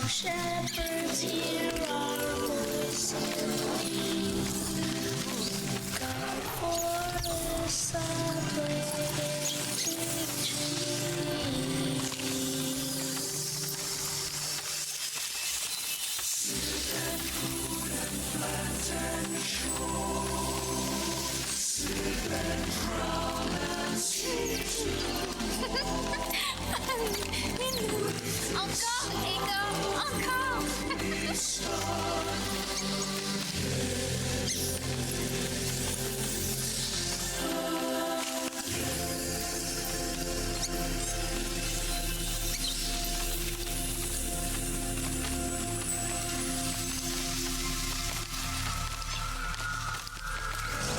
Shepherds, hear our voices. God for us our greatest victory. Sit and food and plant and shore. Sit and drown and sea too. Uncle, Ingo, Uncle.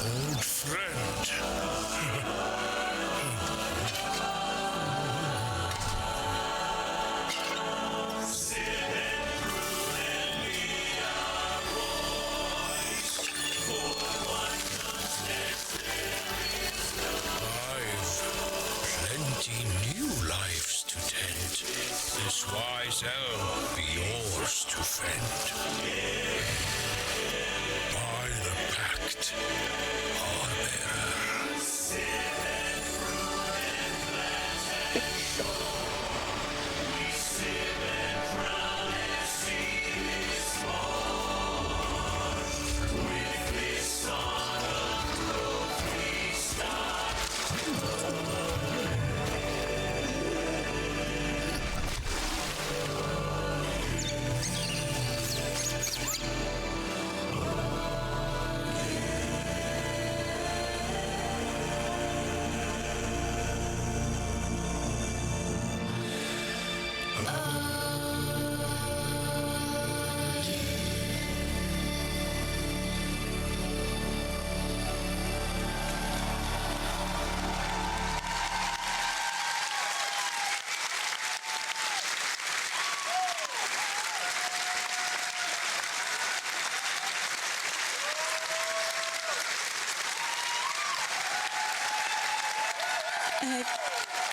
Old friend. New lives to tend. This wise elm be yours to fend. By the pact, Arbearer.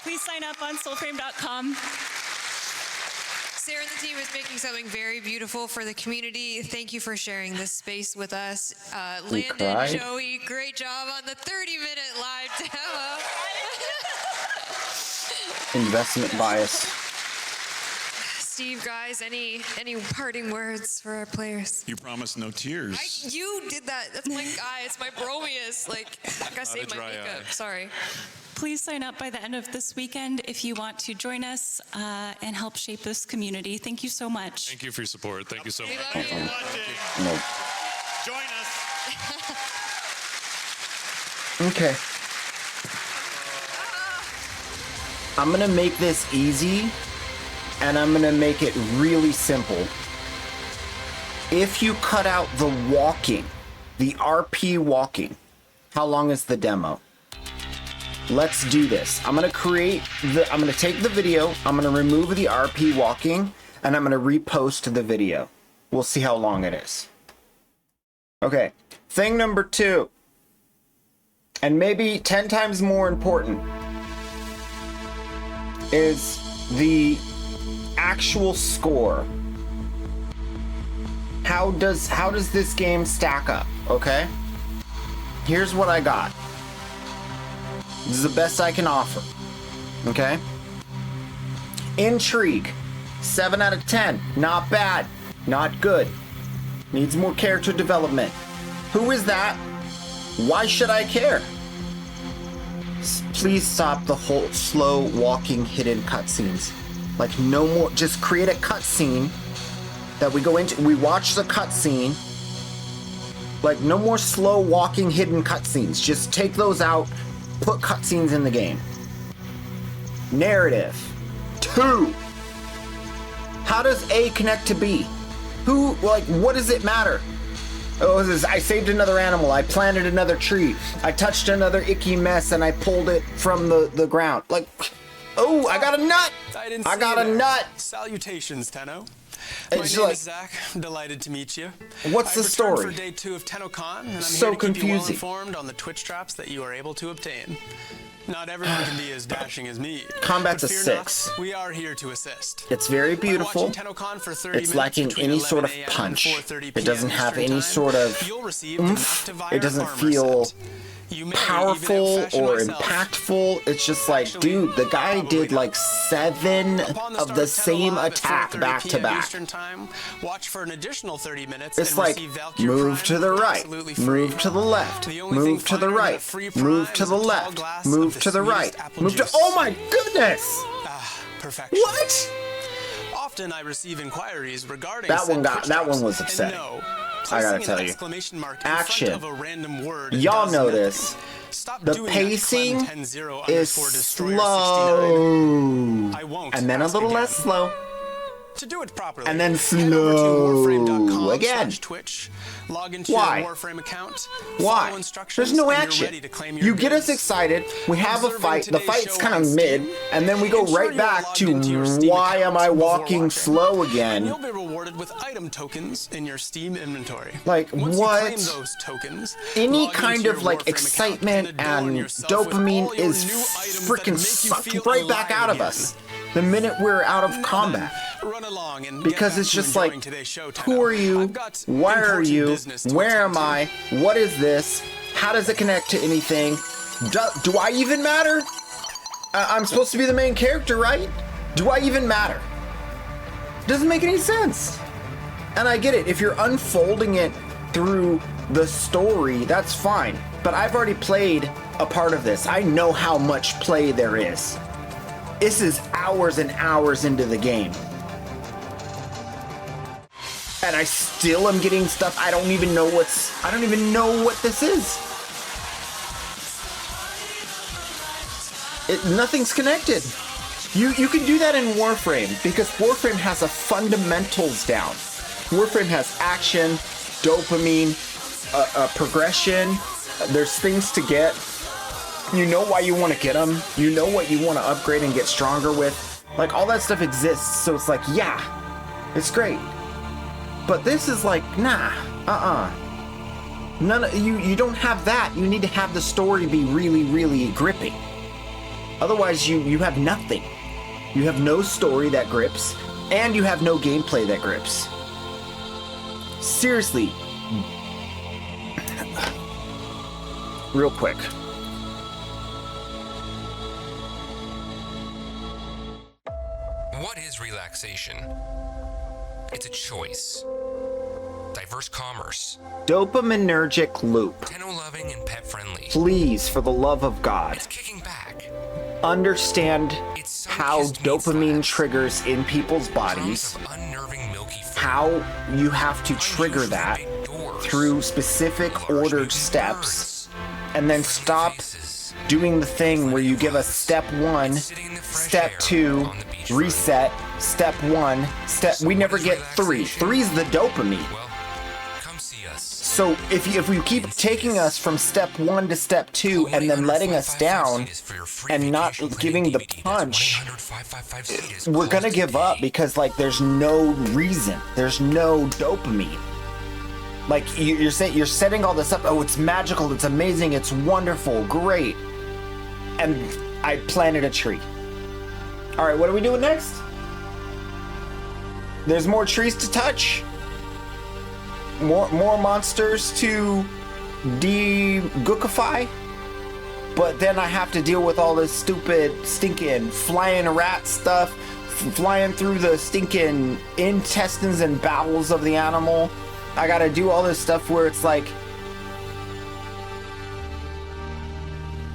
Please sign up on soulframe.com. Sarah and the team is making something very beautiful for the community. Thank you for sharing this space with us. Landon, Joey, great job on the 30-minute live demo. Investment bias. Steve, guys, any parting words for our players? You promised no tears. You did that. That's my guy. It's my bromius. Like, I gotta save my makeup. Sorry. Please sign up by the end of this weekend if you want to join us and help shape this community. Thank you so much. Thank you for your support. Thank you so much. We love you. No. Join us. Okay. I'm gonna make this easy, and I'm gonna make it really simple. If you cut out the walking, the RP walking, how long is the demo? Let's do this. I'm gonna take the video, I'm gonna remove the RP walking, and I'm gonna repost the video. We'll see how long it is. Okay, thing number 2, and maybe 10 times more important, is the actual score. How does this game stack up, okay? Here's what I got. This is the best I can offer, okay? Intrigue, 7 out of 10. Not bad, not good. Needs more character development. Who is that? Why should I care? Please stop the whole slow walking hidden cutscenes. Like, no more, just create a cutscene that we go into, we watch the cutscene. Like, no more slow walking hidden cutscenes. Just take those out. Put cutscenes in the game. Narrative. 2. How does A connect to B? Who, like, what does it matter? Oh, I saved another animal. I planted another tree. I touched another icky mess and I pulled it from the ground. Like, oh, I got a nut. I got a nut. Salutations, Tenno. My It's name like, is Zach. Delighted to meet you. what's the I've returned story? for day 2 of TennoCon, and I'm So here to keep you well confusing. informed on the Twitch traps that you are able to obtain. Not everyone can be as dashing as me. Combat's but a fear 6. Not, we are here to assist. It's very beautiful. By watching TennoCon for 30 It's minutes lacking between any sort of 11 a.m. and punch. 4:30 It doesn't p.m. have Eastern any time, sort of you'll receive the oomph. Noctivire It doesn't armor feel set. You may powerful even outfashion or myself. impactful. It's just like, Actually, dude, the guy probably did not. like 7 Upon the of start the of Tenno same Live at attack 4:30 back to p.m. back. Eastern time, watch for an additional 30 minutes It's and like, receive Valkyrie move Prime to the right, absolutely free. move to the left, The only thing move to the finer than a right, free move prime to is the a tall left, glass move of to the sweetest right, apple move to, juice. oh my goodness! Ah, perfection. What? Often I receive inquiries regarding That one said got- Twitch that one drops, was and upsetting. no, I gotta placing tell an you. exclamation mark Action. in front of a random word Y'all does know nothing. this. Stop The doing that to pacing Clem 10-0 is _ Destroyer 69. slow. I won't And then a ask little again. less slow. To do it properly, And then head over to slow warframe.com again. /Twitch, log into Why? your Warframe account, Why? follow instructions, There's no and you're action. ready to claim your You get us goods. excited, we have a Observing fight, the today's fight's show kind on of mid, Steam, and then we go ensure right you're back logged to into your Steam why account am I before walking watching. slow And again? you'll be rewarded with item tokens in your Steam inventory. Like, Once what? You claim those tokens, Any log kind into of your like Warframe excitement account adorn and yourself with dopamine all your is new items freaking that make you sucked feel right back alive out of again. us the minute we're out of Now combat. then, run along and Because get it's back to just like, enjoying today's show, who Tenno. are you? I've got Why are important you? business to Where attend am to. I? What is this? How does it connect to anything? Do I even matter? I'm supposed to be the main character, right? Do I even matter? Doesn't make any sense. And I get it. If you're unfolding it through the story, that's fine. But I've already played a part of this. I know how much play there is. This is hours and hours into the game. And I still am getting stuff. I don't even know what this is. Nothing's connected. You can do that in Warframe because Warframe has a fundamentals down. Warframe has action, dopamine, progression. There's things to get. You know why you want to get them. You know what you want to upgrade and get stronger with. Like, all that stuff exists. So it's like, yeah, it's great. But this is like, nah, you don't have that. You need to have the story be really, really gripping. Otherwise, you have nothing. You have no story that grips, and you have no gameplay that grips. Seriously. Real quick. What is relaxation? It's a choice. Diverse commerce. Dopaminergic loop. Tenno-loving and pet-friendly. Please, for the love of God, It's kicking back. understand It's how sun-kissed meat dopamine slabs. triggers in people's bodies, Crumbs of unnerving milky fruit. how you have to trigger Unusually that big doors. through specific Large ordered mutant steps, birds. and then Friendly stop faces. doing the thing where you give us step 1, Sitting in the fresh step air 2, on the beachfront. reset, step 1, step. We never get 3. 3's the dopamine. Well, come see us. So if we keep taking us from step 1 to step 2 and then letting us down and not giving the punch, we're gonna give up because like there's no reason, there's no dopamine. Like you're setting all this up. Oh, it's magical, it's amazing, it's wonderful, great. And I planted a tree. All right, what are we doing next? There's more trees to touch. More monsters to de-gookify. But then I have to deal with all this stupid, stinking, flying rat stuff, flying through the stinking intestines and bowels of the animal. I gotta do all this stuff where it's like,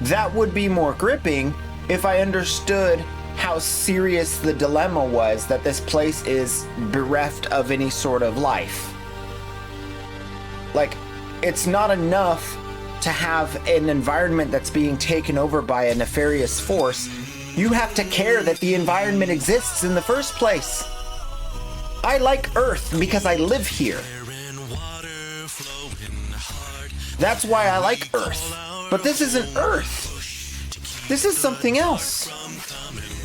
that would be more gripping if I understood how serious the dilemma was that this place is bereft of any sort of life. Like, it's not enough to have an environment that's being taken over by a nefarious force. You have to care that the environment exists in the first place. I like Earth because I live here. That's why I like Earth. But this isn't Earth. This is something else.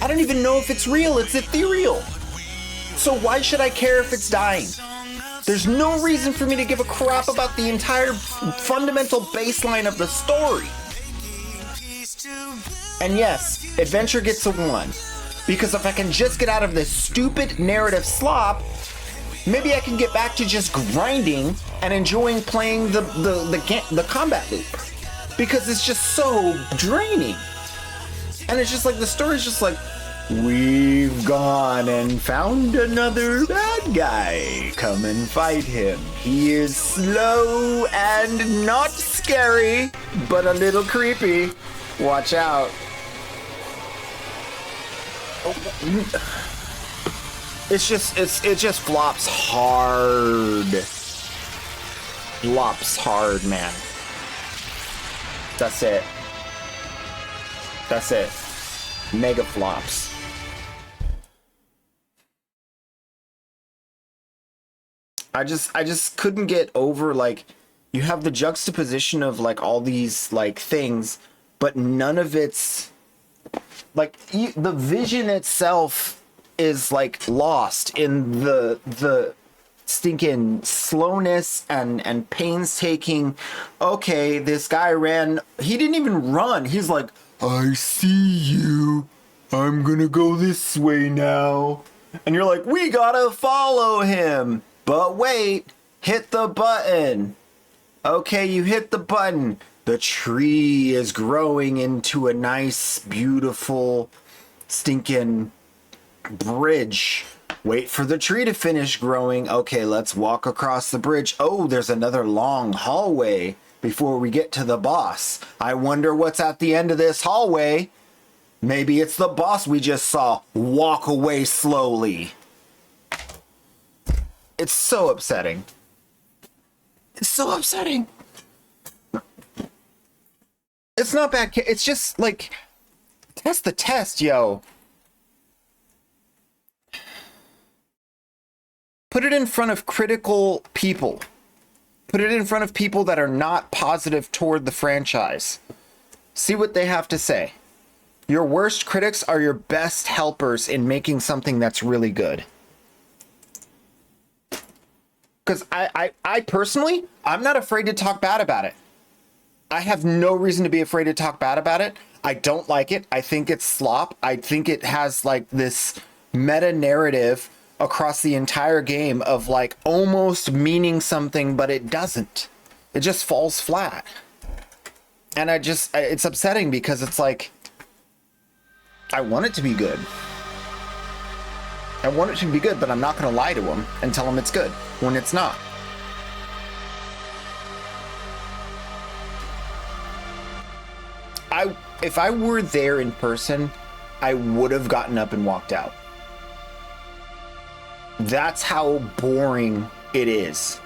I don't even know if it's real. It's ethereal. So why should I care if it's dying? There's no reason for me to give a crap about the entire fundamental baseline of the story. And yes, adventure gets a 1. Because if I can just get out of this stupid narrative slop, maybe I can get back to just grinding and enjoying playing the combat loop. Because it's just so draining. And it's just like, the story's just like, we've gone and found another bad guy. Come and fight him. He is slow and not scary, but a little creepy. Watch out. It just flops hard. Flops hard, man. That's it. That's it. Mega flops. I just couldn't get over, like, you have the juxtaposition of like all these like things, but none of it's like the vision itself is like lost in the stinking slowness and painstaking. Okay, this guy ran, he didn't even run, he's like, I see you, I'm gonna go this way now, and you're like, we gotta follow him. But wait, hit the button. Okay, you hit the button. The tree is growing into a nice, beautiful, stinking bridge. Wait for the tree to finish growing. Okay, let's walk across the bridge. Oh, there's another long hallway before we get to the boss. I wonder what's at the end of this hallway. Maybe it's the boss we just saw. Walk away slowly. It's so upsetting. It's so upsetting. It's not bad. It's just like, test the test, yo. Put it in front of critical people. Put it in front of people that are not positive toward the franchise. See what they have to say. Your worst critics are your best helpers in making something that's really good. Because I personally, I'm not afraid to talk bad about it. I have no reason to be afraid to talk bad about it. I don't like it. I think it's slop. I think it has like this meta narrative across the entire game of like almost meaning something, but it doesn't. It just falls flat. And it's upsetting because it's like, I want it to be good. I want it to be good, but I'm not going to lie to him and tell him it's good when it's not. If I were there in person, I would have gotten up and walked out. That's how boring it is.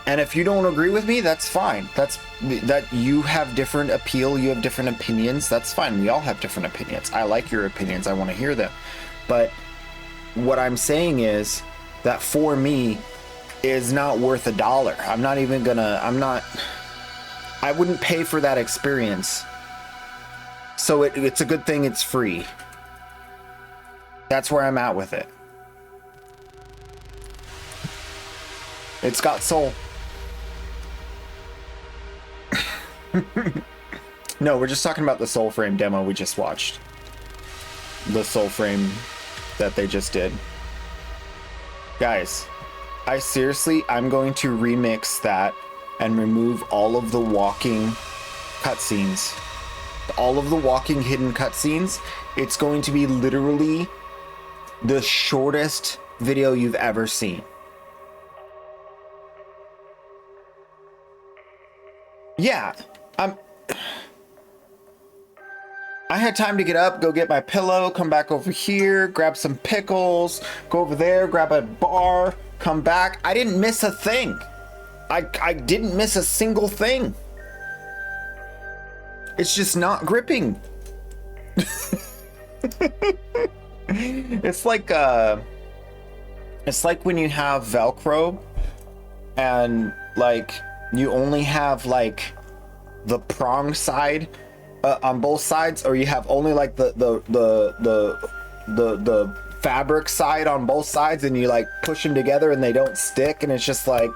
And if you don't agree with me, that's fine. That you have different appeal, you have different opinions, that's fine. We all have different opinions. I like your opinions, I want to hear them. But what I'm saying is that for me is not worth $1. I'm not even gonna, I wouldn't pay for that experience. So it's a good thing it's free. That's where I'm at with it. It's got soul. No, we're just talking about the Soul Frame demo we just watched. The Soul Frame that they just did. Guys, I'm going to remix that and remove all of the walking cutscenes. All of the walking hidden cutscenes. It's going to be literally the shortest video you've ever seen. Yeah, I had time to get up, go get my pillow, come back over here, grab some pickles, go over there, grab a bar, come back. I didn't miss a thing. I didn't miss a single thing. It's just not gripping. It's like when you have Velcro and like you only have like the prong side on both sides, or you have only like the fabric side on both sides and you like push them together and they don't stick, and it's just like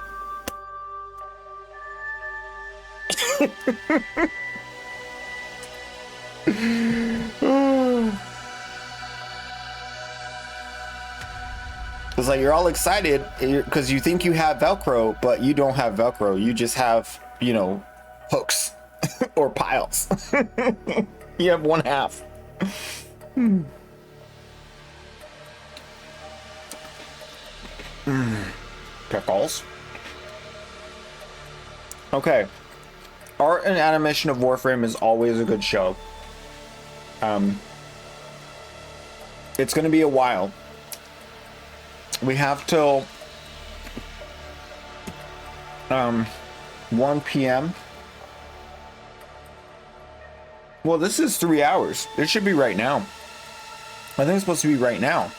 it's like you're all excited because you think you have Velcro, but you don't have Velcro. You just have, you know, hooks or piles. You have one half. Pickles. Okay. Art and animation of Warframe is always a good show. It's going to be a while. We have till 1 p.m. Well, this is 3 hours. It should be right now. I think it's supposed to be right now.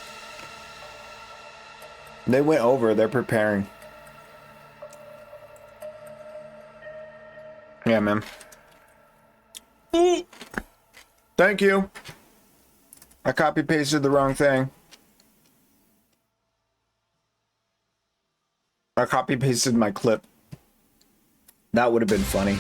They went over. They're preparing. Yeah, man. Thank you. I copy pasted the wrong thing. I copy pasted my clip. That would have been funny.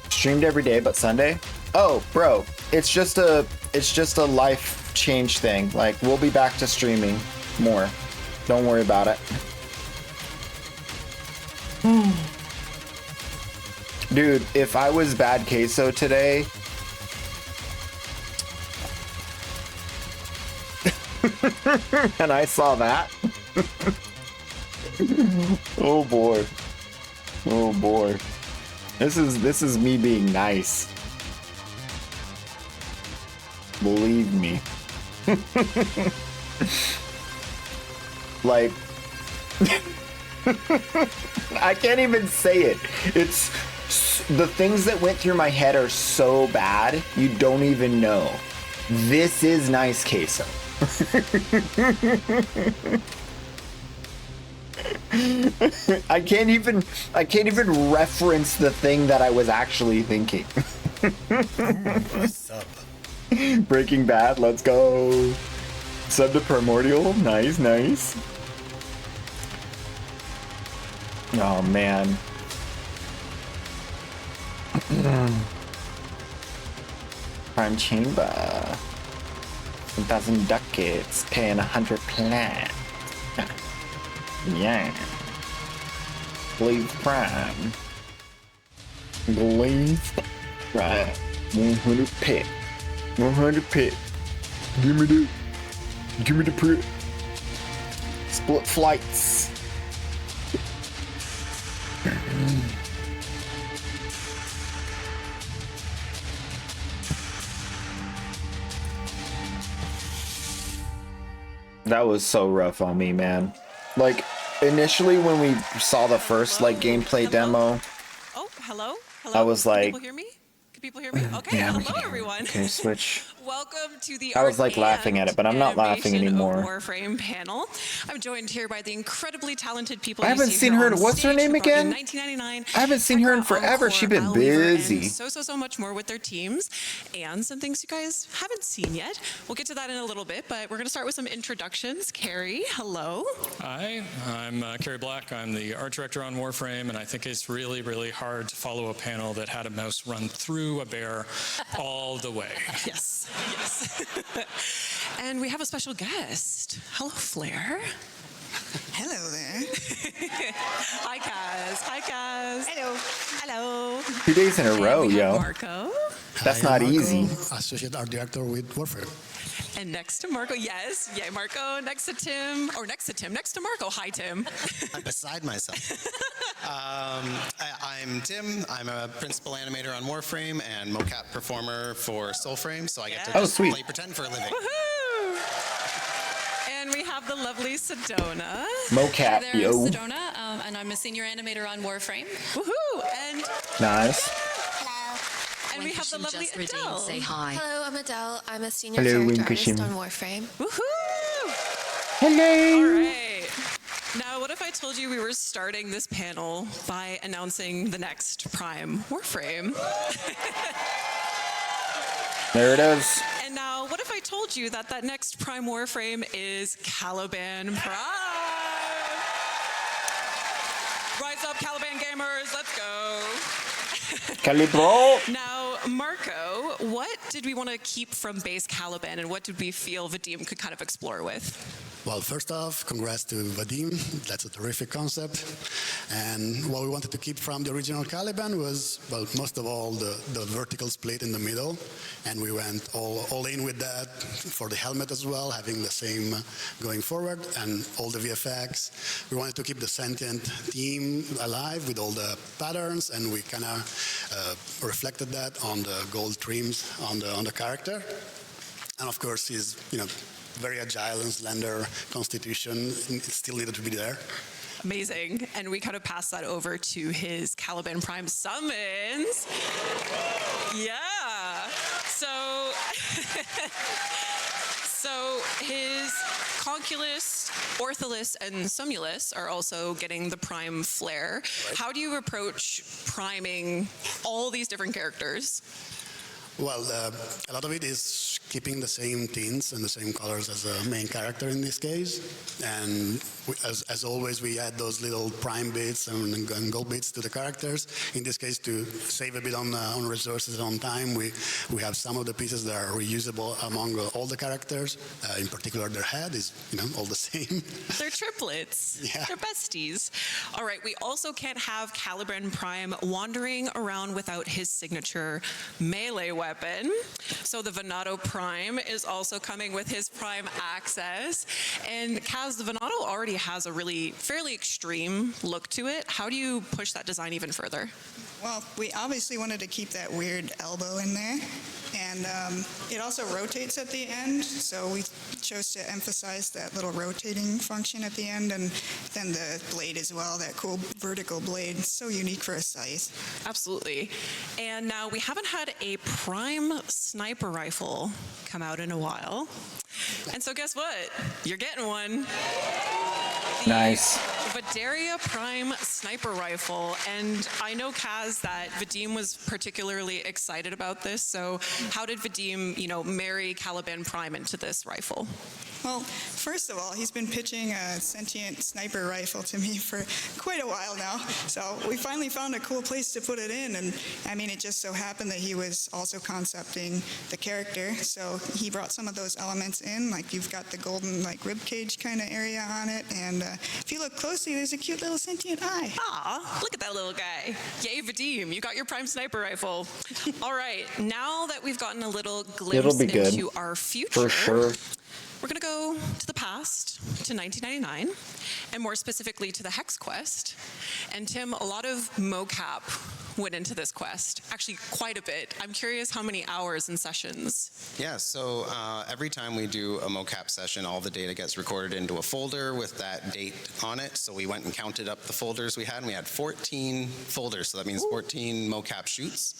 Streamed every day but Sunday? Oh, bro, it's just a life change thing. Like, we'll be back to streaming more. Don't worry about it. Dude, if I was bad queso today, and I saw that. Oh boy. Oh boy. This is me being nice. Believe me. Like I can't even say it. It's the things that went through my head are so bad, you don't even know. This is nice queso. I can't even reference the thing that I was actually thinking. Sub. Breaking Bad, let's go. Sub to Primordial, nice, nice. Oh man. Prime Chamber. 1,000 ducats, paying 100 plat. Yeah. Glaive Prime. Glaive Prime. 100 pit. 100 pit. Give me the pit. Split flights. That was so rough on me, man. Like, initially when we saw the first, like, gameplay demo... Oh, hello? Hello? I was like... Can people hear me? Can people hear me? Okay, yeah, hello everyone. Okay, switch. Welcome to the I was like laughing at it, but I'm not laughing anymore. Warframe panel. I'm joined here by the incredibly talented people. I haven't seen her. What's her name again? 1999. I haven't seen her in forever. She's been busy. So much more with their teams, and some things you guys haven't seen yet. We'll get to that in a little bit, but we're going to start with some introductions. Carrie, hello. Hi, I'm Carrie Black. I'm the art director on Warframe, and I think it's really, really hard to follow a panel that had a mouse run through a bear all the way. Yes, yes. And we have a special guest. Hello, Flair. Hello there. Hi, Kaz. Hi, Kaz. Hello. Hello. 2 days in a row, yo. Marco. That's Hi, not Marco, easy. Associate Art Director with Warframe. And next to Marco, yes. Yay, Marco. Next to Tim. Or next to Tim. Next to Marco. Hi, Tim. I'm beside myself. I'm Tim. I'm a principal animator on Warframe and mocap performer for Soulframe, so I get to just play pretend for a living. Woohoo! And we have the lovely Sedona. Mocap, Hi there, yo. I'm Sedona, and I'm a senior animator on Warframe. Woohoo! And nice. And we have the lovely Adele. Say hi. Hello, I'm Adele. I'm a senior Hello, character artist Winkishim. on Warframe. Woohoo! Hello. All right. Now, what if I told you we were starting this panel by announcing the next Prime Warframe? There it is. And now, what if I told you that that next Prime Warframe is Caliban Prime? Rise up, Caliban gamers, let's go. Calibro. Now, Marco, what did we want to keep from base Caliban, and what did we feel Vadim could kind of explore with? Well, first off, congrats to Vadim. That's a terrific concept. And what we wanted to keep from the original Caliban was, well, most of all, the vertical split in the middle. And we went all in with that for the helmet as well, having the same going forward, and all the VFX. We wanted to keep the sentient theme alive with all the patterns, and we kind of reflected that on the gold trims on the character. And of course, he's, very agile and slender constitution. It still needed to be there. Amazing. And we kind of passed that over to his Caliban Prime summons. Yeah. So his Conculus, Ortholus, and Sumulus are also getting the Prime Flare. Right. How do you approach priming all these different characters? Well, a lot of it is keeping the same tints and the same colors as the main character in this case. And as always, we add those little prime bits and gold bits to the characters. In this case, to save a bit on resources and on time, we have some of the pieces that are reusable among all the characters. In particular, their head is all the same. They're triplets. Yeah. They're besties. All right, we also can't have Caliban Prime wandering around without his signature melee weapon. So the Venato Prime is also coming with his Prime access. And Kaz, the Venato already has a really fairly extreme look to it. How do you push that design even further? Well, we obviously wanted to keep that weird elbow in there. And it also rotates at the end, so we chose to emphasize that little rotating function at the end, and then the blade as well, that cool vertical blade. It's so unique for a scythe. Absolutely. And now we haven't had a Prime sniper rifle come out in a while. And so guess what? You're getting one. Nice. Vaderia Prime sniper rifle. And I know, Kaz, that Vadim was particularly excited about this. So how did Vadim, marry Caliban Prime into this rifle? Well, first of all, he's been pitching a sentient sniper rifle to me for quite a while now. So we finally found a cool place to put it in. And I mean, it just so happened that he was also concepting the character. So he brought some of those elements in, like you've got the golden rib cage kind of area on it. And if you look closely, there's a cute little sentient eye. Aw, look at that little guy. Yay, Vadim, you got your Prime sniper rifle. All right, now that we've gotten a little glimpse into our future, for sure. We're going to go to the past, to 1999, and more specifically to the Hex Quest. And Tim, a lot of mocap went into this quest, actually quite a bit. I'm curious how many hours and sessions. Yeah, so every time we do a mocap session, all the data gets recorded into a folder with that date on it. So we went and counted up the folders we had, and we had 14 folders. So that means 14 mocap shoots.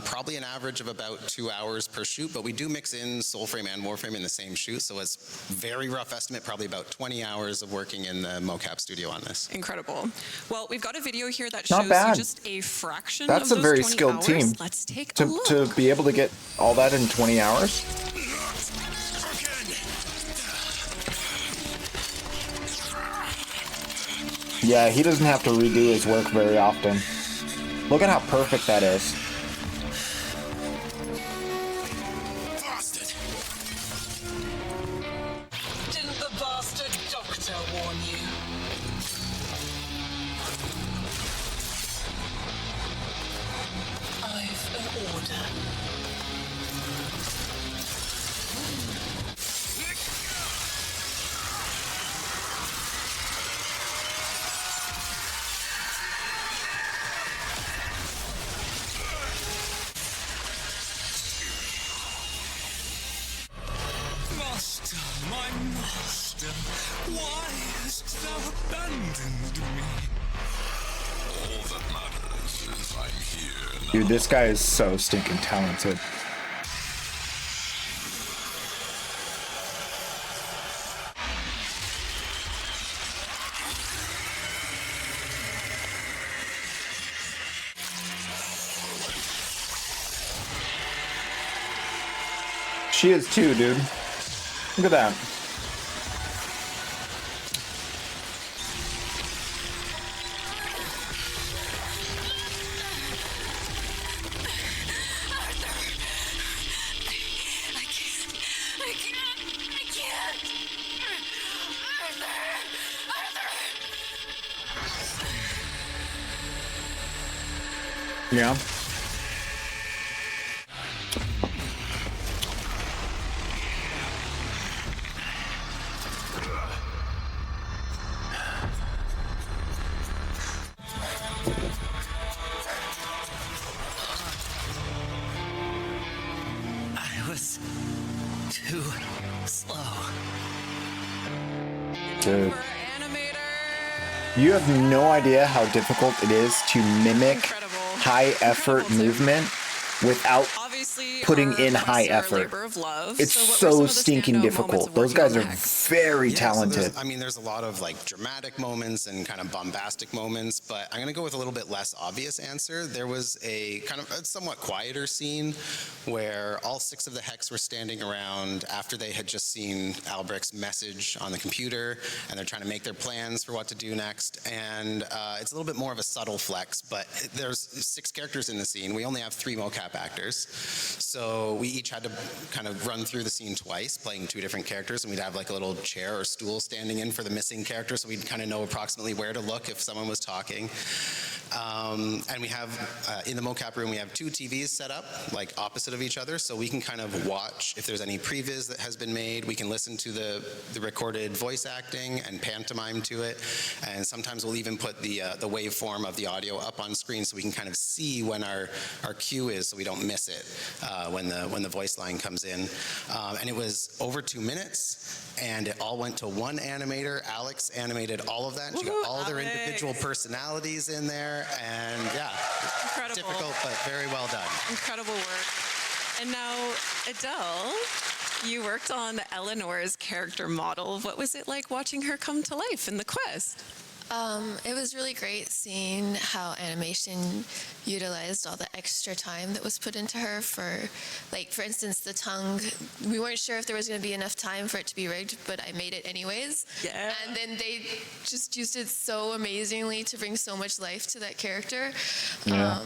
Probably an average of about 2 hours per shoot, but we do mix in Soulframe and Warframe in the same shoot. So it's very rough estimate, probably about 20 hours of working in the mocap studio on this. Incredible. Well, we've got a video here that Not shows bad. you just a fraction That's of a those very 20 skilled hours. team. Let's take a look. To be able to get all that in 20 hours. Yeah, he doesn't have to redo his work very often. Look at how perfect that is. Bastard! Didn't the bastard doctor warn you? I've an order. Master, my master, why hast thou abandoned me? All that matters is I'm here now. Dude, this guy is so stinking talented. She is too, dude. Look at that. Yeah. I was too slow. Dude. You have no idea how difficult it is to mimic high effort movement without putting in high effort. It's so stinking difficult. Those guys are very talented. There's a lot of like dramatic moments and kind of bombastic moments, but I'm going to go with a little bit less obvious answer. There was a kind of a somewhat quieter scene where all 6 of the Hex were standing around after they had just seen Albrecht's message on the computer, and they're trying to make their plans for what to do next. And it's a little bit more of a subtle flex, but there's 6 characters in the scene. We only have 3 mocap actors. So we each had to kind of run through the scene twice, playing 2 different characters, and we'd have like a little chair or stool standing in for the missing character, so we'd kind of know approximately where to look if someone was talking. And we have, in the mocap room, we have 2 TVs set up, like opposite of each other, so we can kind of watch if there's any previs that has been made. We can listen to the recorded voice acting and pantomime to it, and sometimes we'll even put the waveform of the audio up on screen so we can kind of see when our cue is, so we don't miss it when the voice line comes in. And it was over 2 minutes, and it all went to one animator. Alex animated all of that, and she got all their individual personalities in there, and yeah, Incredible. difficult but very well done. Incredible work. And now, Adele, you worked on Eleanor's character model. What was it like watching her come to life in the quest? It was really great seeing how animation utilized all the extra time that was put into her for instance, the tongue. We weren't sure if there was going to be enough time for it to be rigged, but I made it anyways. Yeah. And then they just used it so amazingly to bring so much life to that character. Yeah.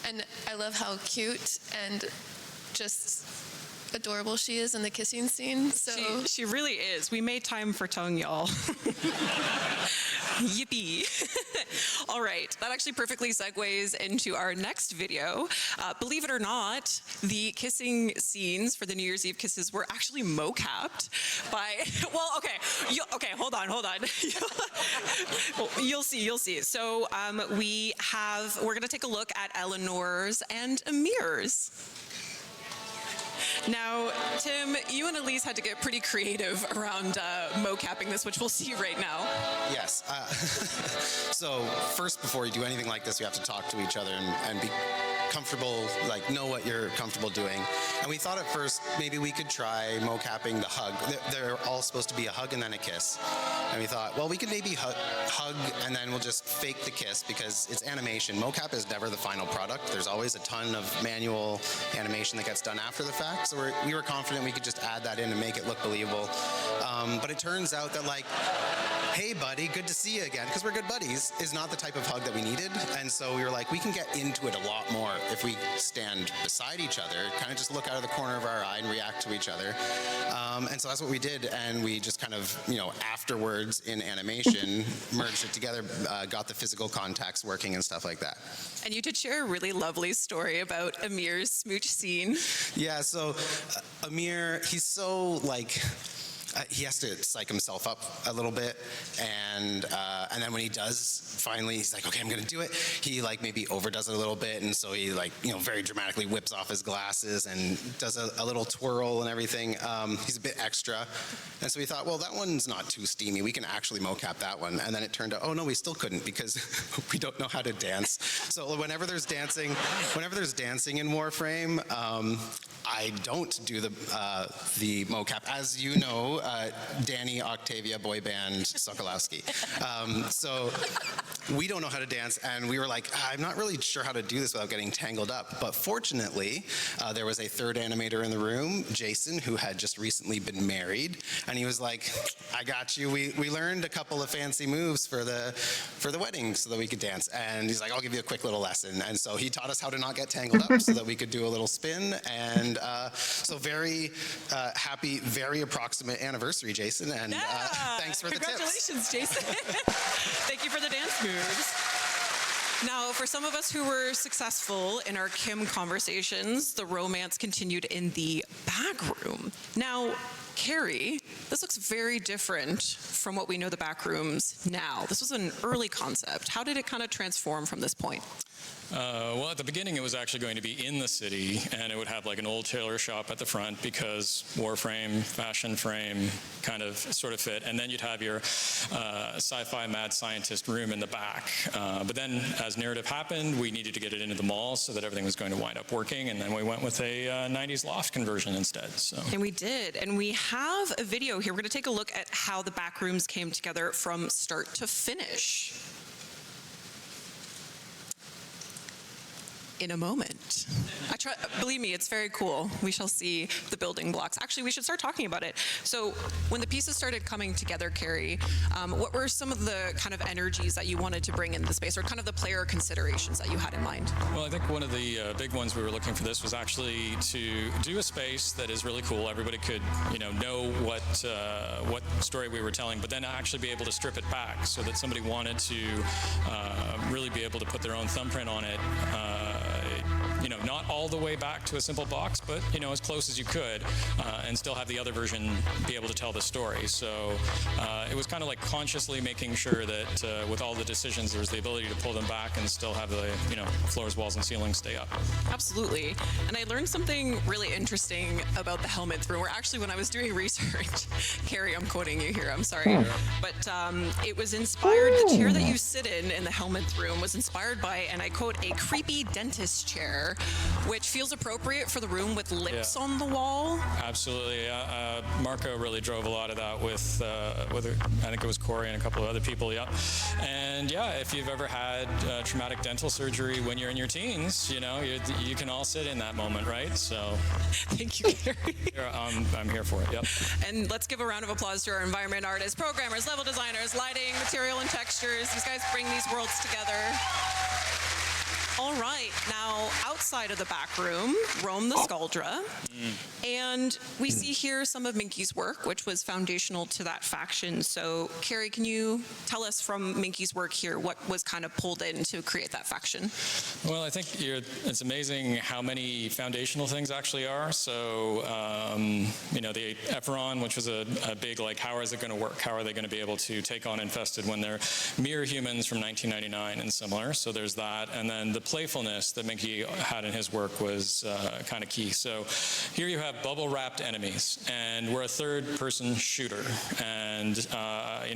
And I love how cute and just adorable she is in the kissing scene. So She really is. We made time for tongue, y'all. Yippee. All right, that actually perfectly segues into our next video. Believe it or not, the kissing scenes for the New Year's Eve kisses were actually mocapped by, well, okay, hold on. You'll see. So we're gonna take a look at Eleanor's and Amir's. Now, Tim, you and Elise had to get pretty creative around mocapping this, which we'll see right now. Yes. So first, before you do anything like this, you have to talk to each other and be comfortable, like know what you're comfortable doing. And we thought at first maybe we could try mocapping the hug. They're all supposed to be a hug and then a kiss. And we thought, well, we could maybe hug and then we'll just fake the kiss because it's animation. Mocap is never the final product. There's always a ton of manual animation that gets done after the fact. So we were confident we could just add that in and make it look believable. But it turns out that like, hey buddy, good to see you again, because we're good buddies, is not the type of hug that we needed. And so we were like, we can get into it a lot more if we stand beside each other, kind of just look out of the corner of our eye and react to each other. And so that's what we did, and we just kind of, afterwards in animation, merged it together, got the physical contacts working and stuff like that. And you did share a really lovely story about Amir's smooch scene. Yeah, so Amir, he's so he has to psych himself up a little bit, and then when he does, finally, he's like, okay, I'm gonna do it. He maybe overdoes it a little bit, and so he very dramatically whips off his glasses and does a little twirl and everything. He's a bit extra, and so we thought, well, that one's not too steamy. We can actually mocap that one. And then it turned out, oh no, we still couldn't because we don't know how to dance. So whenever there's dancing in Warframe, I don't do the mocap. As you know, Danny Octavia boy band Sokolowski. So we don't know how to dance, and we were like, I'm not really sure how to do this without getting tangled up. But fortunately, there was a third animator in the room, Jason, who had just recently been married, and he was like, I got you. We learned a couple of fancy moves for the wedding so that we could dance. And he's like, I'll give you a quick little lesson. And so he taught us how to not get tangled up so that we could do a little spin. And so very happy, very approximate anniversary, Jason. And thanks for the tips. Congratulations, Jason. Thank you for the dance moves. Now, for some of us who were successful in our Kim conversations, the romance continued in the back room. Now, Carrie, this looks very different from what we know the back rooms now. This was an early concept. How did it kind of transform from this point? Well, at the beginning, it was actually going to be in the city, and it would have like an old tailor shop at the front because Warframe, fashion frame kind of sort of fit. And then you'd have your sci-fi mad scientist room in the back. But then as narrative happened, we needed to get it into the mall so that everything was going to wind up working. And then we went with a 90s loft conversion instead. So. And we did. And we have a video here. We're going to take a look at how the back rooms came together from start to finish. In a moment. Believe me, it's very cool. We shall see the building blocks. Actually, we should start talking about it. So when the pieces started coming together, Carrie, what were some of the kind of energies that you wanted to bring into the space, or kind of the player considerations that you had in mind? Well, I think one of the big ones we were looking for this was actually to do a space that is really cool. Everybody could, know what story we were telling, but then actually be able to strip it back so that somebody wanted to really be able to put their own thumbprint on it. Not all the way back to a simple box, but, as close as you could, and still have the other version be able to tell the story. So it was kind of like consciously making sure that with all the decisions, there was the ability to pull them back and still have the, floors, walls, and ceilings stay up. Absolutely. And I learned something really interesting about the helmet room, where actually when I was doing research, Carrie, I'm quoting you here, I'm sorry, but it was inspired, the chair that you sit in the helmet room was inspired by, and I quote, a creepy dentist chair, which feels appropriate for the room with lips on the wall. Absolutely. Marco really drove a lot of that with I think it was Corey and a couple of other people, And if you've ever had traumatic dental surgery when you're in your teens, you can all sit in that moment, right? So. Thank you, Carrie. I'm here for it, And let's give a round of applause to our environment artists, programmers, level designers, lighting, material, and textures. These guys bring these worlds together. All right, now outside of the back room, roam the Skuldra, and we see here some of Minky's work, which was foundational to that faction. So, Carrie, can you tell us from Minky's work here what was kind of pulled in to create that faction? Well, I think it's amazing how many foundational things actually are. So, the RERUN, which was a big, how is it going to work? How are they going to be able to take on Infested when they're mere humans from 1999 and similar? So there's that, and then the playfulness that Minky had in his work was kind of key. So here you have bubble-wrapped enemies, and we're a third-person shooter. And,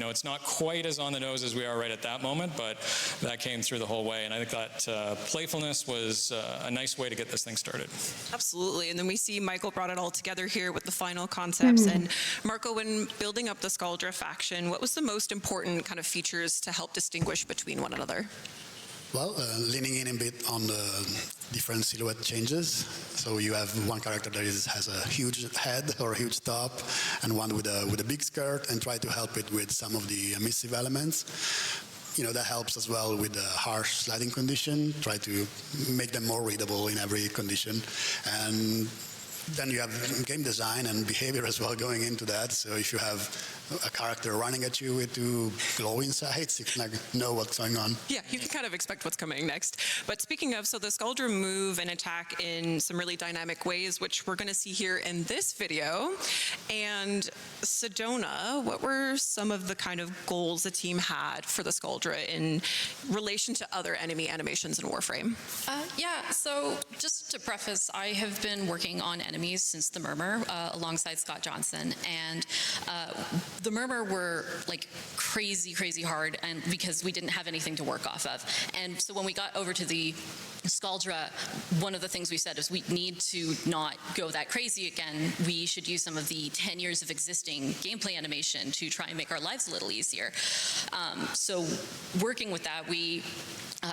it's not quite as on the nose as we are right at that moment, but that came through the whole way. And I think that playfulness was a nice way to get this thing started. Absolutely. And then we see Michael brought it all together here with the final concepts. And Marco, when building up the Skuldra faction, what was the most important kind of features to help distinguish between one another? Well, leaning in a bit on the different silhouette changes. So you have one character that has a huge head or a huge top, and one with a big skirt, and try to help it with some of the emissive elements. That helps as well with the harsh sliding condition. Try to make them more readable in every condition. And then you have game design and behavior as well going into that. So if you have a character running at you with two glowing sights, you can know what's going on. Yeah, you can kind of expect what's coming next. But speaking of, so the Skuldra move and attack in some really dynamic ways, which we're going to see here in this video. And Sedona, what were some of the kind of goals the team had for the Skuldra in relation to other enemy animations in Warframe? So just to preface, I have been working on animations enemies since the Murmur, alongside Scott Johnson. And the Murmur were like crazy, crazy hard, and because we didn't have anything to work off of. And so when we got over to the Scaldra, one of the things we said is we need to not go that crazy again. We should use some of the 10 years of existing gameplay animation to try and make our lives a little easier. So working with that, we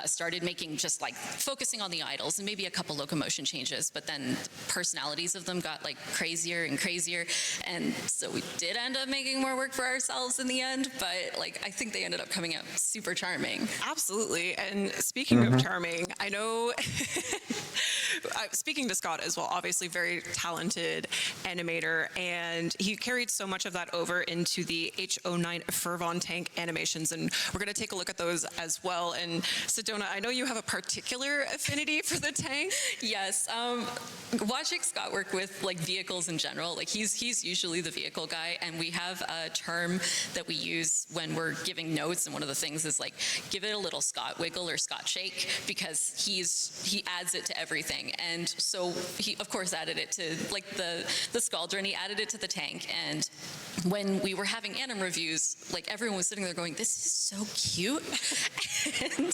started making just like focusing on the idols and maybe a couple locomotion changes, but then the personalities of them got like crazier and crazier. And so we did end up making more work for ourselves in the end, but like I think they ended up coming out super charming. Absolutely. And speaking of charming, I know, speaking to Scott as well, obviously very talented animator, and he carried so much of that over into the H09 Fervon tank animations, and we're going to take a look at those as well. And Sedona, I know you have a particular affinity for the tank. Yes, watching Scott work with like vehicles in general, like he's usually the vehicle guy, and we have a term that we use when we're giving notes, and one of the things is like give it a little Scott wiggle or Scott shake, because he adds it to everything. And so he of course added it to like the Scaldra, and he added it to the tank. And when we were having anim reviews, like everyone was sitting there going, this is so cute. And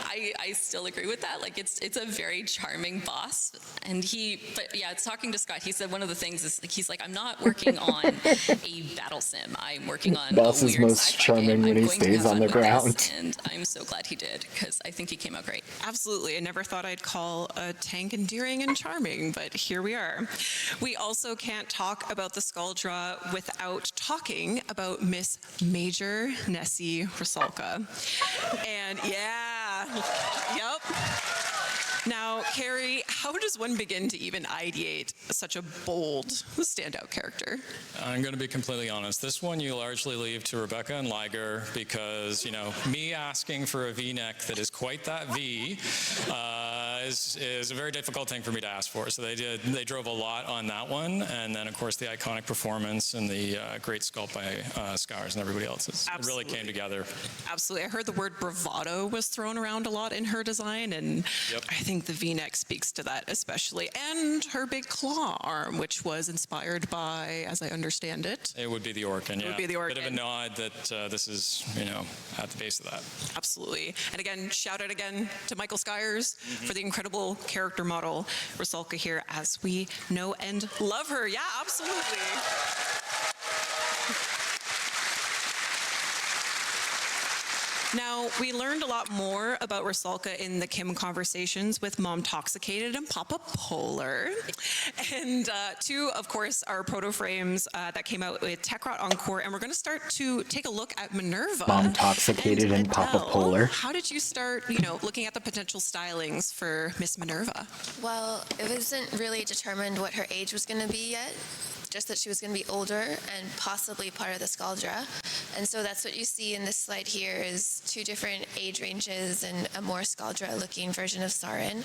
I still agree with that. Like it's a very charming boss. And but yeah, it's talking to Scott, he said one of the things is like, he's like, I'm not working on a battle sim. I'm working on Boss a is weird most sci-fi charming game. when I'm he going to stays have on fun the with ground. this, and I'm so glad he did, because I think he came out great. Absolutely. I never thought I'd call a tank endearing and charming, but here we are. We also can't talk about the Scaldra without talking about Miss Major Nessie Rusalka. And yeah, yep. Now, Carrie, how does one begin to even ideate such a bold standout character? I'm going to be completely honest. This one you largely leave to Rebecca and Liger, because, you know, me asking for a V-neck that is quite that V is a very difficult thing for me to ask for. So they drove a lot on that one. And then, of course, the iconic performance and the great sculpt by Scars and everybody else's. It really came together. Absolutely. I heard the word bravado was thrown around a lot in her design, and I think the V-neck speaks to that especially. And her big claw arm, which was inspired by, as I understand it, it would be the Orkin, yeah. It would be the Orkin. Bit of a nod that this is, you know, at the base of that. Absolutely. And again, shout out again to Michael Skyers for the incredible character model Rusalka here, as we know and love her. Yeah, absolutely. Now, we learned a lot more about Rusalka in the Kim conversations with Mom Toxicated and Papa Polar. And two, of course, are proto frames that came out with Techrot Encore. And we're going to start to take a look at Minerva. Mom Toxicated and Papa Polar. How did you start, you know, looking at the potential stylings for Miss Minerva? Well, it wasn't really determined what her age was going to be yet. Just that she was going to be older and possibly part of the Scaldra. And so that's what you see in this slide here is two different age ranges and a more Scaldra-looking version of Sarin.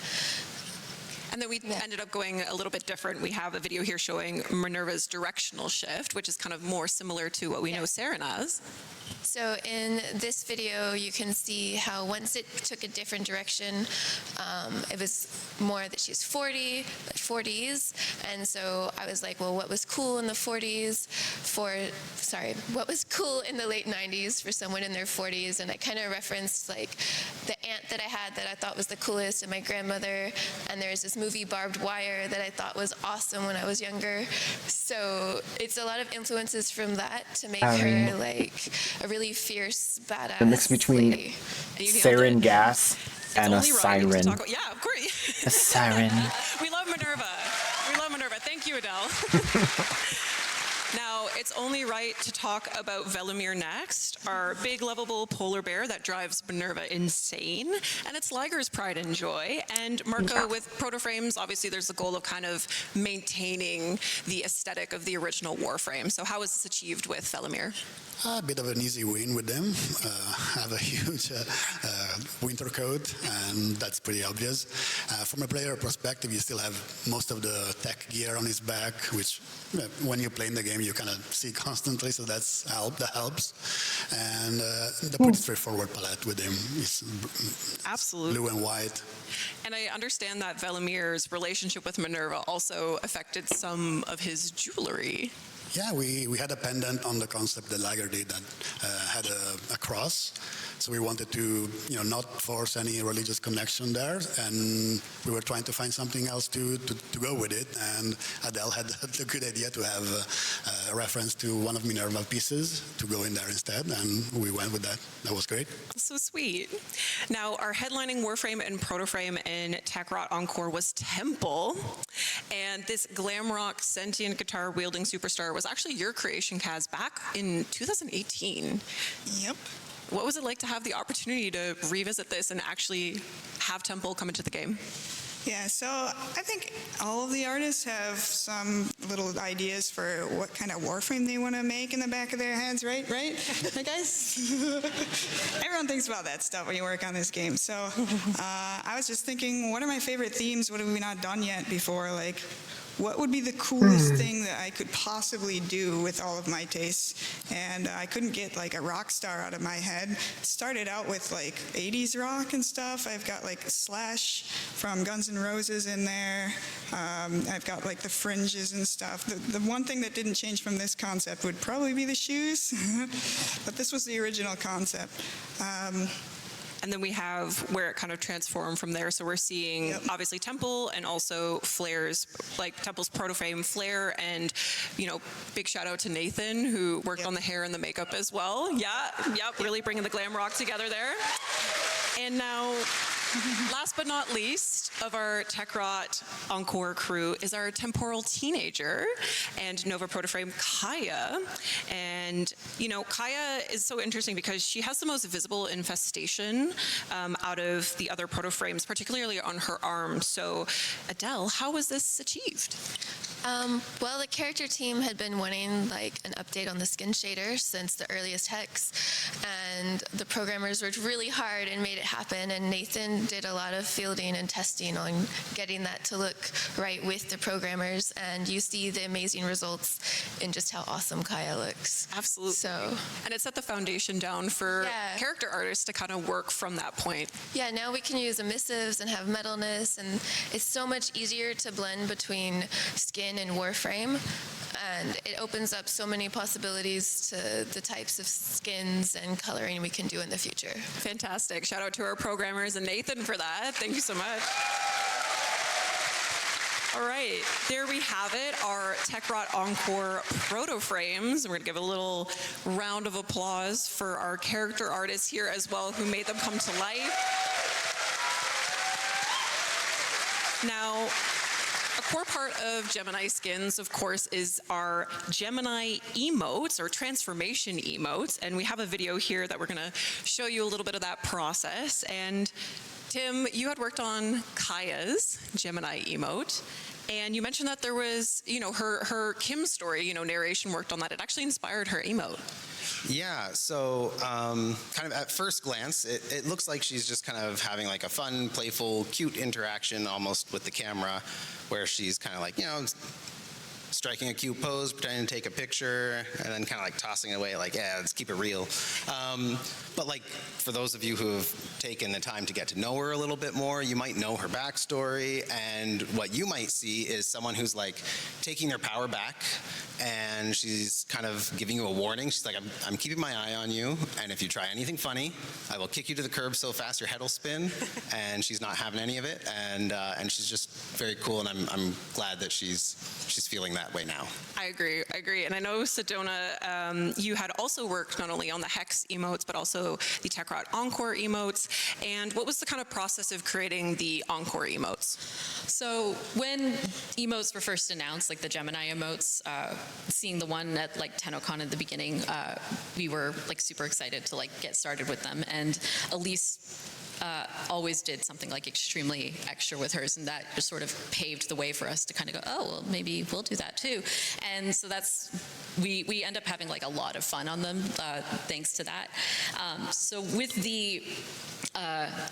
And then we ended up going a little bit different. We have a video here showing Minerva's directional shift, which is kind of more similar to what we know Saren as. So in this video, you can see how once it took a different direction, it was more that she's 40s. And so I was like, well, what was cool in the 40s what was cool in the late 90s for someone in their 40s? And I kind of referenced like the aunt that I had that I thought was the coolest and my grandmother. And there's this movie Barbed Wire that I thought was awesome when I was younger. So it's a lot of influences from that to make her like a really fierce, badass. The mix between lady. sarin gas and a siren. Yeah, of course. A siren. We love Minerva. We love Minerva. Thank you, Adele. Now, it's only right to talk about Velimir next, our big, lovable polar bear that drives Minerva insane, and it's Liger's pride and joy. And Marco, with proto frames, obviously there's the goal of kind of maintaining the aesthetic of the original Warframe. So how was this achieved with Velimir? A bit of an easy win with them. Have a huge winter coat, and that's pretty obvious. From a player perspective, you still have most of the tech gear on his back, which when you're playing the game, you kind of see constantly, so that helps. And the pretty straightforward palette with him is absolutely blue and white. And I understand that Velamir's relationship with Minerva also affected some of his jewelry. Yeah, we had a pendant on the concept that Lager did that had a cross. So we wanted to, not force any religious connection there, and we were trying to find something else to go with it. And Adele had the good idea to have a reference to one of Minerva's pieces to go in there instead, and we went with that. That was great. So sweet. Now, our headlining Warframe and Protoframe in Techrot Encore was Temple, and this glam rock sentient guitar wielding superstar was actually your creation, Kaz, back in 2018. Yep. What was it like to have the opportunity to revisit this and actually have Temple come into the game? Yeah, so I think all of the artists have some little ideas for what kind of Warframe they want to make in the back of their heads, right? Right, guys? Everyone thinks about that stuff when you work on this game. So I was just thinking, what are my favorite themes? What have we not done yet before? Like, what would be the coolest thing that I could possibly do with all of my tastes? And I couldn't get like a rock star out of my head. Started out with like 80s rock and stuff. I've got like Slash from Guns N' Roses in there. I've got like the fringes and stuff. The one thing that didn't change from this concept would probably be the shoes. But this was the original concept. And then we have where it kind of transformed from there. So we're seeing obviously Temple and also Flair's, like Temple's Protoframe, Flair, and, big shout out to Nathan who worked on the hair and the makeup as well. Really bringing the glam rock together there. And now, last but not least of our Techrot Encore crew is our temporal teenager and Nova Protoframe Kaya. And, Kaya is so interesting because she has the most visible infestation out of the other Protoframes, particularly on her arm. So, Adele, how was this achieved? Well, the character team had been wanting like an update on the skin shader since the earliest Hex, and the programmers worked really hard and made it happen, and Nathan did a lot of fielding and testing on getting that to look right with the programmers, and you see the amazing results in just how awesome Kaya looks. Absolutely. So, and it set the foundation down for character artists to kind of work from that point. Yeah, now we can use emissives and have metalness, and it's so much easier to blend between skin and Warframe, and it opens up so many possibilities to the types of skins and coloring we can do in the future. Fantastic. Shout out to our programmers and Nathan for that. Thank you so much. All right, there we have it, our Techrot Encore Protoframes. We're going to give a little round of applause for our character artists here as well who made them come to life. Now, a core part of Gemini skins, of course, is our Gemini emotes or transformation emotes. And we have a video here that we're going to show you a little bit of that process. And Tim, you had worked on Kaya's Gemini emote. And you mentioned that there was, her Kim story, narration worked on that. It actually inspired her emote. Yeah, so kind of at first glance, it looks like she's just kind of having like a fun, playful, cute interaction almost with the camera, where she's kind of like, striking a cute pose, pretending to take a picture, and then kind of like tossing it away like, yeah, let's keep it real. But like, for those of you who have taken the time to get to know her a little bit more, you might know her backstory, and what you might see is someone who's like taking their power back, and she's kind of giving you a warning. She's like, I'm keeping my eye on you, and if you try anything funny, I will kick you to the curb so fast your head will spin, and she's not having any of it, and she's just very cool, and I'm glad that she's feeling that way now. I agree. And I know, Sedona, you had also worked not only on the Hex emotes, but also the Techrot Encore emotes. And what was the kind of process of creating the Encore emotes? So when emotes were first announced, like the Gemini emotes, seeing the one at like TennoCon at the beginning, we were like super excited to like get started with them. And Elise always did something like extremely extra with hers, and that just sort of paved the way for us to kind of go, oh, well, maybe we'll do that too. And so that's we end up having like a lot of fun on them thanks to that. So with the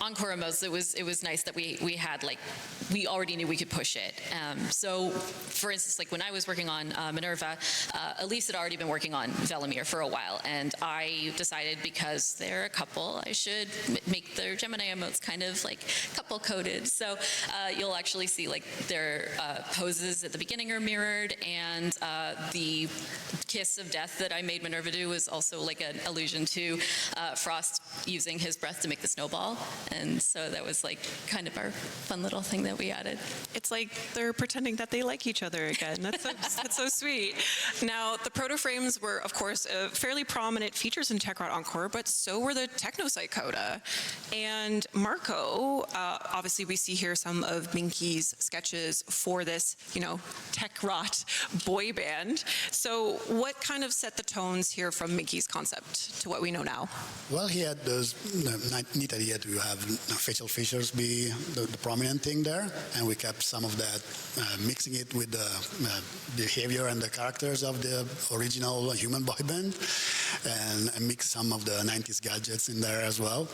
Encore emotes, it was nice that we had like, we already knew we could push it. So for instance, like when I was working on Minerva, Elise had already been working on Velimir for a while, and I decided because they're a couple, I should make their Gemini emotes kind of like couple coded. So you'll actually see like their poses at the beginning are mirrored, and the kiss of death that I made Minerva do was also like an allusion to Frost using his breath to make the snowball. And so that was like kind of our fun little thing that we added. It's like they're pretending that they like each other again. That's so sweet. Now, the proto-frames were, of course, fairly prominent features in TechRot Encore, but so were the Technosite coda. And Marco, obviously we see here some of Minky's sketches for this, you know, TechRot boy band. So what kind of set the tones here from Minky's concept to what we know now? Well, he had those neat idea to have facial features be the prominent thing there, and we kept some of that, mixing it with the behavior and the characters of the original human boy band, and mix some of the 90s gadgets in there as well.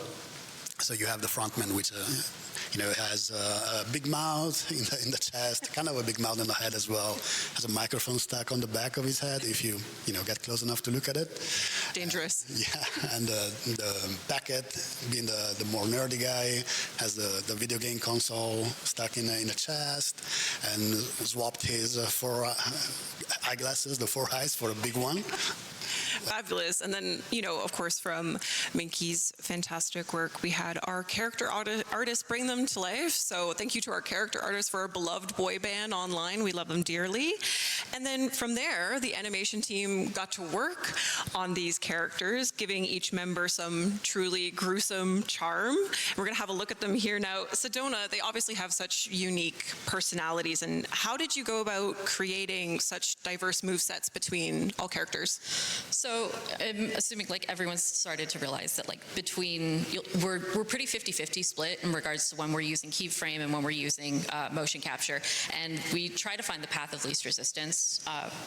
So you have the frontman, which has a big mouth in the chest, kind of a big mouth in the head as well. Has a microphone stuck on the back of his head if you get close enough to look at it. Dangerous. Yeah, and the Packet, being the more nerdy guy, has the video game console stuck in the chest, and swapped his four eyeglasses, the four eyes, for a big one. Fabulous. And then, of course, from Minky's fantastic work, we had our character artists bring them to life. So thank you to our character artists for our beloved boy band online. We love them dearly. And then from there, the animation team got to work on these characters, giving each member some truly gruesome charm. We're going to have a look at them here now. Sedona, they obviously have such unique personalities. And how did you go about creating such diverse movesets between all characters? So I'm assuming like everyone's started to realize that like we're pretty 50-50 split in regards to when we're using keyframe and when we're using motion capture, and we try to find the path of least resistance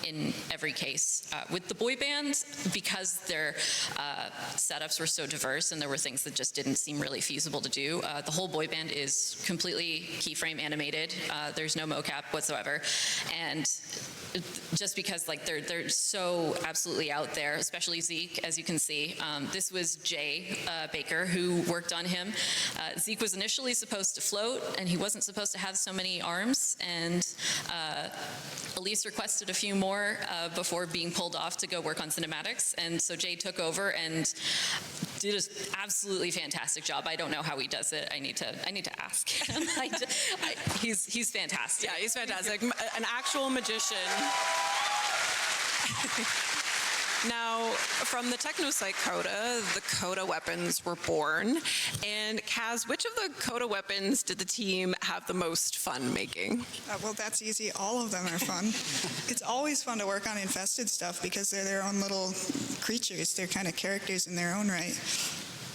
in every case. With the boy band, because their setups were so diverse and there were things that just didn't seem really feasible to do, the whole boy band is completely keyframe animated. There's no mocap whatsoever, and just because like they're so absolutely out there, especially Zeke, as you can see. This was Jay Baker who worked on him. Zeke was initially supposed to float, and he wasn't supposed to have so many arms, and Elise requested a few more before being pulled off to go work on cinematics, and so Jay took over and did an absolutely fantastic job. I don't know how he does it. I need to ask him. He's fantastic. Yeah, he's fantastic. An actual magician. Now, from the Technosite coda, the coda weapons were born. And Kaz, which of the coda weapons did the team have the most fun making? Well, that's easy. All of them are fun. It's always fun to work on infested stuff because they're their own little creatures. They're kind of characters in their own right.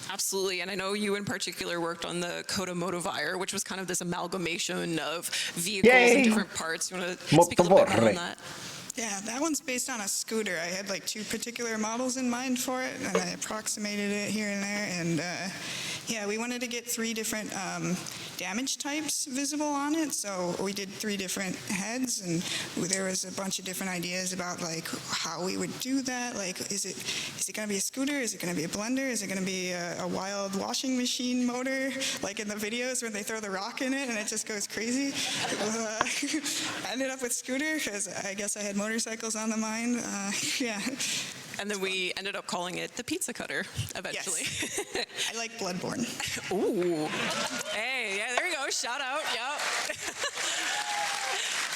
Absolutely, and I know you in particular worked on the Coda Motovire, which was kind of this amalgamation of vehicles and different parts. You want to speak a little bit more on that? Yeah, that one's based on a scooter. I had like two particular models in mind for it, and I approximated it here and there. And yeah, we wanted to get three different damage types visible on it. So we did three different heads, and there was a bunch of different ideas about like how we would do that. Like, is it going to be a scooter? Is it going to be a blender? Is it going to be a wild washing machine motor, like in the videos when they throw the rock in it and it just goes crazy? I ended up with scooter because I guess I had motorcycles on the mind. Yeah. And then we ended up calling it the pizza cutter eventually. Yes. I like Bloodborne. Ooh. Hey, yeah, there you go. Shout out. Yep.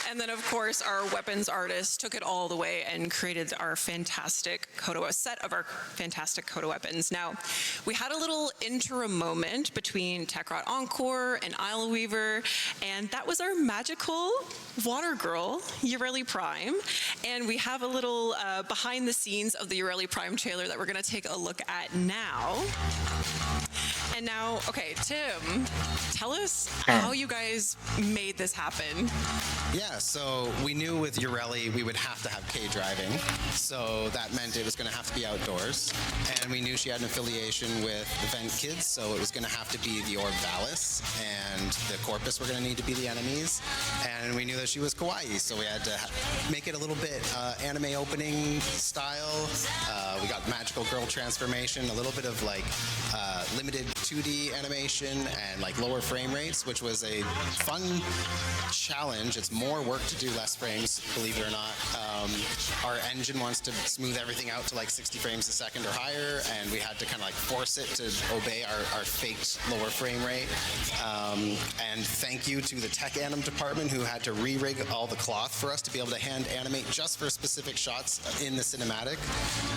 And then, of course, our weapons artist took it all the way and created our fantastic Coda, set of our fantastic Coda weapons. Now, we had a little interim moment between TechRot Encore and Isle Weaver, and that was our magical water girl, Ureli Prime. And we have a little behind the scenes of the Ureli Prime trailer that we're going to take a look at now. And now, okay, Tim, tell us how you guys made this happen. Yeah, so we knew with Urelli we would have to have K driving, so that meant it was going to have to be outdoors. And we knew she had an affiliation with Event Kids, so it was going to have to be the Orvalis and the Corpus were going to need to be the enemies. And we knew that she was kawaii, so we had to make it a little bit anime opening style. We got magical girl transformation, a little bit of like limited 2D animation and like lower frame rates, which was a fun challenge. It's more work to do less frames, believe it or not. Our engine wants to smooth everything out to like 60 frames a second or higher, and we had to kind of like force it to obey our faked lower frame rate. And thank you to the tech anim department who had to re-rig all the cloth for us to be able to hand animate just for specific shots in the cinematic,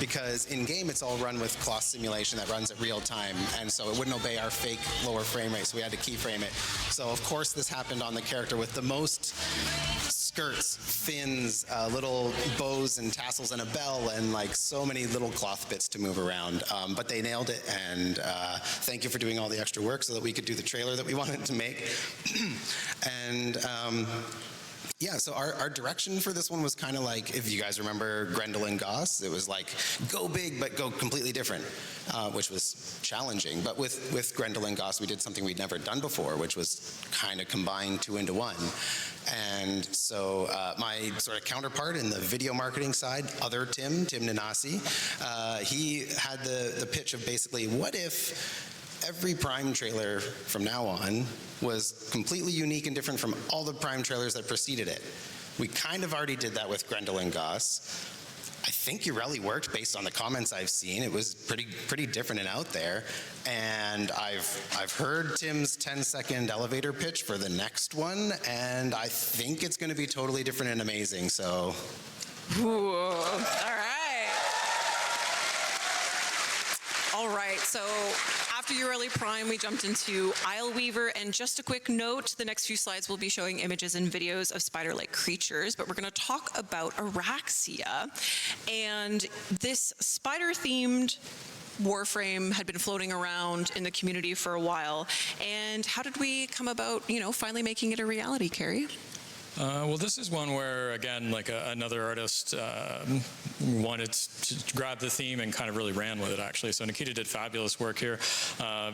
because in game it's all run with cloth simulation that runs at real time, and so it wouldn't obey our fake lower frame rate, so we had to keyframe it. So of course this happened on the character with the most skirts, fins, little bows and tassels and a bell, and like so many little cloth bits to move around. But they nailed it, and thank you for doing all the extra work so that we could do the trailer that we wanted to make. And yeah, so our direction for this one was kind of like, if you guys remember Grendel and Goss, it was like, go big, but go completely different, which was challenging. But with Grendel and Goss, we did something we'd never done before, which was kind of combine two into one. And so my sort of counterpart in the video marketing side, other Tim Nanasi, he had the pitch of basically, what if every Prime trailer from now on was completely unique and different from all the Prime trailers that preceded it? We kind of already did that with Grendel and Goss. I think Urelli worked based on the comments I've seen. It was pretty different and out there. And I've heard Tim's 10-second elevator pitch for the next one, and I think it's going to be totally different and amazing. So, Ooh, all right. All right, so after Urelli Prime, we jumped into Isleweaver, and just a quick note, the next few slides will be showing images and videos of spider-like creatures, but we're going to talk about Araxia. And this spider-themed Warframe had been floating around in the community for a while. And how did we come about, finally making it a reality, Carrie? Well, this is one where, again, like another artist wanted to grab the theme and kind of really ran with it, actually. So Nikita did fabulous work here.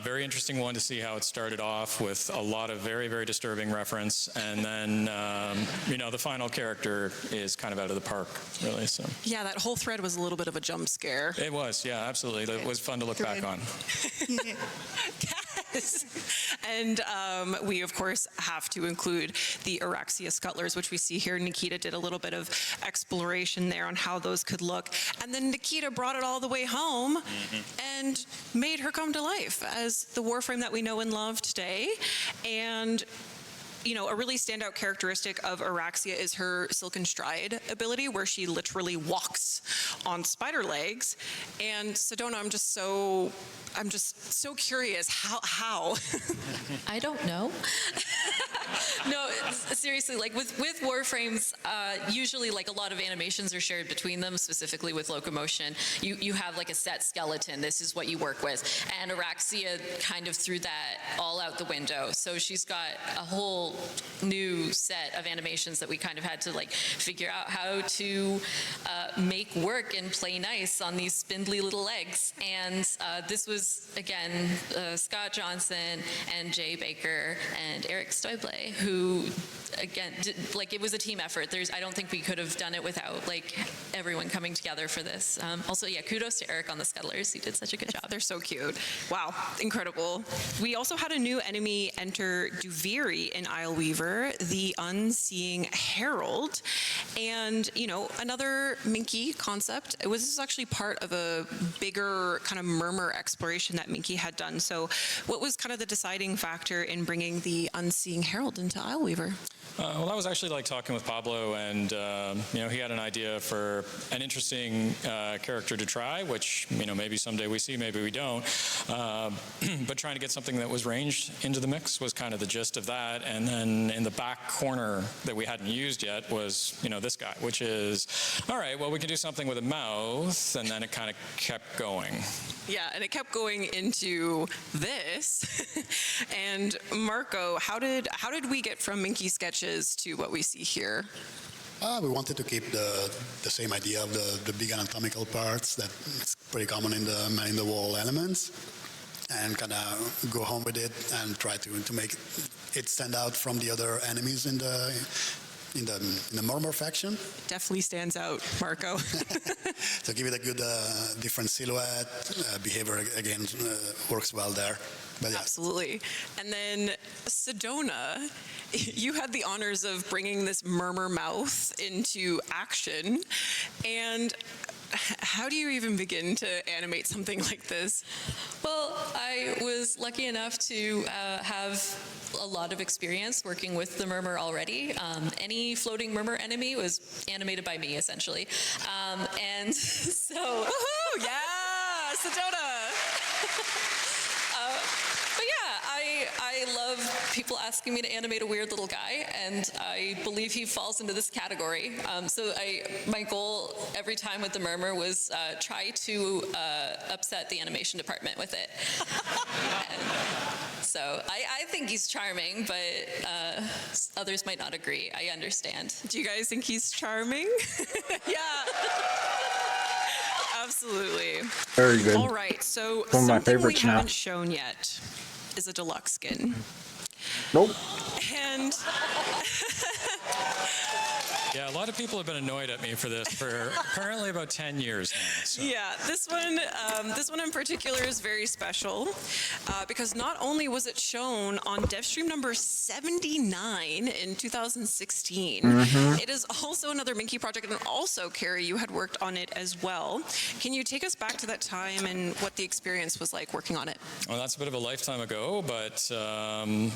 Very interesting one to see how it started off with a lot of very, very disturbing reference. And then, the final character is kind of out of the park, really. So. Yeah, that whole thread was a little bit of a jump scare. It was, yeah, absolutely. It was fun to look back on. Yes. And we, of course, have to include the Araxia scuttlers, which we see here. Nikita did a little bit of exploration there on how those could look. And then Nikita brought it all the way home and made her come to life as the Warframe that we know and love today. And a really standout characteristic of Araxia is her Silken Stride ability, where she literally walks on spider legs. And Sedona, I'm just so curious, how? I don't know. No, seriously, like with Warframes, usually like a lot of animations are shared between them, specifically with locomotion. You have like a set skeleton, this is what you work with. And Araxia kind of threw that all out the window. So she's got a whole new set of animations that we kind of had to like figure out how to make work and play nice on these spindly little legs. And this was, again, Scott Johnson and Jay Baker and Eric Stoible, who, again, it was a team effort. I don't think we could have done it without like everyone coming together for this. Also, yeah, kudos to Eric on the Scuttlers. He did such a good job. They're so cute. Wow, incredible. We also had a new enemy enter Duviri in Isleweaver, the Unseeing Herald. And, another Minky concept. This is actually part of a bigger kind of murmur exploration that Minky had done. So what was kind of the deciding factor in bringing the Unseeing Herald into Isleweaver? Well, I was actually like talking with Pablo, and he had an idea for an interesting character to try, which maybe someday we see, maybe we don't. But trying to get something that was ranged into the mix was kind of the gist of that. And then in the back corner that we hadn't used yet was this guy, which is, all right, well, we can do something with a mouth, and then it kind of kept going. Yeah, and it kept going into this. And Marco, how did we get from Minky sketches to what we see here? We wanted to keep the same idea of the big anatomical parts that it's pretty common in the wall elements, and kind of go home with it and try to make it stand out from the other enemies in the Murmur faction. Definitely stands out, Marco. So give it a good different silhouette. Behavior again works well there. But yeah. Absolutely. And then Sedona, you had the honors of bringing this Murmur mouth into action. And how do you even begin to animate something like this? Well, I was lucky enough to have a lot of experience working with the Murmur already. Any floating Murmur enemy was animated by me, essentially. And so... Woohoo! Yeah! Sedona! But yeah, I love people asking me to animate a weird little guy, and I believe he falls into this category. So my goal every time with the Murmur was try to upset the animation department with it. So I think he's charming, but others might not agree. I understand. Do you guys think he's charming? Yeah. Absolutely. Very good. All right, so One of my something we favorites now. haven't shown yet is a deluxe skin. Nope. And Yeah, a lot of people have been annoyed at me for this for apparently about 10 years now. So. yeah, this one in particular is very special because not only was it shown on DevStream number 79 in 2016, it is also another Minky project, and also, Carrie, you had worked on it as well. Can you take us back to that time and what the experience was like working on it? Well, that's a bit of a lifetime ago, but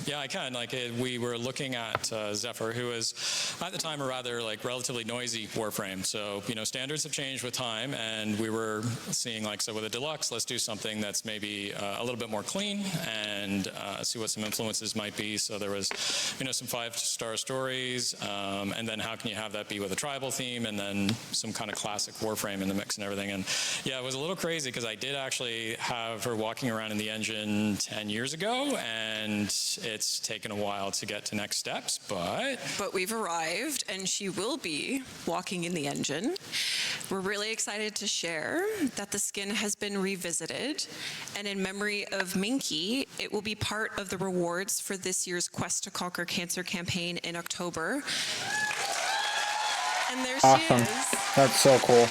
yeah, I can. We were looking at Zephyr, who was at the time a rather relatively noisy Warframe. So, standards have changed with time, and we were seeing so with a deluxe, let's do something that's maybe a little bit more clean and see what some influences might be. So there was, some 5-star stories, and then how can you have that be with a tribal theme, and then some kind of classic Warframe in the mix and everything. And yeah, it was a little crazy because I did actually have her walking around in the engine 10 years ago, and it's taken a while to get to next steps, but we've arrived, and she will be walking in the engine. We're really excited to share that the skin has been revisited, and in memory of Minky, it will be part of the rewards for this year's Quest to Conquer Cancer campaign in October. And there Awesome. she is. That's so cool.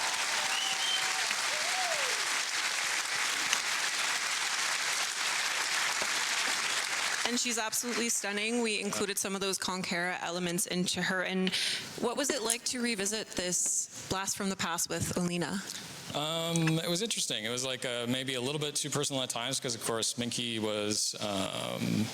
And she's absolutely stunning. We included some of those Conquera elements into her. And what was it like to revisit this Blast from the Past with Alina? It was interesting. It was maybe a little bit too personal at times because, of course, Minky was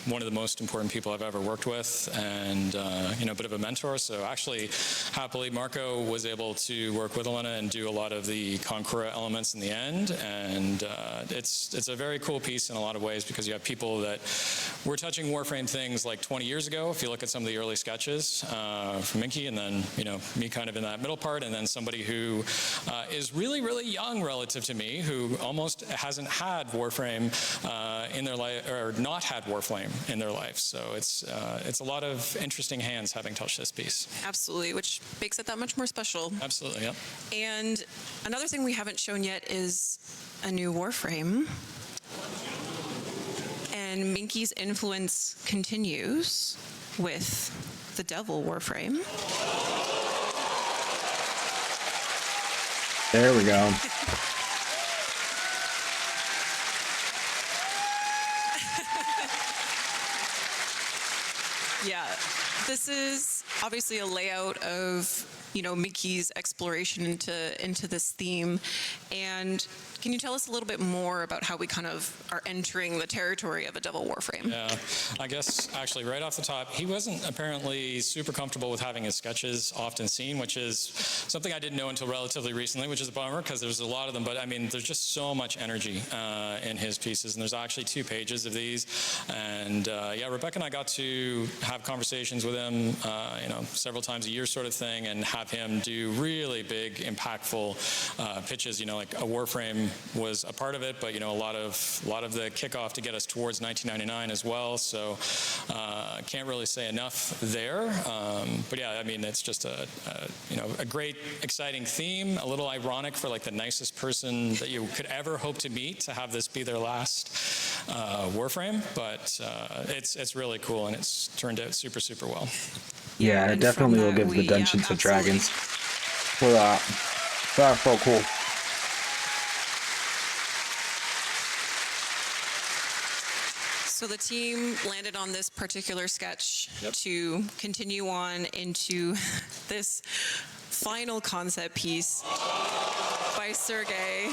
one of the most important people I've ever worked with, and a bit of a mentor. So actually, happily, Marco was able to work with Elena and do a lot of the Conquera elements in the end. And it's a very cool piece in a lot of ways because you have people that were touching Warframe things 20 years ago. If you look at some of the early sketches from Minky, and then me kind of in that middle part, and then somebody who is really, really young relative to me, who almost hasn't had Warframe in their life, or not had Warframe in their life. So it's a lot of interesting hands having touched this piece. Absolutely, which makes it that much more special. Absolutely, yeah. And another thing we haven't shown yet is a new Warframe. And Minky's influence continues with the Devil Warframe. There we go. Yeah, this is obviously a layout of Minky's exploration into this theme. And can you tell us a little bit more about how we kind of are entering the territory of a Devil Warframe? Yeah, I guess actually right off the top, he wasn't apparently super comfortable with having his sketches often seen, which is something I didn't know until relatively recently, which is a bummer because there's a lot of them, but I mean, there's just so much energy in his pieces, and there's actually 2 pages of these, and yeah, Rebecca and I got to have conversations with him, you know, several times a year sort of thing, and have him do really big, impactful pitches. You know, like a Warframe was a part of it, but you know, a lot of the kickoff to get us towards 1999 as well. So can't really say enough there. But yeah, I mean, it's just a you know, a great, exciting theme. A little ironic for like the nicest person that you could ever hope to meet to have this be their last Warframe. But it's really cool, and it's turned out super, super well. Yeah, it definitely will give the Dungeons and Dragons for that. That's so cool. So the team landed on this particular sketch to continue on into this final concept piece by Sergey.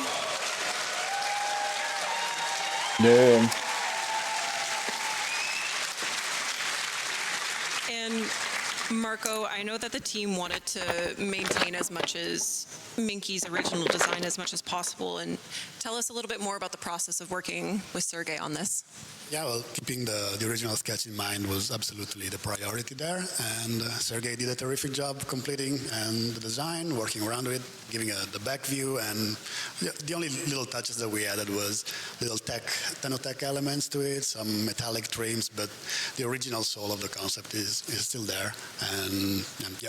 Yeah. And Marco, I know that the team wanted to maintain as much as Minky's original design as much as possible, and tell us a little bit more about the process of working with Sergey on this. Yeah, well, keeping the original sketch in mind was absolutely the priority there, and Sergey did a terrific job completing and the design, working around it, giving the back view, and the only little touches that we added was little Tenno tech elements to it, some metallic trims, but the original soul of the concept is still there, and yeah.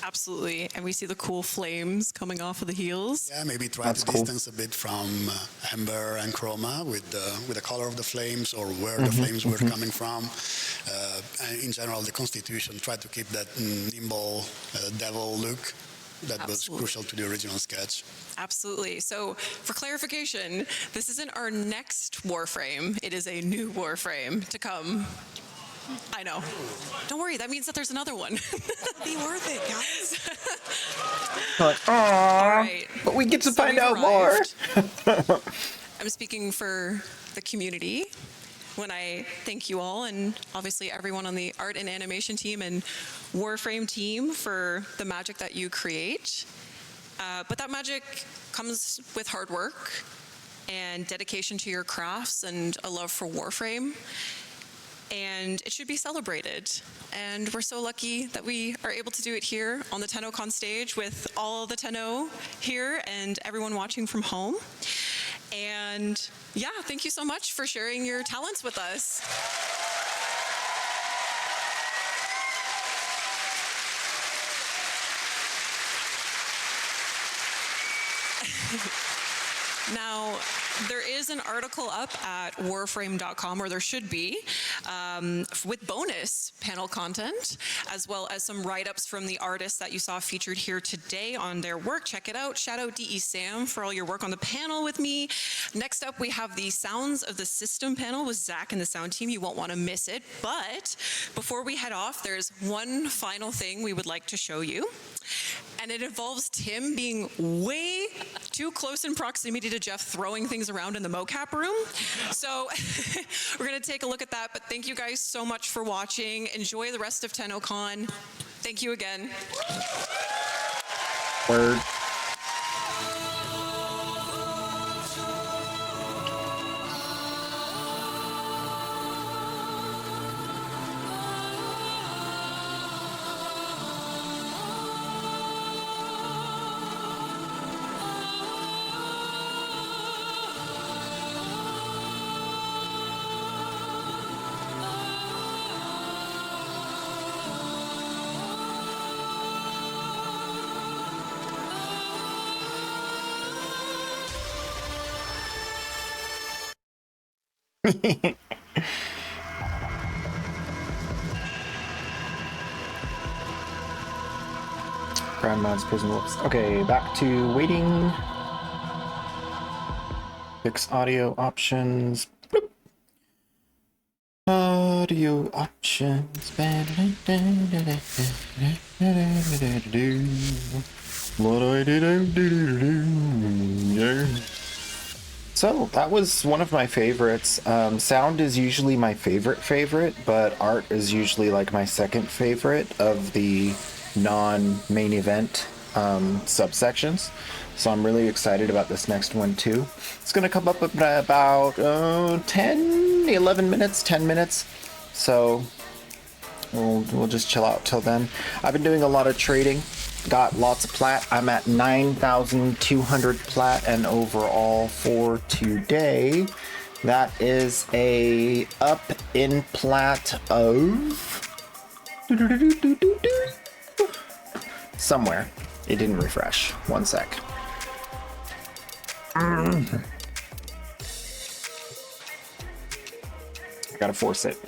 Absolutely, and we see the cool flames coming off of the heels. Yeah, maybe try to distance a bit from Amber and Chroma with the color of the flames or where the flames were coming from. And in general, the Constitution tried to keep that nimble devil look that was crucial to the original sketch. Absolutely. So for clarification, this isn't our next Warframe. It is a new Warframe to come. I know. Don't worry, that means that there's another one. Be worth it, guys. All right. But we get to So find we've out more. I'm speaking for the community when I thank you all, and obviously everyone on the art and animation team and Warframe team for the magic that you create. But that magic comes with hard work and dedication to your crafts and a love for Warframe. And it should be celebrated. And we're so lucky that we are able to do it here on the TennoCon stage with all the Tenno here and everyone watching from home. And yeah, thank you so much for sharing your talents with us. Now, there is an article up at warframe.com, or there should be, with bonus panel content, as well as some write-ups from the artists that you saw featured here today on their work. Check it out. Shout out DE Sam for all your work on the panel with me. Next up, we have the Sounds of the System panel with Zach and the sound team. You won't want to miss it. But before we head off, there's one final thing we would like to show you. And it involves Tim being way too close in proximity to Jeff throwing things around in the mocap room. So we're going to take a look at that. But thank you guys so much for watching. Enjoy the rest of TennoCon. Thank you again. Word. Prime mods, prison whoops. Okay, back to waiting. Fix audio options. Bloop. Audio options. What do I do? Yeah. So that was one of my favorites. Sound is usually my favorite, but art is usually like my second favorite of the non-main event subsections. So I'm really excited about this next one too. It's gonna come up about 10 minutes. So we'll just chill out till then. I've been doing a lot of trading. Got lots of plat. I'm at 9,200 plat and overall for today. That is a up in plat of somewhere. It didn't refresh. One sec. I gotta force it.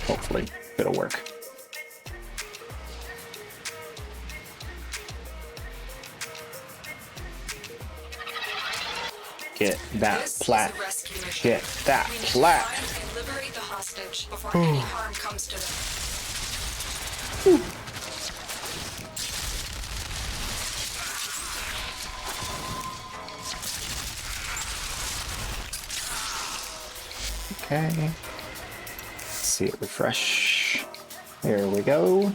Hopefully it'll work. Get that plat. Get that plat. Liberate the hostage before any harm comes to them. Okay. Let's see it refresh. There we go.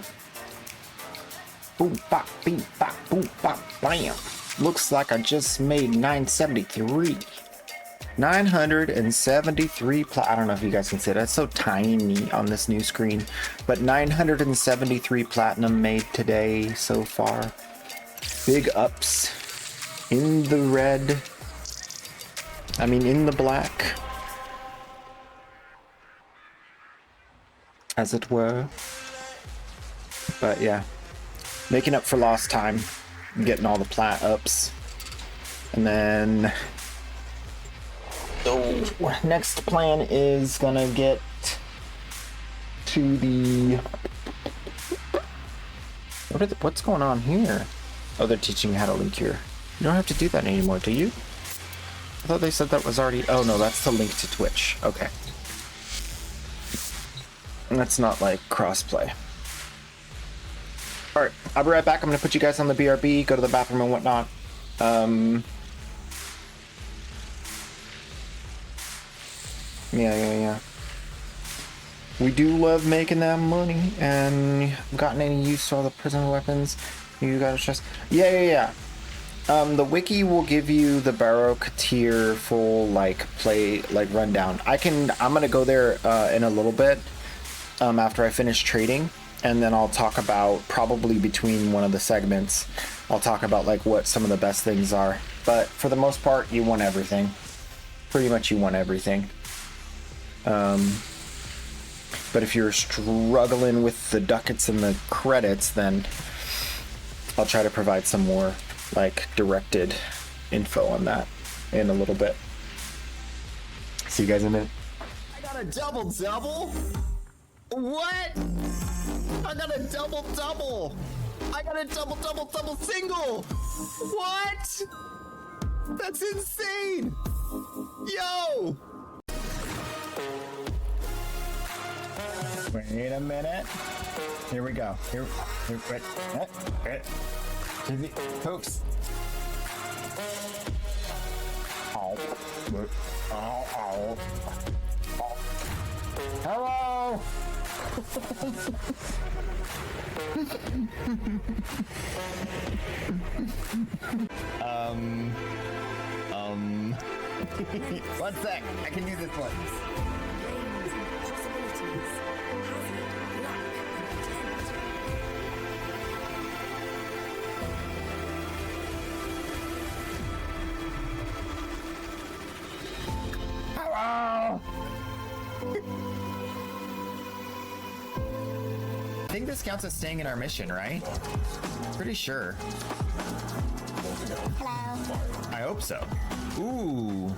Boom, bop, beep, bop, boom, bop, bam. Looks like I just made 973. 973 I don't know if you guys can see it. That's so tiny on this new screen. But 973 platinum made today so far. Big ups. In the red. I mean, in the black. As it were. But yeah. Making up for lost time. Getting all the plat ups. And then so next plan is gonna get to the what's going on here? Oh, they're teaching you how to link your. You don't have to do that anymore, do you? I thought they said that was already. Oh no, that's the link to Twitch. Okay. And that's not like crossplay. Alright, I'll be right back. I'm going to put you guys on the BRB, go to the bathroom and whatnot. Yeah. We do love making that money, and haven't gotten any use to all the prison weapons. You gotta trust. Yeah. The wiki will give you the Barrow Katir full, rundown. I'm going to go there in a little bit after I finish trading. And then I'll talk about, probably between one of the segments, I'll talk about like what some of the best things are. But for the most part, you want everything. Pretty much you want everything. But if you're struggling with the ducats and the credits, then I'll try to provide some more like directed info on that in a little bit. See you guys in a minute. I got a double-double? What? I got a double-double! I got a double single! What? That's insane! Yo! Wait a minute. Here we go. Here wait. Folks. Ow. Hello! One sec, I can do this one. Hello! I think this counts as staying in our mission, right? Pretty sure. Hello. I hope so. Ooh.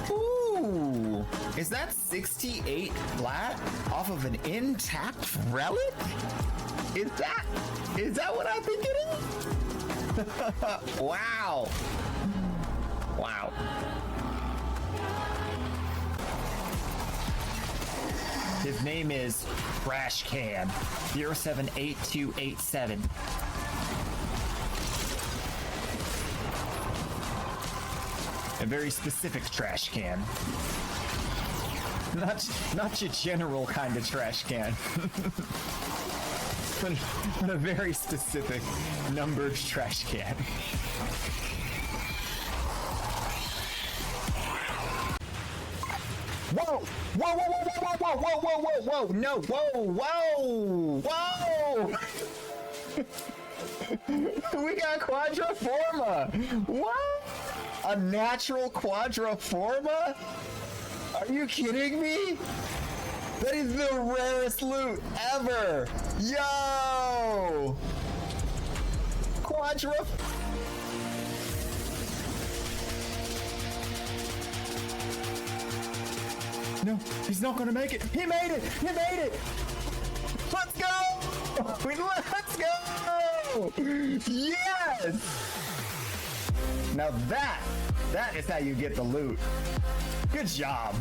Ooh. Is that 68 flat off of an intact relic? Is that what I've been getting? Wow. Wow. His name is Trash Can 078287. A very specific trash can. Not your general kind of trash can. but a very specific numbered trash can. Whoa! Whoa, whoa, whoa, whoa, whoa, whoa, whoa, whoa, whoa, no, whoa, whoa, whoa! We got Quadriforma! What? A natural Quadriforma? Are you kidding me? That is the rarest loot ever! Yo! No, he's not gonna make it. He made it! He made it! Let's go! Let's go! Yes! Now that is how you get the loot. Good job.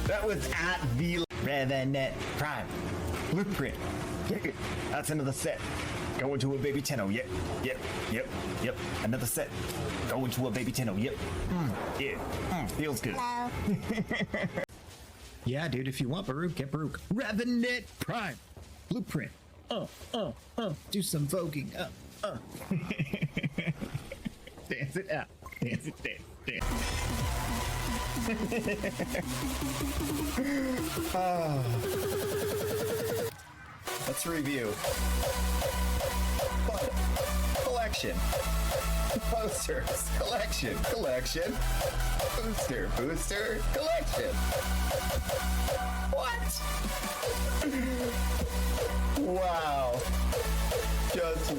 That was at the RERUN Prime. Blueprint. That's another set. Going to a baby Tenno. Yep. Another set. Going to a baby Tenno. Yep. Feels good. Yeah, dude, if you want Baruch, get Baruch. RERUN Prime. Blueprint. Do some voguing. Dance it out. Dance. Let's review. Fun. Collection. Posters. Collection. Booster. Collection. What? Wow. Just...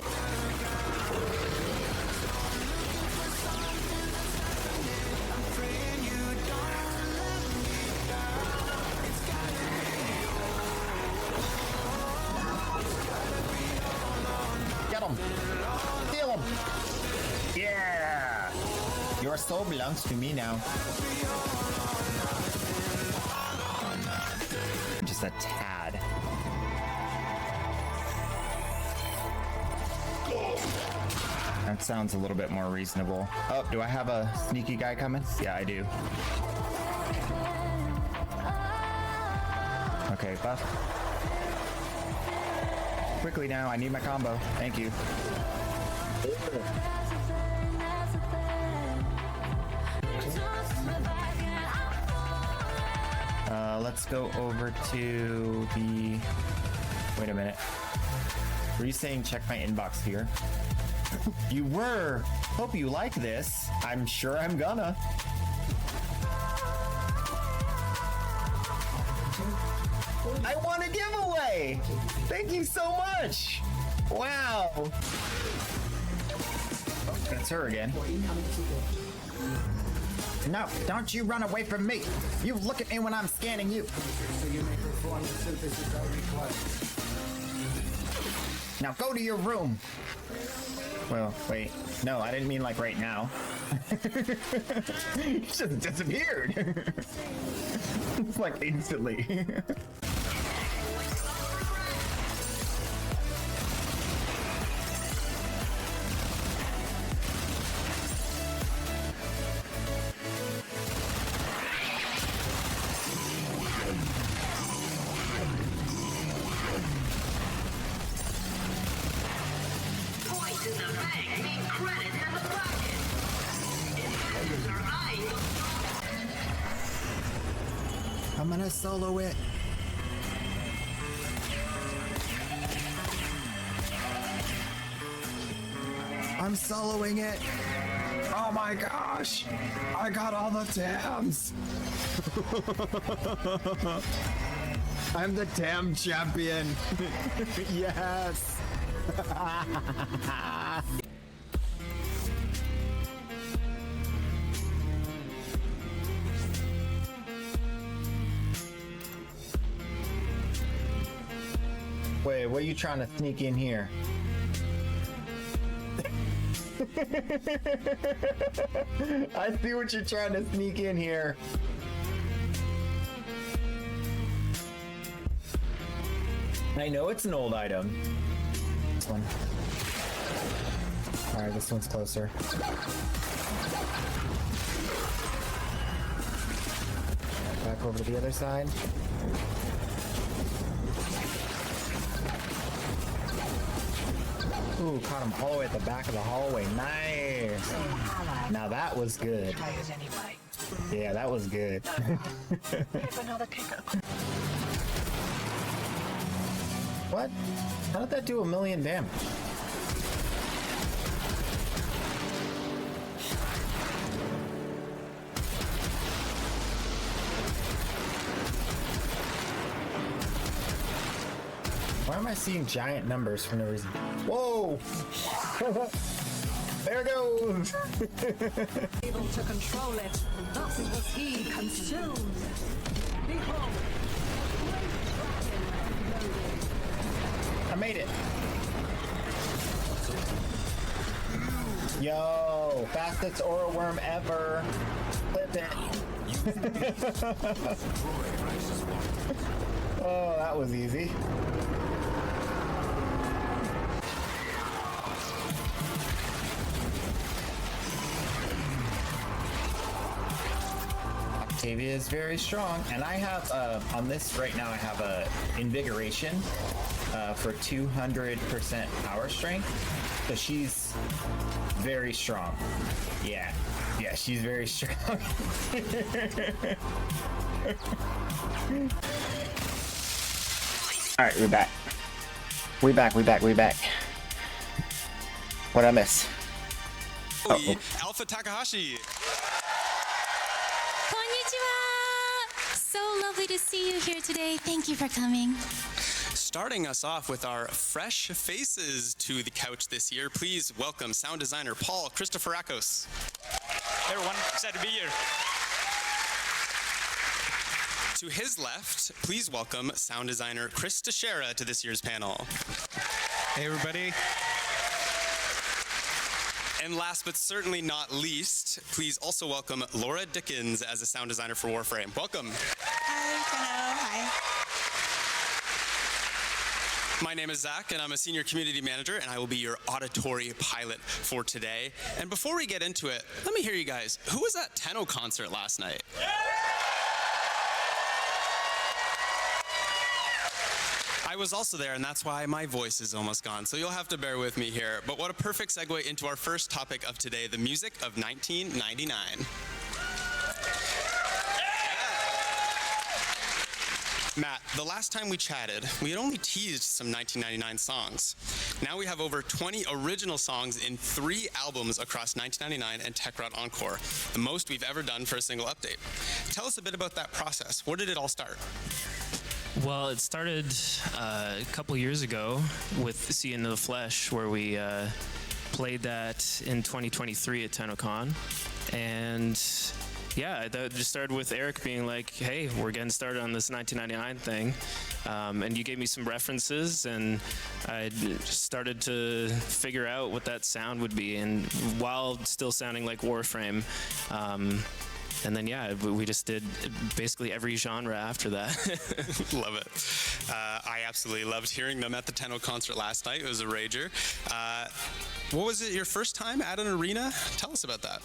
Get him! Steal him! Yeah! Your soul belongs to me now. Just a tad. That sounds a little bit more reasonable. Oh, do I have a sneaky guy coming? Yeah, I do. Okay, buff. Quickly now, I need my combo. Thank you. Let's go over to the... Wait a minute. Were you saying check my inbox here? You were! Hope you like this. I'm sure I'm gonna. I won a giveaway! Thank you so much! Wow! Oh, that's her again. No, don't you run away from me! You look at me when I'm scanning you! Now go to your room! Well, wait. No, I didn't mean like right now. It just disappeared! It's like instantly. I'm gonna solo it. I'm soloing it. Oh my gosh. I got all the TAMs. I'm the TAM champion. Yes. Wait, what are you trying to sneak in here? I see what you're trying to sneak in here. I know it's an old item. This one. Alright, this one's closer. Back over to the other side. Ooh, caught him all the way at the back of the hallway. Nice. Now that was good. Yeah, that was good. What? How did that do 1,000,000 damage? Why am I seeing giant numbers for no reason? Whoa! There it goes! Able to control it, thus was he consumed. Behold, I made it. Yo, fastest aura worm ever. Clip it. Oh, that was easy. Octavia is very strong, and I have on this right now I have a invigoration for 200% power strength, so she's very strong. Yeah, she's very strong. All right, we're back. We back. What'd I miss? Oh. Alpha Takahashi. Konnichiwa! So lovely to see you here today. Thank you for coming. Starting us off with our fresh faces to the couch this year, please welcome sound designer Paul Christoforakos. Hey everyone, excited to be here. To his left, please welcome sound designer Chris Teixeira to this year's panel. Hey everybody. And last but certainly not least, please also welcome Laura Dickens as a sound designer for Warframe. Welcome. Hi, Tenno. Hi. My name is Zach, and I'm a senior community manager, and I will be your auditory pilot for today. And before we get into it, let me hear you guys. Who was at Tenno concert last night? I was also there, and that's why my voice is almost gone, so you'll have to bear with me here. But what a perfect segue into our first topic of today, the music of 1999. Matt, the last time we chatted, we had only teased some 1999 songs. Now we have over 20 original songs in 3 albums across 1999 and Techrot Encore, the most we've ever done for a single update. Tell us a bit about that process. Where did it all start? Well, it started a couple years ago with See Into the Flesh, where we played that in 2023 at TennoCon. And yeah, that just started with Eric being like, hey, we're getting started on this 1999 thing. And you gave me some references, and I started to figure out what that sound would be, and while still sounding like Warframe. And then, yeah, we just did basically every genre after that. Love it. I absolutely loved hearing them at the Tenno concert last night. It was a rager. What was it, your first time at an arena? Tell us about that.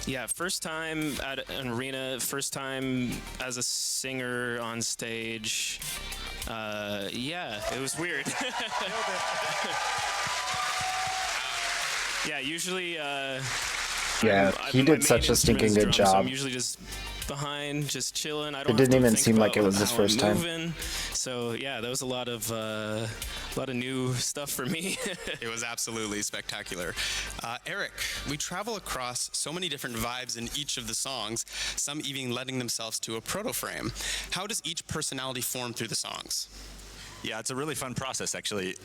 Yeah, first time at an arena, first time as a singer on stage. Yeah, it was weird. Yeah, usually... Yeah, he did such a stinking good job. So I'm usually just behind, just chilling. I don't It didn't have to even think seem like it about was his how first I'm time. moving. So yeah, that was a lot of new stuff for me. It was absolutely spectacular. Eric, we travel across so many different vibes in each of the songs, some even letting themselves to a proto-frame. How does each personality form through the songs? Yeah, it's a really fun process, actually.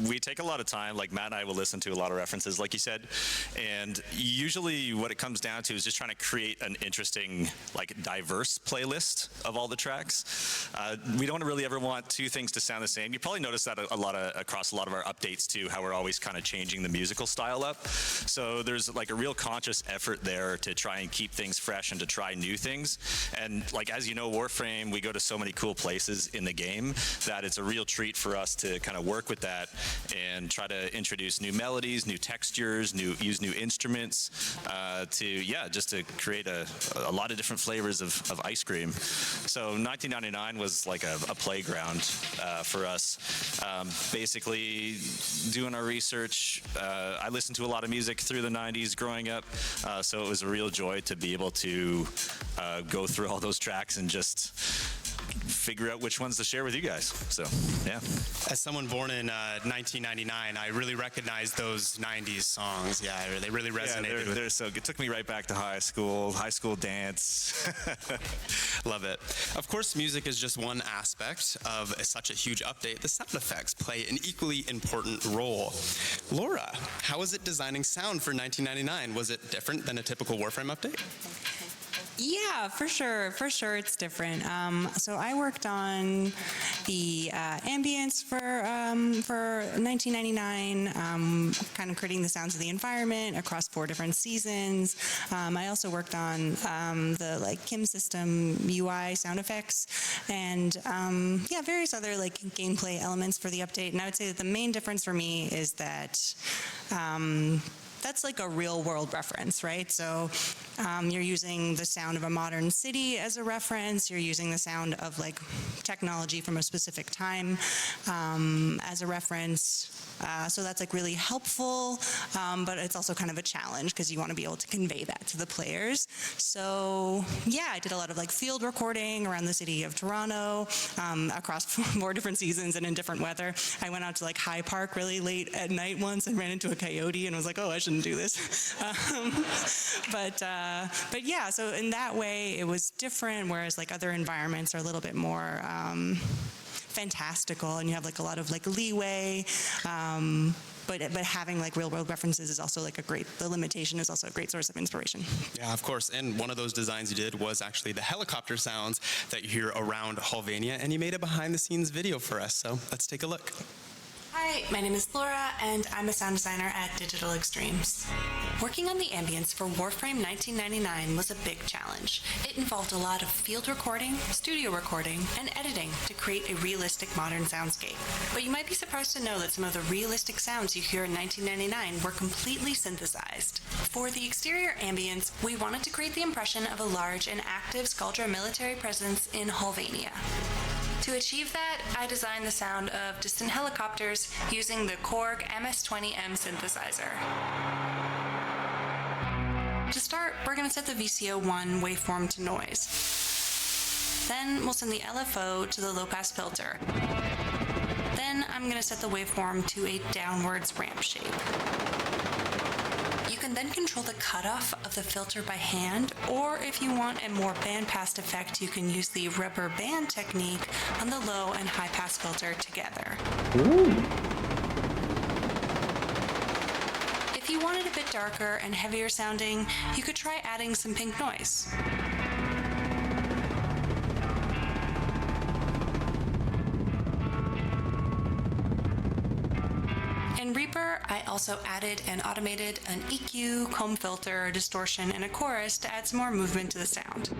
We take a lot of time, like Matt and I will listen to a lot of references, like you said, and usually what it comes down to is just trying to create an interesting, like, diverse playlist of all the tracks. We don't really ever want 2 things to sound the same. You probably notice that across a lot of our updates, too, how we're always kind of changing the musical style up. So there's, like, a real conscious effort there to try and keep things fresh and to try new things. And, like, as you know, Warframe, we go to so many cool places in the game that it's a real treat for us to kind of work with that and try to introduce new melodies, new textures, use new instruments just to create a lot of different flavors of ice cream. So 1999 was like a playground for us. Basically, doing our research, I listened to a lot of music through the 90s growing up, so it was a real joy to be able to go through all those tracks and just figure out which ones to share with you guys. So, yeah. As someone born in 1999, I really recognize those 90s songs. Yeah, they really resonated with me. So it took me right back to high school dance. Love it. Of course, music is just one aspect of such a huge update. The sound effects play an equally important role. Laura, how was it designing sound for 1999? Was it different than a typical Warframe update? Yeah, for sure it's different. So I worked on the ambience for 1999, kind of creating the sounds of the environment across 4 different seasons. I also worked on the Kim system UI sound effects and various other gameplay elements for the update. And I would say that the main difference for me is that that's like a real world reference, right? So you're using the sound of a modern city as a reference. You're using the sound of technology from a specific time as a reference. So that's really helpful, but it's also kind of a challenge because you want to be able to convey that to the players. So yeah, I did a lot of field recording around the city of Toronto across 4 different seasons and in different weather. I went out to High Park really late at night once and ran into a coyote and was like, oh, I shouldn't do this. But yeah, so in that way it was different, whereas other environments are a little bit more fantastical and you have a lot of leeway. But having real world references is also the limitation is also a great source of inspiration. Yeah, of course. And one of those designs you did was actually the helicopter sounds that you hear around Holvania, and you made a behind the scenes video for us. So let's take a look. Hi, my name is Laura, and I'm a sound designer at Digital Extremes. Working on the ambience for Warframe 1999 was a big challenge. It involved a lot of field recording, studio recording, and editing to create a realistic modern soundscape. But you might be surprised to know that some of the realistic sounds you hear in 1999 were completely synthesized. For the exterior ambience, we wanted to create the impression of a large and active Skuldra military presence in Holvania. To achieve that, I designed the sound of distant helicopters using the Korg MS-20M synthesizer. To start, we're going to set the VCO1 waveform to noise. Then we'll send the LFO to the low-pass filter. Then I'm going to set the waveform to a downwards ramp shape. You can then control the cutoff of the filter by hand, or if you want a more bandpass effect, you can use the rubber band technique on the low and high pass filter together. Ooh. If you wanted a bit darker and heavier sounding, you could try adding some pink noise. In Reaper, I also added and automated an EQ, comb filter, distortion, and a chorus to add some more movement to the sound.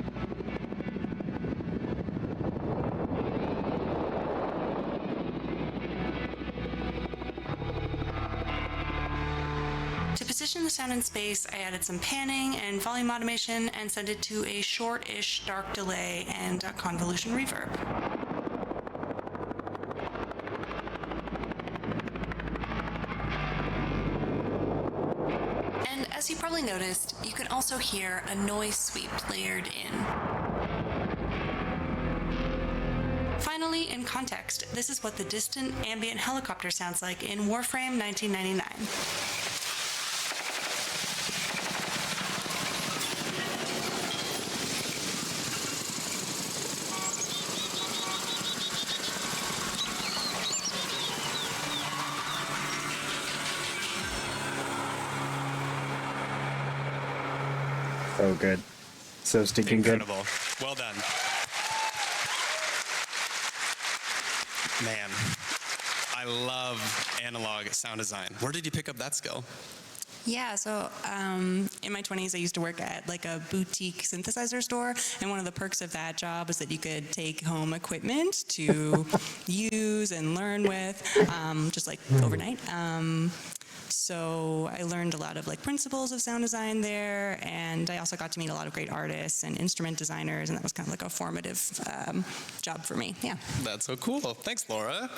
To position the sound in space, I added some panning and volume automation and set it to a short-ish dark delay and a convolution reverb. As you probably noticed, you can also hear a noise sweep layered in. Finally, in context, this is what the distant ambient helicopter sounds like in Warframe 1999. So good. So stinking Incredible. good. Well done. Man, I love analog sound design. Where did you pick up that skill? Yeah, so in my 20s, I used to work at like a boutique synthesizer store, and one of the perks of that job was that you could take home equipment to use and learn with, just like overnight. So I learned a lot of like principles of sound design there, and I also got to meet a lot of great artists and instrument designers, and that was kind of like a formative job for me. Yeah. That's so cool. Thanks, Laura.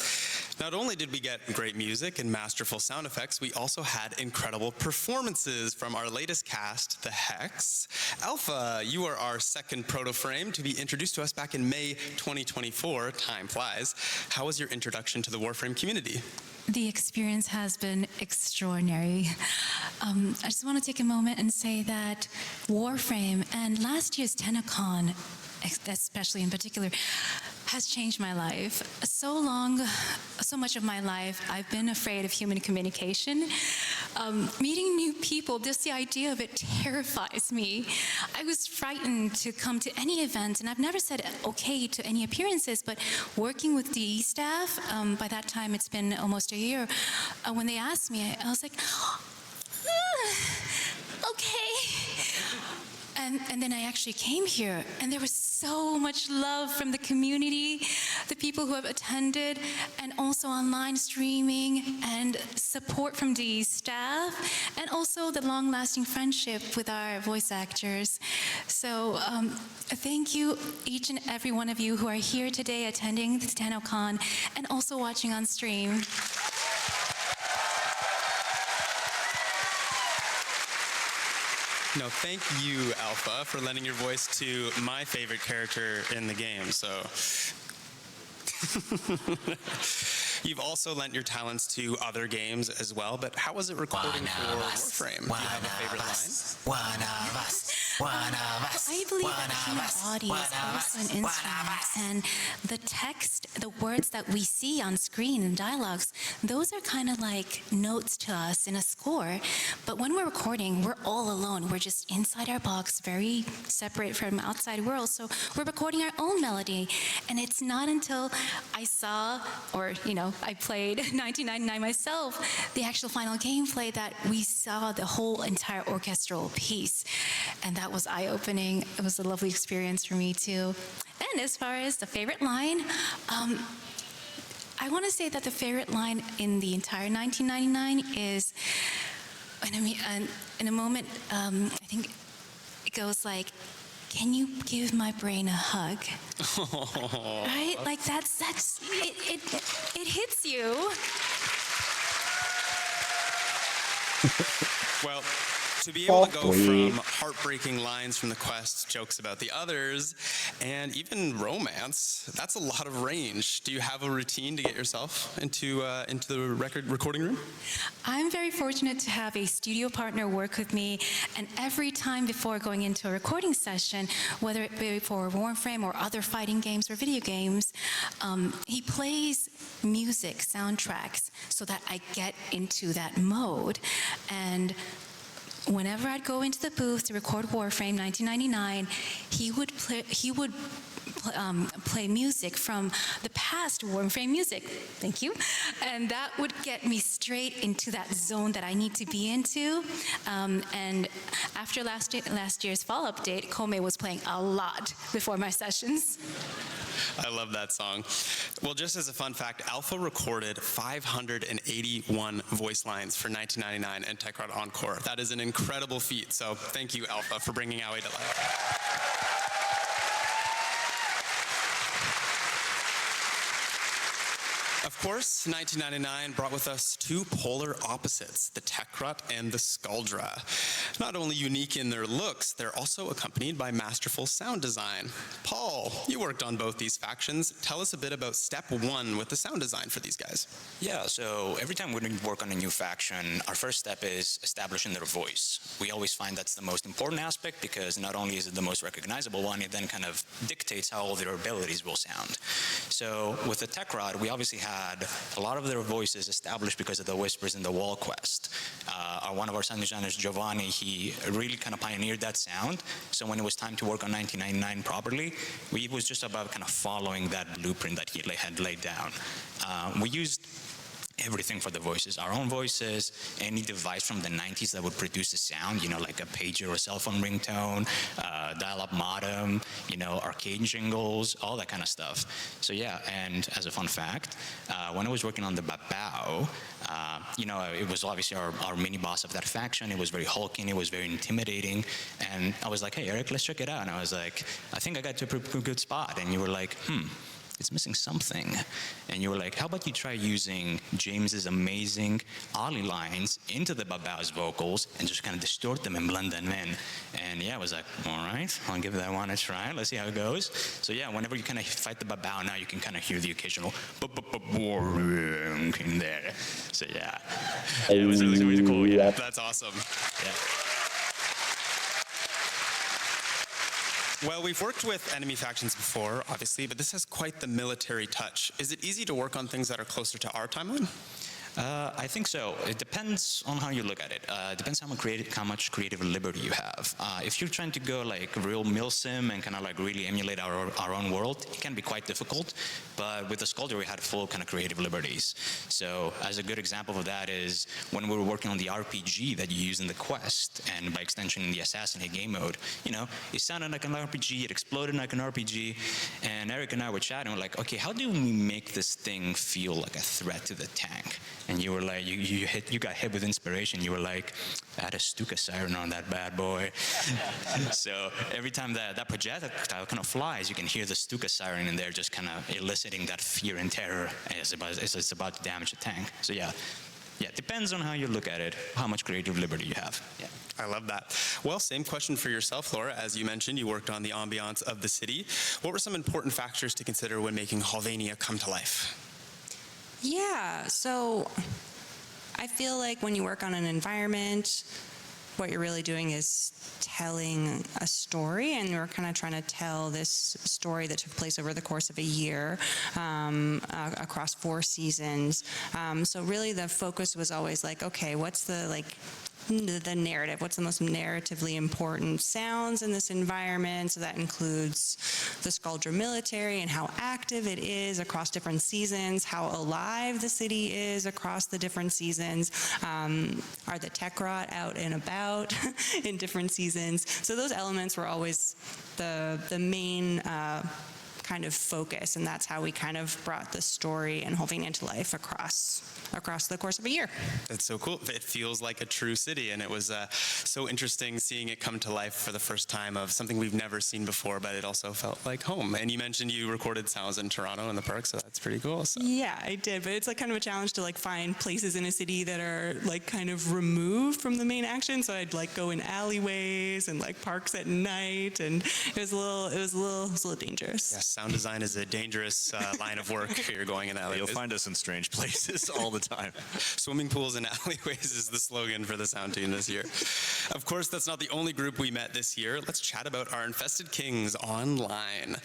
Not only did we get great music and masterful sound effects, we also had incredible performances from our latest cast, the Hex. Alpha, you are our second proto frame to be introduced to us back in May 2024. Time flies. How was your introduction to the Warframe community? The experience has been extraordinary. I just want to take a moment and say that Warframe and last year's TennoCon, especially in particular, has changed my life. So much of my life, I've been afraid of human communication. Meeting new people, just the idea of it terrifies me. I was frightened to come to any event, and I've never said okay to any appearances, but working with DE staff, by that time it's been almost a year, when they asked me, I was like, okay. And then I actually came here, and there was so much love from the community, the people who have attended, and also online streaming, and support from the staff, and also the long-lasting friendship with our voice actors. So thank you, each and every one of you who are here today attending the TennoCon, and also watching on stream. No, thank you, Alpha, for lending your voice to my favorite character in the game. So, you've also lent your talents to other games as well. But how was it recording for Warframe? Do you have a favorite line? One of us. One of us. I believe that the human body is also an instrument, and the text, the words that we see on screen in dialogues, those are kind of like notes to us in a score. But when we're recording, we're all alone. We're just inside our box, very separate from outside world. So we're recording our own melody, and it's not until I saw, or I played 1999 myself, the actual final gameplay, that we saw the whole entire orchestral piece, and that was eye-opening. It was a lovely experience for me too. And as far as the favorite line, I want to say that the favorite line in the entire 1999 is, in a moment, I think it goes like, "Can you give my brain a hug?" Right? Like it hits you. Well, to be able to go from heartbreaking lines from the quest, jokes about the others, and even romance, that's a lot of range. Do you have a routine to get yourself into the recording room? I'm very fortunate to have a studio partner work with me, and every time before going into a recording session, whether it be for Warframe or other fighting games or video games, he plays music, soundtracks, so that I get into that mode. And whenever I'd go into the booth to record Warframe 1999, he would play music from the past Warframe music. Thank you. And that would get me straight into that zone that I need to be into. And after last year's fall update, Kome was playing a lot before my sessions. I love that song. Well, just as a fun fact, Alpha recorded 581 voice lines for 1999 and TechRod Encore. That is an incredible feat, so thank you, Alpha, for bringing Aoi to life. Of course, 1999 brought with us two polar opposites, the Tekrut and the Skuldra. Not only unique in their looks, they're also accompanied by masterful sound design. Paul, you worked on both these factions. Tell us a bit about step one with the sound design for these guys. Yeah, so every time we work on a new faction, our first step is establishing their voice. We always find that's the most important aspect because not only is it the most recognizable one, it then kind of dictates how all their abilities will sound. So with the Tekrod, we obviously had a lot of their voices established because of the Whispers in the Wall quest. One of our sound designers, Giovanni, he really kind of pioneered that sound. So when it was time to work on 1999 properly, it was just about kind of following that blueprint that he had laid down. We used everything for the voices, our own voices, any device from the 90s that would produce a sound, like a pager or cell phone ringtone, dial-up modem, arcade jingles, all that kind of stuff. So yeah, and as a fun fact, when I was working on the Babao, it was obviously our mini boss of that faction. It was very hulking, it was very intimidating, and I was like, hey Eric, let's check it out. And I was like, I think I got to a pretty good spot. And you were like, it's missing something. And you were like, how about you try using James's amazing Ollie lines into the Babao's vocals and just kind of distort them and blend them in. And yeah, I was like, all right, I'll give that one a try. Let's see how it goes. So yeah, whenever you kind of fight the Babao, now you can kind of hear the occasional in there. So yeah, it was really cool. Yeah, that's awesome. Yeah. Well, we've worked with enemy factions before, obviously, but this has quite the military touch. Is it easy to work on things that are closer to our timeline? I think so. It depends on how you look at it. It depends how much creative liberty you have. If you're trying to go like real milsim and kind of like really emulate our own world, it can be quite difficult. But with the Skulder, we had full kind of creative liberties. So as a good example of that is when we were working on the RPG that you use in the quest, and by extension in the Assassinate game mode, it sounded like an RPG, it exploded like an RPG, and Eric and I were chatting, we're like, okay, how do we make this thing feel like a threat to the tank? And you were like, you got hit with inspiration. You were like, add a Stuka siren on that bad boy. So every time that projectile kind of flies, you can hear the Stuka siren in there, just kind of eliciting that fear and terror as it's about to damage the tank. So yeah, it depends on how you look at it, how much creative liberty you have. Yeah. I love that. Well, same question for yourself, Laura. As you mentioned, you worked on the ambiance of the city. What were some important factors to consider when making Halvania come to life? Yeah, so I feel like when you work on an environment, what you're really doing is telling a story, and we're kind of trying to tell this story that took place over the course of a year across 4 seasons. So really the focus was always like, okay, what's the narrative, what's the most narratively important sounds in this environment? So that includes the Skuldra military and how active it is across different seasons, how alive the city is across the different seasons. Are the Tekrot out and about in different seasons? So those elements were always the main kind of focus, and that's how we kind of brought the story and Halvania to life across the course of a year. That's so cool. It feels like a true city, and it was so interesting seeing it come to life for the first time of something we've never seen before, but it also felt like home. And you mentioned you recorded sounds in Toronto in the park, so that's pretty cool. So. Yeah, I did, but it's like kind of a challenge to like find places in a city that are like kind of removed from the main action. So I'd like go in alleyways and like parks at night, and it was a little dangerous. Yes, sound design is a dangerous line of work if you're going in alleyways. You'll find us in strange places all the time. Swimming pools and alleyways is the slogan for the sound team this year. Of course, that's not the only group we met this year. Let's chat about our Infested Kings online.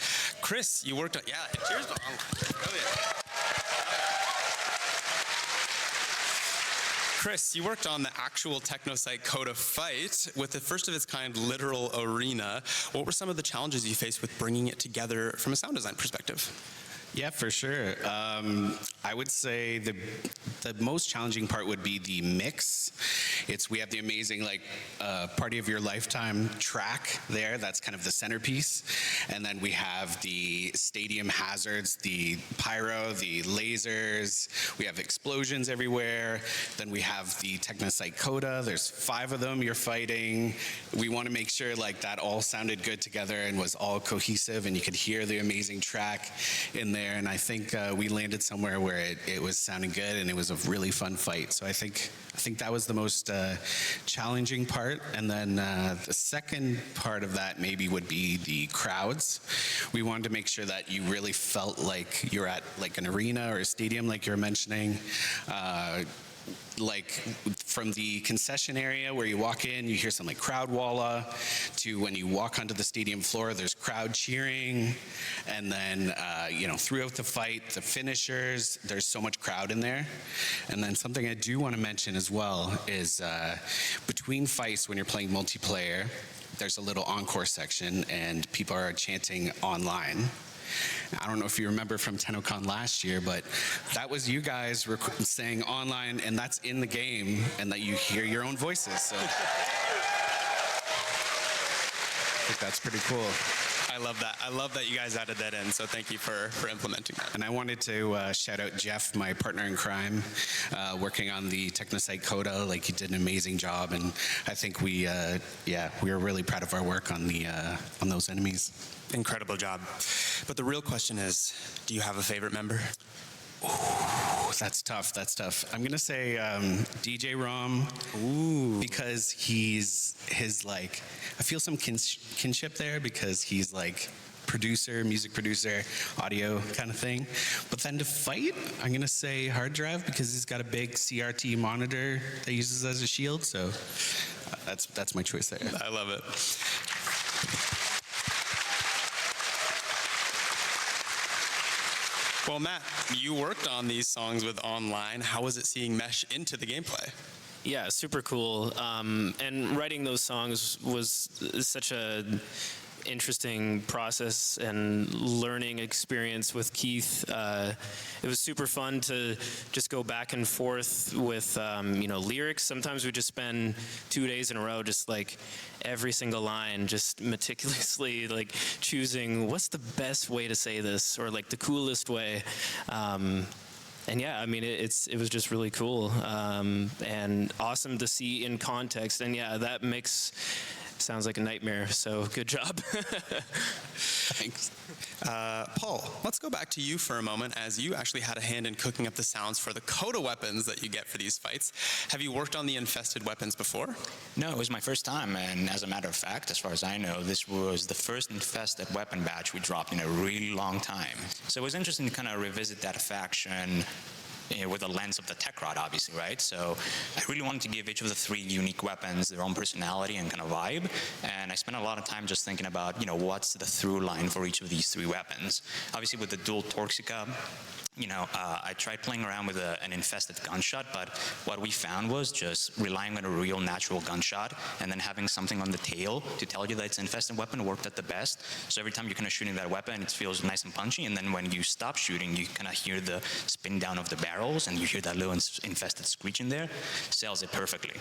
Chris, you worked on, cheers to online. Brilliant. Chris, you worked on the actual technosite Coda fight with the first of its kind literal arena. What were some of the challenges you faced with bringing it together from a sound design perspective? Yeah, for sure. I would say the most challenging part would be the mix. We have the amazing Party of Your Lifetime track there. That's kind of the centerpiece. And then we have the stadium hazards, the pyro, the lasers. We have explosions everywhere. Then we have the Technosite Coda. There's 5 of them you're fighting. We want to make sure that all sounded good together and was all cohesive, and you could hear the amazing track in there. And I think we landed somewhere where it was sounding good, and it was a really fun fight. So I think that was the most challenging part. And then the second part of that maybe would be the crowds. We wanted to make sure that you really felt like you're at an arena or a stadium, like you're mentioning. From the concession area where you walk in, you hear some crowd walla, to when you walk onto the stadium floor, there's crowd cheering, and then throughout the fight, the finishers, there's so much crowd in there. And then something I do want to mention as well is between fights when you're playing multiplayer, there's a little encore section, and people are chanting online. I don't know if you remember from TennoCon last year, but that was you guys saying online, and that's in the game, and that you hear your own voices. So I think that's pretty cool. I love that. I love that you guys added that in, so thank you for implementing that. And I wanted to shout out Jeff, my partner in crime, working on the Technosite Coda. Like, he did an amazing job, and I think we were really proud of our work on those enemies. Incredible job. But the real question is, do you have a favorite member? Ooh, that's tough. That's tough. I'm gonna say DJ Rom. Ooh. Because I feel some kinship there, because he's like producer, music producer, audio kind of thing. But then to fight, I'm gonna say Hard Drive, because he's got a big CRT monitor that he uses as a shield. So that's my choice there. I love it. Well, Matt, you worked on these songs with Online. How was it seeing mesh into the gameplay? Yeah, super cool. And writing those songs was such a interesting process and learning experience with Keith. It was super fun to just go back and forth with lyrics. Sometimes we just spend 2 days in a row just like every single line, just meticulously like choosing what's the best way to say this, or like the coolest way. And yeah, I mean, it was just really cool and awesome to see in context. And yeah, that mix sounds like a nightmare, so good job. Thanks. Paul, let's go back to you for a moment, as you actually had a hand in cooking up the sounds for the Coda weapons that you get for these fights. Have you worked on the infested weapons before? No, it was my first time, and as a matter of fact, as far as I know, this was the first infested weapon batch we dropped in a really long time. So it was interesting to kind of revisit that faction with the lens of the tech rod, obviously, right? So I really wanted to give each of the 3 unique weapons their own personality and kind of vibe, and I spent a lot of time just thinking about, what's the through line for each of these 3 weapons. Obviously, with the dual Torxica, I tried playing around with an infested gunshot, but what we found was just relying on a real natural gunshot and then having something on the tail to tell you that it's an infested weapon worked at the best. So every time you're kind of shooting that weapon, it feels nice and punchy, and then when you stop shooting, you kind of hear the spin down of the barrels, and you hear that little infested screech in there. Sells it perfectly.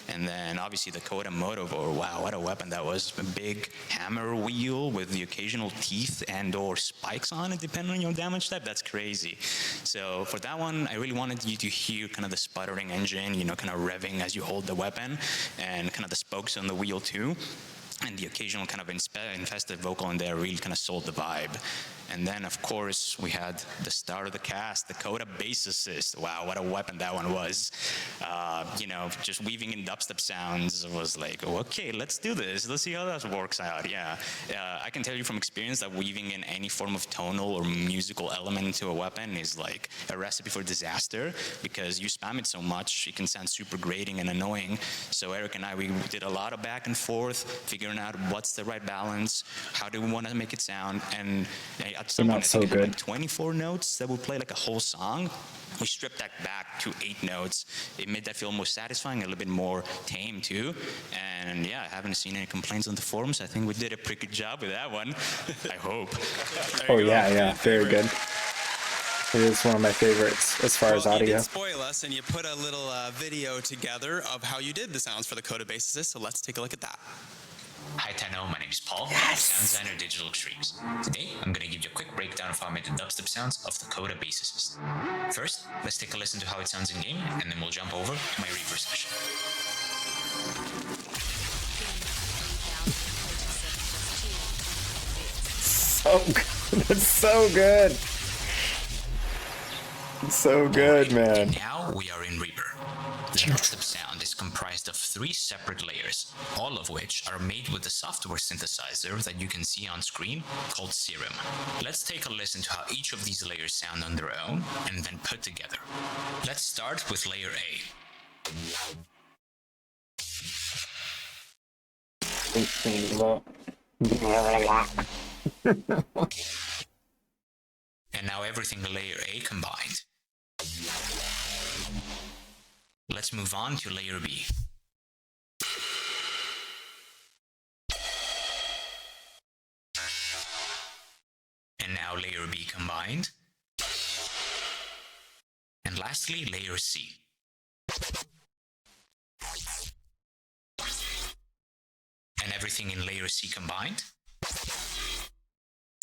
And then obviously the Coda Motovore, wow, what a weapon that was. A big hammer wheel with the occasional teeth and or spikes on it, depending on your damage type. That's crazy. So for that one, I really wanted you to hear kind of the sputtering engine, kind of revving as you hold the weapon, and kind of the spokes on the wheel too. And the occasional kind of infested vocal in there really kind of sold the vibe. And then, of course, we had the star of the cast, the Coda bass assist. Wow, what a weapon that one was. Just weaving in dubstep sounds was like, okay, let's do this. Let's see how that works out. Yeah, I can tell you from experience that weaving in any form of tonal or musical element into a weapon is like a recipe for disaster, because you spam it so much, it can sound super grating and annoying. So Eric and I, we did a lot of back and forth, figuring out what's the right balance, how do we want to make it sound, and at some point, I think it had like 24 notes that would play like a whole song. We stripped that back to 8 notes. It made that feel more satisfying, a little bit more tame too. And yeah, I haven't seen any complaints on the forums. I think we did a pretty good job with that one. I hope. Yeah, very good. It is one of my favorites as far as audio. You did spoil us, and you put a little video together of how you did the sounds for the Coda bass assist, so let's take a look at that. Hi Tenno, my name is Paul, sound designer Digital Extremes. Today, I'm going to give you a quick breakdown of how I made the dubstep sounds of the Coda bass assist. First, let's take a listen to how it sounds in game, and then we'll jump over to my Reaper session. So good. That's so good. It's so good, man. And now we are in Reaper. The dubstep sound is comprised of 3 separate layers, all of which are made with the software synthesizer that you can see on screen called Serum. Let's take a listen to how each of these layers sound on their own and then put together. Let's start with layer A. And now everything layer A combined. Let's move on to layer B. And now layer B combined. And lastly, layer C. And everything in layer C combined.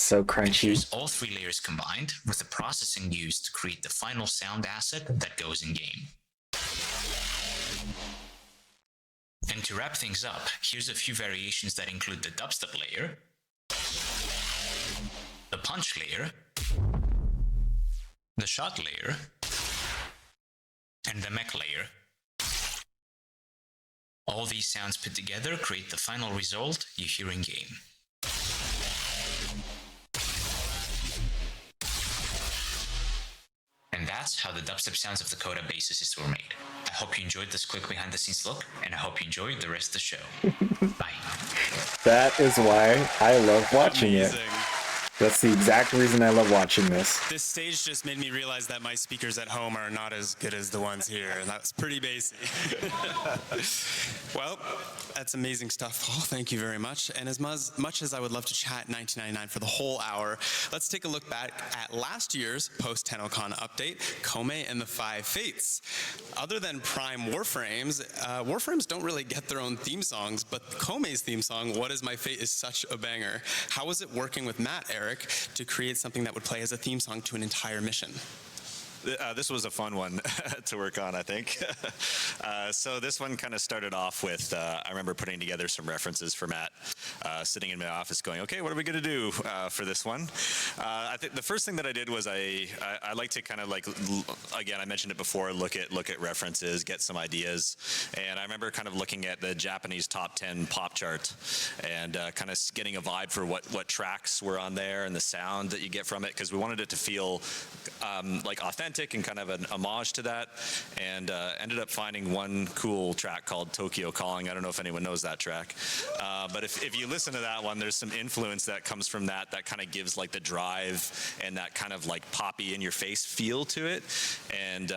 So And crunchy. here's all three layers combined with the processing used to create the final sound asset that goes in game. And to wrap things up, here's a few variations that include the dubstep layer, the punch layer, the shot layer, and the mech layer. All these sounds put together create the final result you hear in game. And that's how the dubstep sounds of the Coda bass assist were made. I hope you enjoyed this quick behind the scenes look, and I hope you enjoyed the rest of the show. Bye. That is why I love watching it. That's the exact reason I love watching this. This stage just made me realize that my speakers at home are not as good as the ones here, and that's pretty basic. Well, that's amazing stuff, Paul. Thank you very much. And as much as I would love to chat 1999 for the whole hour, let's take a look back at last year's post-TennoCon update, Kome and the Five Fates. Other than Prime Warframes, Warframes don't really get their own theme songs, but Kome's theme song, What Is My Fate, is such a banger. How was it working with Matt, Eric, to create something that would play as a theme song to an entire mission? This was a fun one to work on, I think. So this one kind of started off with, I remember putting together some references for Matt, sitting in my office going, okay, what are we going to do for this one? I think the first thing that I did was I like to kind of like, again, I mentioned it before, look at references, get some ideas. And I remember kind of looking at the Japanese top 10 pop chart and kind of getting a vibe for what tracks were on there and the sound that you get from it, because we wanted it to feel like authentic and kind of an homage to that, and ended up finding one cool track called Tokyo Calling. I don't know if anyone knows that track, but if you listen to that one, there's some influence that comes from that kind of gives like the drive and that kind of like poppy in your face feel to it, and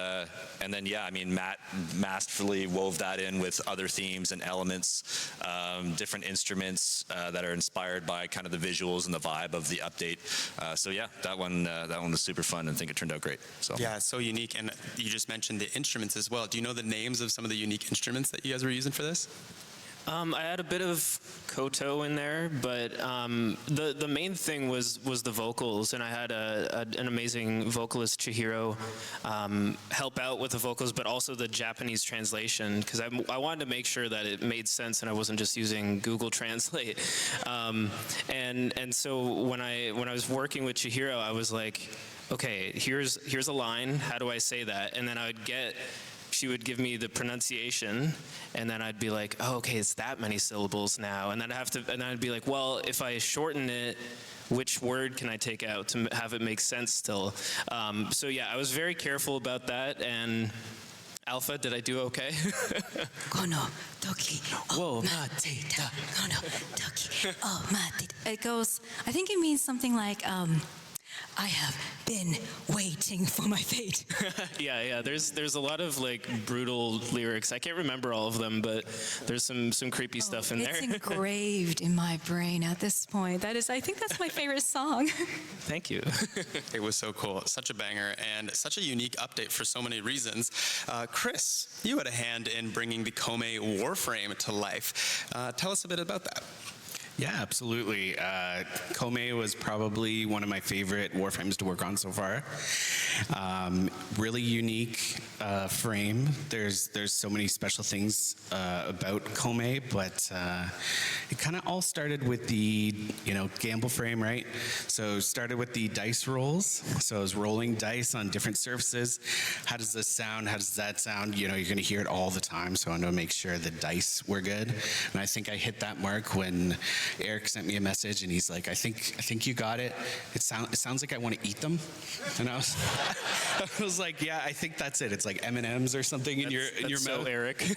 then yeah, I mean, Matt masterfully wove that in with other themes and elements, different instruments that are inspired by kind of the visuals and the vibe of the update. So yeah, that one was super fun, and I think it turned out great. So Yeah, it's so unique. And you just mentioned the instruments as well. Do you know the names of some of the unique instruments that you guys were using for this? I had a bit of koto in there, but the main thing was the vocals, and I had an amazing vocalist, Chihiro, help out with the vocals, but also the Japanese translation, because I wanted to make sure that it made sense and I wasn't just using Google Translate. And so when I was working with Chihiro, I was like, okay, here's a line, how do I say that? And then she would give me the pronunciation, and then I'd be like, oh, okay, it's that many syllables now. And then I'd be like, well, if I shorten it, which word can I take out to have it make sense still? So yeah, I was very careful about that, and Alpha, did I do okay? Kono toki o matita. Kono toki o matita. It goes, I think it means something like, I have been waiting for my fate. Yeah. There's a lot of like brutal lyrics. I can't remember all of them, but there's some creepy stuff in there. It's engraved in my brain at this point. I think that's my favorite song. Thank you. It was so cool. Such a banger and such a unique update for so many reasons. Chris, you had a hand in bringing the Kome Warframe to life. Tell us a bit about that. Yeah, absolutely. Kome was probably one of my favorite Warframes to work on so far. Really unique frame. There's so many special things about Kome, but it kind of all started with the gamble frame, right? So it started with the dice rolls. So I was rolling dice on different surfaces. How does this sound? How does that sound? You're going to hear it all the time. So I wanted to make sure the dice were good. And I think I hit that mark when Eric sent me a message, and he's like, I think you got it. It sounds like I want to eat them. And I was like, yeah, I think that's it. It's like M&Ms or something in your mouth. So Eric.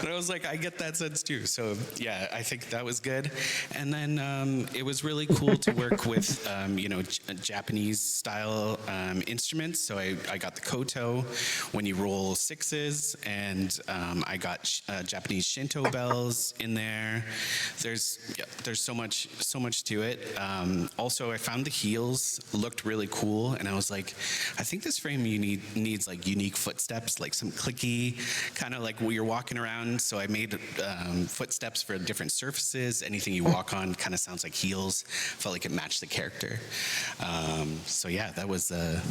And I was like, I get that sense too. So yeah, I think that was good. And then it was really cool to work with Japanese style instruments. So I got the koto when you roll sixes, and I got Japanese Shinto bells in there. There's there's so much to it. Also, I found the heels looked really cool, and I was like, I think this frame needs like unique footsteps, like some clicky, kind of like where you're walking around. So I made footsteps for different surfaces. Anything you walk on kind of sounds like heels. Felt like it matched the character. So yeah, that was a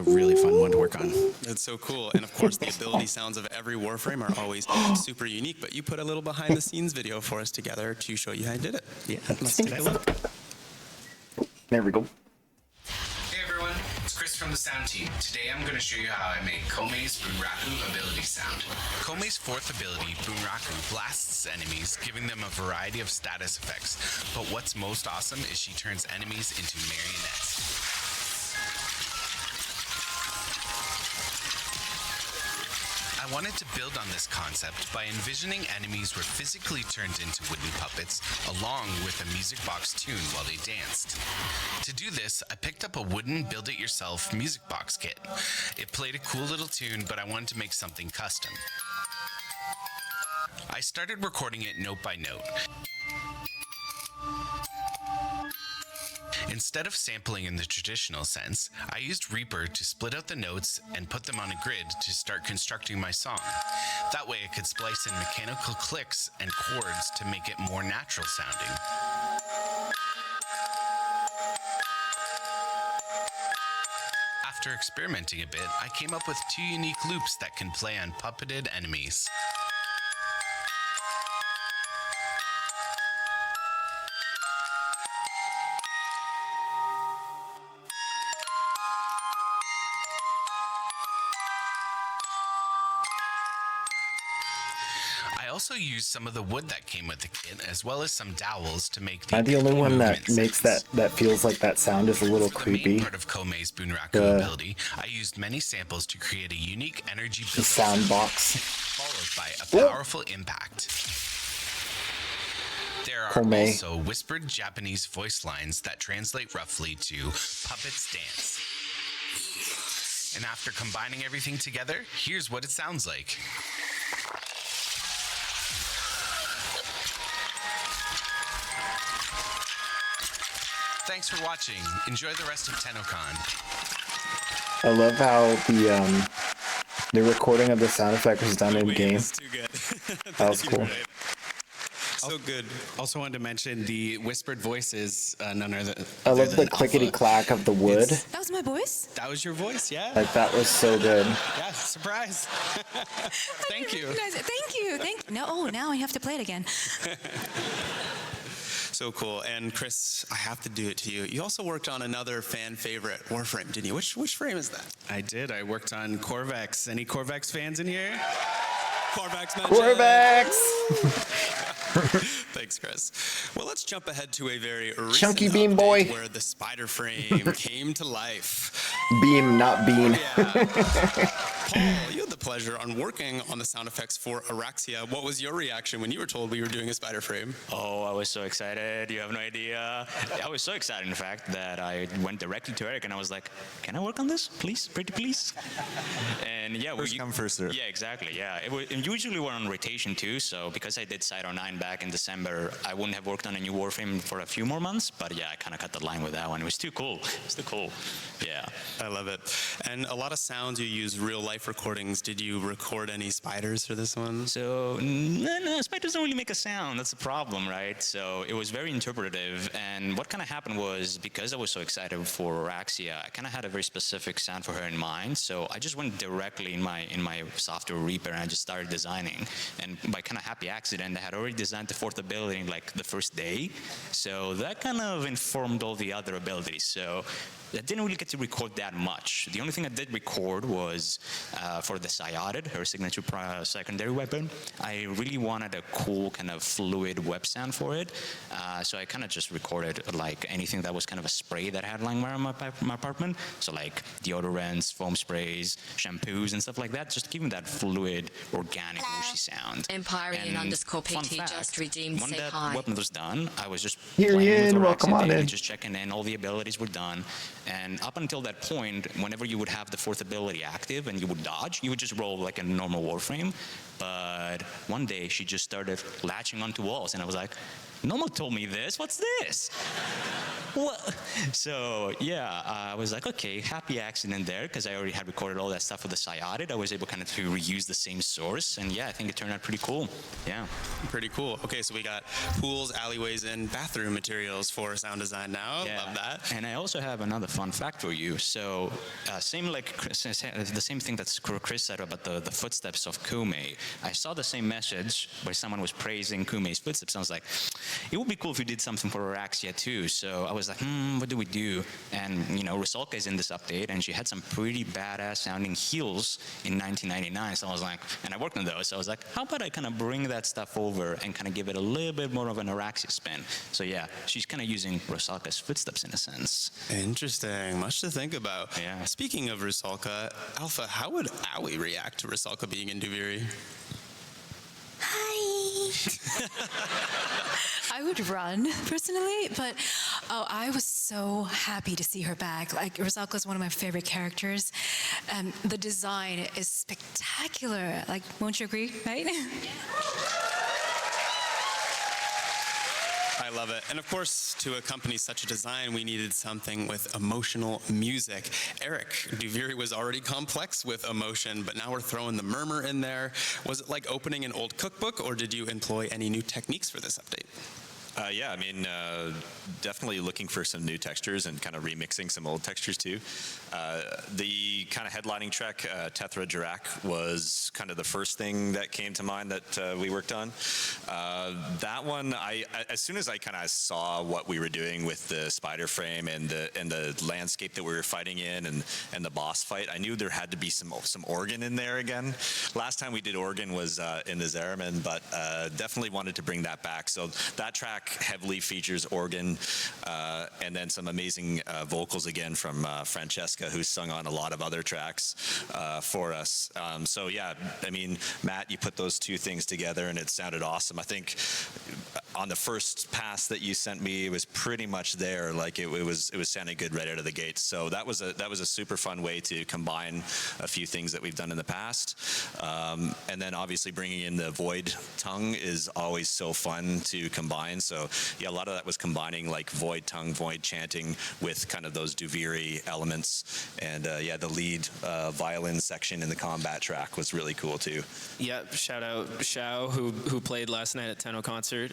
really fun one to work on. That's so cool. And of course, the ability sounds of every Warframe are always super unique, but you put a little behind the scenes video for us together to show you how you did it. Yeah, let's take a look. There we go. Hey everyone, it's Chris from the sound team. Today I'm going to show you how I made Komei's Bunraku ability sound. Komei's fourth ability, Bunraku, blasts enemies, giving them a variety of status effects. But what's most awesome is she turns enemies into marionettes. I wanted to build on this concept by envisioning enemies were physically turned into wooden puppets along with a music box tune while they danced. To do this, I picked up a wooden build-it-yourself music box kit. It played a cool little tune, but I wanted to make something custom. I started recording it note by note. Instead of sampling in the traditional sense, I used Reaper to split out the notes and put them on a grid to start constructing my song. That way I could splice in mechanical clicks and chords to make it more natural sounding. After experimenting a bit, I came up with 2 unique loops that can play on puppeted enemies. I also used some of the wood that came with the kit, as well as some dowels to make Am I the only one that makes that feels like that sound is a little creepy? Part of Komei's Bunraku ability, I used many samples to create a unique energy build sound box, followed by a powerful impact. There are also whispered Japanese voice lines that translate roughly to puppets dance. And after combining everything together, here's what it sounds like. Thanks for watching. Enjoy the rest of TennoCon. I love how the recording of the sound effect was done in game. Too good. That was cool. So good. Also wanted to mention the whispered voices. None other. I love the clickety clack of the wood. That was my voice? That was your voice, yeah? Like that was so good. Yeah, surprise. Thank you. Thank you. Now I have to play it again. So cool. And Chris, I have to do it to you. You also worked on another fan favorite Warframe, didn't you? Which frame is that? I did. I worked on Corvex. Any Corvex fans in here? Corvex mentioned. Corvex! Thanks, Chris. Well, let's jump ahead to a very recent Chunky Beam Boy, where the spider frame came to life. Beam, not bean. Paul, you had the pleasure on working on the sound effects for Araxia. What was your reaction when you were told we were doing a spider frame? Oh, I was so excited. You have no idea. I was so excited, in fact, that I went directly to Eric and I was like, can I work on this, please? Pretty please? And yeah, first come, first serve. Yeah, exactly. Yeah, and usually we're on rotation too. So because I did Side 09 back in December, I wouldn't have worked on a new Warframe for a few more months. But yeah, I kind of cut the line with that one. It was too cool. It's too cool. Yeah. I love it. And a lot of sounds you use real life recordings. Did you record any spiders for this one? So no, spiders don't really make a sound. That's the problem, right? So it was very interpretive. And what kind of happened was, because I was so excited for Araxia, I kind of had a very specific sound for her in mind. So I just went directly in my software Reaper and I just started designing. And by kind of happy accident, I had already designed the fourth ability in like the first day. So that kind of informed all the other abilities. So I didn't really get to record that much. The only thing I did record was for the Syotid, her signature secondary weapon. I really wanted a cool kind of fluid web sound for it. So I kind of just recorded like anything that was kind of a spray that I had lying around my apartment. So like deodorants, foam sprays, shampoos and stuff like that. Just giving that fluid, organic, whooshy sound. Empyrean_PT just redeemed. When Say that hi. weapon was done, I was just Here playing you with in, welcome on in. just checking in. All the abilities were done. And up until that point, whenever you would have the fourth ability active and you would dodge, you would just roll like a normal Warframe. But one day she just started latching onto walls and I was like, no one told me this. What's this? What? So yeah, I was like, okay, happy accident there, because I already had recorded all that stuff with the Cyodid. I was able kind of to reuse the same source, and yeah, I think it turned out pretty cool. Yeah. Pretty cool. Okay, so we got pools, alleyways, and bathroom materials for sound design now. Yeah. Love that. And I also have another fun fact for you. So same like Chris, the same thing that Chris said about the footsteps of Kume. I saw the same message where someone was praising Kume's footsteps. I was like, it would be cool if you did something for Araxia too. So I was like, what do we do? And you know, Rusalka is in this update, and she had some pretty badass sounding heels in 1999. So I was like, and I worked on those. So I was like, how about I kind of bring that stuff over and kind of give it a little bit more of an Araxia spin? So yeah, she's kind of using Rusalka's footsteps in a sense. Interesting. Much to think about. Yeah. Speaking of Rusalka, Alpha, how would Owie react to Rusalka being in Duviri? I would run personally, but I was so happy to see her back. Like, Rusalka is one of my favorite characters. The design is spectacular. Like, won't you agree, right? I love it. And of course, to accompany such a design, we needed something with emotional music. Eric, Duviri was already complex with emotion, but now we're throwing the murmur in there. Was it like opening an old cookbook, or did you employ any new techniques for this update? Yeah, I mean, definitely looking for some new textures and kind of remixing some old textures too. The kind of headlining track, Tethra Jirak, was kind of the first thing that came to mind that we worked on. That one, as soon as I kind of saw what we were doing with the spider frame and the landscape that we were fighting in and the boss fight, I knew there had to be some organ in there again. Last time we did organ was in the Zeraman, but definitely wanted to bring that back. So that track heavily features organ and then some amazing vocals again from Francesca, who's sung on a lot of other tracks for us. So yeah, I mean, Matt, you put those two things together and it sounded awesome. I think on the first pass that you sent me, it was pretty much there. Like it was sounding good right out of the gate. So that was a super fun way to combine a few things that we've done in the past. And then obviously bringing in the Void tongue is always so fun to combine. So yeah, a lot of that was combining like Void tongue, Void chanting with kind of those Duviri elements. And yeah, the lead violin section in the combat track was really cool too. Yeah, shout out Xiao, who played last night at Tenno concert.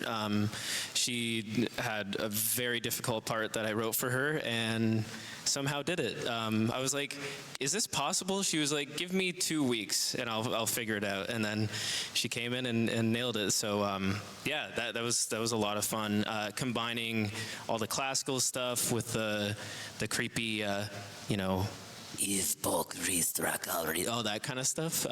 She had a very difficult part that I wrote for her and somehow did it. I was like, is this possible? She was like, give me 2 weeks and I'll figure it out. And then she came in and nailed it. So yeah, that was a lot of fun. Combining all the classical stuff with the creepy, you know, you spoke restruck already, all that kind of stuff.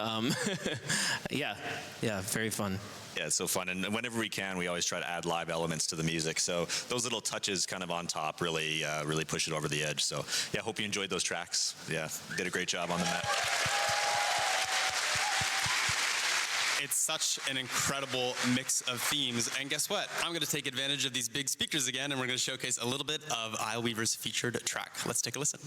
Yeah, very fun. Yeah, it's so fun. And whenever we can, we always try to add live elements to the music. So those little touches kind of on top really push it over the edge. So yeah, hope you enjoyed those tracks. Yeah, did a great job on the mat. It's such an incredible mix of themes. And guess what? I'm going to take advantage of these big speakers again, and we're going to showcase a little bit of Isleweaver's featured track. Let's take a listen.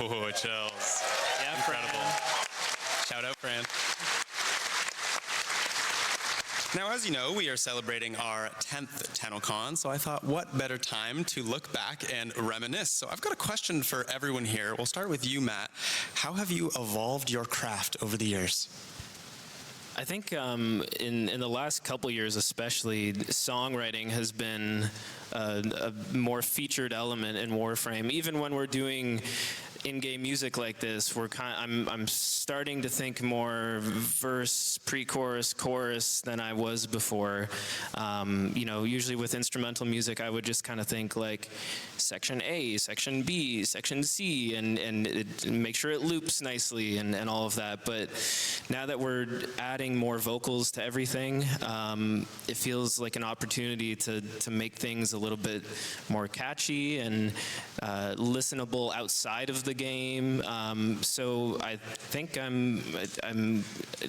Oh, chills. Yeah, incredible. Shout out, Fran. Now, as you know, we are celebrating our 10th TennoCon, so I thought, what better time to look back and reminisce? So I've got a question for everyone here. We'll start with you, Matt. How have you evolved your craft over the years? I think in the last couple years especially, songwriting has been a more featured element in Warframe. Even when we're doing in-game music like this, I'm starting to think more verse, pre-chorus, chorus than I was before. You know, usually with instrumental music, I would just kind of think like section A, section B, section C, and make sure it loops nicely and all of that. But now that we're adding more vocals to everything, it feels like an opportunity to make things a little bit more catchy and listenable outside of the game. So I think I'm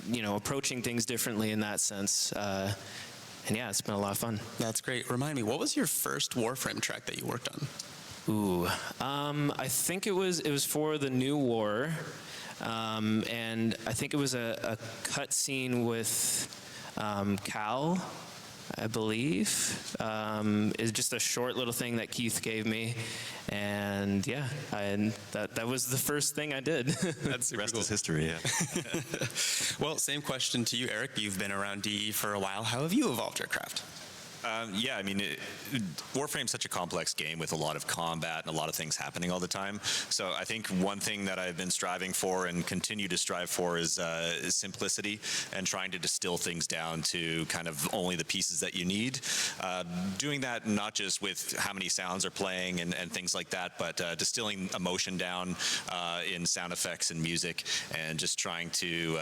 you know, approaching things differently in that sense. And yeah, it's been a lot of fun. That's great. Remind me, what was your first Warframe track that you worked on? Ooh, I think it was for the new war, and I think it was a cut scene with Cal, I believe. It's just a short little thing that Keith gave me, and yeah, that was the first thing I did. That's super Rest cool. is history, yeah. Well, same question to you, Eric. You've been around DE for a while. How have you evolved your craft? Yeah, I mean, Warframe's such a complex game with a lot of combat and a lot of things happening all the time. So I think one thing that I've been striving for and continue to strive for is simplicity and trying to distill things down to kind of only the pieces that you need. Doing that not just with how many sounds are playing and things like that, but distilling emotion down in sound effects and music, and just trying to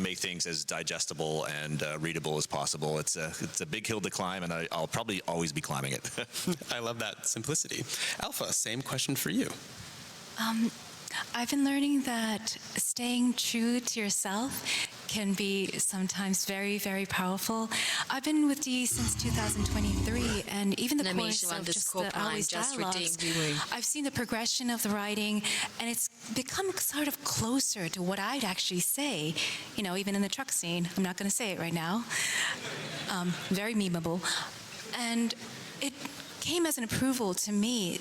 make things as digestible and readable as possible. It's a big hill to climb, and I'll probably always be climbing it. I love that simplicity. Alpha, same question for you. I've been learning that staying true to yourself can be sometimes very, very powerful. I've been with DE since 2023, and even the course of just the always dialogues, I've seen the progression of the writing, and it's become sort of closer to what I'd actually say, you know, even in the truck scene. I'm not going to say it right now. Very memeable. And it came as an approval to me,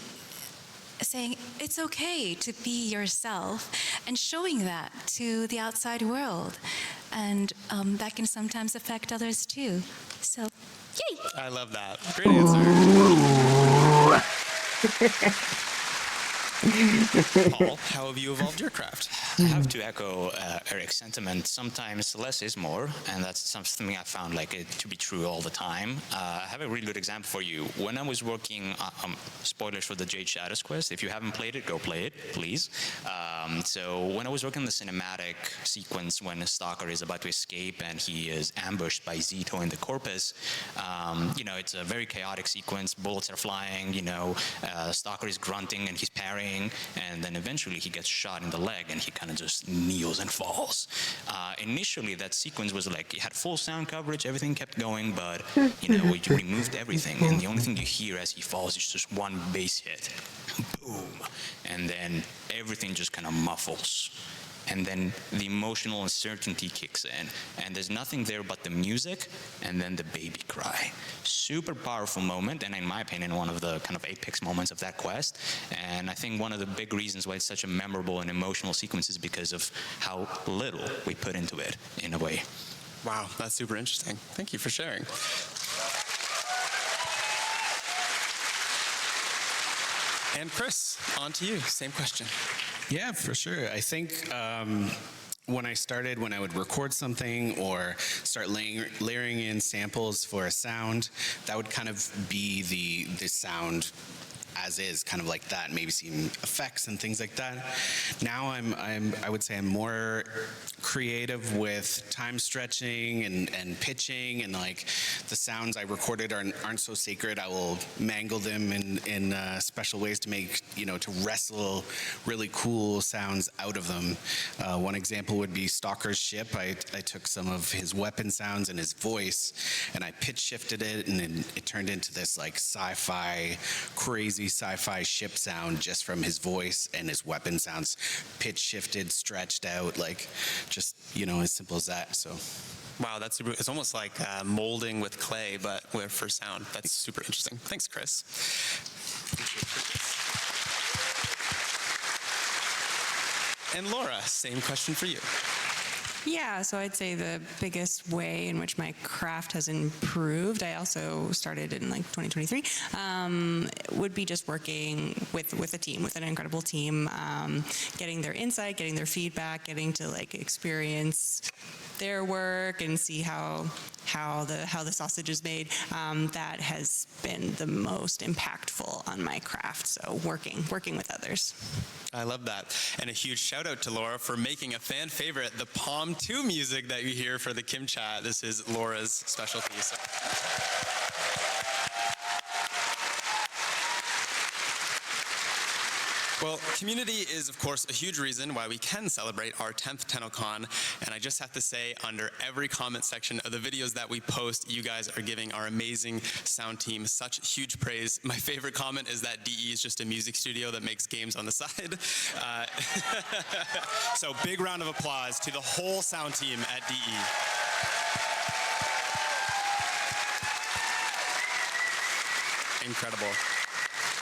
saying it's okay to be yourself and showing that to the outside world. And that can sometimes affect others too. So, yay! I love that. Great answer. Paul, how have you evolved your craft? I have to echo Eric's sentiment. Sometimes less is more, and that's something I found to be true all the time. I have a really good example for you. When I was working, spoilers for the Jade Shadows quest, if you haven't played it, go play it, please. So when I was working on the cinematic sequence when a stalker is about to escape and he is ambushed by Zito in the Corpus, you know, it's a very chaotic sequence. Bullets are flying, you know, stalker is grunting and he's parrying, and then eventually he gets shot in the leg and he kind of just kneels and falls. Initially that sequence was like, it had full sound coverage, everything kept going, but you know, we removed everything, and the only thing you hear as he falls is just one bass hit. Boom. And then everything just kind of muffles. And then the emotional uncertainty kicks in, and there's nothing there but the music and then the baby cry. Super powerful moment, and in my opinion, one of the kind of apex moments of that quest. And I think one of the big reasons why it's such a memorable and emotional sequence is because of how little we put into it, in a way. Wow, that's super interesting. Thank you for sharing. And Chris, on to you. Same question. Yeah, for sure. I think when I would record something or start layering in samples for a sound, that would kind of be the sound as is, kind of like that, maybe some effects and things like that. Now I would say I'm more creative with time stretching and pitching, and like the sounds I recorded aren't so sacred. I will mangle them in special ways to make, you know, to wrestle really cool sounds out of them. One example would be Stalker's ship. I took some of his weapon sounds and his voice, and I pitch shifted it, and then it turned into this like crazy sci-fi ship sound just from his voice and his weapon sounds, pitch shifted, stretched out, like just, you know, as simple as that. So wow, that's super. It's almost like molding with clay, but for sound. That's super interesting. Thanks, Chris. And Laura, same question for you. Yeah, so I'd say the biggest way in which my craft has improved, I also started in like 2023, would be just working with a team, with an incredible team, getting their insight, getting their feedback, getting to like experience their work and see how the sausage is made. That has been the most impactful on my craft. So working with others. I love that. And a huge shout out to Laura for making a fan favorite, the Palm 2 music that you hear for the Kim Chat. This is Laura's specialty. So. Well, community is, of course, a huge reason why we can celebrate our 10th TennoCon, and I just have to say, under every comment section of the videos that we post, you guys are giving our amazing sound team such huge praise. My favorite comment is that DE is just a music studio that makes games on the side. So big round of applause to the whole sound team at DE. Incredible.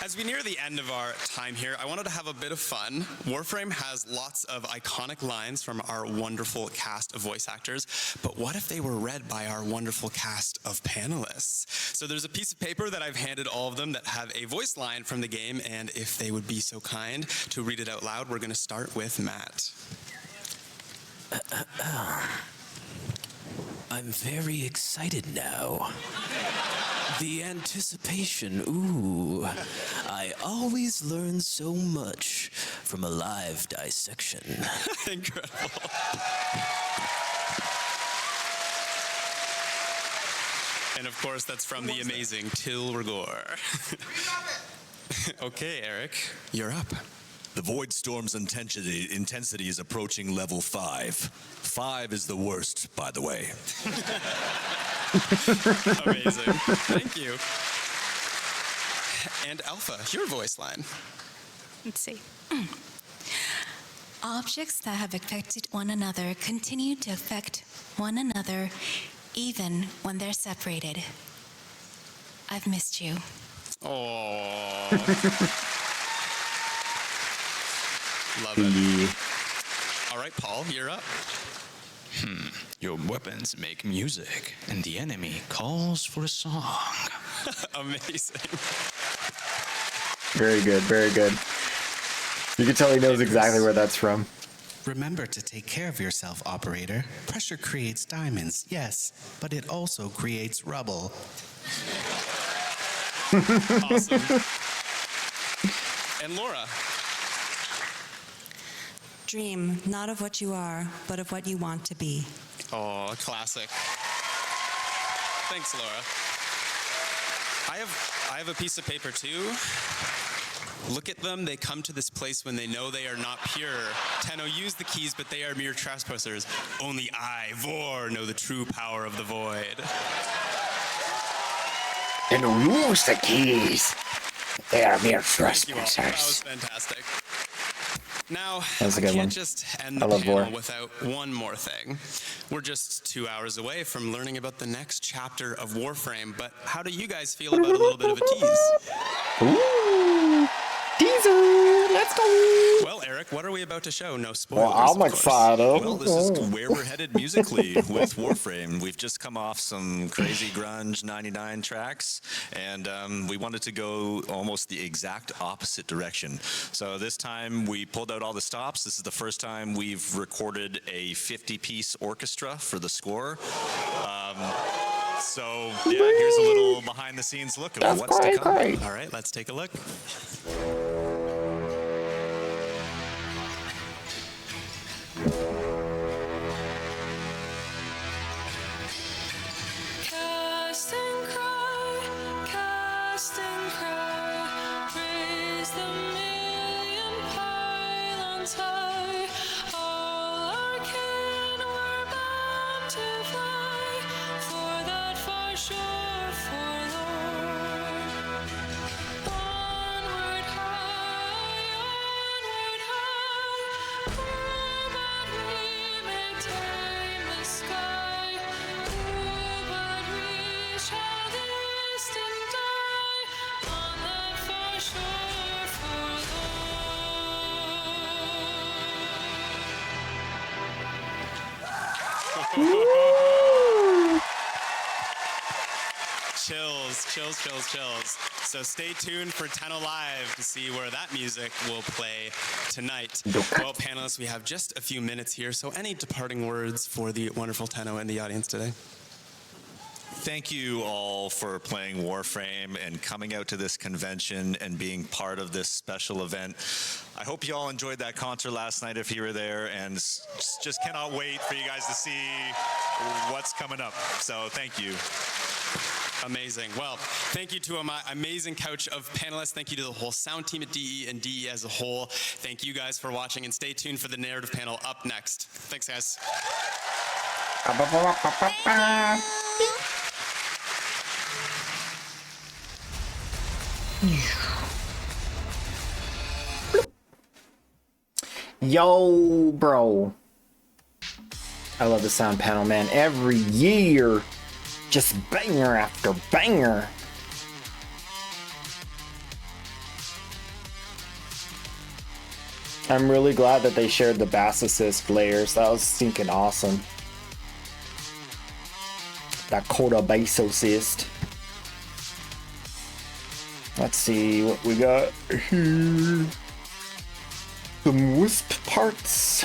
As we near the end of our time here, I wanted to have a bit of fun. Warframe has lots of iconic lines from our wonderful cast of voice actors, but what if they were read by our wonderful cast of panelists? So there's a piece of paper that I've handed all of them that have a voice line from the game, and if they would be so kind to read it out loud, we're going to start with Matt. I'm very excited now. The anticipation, ooh. I always learn so much from a live dissection. Incredible. And of course, that's from the amazing Till Rigor. Okay, Eric, you're up. The Void Storm's intensity is approaching level 5. 5 is the worst, by the way. Amazing. Thank you. And Alpha, your voice line. Let's see. Objects that have affected one another continue to affect one another even when they're separated. I've missed you. Oh. Love it. All right, Paul, you're up. Your weapons make music, and the enemy calls for a song. Amazing. Very good, very good. You can tell he knows exactly where that's from. Remember to take care of yourself, operator. Pressure creates diamonds, yes, but it also creates rubble. Awesome. And Laura. Dream not of what you are, but of what you want to be. Oh, a classic. Thanks, Laura. I have a piece of paper too. Look at them, they come to this place when they know they are not pure. Tenno, use the keys, but they are mere trespassers. Only I, Vor, know the true power of the void. Then use the keys. They are mere Thank you all. That trespassers. was fantastic. Now, That's a I good can't one. just end I the love panel Vor. without one more thing. We're just 2 hours away from learning about the next chapter of Warframe, but how do you guys feel about a little bit of a tease? Ooh, teaser, let's go. Well, Eric, what are we about to show? No spoilers, Well, I'm of course. excited. Well, this is where we're headed musically with Warframe. We've just come off some crazy grunge 99 tracks, and we wanted to go almost the exact opposite direction. So this time we pulled out all the stops. This is the first time we've recorded a 50-piece orchestra for the score. So yeah, here's a little behind-the-scenes look of what's to come. All right, let's take a look. Cast and cry, raise the million pylons high. All our kin were bound to fly for that far shore forlorn. Onward, Chills. So stay tuned for Tenno Live to see where that music will play tonight. Well, panelists, we have just a few minutes here, so any departing words for the wonderful Tenno and the audience today? Thank you all for playing Warframe and coming out to this convention and being part of this special event. I hope you all enjoyed that concert last night if you were there, and just cannot wait for you guys to see what's coming up. So thank you. Amazing. Well, thank you to my amazing couch of panelists. Thank you to the whole sound team at DE and DE as a whole. Thank you guys for watching, and stay tuned for the narrative panel up next. Thanks, guys. Yo, bro. I love the sound panel, man. Every year, just banger after banger. I'm really glad that they shared the bass assist layers. That was stinking awesome. That quarter bass assist. Let's see what we got here. Some wisp parts.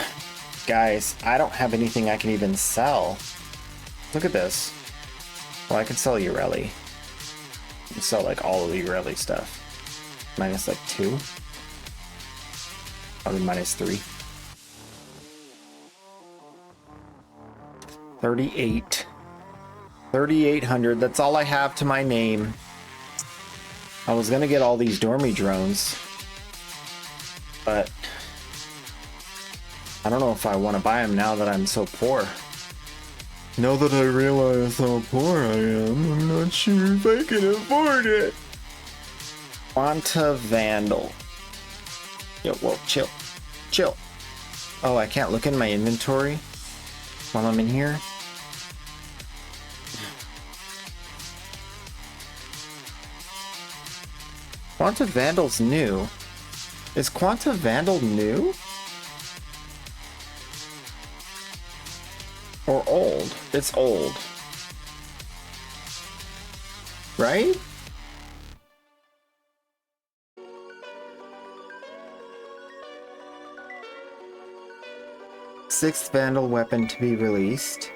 Guys, I don't have anything I can even sell. Look at this. Well, I can sell Urelli. I can sell like all of the Urelli stuff. Minus like 2. Probably minus 3. 38. 3,800. That's all I have to my name. I was gonna get all these Dormy drones, but I don't know if I want to buy them now that I'm so poor. Now that I realize how poor I am, I'm not sure if I can afford it. Quanta Vandal. Yo, whoa, chill. Chill. Oh, I can't look in my inventory while I'm in here? Quanta Vandal's new. Is Quanta Vandal new? Or old? It's old. Right? Sixth Vandal weapon to be released.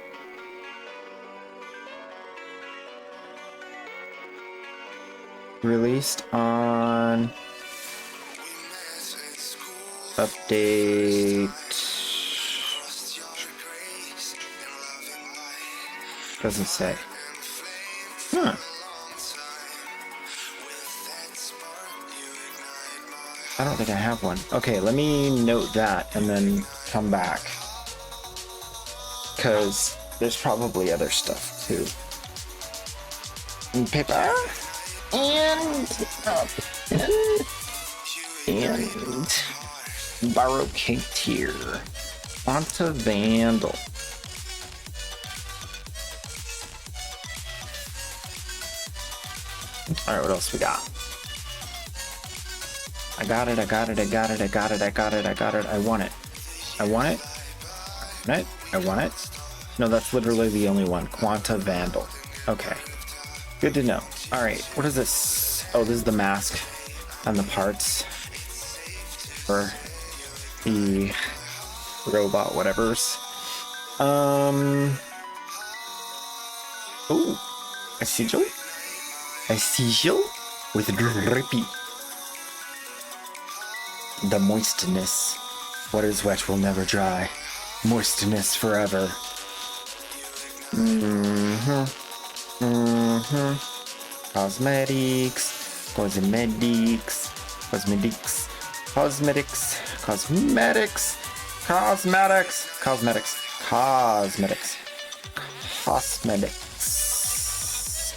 Released on update. Doesn't say. Huh. I don't think I have one. Okay, let me note that and then come back. Because there's probably other stuff too. And paper. And borrow cake tier. Quanta Vandal. Alright, what else we got? I got it. I want it. I want it. No, that's literally the only one. Quanta Vandal. Okay. Good to know. Alright, what is this? Oh, this is the mask and the parts for the robot whatevers. Ooh, a sigil? A sigil with drippy. The moistness. What is wet will never dry. Moistness forever. Cosmetics.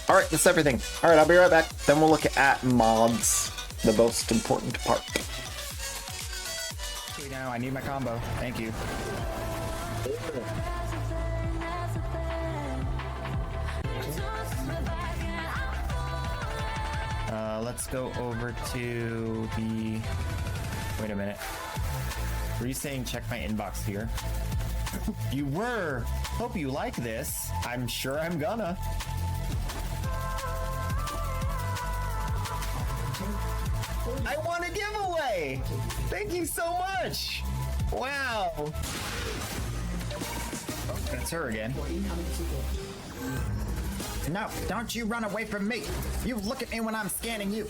Alright, that's everything. Alright, I'll be right back. Then we'll look at mods. The most important part. Okay, now I need my combo. Thank you. Let's go over to the... Wait a minute. Were you saying check my inbox here? You were. Hope you like this. I'm sure I'm gonna. I won a giveaway! Thank you so much! Wow! That's her again. No, don't you run away from me! You look at me when I'm scanning you!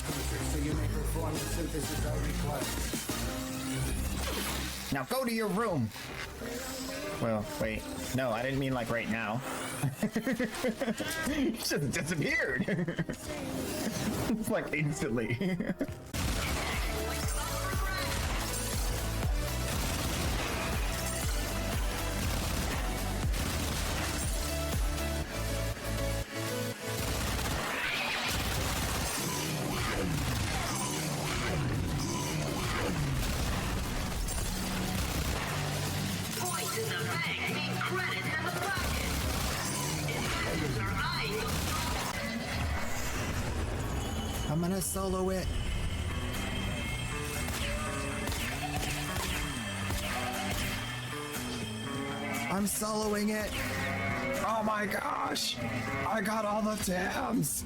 Now go to your room! Well, wait. No, I didn't mean like right now. It just disappeared! It's like instantly. I'm gonna solo it. I'm soloing it. Oh my gosh. I got all the tabs.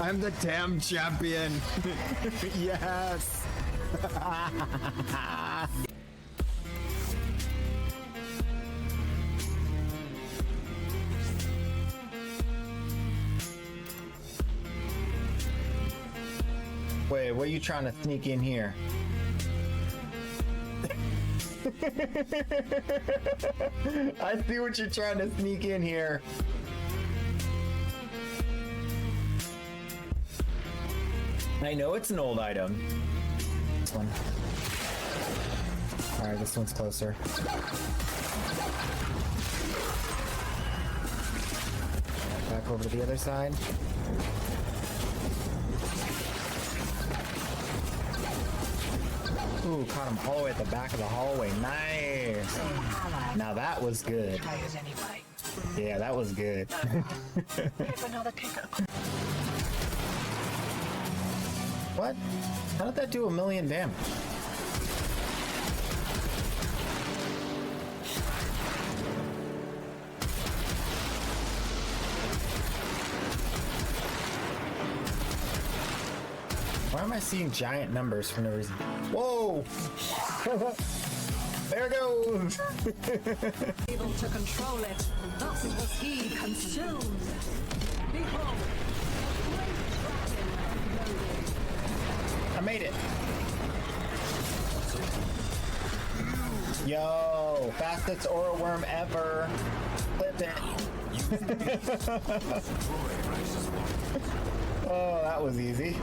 I'm the damn champion. Yes. Wait, what are you trying to sneak in here? I see what you're trying to sneak in here. I know it's an old item. This one. Alright, this one's closer. Back over to the other side. Ooh, caught him all the way at the back of the hallway. Nice. Now that was good. Yeah, that was good. What? How did that do 1,000,000 damage? Why am I seeing giant numbers for no reason? Whoa! There it goes! Able to control it, thus was he consumed. Behold, I made it! Yo! Fastest aura worm ever! Clip it! Oh, that was easy.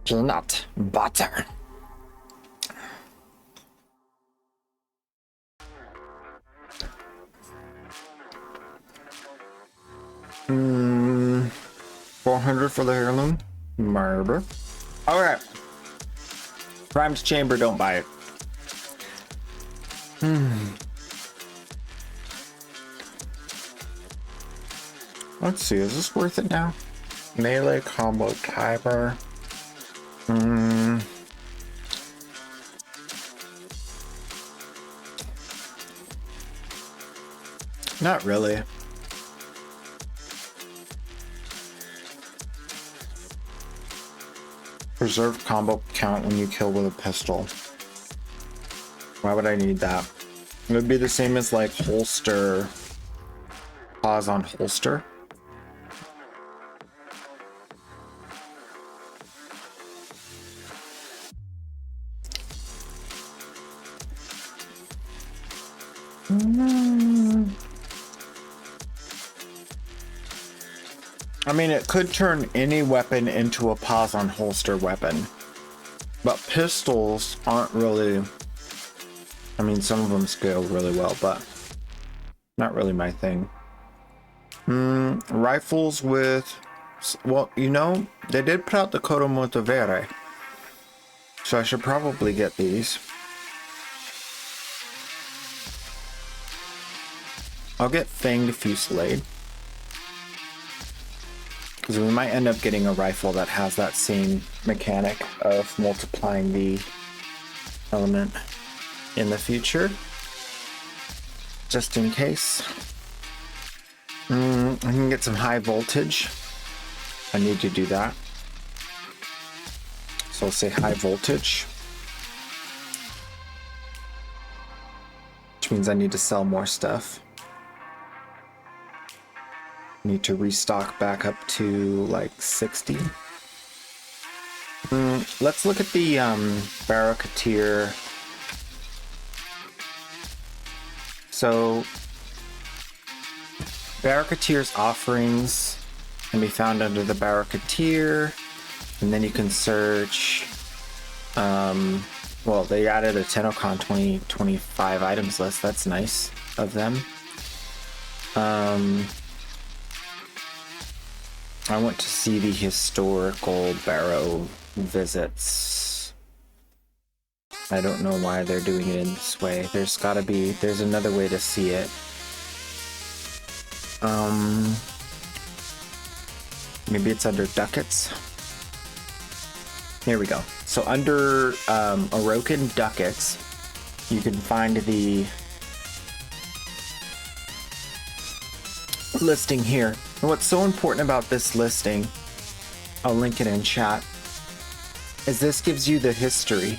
Peanut butter. Hmm. 400 for the heirloom. Murder. Alright. Primed chamber, don't buy it. Let's see, is this worth it now? Melee combo timer. Not really. Preserve combo count when you kill with a pistol. Why would I need that? It would be the same as like holster. Pause on holster. I mean, it could turn any weapon into a pause on holster weapon, but pistols aren't really, I mean, some of them scale really well, but not really my thing. Rifles with, well, you know, they did put out the Coro Montevere, so I should probably get these. I'll get Fanged Fusillade. Because we might end up getting a rifle that has that same mechanic of multiplying the element in the future. Just in case. I can get some high voltage. I need to do that. So I'll say high voltage. Which means I need to sell more stuff. Need to restock back up to like 60. Let's look at the Barracuteer. So Barracuteer's offerings can be found under the Barracuteer, and then you can search. Well, they added a TennoCon 2025 items list. That's nice of them. I want to see the historical barrow visits. I don't know why they're doing it in this way. There's another way to see it. Maybe it's under ducats. Here we go. So under Orokin ducats, you can find the listing here. And what's so important about this listing, I'll link it in chat, is this gives you the history.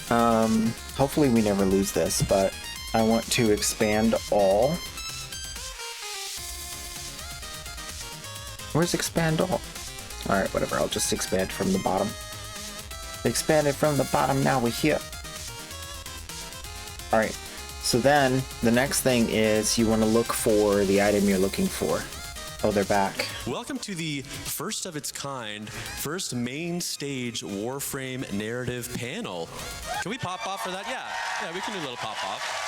Hopefully we never lose this, but I want to expand all. Where's expand all? Alright, whatever, I'll just expand from the bottom. Expanded from the bottom, now we're here. Alright, so then the next thing is you want to look for the item you're looking for. Oh, they're back. Welcome to the first of its kind, first main stage Warframe narrative panel. Can we pop off for that? Yeah, we can do a little pop off.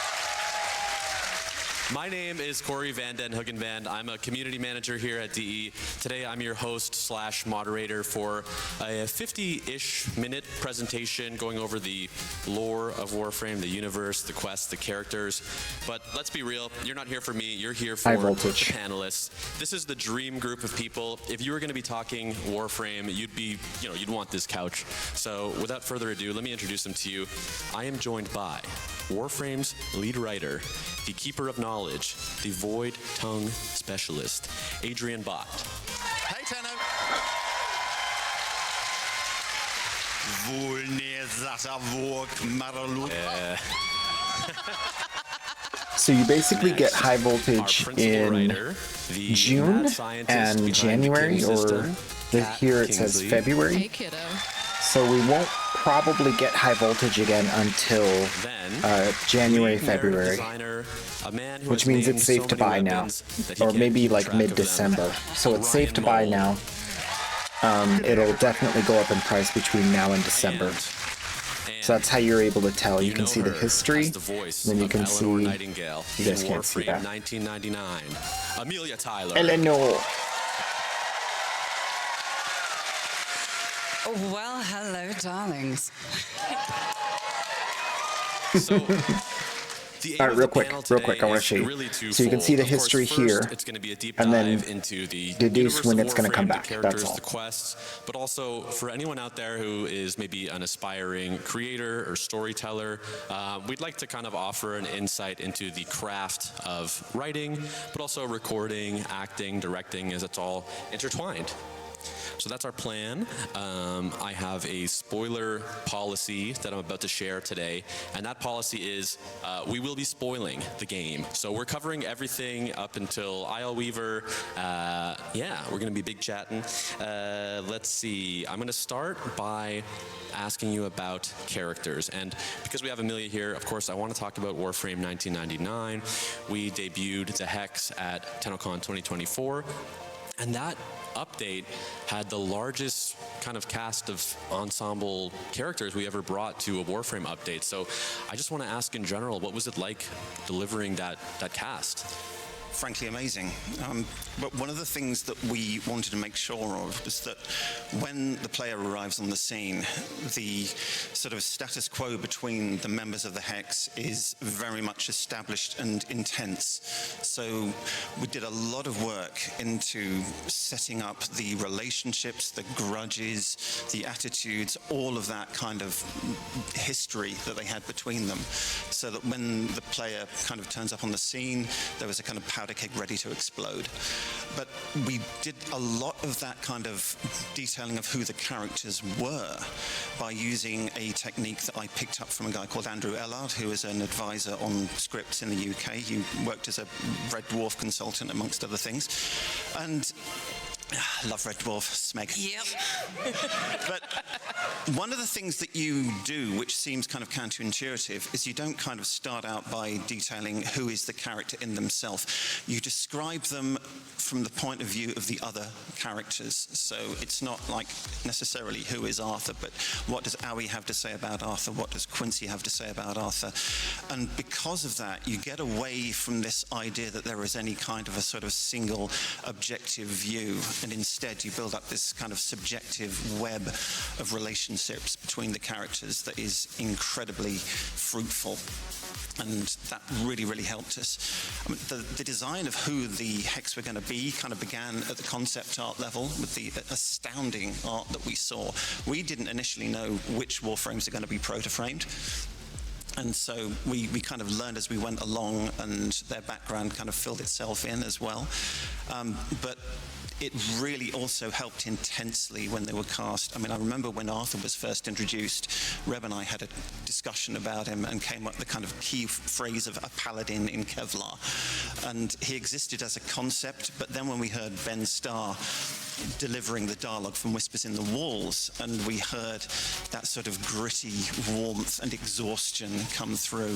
My name is Corey Van Den Hoogenband. I'm a community manager here at DE. Today I'm your host / moderator for a 50-ish minute presentation going over the lore of Warframe, the universe, the quests, the characters. But let's be real, you're not here for me, you're here for the panelists. This is the dream group of people. If you were going to be talking Warframe, you'd want this couch. So without further ado, let me introduce them to you. I am joined by Warframe's lead writer, the keeper of knowledge, the void tongue specialist, Adrian Bott. Hey, Tenno. So you basically get high voltage in June and January, or here it says February. Hey, kiddo. So we won't probably get high voltage again until January, February, which means it's safe to buy now, or maybe like mid-December. So it's safe to buy now. It'll definitely go up in price between now and December. So that's how you're able to tell. You can see the history, then you can see. You guys can't see that. 1999. Amelia Tyler. Eleanor. Well, hello, darlings. So, all right, real quick, I want to show you. So you can see the history here, and then deduce when it's going to come back. That's all. The quests, but also for anyone out there who is maybe an aspiring creator or storyteller, we'd like to kind of offer an insight into the craft of writing, but also recording, acting, directing, as it's all intertwined. So that's our plan. I have a spoiler policy that I'm about to share today, and that policy is we will be spoiling the game. So we're covering everything up until Isle Weaver. Yeah, we're going to be big chatting. Let's see. I'm going to start by asking you about characters. And because we have Amelia here, of course, I want to talk about Warframe 1999. We debuted the Hex at TennoCon 2024, and that update had the largest kind of cast of ensemble characters we ever brought to a Warframe update. So I just want to ask in general, what was it like delivering that cast? frankly amazing. But one of the things that we wanted to make sure of was that when the player arrives on the scene, the sort of status quo between the members of the Hex is very much established and intense. So we did a lot of work into setting up the relationships, the grudges, the attitudes, all of that kind of history that they had between them, so that when the player kind of turns up on the scene, there was a kind of powder keg ready to explode. But we did a lot of that kind of detailing of who the characters were by using a technique that I picked up from a guy called Andrew Ellard, who is an advisor on scripts in the UK. He worked as a Red Dwarf consultant, amongst other things. And I love Red Dwarf, Smeg. Yep. But one of the things that you do, which seems kind of counterintuitive, is you don't kind of start out by detailing who is the character in themselves. You describe them from the point of view of the other characters. So it's not like necessarily who is Arthur, but what does Owie have to say about Arthur? What does Quincy have to say about Arthur? And because of that, you get away from this idea that there is any kind of a sort of single objective view. And instead you build up this kind of subjective web of relationships between the characters that is incredibly fruitful. And that really, really helped us. I mean, the design of who the Hex were going to be kind of began at the concept art level with the astounding art that we saw. We didn't initially know which Warframes are going to be proto-framed. And so we kind of learned as we went along, and their background kind of filled itself in as well. But it really also helped intensely when they were cast. I mean, I remember when Arthur was first introduced, Reb and I had a discussion about him and came up with the kind of key phrase of a paladin in Kevlar. And he existed as a concept, but then when we heard Ben Starr delivering the dialogue from Whispers in the Walls, and we heard that sort of gritty warmth and exhaustion come through,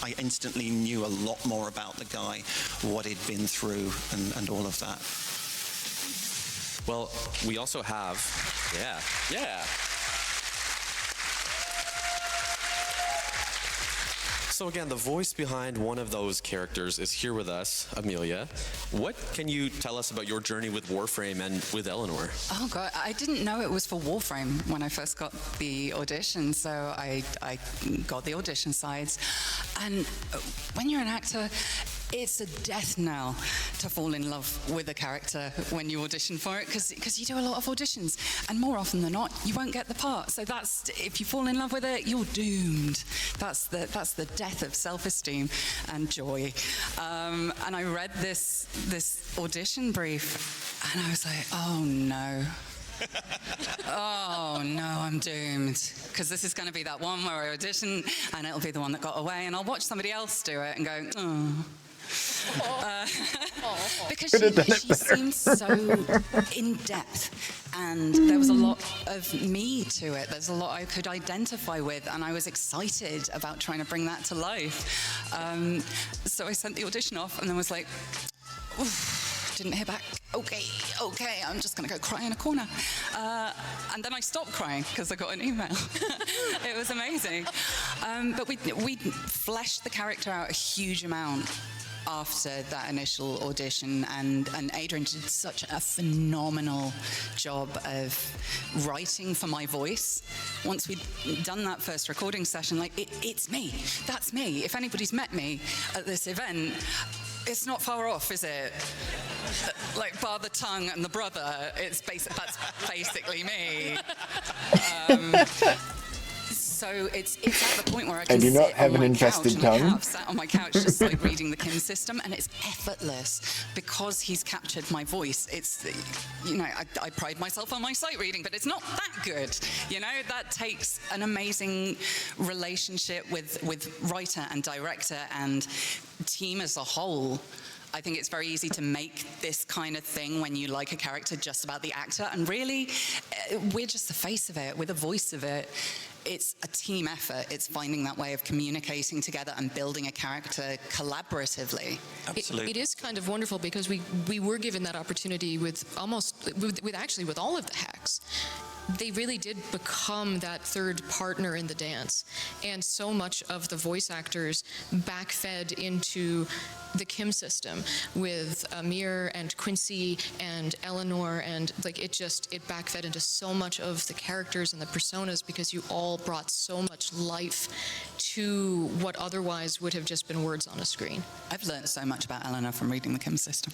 I instantly knew a lot more about the guy, what he'd been through, and all of that. Well, we also have, yeah. So again, the voice behind one of those characters is here with us, Amelia. What can you tell us about your journey with Warframe and with Eleanor? Oh God, I didn't know it was for Warframe when I first got the audition, so I got the audition sides. And when you're an actor, it's a death knell to fall in love with a character when you audition for it, because you do a lot of auditions, and more often than not, you won't get the part. So that's, if you fall in love with it, you're doomed. That's the death of self-esteem and joy. And I read this audition brief, and I was like, oh no. Oh no, I'm doomed, because this is going to be that one where I audition and it'll be the one that got away, and I'll watch somebody else do it and go, oh. Because she seemed so in depth, and there was a lot of me to it. There's a lot I could identify with, and I was excited about trying to bring that to life. So I sent the audition off and then was like, oof, didn't hear back. Okay, I'm just gonna go cry in a corner. And then I stopped crying because I got an email. It was amazing. But we fleshed the character out a huge amount after that initial audition, and Adrian did such a phenomenal job of writing for my voice. Once we'd done that first recording session, like, it's me, that's me. If anybody's met me at this event, it's not far off, is it? Like, bar the tongue and the brother, that's basically me. So it's at the point where I can do not have an infested tongue. I have sat on my couch just like reading the Kim system, and it's effortless because he's captured my voice. It's, I pride myself on my sight reading, but it's not that good. That takes an amazing relationship with writer and director and team as a whole. I think it's very easy to make this kind of thing when you like a character just about the actor, and really, we're just the face of it, we're the voice of it. It's a team effort. It's finding that way of communicating together and building a character collaboratively. Absolutely. It is kind of wonderful because we were given that opportunity with all of the hacks. they really did become that third partner in the dance. And so much of the voice actors backfed into the Kim system with Amir and Quincy and Eleanor, and like it backfed into so much of the characters and the personas because you all brought so much life to what otherwise would have just been words on a screen. I've learned so much about Eleanor from reading the Kim system.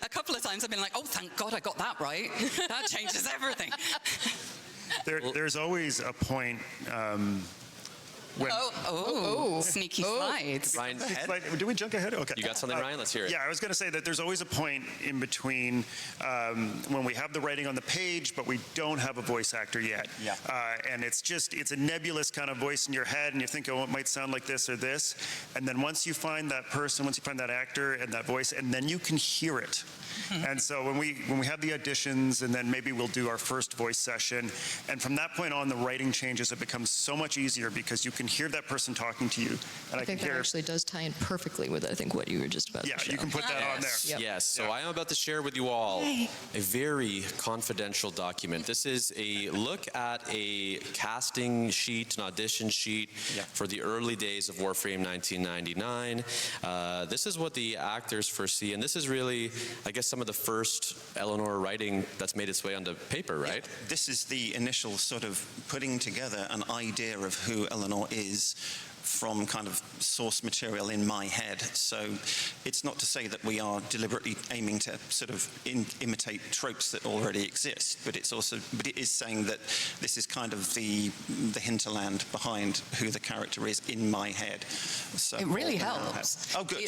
A couple of times I've been like, oh, thank God I got that right. That changes everything. There's always a point when... Sneaky slides. Ryan, do we jump ahead? Okay. You got something, Ryan? Let's hear it. Yeah, I was going to say that there's always a point in between when we have the writing on the page, but we don't have a voice actor yet. Yeah. And it's a nebulous kind of voice in your head, and you think, oh, it might sound like this or this. And then once you find that person, once you find that actor and that voice, and then you can hear it. And so when we have the auditions, and then maybe we'll do our first voice session, and from that point on, the writing changes. It becomes so much easier because you can hear that person talking to you, and I think that actually does tie in perfectly with, I think, what you were just about to show. Yeah, you can put that on there. Yep. Yes, so I am about to share with you all a very confidential document. This is a look at a casting sheet, an audition sheet for the early days of Warframe 1999. This is what the actors first see, and this is really, I guess, some of the first Eleanor writing that's made its way onto paper, right? Yeah, this is the initial sort of putting together an idea of who Eleanor is from kind of source material in my head. So it's not to say that we are deliberately aiming to sort of imitate tropes that already exist, but it is saying that this is kind of the hinterland behind who the character is in my head. So it really helps. Oh, good.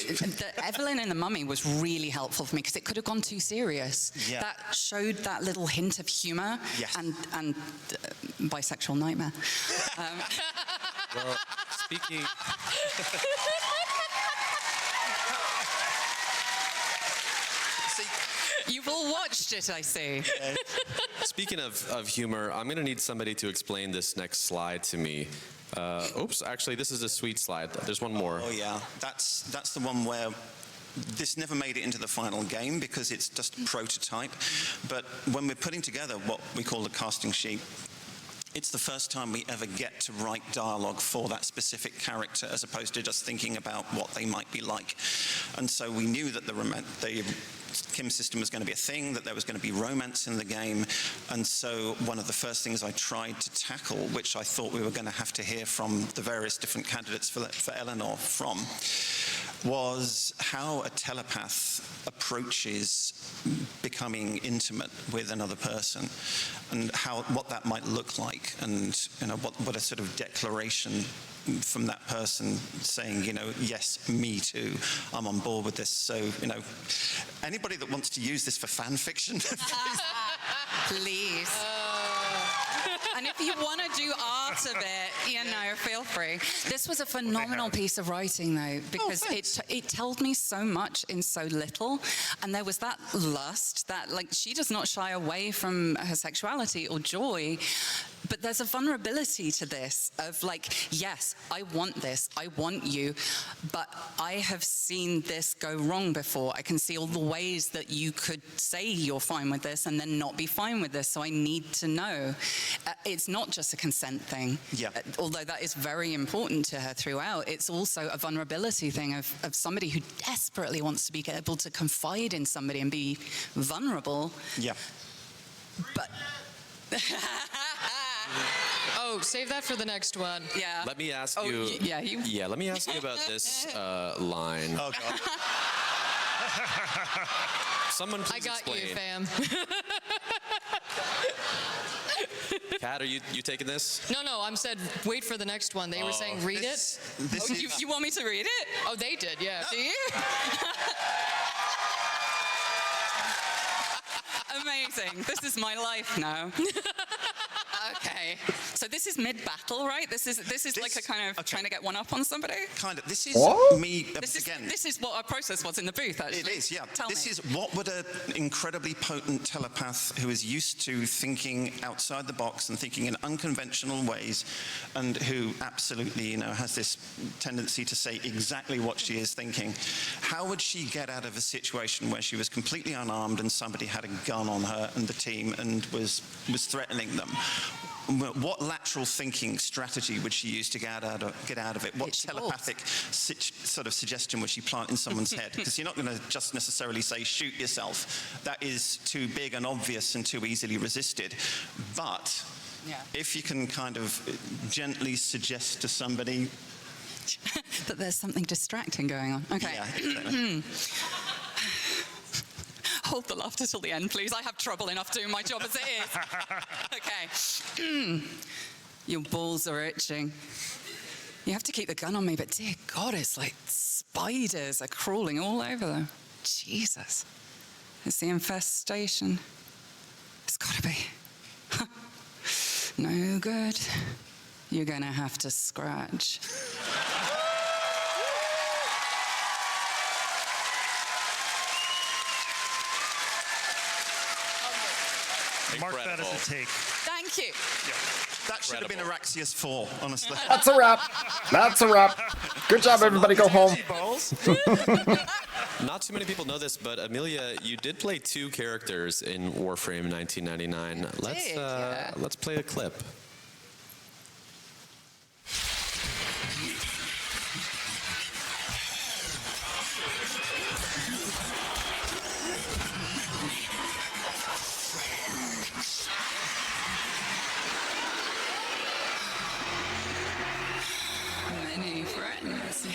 Evelyn in The Mummy was really helpful for me because it could have gone too serious. Yeah. That showed that little hint of humor and bisexual nightmare. Well, speaking... You've all watched it, I see. Speaking of humor, I'm going to need somebody to explain this next slide to me. Oops, actually, this is a sweet slide. There's one more. Oh, yeah. That's the one where this never made it into the final game because it's just a prototype. But when we're putting together what we call the casting sheet, it's the first time we ever get to write dialogue for that specific character as opposed to just thinking about what they might be like. And so we knew that the Kim system was going to be a thing, that there was going to be romance in the game. And so one of the first things I tried to tackle, which I thought we were going to have to hear from the various different candidates for Eleanor from, was how a telepath approaches becoming intimate with another person, and what that might look like, and what a sort of declaration from that person saying, yes, me too, I'm on board with this. So, anybody that wants to use this for fan fiction, please. And if you want to do art of it, feel free. This was a phenomenal piece of writing, though, because it told me so much in so little. And there was that lust that, she does not shy away from her sexuality or joy. But there's a vulnerability to this of yes, I want this, I want you, but I have seen this go wrong before. I can see all the ways that you could say you're fine with this and then not be fine with this, so I need to know. It's not just a consent thing, although that is very important to her throughout. It's also a vulnerability thing of somebody who desperately wants to be able to confide in somebody and be vulnerable. Yeah. But... Oh, save that for the next one. Yeah. Let me ask you. Yeah, let me ask you about this line. Oh, God. Someone please I got explain. you, fam. Kat, are you taking this? No, I'm said wait for the next one. They were saying read it. You want me to read it? Oh, they did, yeah. Do you? Amazing. This is my life now. Okay, so this is mid-battle, right? This is like a kind of trying to get one up on somebody. Kind of. This is me again. This is what our process was in the booth. Actually, it is. Yeah. Tell this me. is what would an incredibly potent telepath who is used to thinking outside the box and thinking in unconventional ways, and who absolutely, has this tendency to say exactly what she is thinking. How would she get out of a situation where she was completely unarmed and somebody had a gun on her and the team and was threatening them? What lateral thinking strategy would she use to get out of it? What telepathic sort of suggestion would she plant in someone's head? Because you're not going to just necessarily say, shoot yourself. That is too big and obvious and too easily resisted. But if you can kind of gently suggest to somebody that there's something distracting going on. Okay. Yeah, exactly. Hold the laughter till the end, please. I have trouble enough doing my job as it is. Okay. Your balls are itching. You have to keep the gun on me, but dear God, it's like spiders are crawling all over them. Jesus. It's the infestation. It's gotta be. No good. You're gonna have to scratch. Mark that as a take. Thank you. That should have been Araxia's 4, honestly. That's a wrap. That's a wrap. Good job, everybody. Go home. Not too many people know this, but Amelia, you did play 2 characters in Warframe 1999. Let's play a clip. Many friends.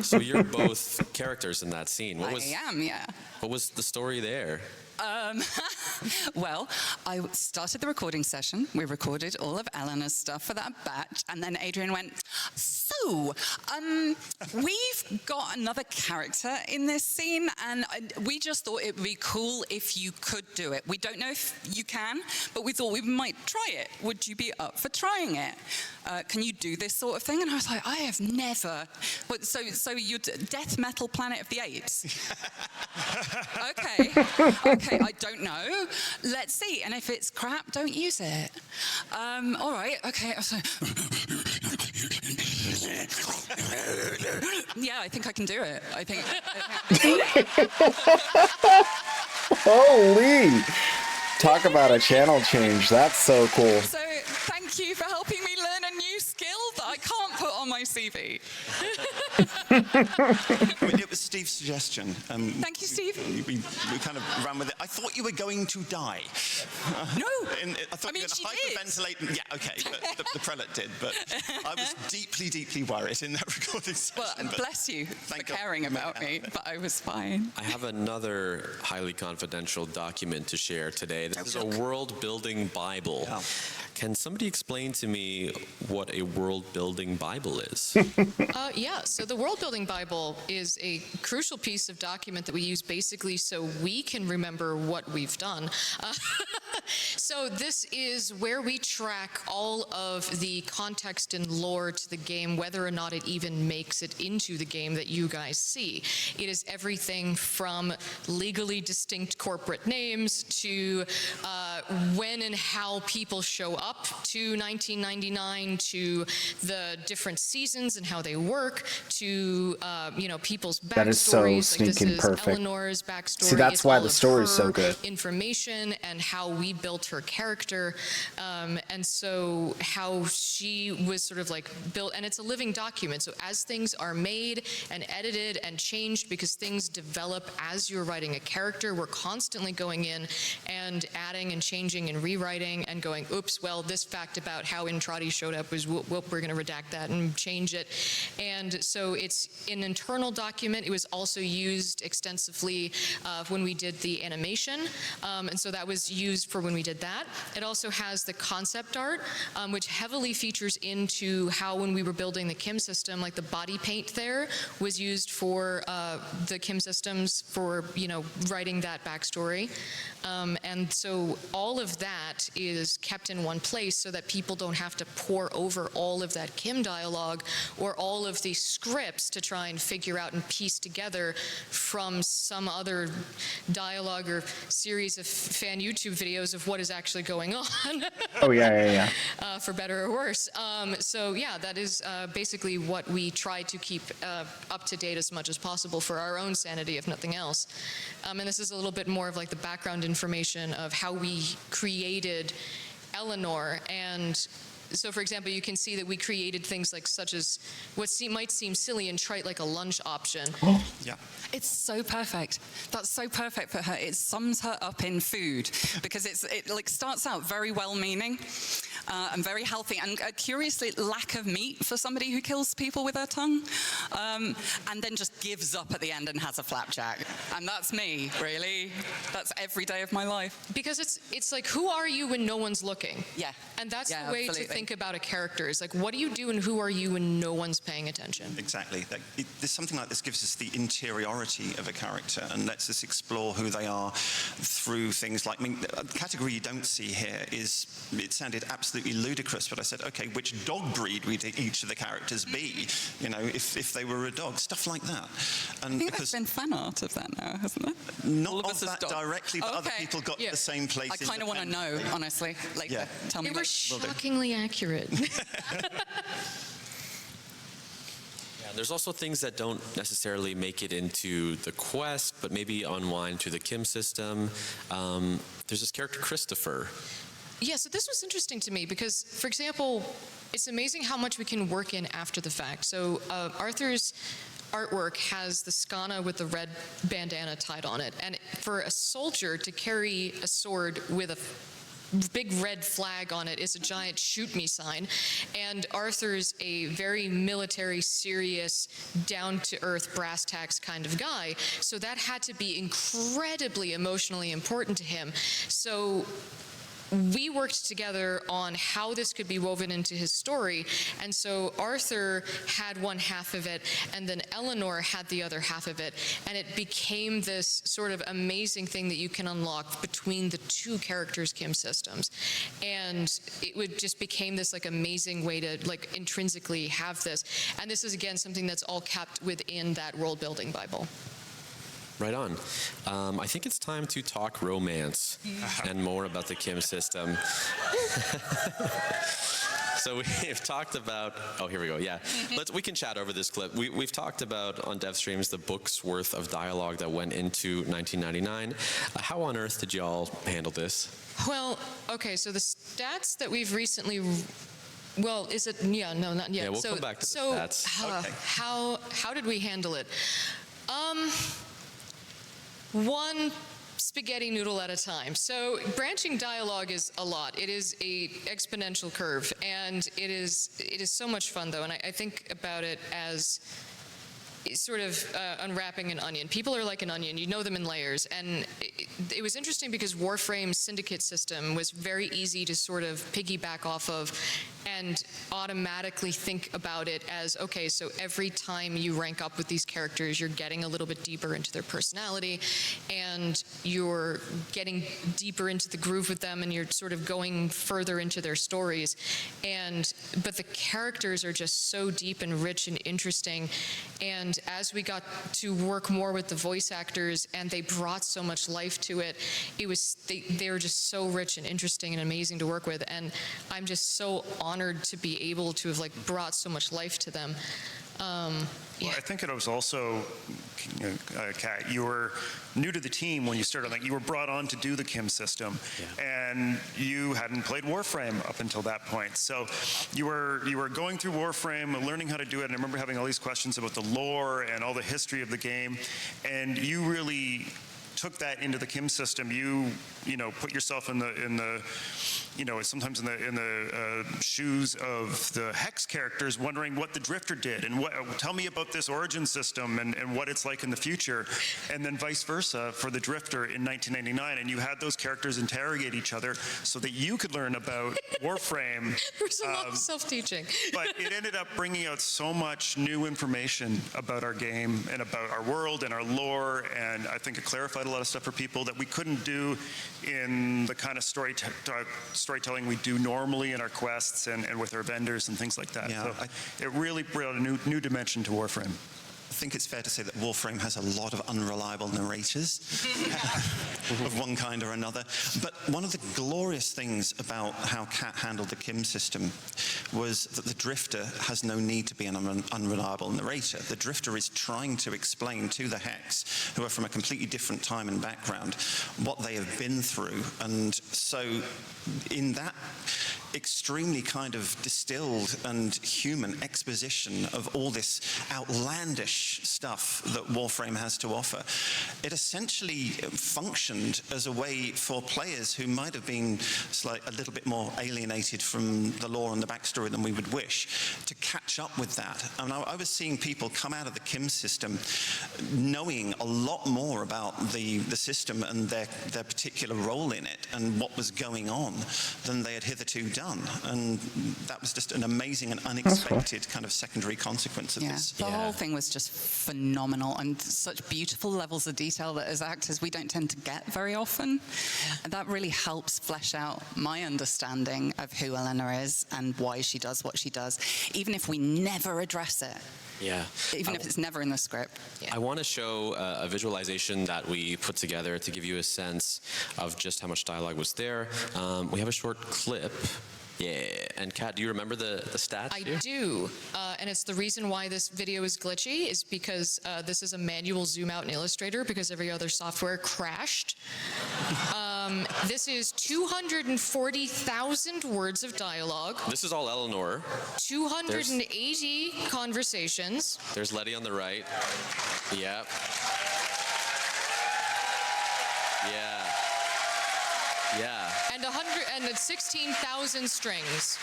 So you're both characters in that scene. I am, yeah. What was the story there? Well, I started the recording session. We recorded all of Eleanor's stuff for that batch, and then Adrian went, so, we've got another character in this scene, and we just thought it would be cool if you could do it. We don't know if you can, but we thought we might try it. Would you be up for trying it? Can you do this sort of thing? And I was like, I have never. But so you're Death Metal Planet of the Apes? Okay, I don't know. Let's see. And if it's crap, don't use it. All right, okay. Yeah, I think I can do it. I think. Holy! Talk about a channel change. That's so cool. So thank you for helping me learn a new skill that I can't put on my CV. I mean, it was Steve's suggestion. Thank you, Steve. We kind of ran with it. I thought you were going to die. No. I thought you were going to hyperventilate. Yeah, okay, but the prelate did. But I was deeply, deeply worried in that recording session. Well, bless you for caring about me, but I was fine. I have another highly confidential document to share today. This is a world-building Bible. Yeah. Can somebody explain to me what a world-building Bible is? Yeah, so the World Building Bible is a crucial piece of document that we use basically so we can remember what we've done. So this is where we track all of the context and lore to the game, whether or not it even makes it into the game that you guys see. It is everything from legally distinct corporate names to when and how people show up to 1999, to the different seasons and how they work, to people's backstories. That is so stinking perfect. Eleanor's backstory. See, that's why the story's so good. Information and how we built her character, and so how she was sort of like built, and it's a living document. So as things are made and edited and changed, because things develop as you're writing a character, we're constantly going in and adding and changing and rewriting and going, oops, well, this fact about how Intrati showed up was, whoop, we're going to redact that and change it. And so it's an internal document. It was also used extensively when we did the animation. And so that was used for when we did that. It also has the concept art, which heavily features into how when we were building the Kim system, like the body paint there was used for the Kim systems for, you know, writing that backstory. And so all of that is kept in one place so that people don't have to pore over all of that Kim dialogue or all of these scripts to try and figure out and piece together from some other dialogue or series of fan YouTube videos of what is actually going on. Oh, yeah. For better or worse. So yeah, that is basically what we try to keep up to date as much as possible for our own sanity, if nothing else. And this is a little bit more of like the background information of how we created Eleanor. And so, for example, you can see that we created things like such as what might seem silly and trite, like a lunch option. Yeah. It's so perfect. That's so perfect for her. It sums her up in food because it like starts out very well-meaning and very healthy, and curiously lack of meat for somebody who kills people with her tongue, and then just gives up at the end and has a flapjack. And that's me, really. That's every day of my life. Because it's like, who are you when no one's looking? Yeah. And that's Yeah, the way absolutely. to think about a character. Is like, what do you do and who are you when no one's paying attention? Exactly. Something like this gives us the interiority of a character and lets us explore who they are through things like, I mean, the category you don't see here is, it sounded absolutely ludicrous, but I said, okay, which dog breed would each of the characters be? You know, if they were a dog, stuff like that. And I think there's been fan art of that now, hasn't there? Not of that directly, but other people got the same place. I kind of want to know, honestly. Like, tell me. They were shockingly accurate. There's also things that don't necessarily make it into the quest, but maybe unwind through the Kim system. There's this character, Christopher. Yeah, so this was interesting to me because, for example, it's amazing how much we can work in after the fact. So Arthur's artwork has the skana with the red bandana tied on it. And for a soldier to carry a sword with a big red flag on it is a giant shoot me sign. And Arthur's a very military, serious, down-to-earth, brass tacks kind of guy. So that had to be incredibly emotionally important to him. So we worked together on how this could be woven into his story. And so Arthur had one half of it, and then Eleanor had the other half of it. And it became this sort of amazing thing that you can unlock between the two characters' Kim systems. And it just became this like amazing way to like intrinsically have this. And this is again something that's all kept within that world building Bible. Right on. I think it's time to talk romance and more about the Kim system. So we've talked about, oh, here we go, yeah. We can chat over this clip. We've talked about on dev streams the book's worth of dialogue that went into 1999. How on earth did y'all handle this? Well, okay, so the stats that we've recently well, is it, yeah, no, not yet. Yeah, we'll come back to the stats. How did we handle it? One spaghetti noodle at a time. So branching dialogue is a lot. It is a exponential curve, and it is so much fun though. And I think about it as sort of unwrapping an onion. People are like an onion. You know them in layers. And it was interesting because Warframe's syndicate system was very easy to sort of piggyback off of and automatically think about it as, okay, so every time you rank up with these characters, you're getting a little bit deeper into their personality, and you're getting deeper into the groove with them, and you're sort of going further into their stories. But the characters are just so deep and rich and interesting. And as we got to work more with the voice actors, and they brought so much life to it, they were just so rich and interesting and amazing to work with. And I'm just so honored to be able to have like brought so much life to them. Well, I think it was also, Kat, you were new to the team when you started. Like, you were brought on to do the Kim system, and you hadn't played Warframe up until that point. So you were going through Warframe, learning how to do it. And I remember having all these questions about the lore and all the history of the game, and you really took that into the Kim system, you know, put yourself in the you know, sometimes in the shoes of the Hex characters, wondering what the Drifter did and tell me about this origin system and what it's like in the future, and then vice versa for the Drifter in 1999, and you had those characters interrogate each other so that you could learn about Warframe. There's a lot of self-teaching. But it ended up bringing out so much new information about our game and about our world and our lore, and I think it clarified a lot of stuff for people that we couldn't do in the kind of storytelling we do normally in our quests and with our vendors and things like that. Yeah, So it really brought a new dimension to Warframe. I think it's fair to say that Warframe has a lot of unreliable narrators of one kind or another. But one of the glorious things about how Cat handled the Kim system was that the Drifter has no need to be an unreliable narrator. The Drifter is trying to explain to the Hex, who are from a completely different time and background, what they have been through. And so in that extremely kind of distilled and human exposition of all this outlandish stuff that Warframe has to offer, it essentially functioned as a way for players who might have been a little bit more alienated from the lore and the backstory than we would wish to catch up with that. I mean, I was seeing people come out of the Kim system knowing a lot more about the system and their particular role in it and what was going on than they had hitherto done. And that was just an amazing and unexpected kind of secondary consequence of this. The whole thing was just phenomenal, and such beautiful levels of detail that as actors we don't tend to get very often. And that really helps flesh out my understanding of who Elena is and why she does what she does, even if we never address it. Yeah. Even if it's never in the script. I want to show a visualization that we put together to give you a sense of just how much dialogue was there. We have a short clip. Yeah, and Kat, do you remember the stats? I do, and it's the reason why this video is glitchy is because this is a manual zoom out in Illustrator because every other software crashed. This is 240,000 words of dialogue. This is all Eleanor. 280 conversations. There's Letty on the right. Yep. Yeah. Yeah. And 16,000 strings.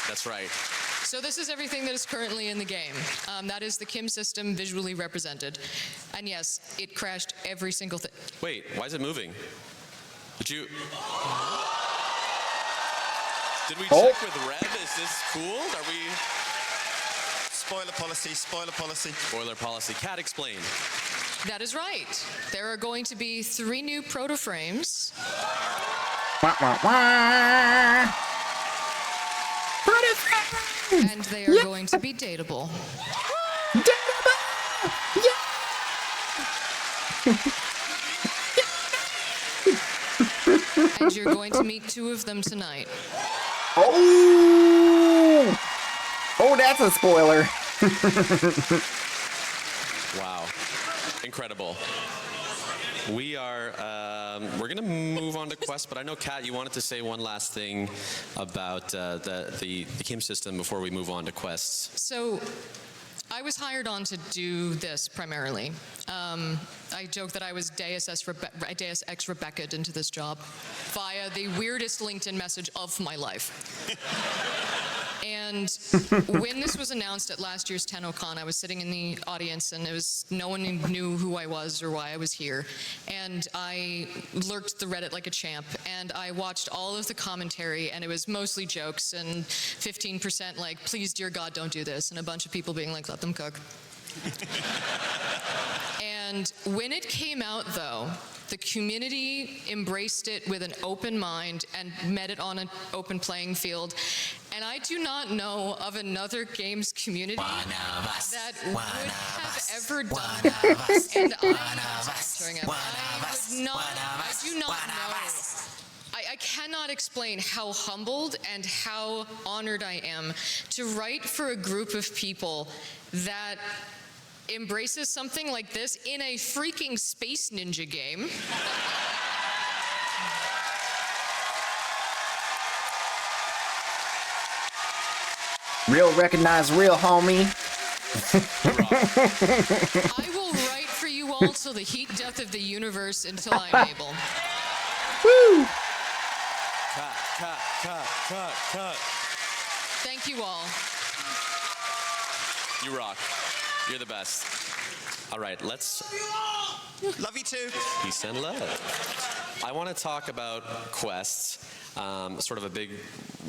That's right. So this is everything that is currently in the game. That is the Kim system visually represented. And yes, it crashed every single thing. Wait, why is it moving? Did we check with Rev? Is this cool? Are we... Spoiler policy, spoiler policy. Spoiler policy. Kat, explain. That is right. There are going to be 3 new proto-frames. And they are going to be dateable. And you're going to meet 2 of them tonight. Oh! Oh, that's a spoiler. Wow. Incredible. We are, we're going to move on to quests, but I know, Kat, you wanted to say one last thing about the Kim system before we move on to quests. So, I was hired on to do this primarily. I joke that I was Deus Ex Rebecca into this job via the weirdest LinkedIn message of my life. And when this was announced at last year's TennoCon, I was sitting in the audience and no one knew who I was or why I was here. And I lurked the Reddit like a champ, and I watched all of the commentary, and it was mostly jokes and 15% like, please, dear God, don't do this, and a bunch of people being like, let them cook. And when it came out, though, the community embraced it with an open mind and met it on an open playing field. And I do not know of another games community that would have ever done that. And I do not know. I cannot explain how humbled and how honored I am to write for a group of people that embraces something like this in a freaking Space Ninja game. Real recognize real, homie. I will write for you ball till the heat death of the universe until I'm able. Woo! Cut. Thank you all. You rock. You're the best. All right, let's... Love you too. Peace and love. I want to talk about quests, sort of a big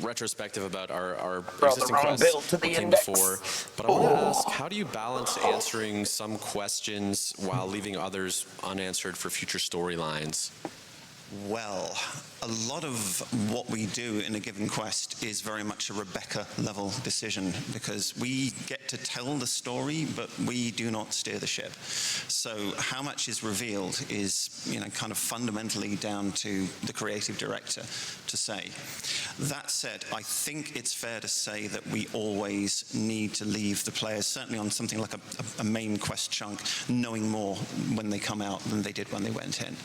retrospective about our existing quests that came before. But I want to ask, how do you balance answering some questions while leaving others unanswered for future storylines? Well, a lot of what we do in a given quest is very much a Rebecca level decision, because we get to tell the story, but we do not steer the ship. So how much is revealed is, kind of fundamentally down to the creative director to say. That said, I think it's fair to say that we always need to leave the players, certainly on something like a main quest chunk, knowing more when they come out than they did when they went in.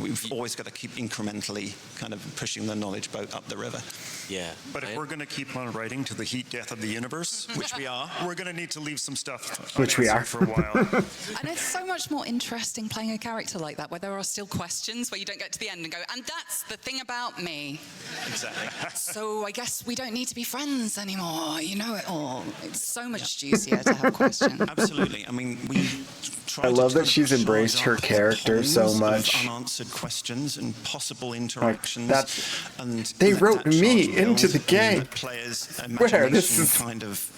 We've always got to keep incrementally kind of pushing the knowledge boat up the river. Yeah. But if we're going to keep on writing to the heat death of the universe, which we are, we're going to need to leave some stuff which we are for a while. And it's so much more interesting playing a character like that, where there are still questions, where you don't get to the end and go, and that's the thing about me. Exactly. So I guess we don't need to be friends anymore. You know it all. It's so much juicier to have questions. Absolutely. I mean, we try I to love that kind of she's embraced charge her up character so pools of much. unanswered questions and possible interactions. And they wrote me into the game. Players' Where this imagination is kind of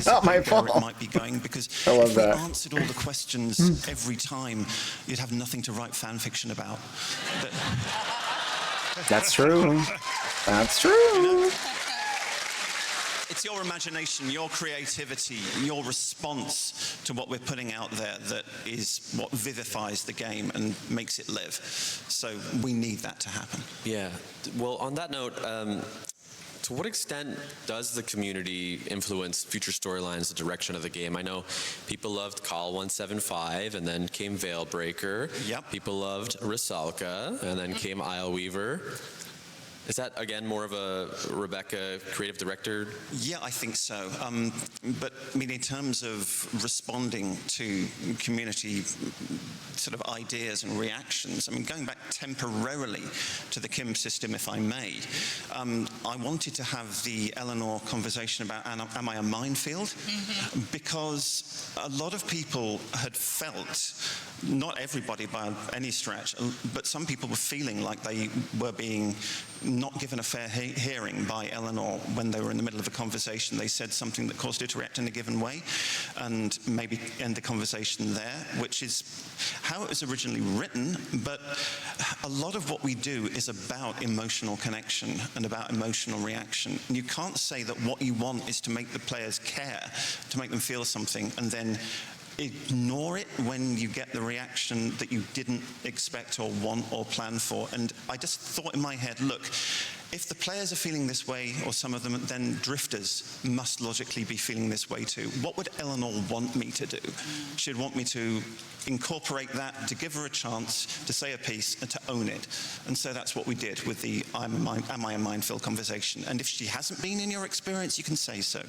not my anticipate where fault. it might be going, because I love if that. we answered all the questions every time, you'd have nothing to write fan fiction about. That's true. That's true. It's your imagination, your creativity, your response to what we're putting out there that is what vivifies the game and makes it live. So we need that to happen. Yeah. Well, on that note, to what extent does the community influence future storylines, the direction of the game? I know people loved Call 175, and then came Veilbreaker. Yep. People loved Rusalka, and then came Isleweaver. Is that, again, more of a Rebecca creative director? Yeah, I think so. But I mean, in terms of responding to community sort of ideas and reactions, I mean, going back temporarily to the Kim system, if I may, I wanted to have the Eleanor conversation about, am I a minefield? Because a lot of people had felt, not everybody by any stretch, but some people were feeling like they were being not given a fair hearing by Eleanor when they were in the middle of a conversation. They said something that caused her to react in a given way, and maybe end the conversation there, which is how it was originally written. But a lot of what we do is about emotional connection and about emotional reaction. And you can't say that what you want is to make the players care, to make them feel something, and then ignore it when you get the reaction that you didn't expect or want or plan for. And I just thought in my head, look, if the players are feeling this way, or some of them, then drifters must logically be feeling this way too. What would Eleanor want me to do? She'd want me to incorporate that, to give her a chance to say a piece and to own it. And so that's what we did with the am I a minefield conversation. And if she hasn't been in your experience, you can say so.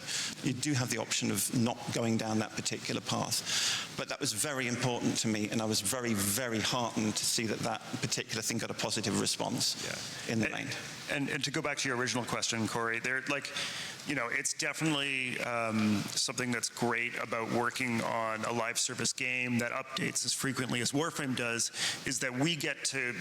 You do have the option of not going down that particular path. But that was very important to me, and I was very, very heartened to see that that particular thing got a positive response in the main. And to go back to your original question, Corey, it's definitely something that's great about working on a live service game that updates as frequently as Warframe does, is that we get to,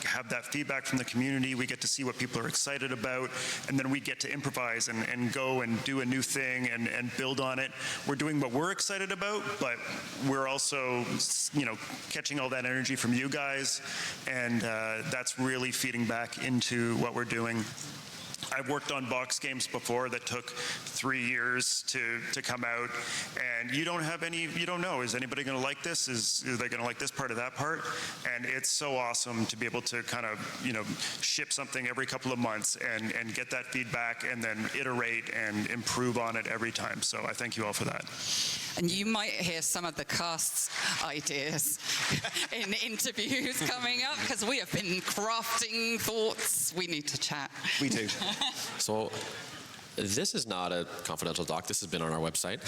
have that feedback from the community. We get to see what people are excited about, and then we get to improvise and go and do a new thing and build on it. We're doing what we're excited about, but we're also, catching all that energy from you guys, and that's really feeding back into what we're doing. I've worked on box games before that took 3 years to come out, and you don't know, is anybody going to like this? Is they going to like this part or that part? And it's so awesome to be able to kind of, ship something every couple of months and get that feedback and then iterate and improve on it every time. So I thank you all for that. And you might hear some of the cast's ideas in interviews coming up, because we have been crafting thoughts. We need to chat. We do. So This is not a confidential doc. This has been on our website.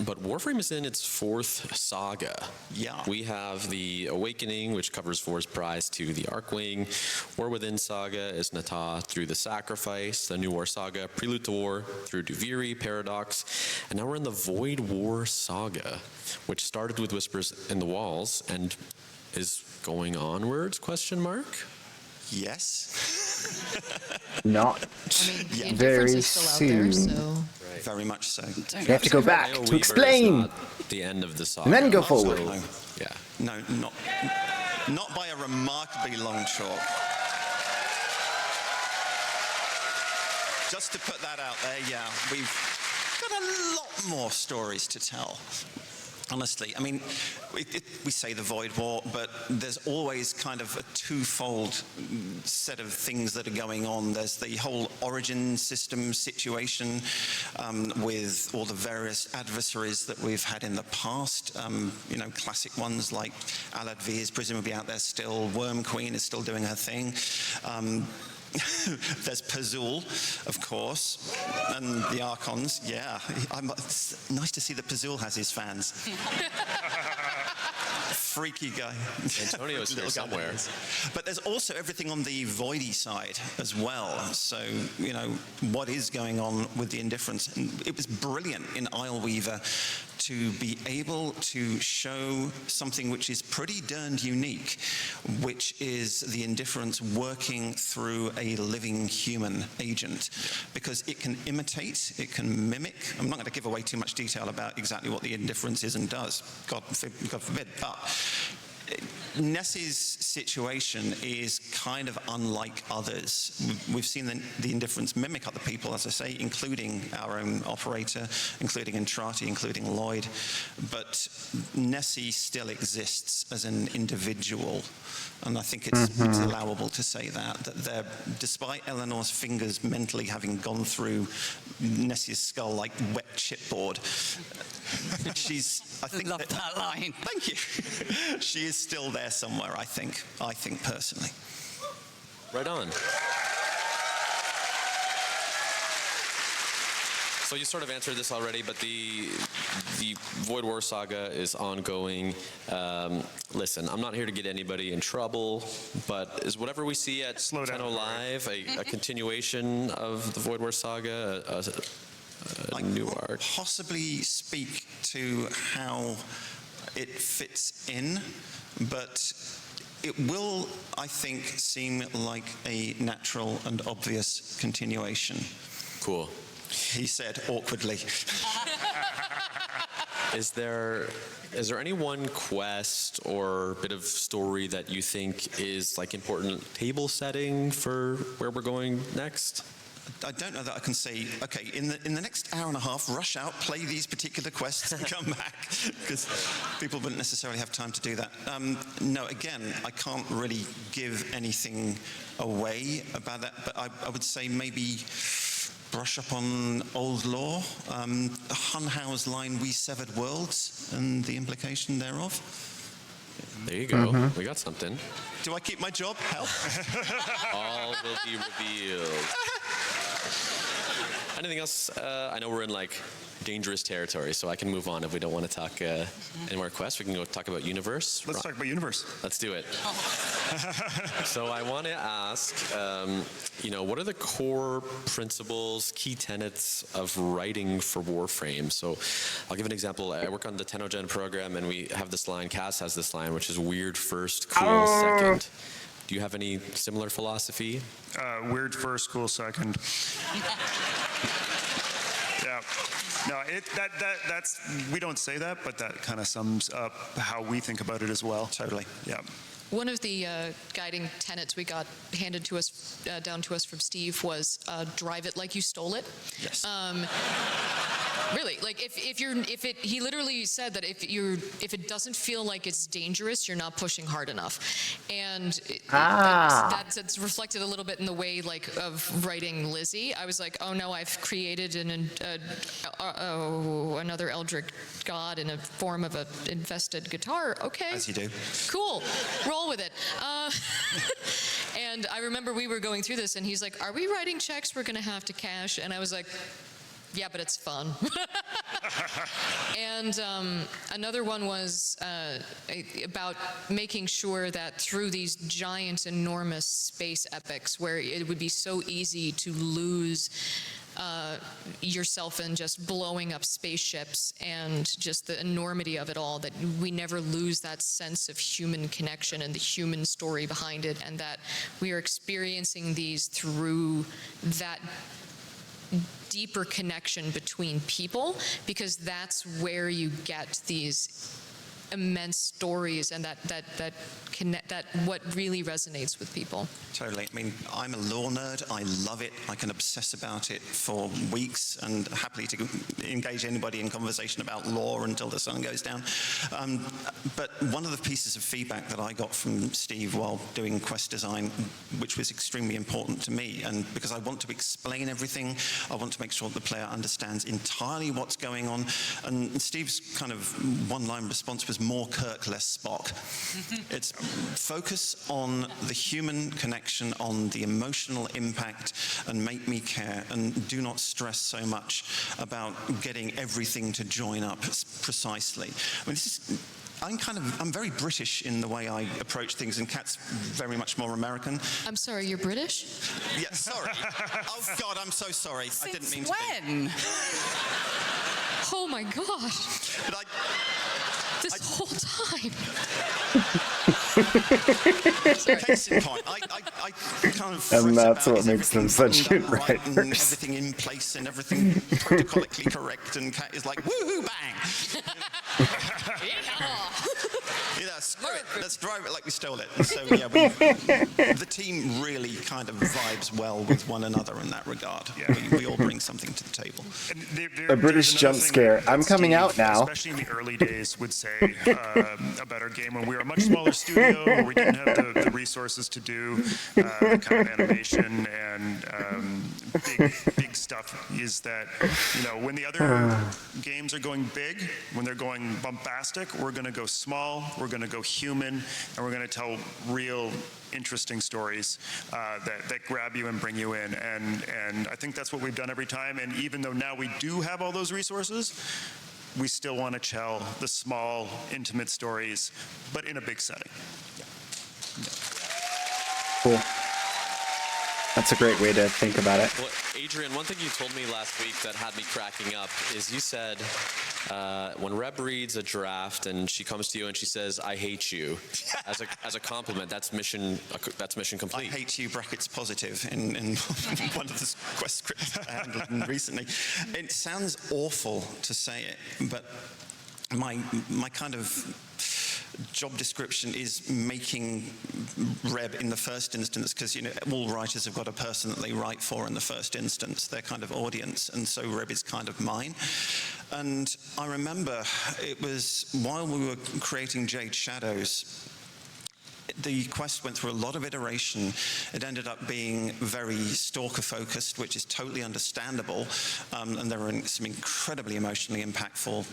But Warframe is in its 4th saga. Yeah. We have the Awakening, which covers Vor's prize to the Arkwing. War Within saga is Nata through the Sacrifice. The New War saga, Prelude to War through Duviri, Paradox. And now we're in the Void War saga, which started with Whispers in the Walls and is going onwards, question mark? Yes. Not The very indifference is still out there, soon. so. Very much so. You have to go back Io to Weaver explain. is not the end of the saga. And then go forward. No. Yeah. No, not by a remarkably long chalk. Just to put that out there, yeah, we've got a lot more stories to tell. Honestly, I mean, we say the Void War, but there's always kind of a twofold set of things that are going on. There's the whole origin system situation with all the various adversaries that we've had in the past. You know, classic ones like Alad V is presumably out there still. Worm Queen is still doing her thing. There's Pazul, of course, and the Archons. Yeah, it's nice to see that Pazul has his fans. Freaky guy. Antonio's here somewhere. But there's also everything on the voidy side as well. So, you know, what is going on with the Indifference? And it was brilliant in Isleweaver to be able to show something which is pretty darned unique, which is the Indifference working through a living human agent, because it can imitate, it can mimic. I'm not going to give away too much detail about exactly what the Indifference is and does, God forbid, but Nessie's situation is kind of unlike others. We've seen the Indifference mimic other people, as I say, including our own operator, including Entrati, including Lloyd. But Nessie still exists as an individual. And I think it's allowable to say that they're, despite Eleanor's fingers mentally having gone through Nessie's skull like wet chipboard, I think Love that line. Thank you. She is still there somewhere, I think personally. Right on. So you sort of answered this already, but the Void War saga is ongoing. Listen, I'm not here to get anybody in trouble, but is whatever we see at Tenno Live a continuation of the Void War saga, a new arc? Possibly speak to how it fits in, but it will, I think, seem like a natural and obvious continuation. Cool. He said awkwardly. Is there any one quest or bit of story that you think is like important table setting for where we're going next? I don't know that I can say, okay, in the next hour and a half, rush out, play these particular quests and come back, because people wouldn't necessarily have time to do that. No, again, I can't really give anything away about that, but I would say maybe brush up on old lore, Hunhau's line, "We severed worlds," and the implication thereof. There you go. We got something. Do I keep my job? Help. All will be revealed. Anything else? I know we're in like dangerous territory, so I can move on if we don't want to talk any more quests. We can go talk about universe. Let's talk about universe. Let's do it. So I want to ask, what are the core principles, key tenets of writing for Warframe? So I'll give an example. I work on the Tenno Gen program, and we have this line, Cass has this line, which is weird first, cool second. Do you have any similar philosophy? Weird first, cool second. Yeah. No, that's we don't say that, but that kind of sums up how we think about it as well. Totally. Yeah. One of the guiding tenets we got handed to us, down to us from Steve, was drive it like you stole it. Yes. Really, like he literally said that if it doesn't feel like it's dangerous, you're not pushing hard enough, and that's reflected a little bit in the way of writing Lizzie. I was like, oh no, I've created another Eldritch god in a form of an infested guitar. Okay, as you do. Cool, roll with it. And I remember we were going through this, and he's like, "Are we writing checks we're going to have to cash?" And I was like, "Yeah, but it's fun." And another one was about making sure that through these giant, enormous space epics, where it would be so easy to lose yourself in just blowing up spaceships and just the enormity of it all, that we never lose that sense of human connection and the human story behind it, and that we are experiencing these through that deeper connection between people, because that's where you get these immense stories and that what really resonates with people. Totally. I mean, I'm a lore nerd. I love it. I can obsess about it for weeks and happily to engage anybody in conversation about lore until the sun goes down. But one of the pieces of feedback that I got from Steve while doing quest design, which was extremely important to me, and because I want to explain everything, I want to make sure the player understands entirely what's going on. And Steve's kind of one-line response was more Kirk, less Spock. It's focus on the human connection, on the emotional impact, and make me care, and do not stress so much about getting everything to join up precisely. I mean, this is, I'm very British in the way I approach things, and Kat's very much more American. I'm sorry, you're British? Yeah, sorry. Oh God, I'm so sorry. I didn't mean to when? Oh my gosh. But this whole time. Case in point, I kind of And that's what makes them such good right and writers. everything in place and everything protocolically correct, and Kat is like, woohoo, bang! Yeah, screw it. Let's drive it like we stole it. And so, yeah, the team really kind of vibes well with one another in that regard. Yeah. We all bring something to the table. A British jump scare. I'm coming out now. Especially in the early days, would say about our game when we were a much smaller studio, where we didn't have the resources to do the kind of animation and big stuff, is that, you know, when the other games are going big, when they're going bombastic, we're going to go small, we're going to go human, and we're going to tell real interesting stories that grab you and bring you in. And I think that's what we've done every time. And even though now we do have all those resources, we still want to tell the small, intimate stories, but in a big setting. Cool. That's a great way to think about it. Well, Adrian, one thing you told me last week that had me cracking up is you said when Reb reads a draft and she comes to you and she says, "I hate you," as a compliment, that's mission complete. I hate you brackets positive in one of the quest scripts I handled recently. It sounds awful to say it, but my kind of job description is making Reb in the first instance, because, you know, all writers have got a person that they write for in the first instance, their kind of audience, and so Reb is kind of mine. And I remember it was while we were creating Jade Shadows, the quest went through a lot of iteration. It ended up being very stalker-focused, which is totally understandable, and there were some incredibly emotionally impactful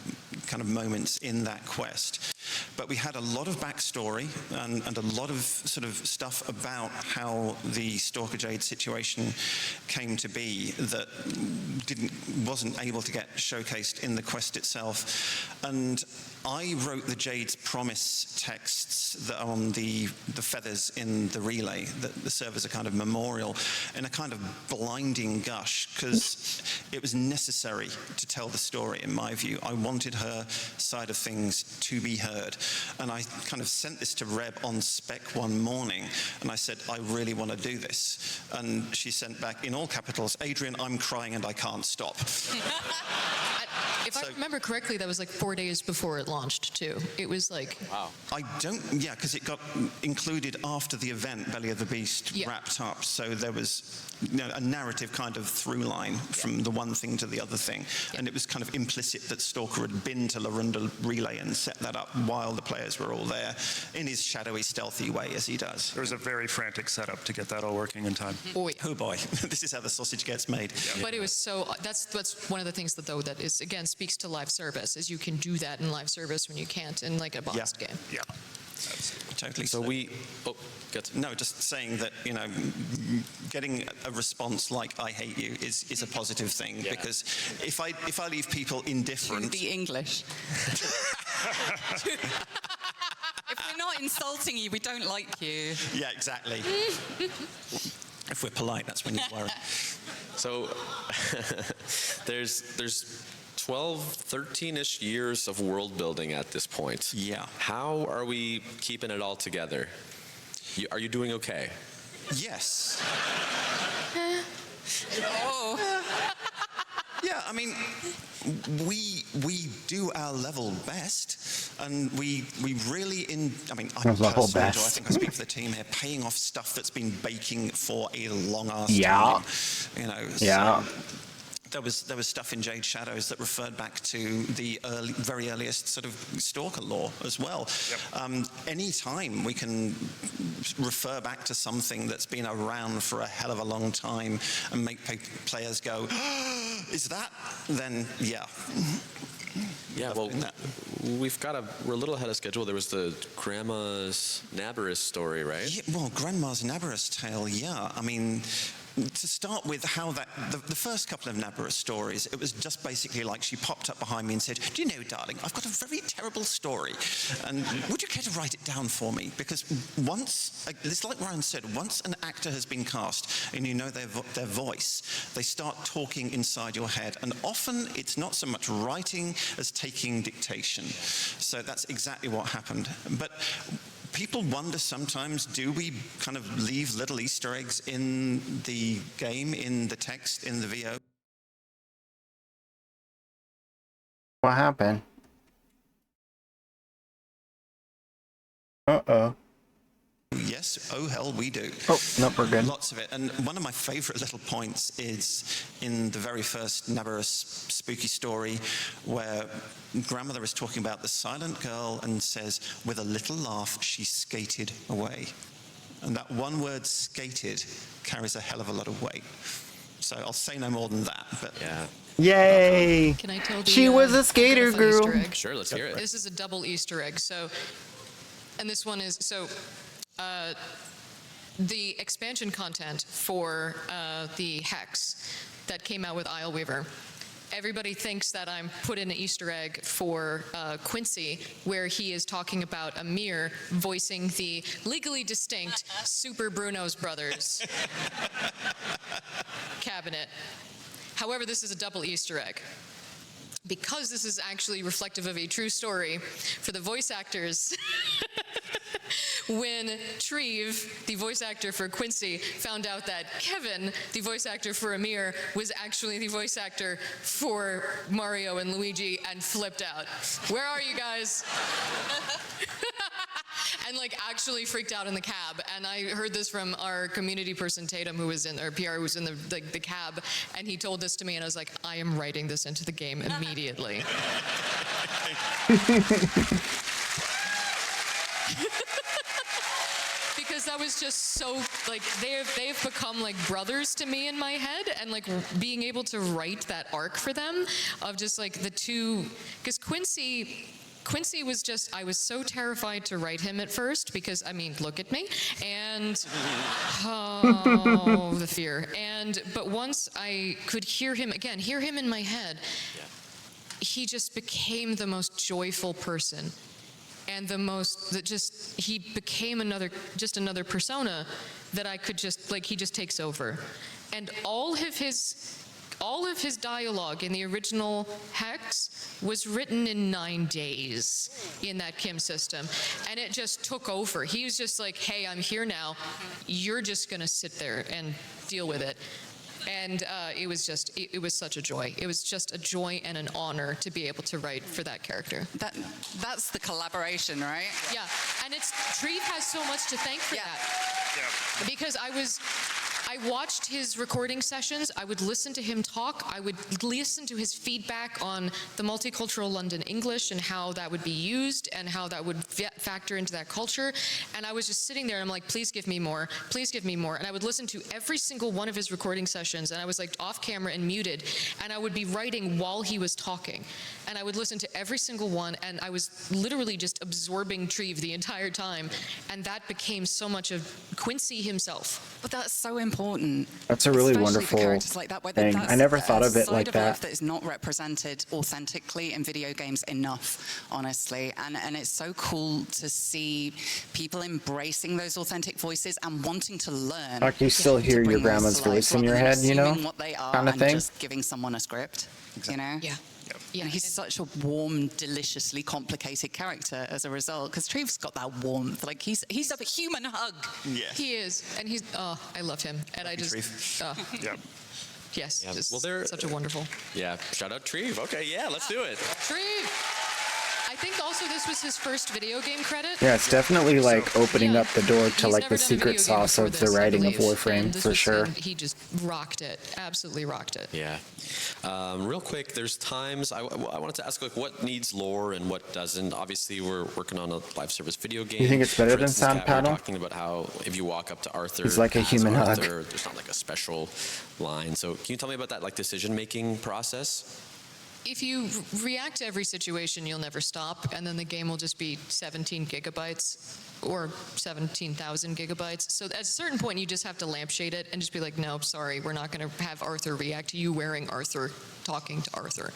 kind of moments in that quest. But we had a lot of backstory and a lot of sort of stuff about how the Stalker Jade situation came to be that wasn't able to get showcased in the quest itself. And I wrote the Jade's Promise texts that are on the feathers in the relay that serve as a kind of memorial in a kind of blinding gush, because it was necessary to tell the story, in my view. I wanted her side of things to be heard. And I kind of sent this to Reb on spec one morning, and I said, I really want to do this. And she sent back in all capitals, Adrian, I'm crying and I can't stop. If I remember correctly, that was like 4 days before it launched, too. It was like... Wow. Yeah, because it got included after the event, Belly of the Beast, wrapped up. So there was, you know, a narrative kind of through line from the one thing to the other thing. And it was kind of implicit that Stalker had been to Larunda Relay and set that up while the players were all there in his shadowy, stealthy way, as he does. There was a very frantic setup to get that all working in time. Oh, yeah. Oh boy, this is how the sausage gets made. But it was so, that's one of the things that, though, that is, again, speaks to live service, is you can do that in live service when you can't in like a boxed game. Yeah. Totally. So No, just saying that, you know, getting a response like "I hate you" is a positive thing, because if I leave people indifferent, The English. If we're not insulting you, we don't like you. yeah, exactly. If we're polite, that's when you worry. So there's 12, 13-ish years of world building at this point. Yeah. How are we keeping it all together? Are you doing okay? Yes. Oh. Yeah, I mean, we do our level best, and we really I mean, I Level personally enjoy, I best. think I speak for the team here, paying off stuff that's been baking for a long ass Yeah. time. You know. Yeah. There was stuff in Jade Shadows that referred back to the very earliest sort of Stalker lore as well. Any time we can refer back to something that's been around for a hell of a long time and make players go, is that? Then yeah. Yeah, well, we're a little ahead of schedule. There was the Grandma's Nabarus story, right? Yeah, well, Grandma's Nabarus tale, yeah. I mean, to start with, how that the first couple of Nabarus stories, it was just basically like she popped up behind me and said, "Do you know, darling, I've got a very terrible story, and would you care to write it down for me?" Because once, it's like Ryan said, once an actor has been cast and you know their voice, they start talking inside your head, and often it's not so much writing as taking dictation. So that's exactly what happened. But people wonder sometimes, do we kind of leave little Easter eggs in the game, in the text, in the VO? What happened? Uh-oh. Yes, oh hell, we do. Oh, no, we're good. Lots of it. And one of my favorite little points is in the very first Nabarus spooky story, where grandmother is talking about the silent girl and says, with a little laugh, she skated away. And that one word, skated, carries a hell of a lot of weight. So I'll say no more than that, but yeah. Yay! Can I tell She was a skater I've got a fun girl. Easter egg. Sure, let's hear it. This is a double Easter egg. So, and this one is, so the expansion content for the Hex that came out with Isleweaver. Everybody thinks that I'm put in an Easter egg for Quincy, where he is talking about Amir voicing the legally distinct Super Bruno's Brothers cabinet. However, this is a double Easter egg. Because this is actually reflective of a true story, for the voice actors, when Treve, the voice actor for Quincy, found out that Kevin, the voice actor for Amir, was actually the voice actor for Mario and Luigi, and flipped out. Where are you guys? And like actually freaked out in the cab. And I heard this from our community person, Tatum, who was in, or PR, who was in the cab, and he told this to me, and I was like, I am writing this into the game immediately. Because that was just so, like, they've become like brothers to me in my head, and like being able to write that arc for them of just like the two, because Quincy was just, I was so terrified to write him at first because, I mean, look at me, and, oh, the fear. But once I could hear him in my head, he just became the most joyful person. And he became another persona that I could just, like, he just takes over. And all of his dialogue in the original Hex was written in 9 days in that Kim system. And it just took over. He was just like, hey, I'm here now. You're just going to sit there and deal with it. And it was such a joy. It was just a joy and an honor to be able to write for that character. That's the collaboration, right? Yeah, and Treve has so much to thank for that. Yeah. Because I watched his recording sessions, I would listen to him talk, I would listen to his feedback on the multicultural London English and how that would be used and how that would factor into that culture. And I was just sitting there and I'm like, please give me more, please give me more. And I would listen to every single one of his recording sessions, and I was like off camera and muted, and I would be writing while he was talking. and I would listen to every single one, and I was literally just absorbing Treve the entire time, and that became so much of Quincy himself. But that's so important. That's a really especially for wonderful characters like that, where thing. that's I never a thought of it side like of that. life that is not represented authentically in video games enough, honestly. And it's so cool to see people embracing those authentic voices and wanting to learn. Like you still to hear your bring those grandma's to life, voice in rather your than head, you know, assuming what they are kind of and thing. just giving someone a script, you know? Yeah. Yeah, he's such a warm, deliciously complicated character as a result, because Treve's got that warmth. Like, he's a human hug. Yeah. He is, and he's, I love him, and I just, Yeah. yes, Yeah, just well, they're- such a wonderful. Yeah, shout out Treve. Okay, yeah, let's do it. Treve! I think also this was his first video game credit. Yeah, it's definitely like opening up the door to like the secret sauce of the writing of Warframe, for sure. He just rocked it, absolutely rocked it. Yeah. Real quick, there's times I wanted to ask like what needs lore and what doesn't. Obviously, we're working on a live service video game. You think it's better For than instance, Sound Kat, we were Paddle? talking about how if you walk up to Arthur, He's like a as human hug. Arthur, there's not like a special line. So can you tell me about that like decision-making process? If you react to every situation, you'll never stop, and then the game will just be 17 gigabytes or 17,000 gigabytes. So at a certain point, you just have to lampshade it and just be like, no, sorry, we're not going to have Arthur react to you wearing Arthur, talking to Arthur.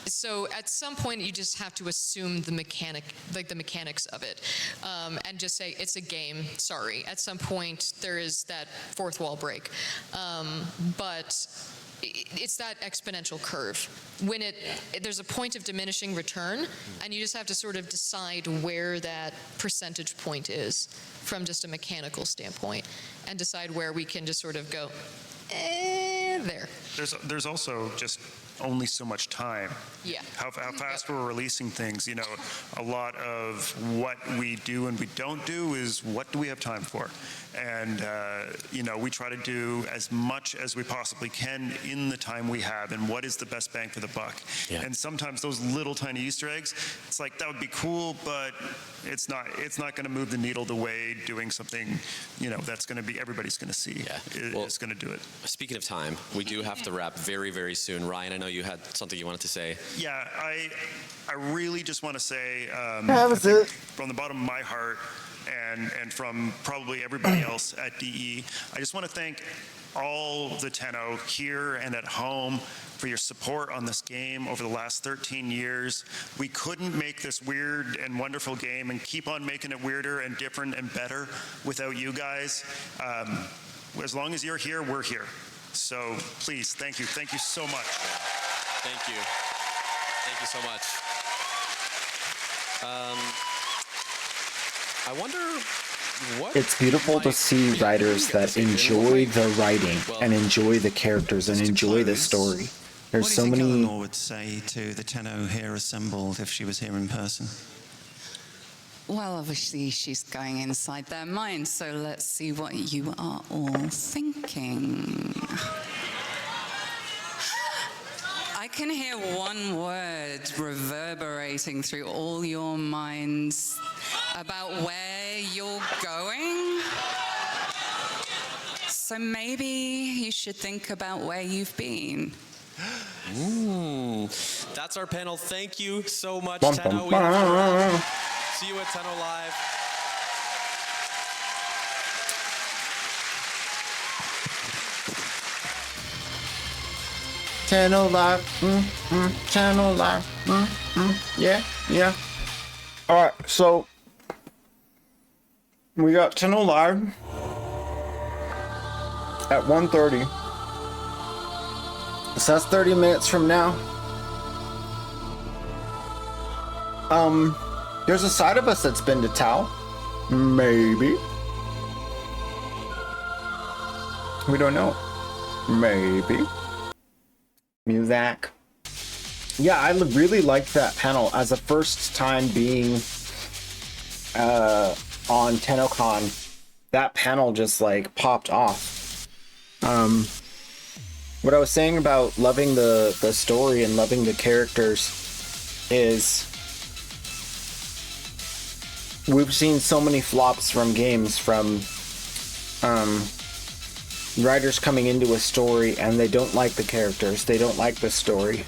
So at some point, you just have to assume the mechanics of it, and just say it's a game. Sorry. At some point, there is that fourth wall break, but it's that exponential curve. When there's a point of diminishing return, and you just have to sort of decide where that percentage point is from just a mechanical standpoint, and decide where we can just sort of go, there. There's also just only so much time. Yeah. How fast we're releasing things. You know, a lot of what we do and we don't do is what do we have time for? And, you know, we try to do as much as we possibly can in the time we have, and what is the best bang for the buck. Yeah. And sometimes those little tiny Easter eggs, it's like, that would be cool, but it's not going to move the needle the way doing something, you know, that's going to be, everybody's going to see is going to do it. Speaking of time, we do have to wrap very, very soon. Ryan, I know you had something you wanted to say. Yeah, I really just want to say, That was it. from the bottom of my heart, and from probably everybody else at DE, I just want to thank all the Tenno here and at home for your support on this game over the last 13 years. We couldn't make this weird and wonderful game and keep on making it weirder and different and better without you guys. As long as you're here, we're here. So please, thank you. Thank you so much. Thank you. Thank you so much. I wonder what... It's beautiful to see writers that enjoy the writing and enjoy the characters and enjoy the story. There's so What do you think many. Eleanor would say to the Tenno here assembled if she was here in person? Well, obviously, she's going inside their minds, so let's see what you are all thinking. I can hear one word reverberating through all your minds about where you're going. So maybe you should think about where you've been. That's our panel. Thank you so much, Bum, Tenno. bum, bum. See you at Tenno Live. Channel live, channel live, yeah. All right, so we got Tenno live at 1:30. So that's 30 minutes from now. There's a side of us that's been to Tau. Maybe. We don't know. Maybe. Music. Yeah, I really liked that panel as a first time being on TennoCon. That panel just like popped off. What I was saying about loving the story and loving the characters is we've seen so many flops from games, from writers coming into a story and they don't like the characters, they don't like the story,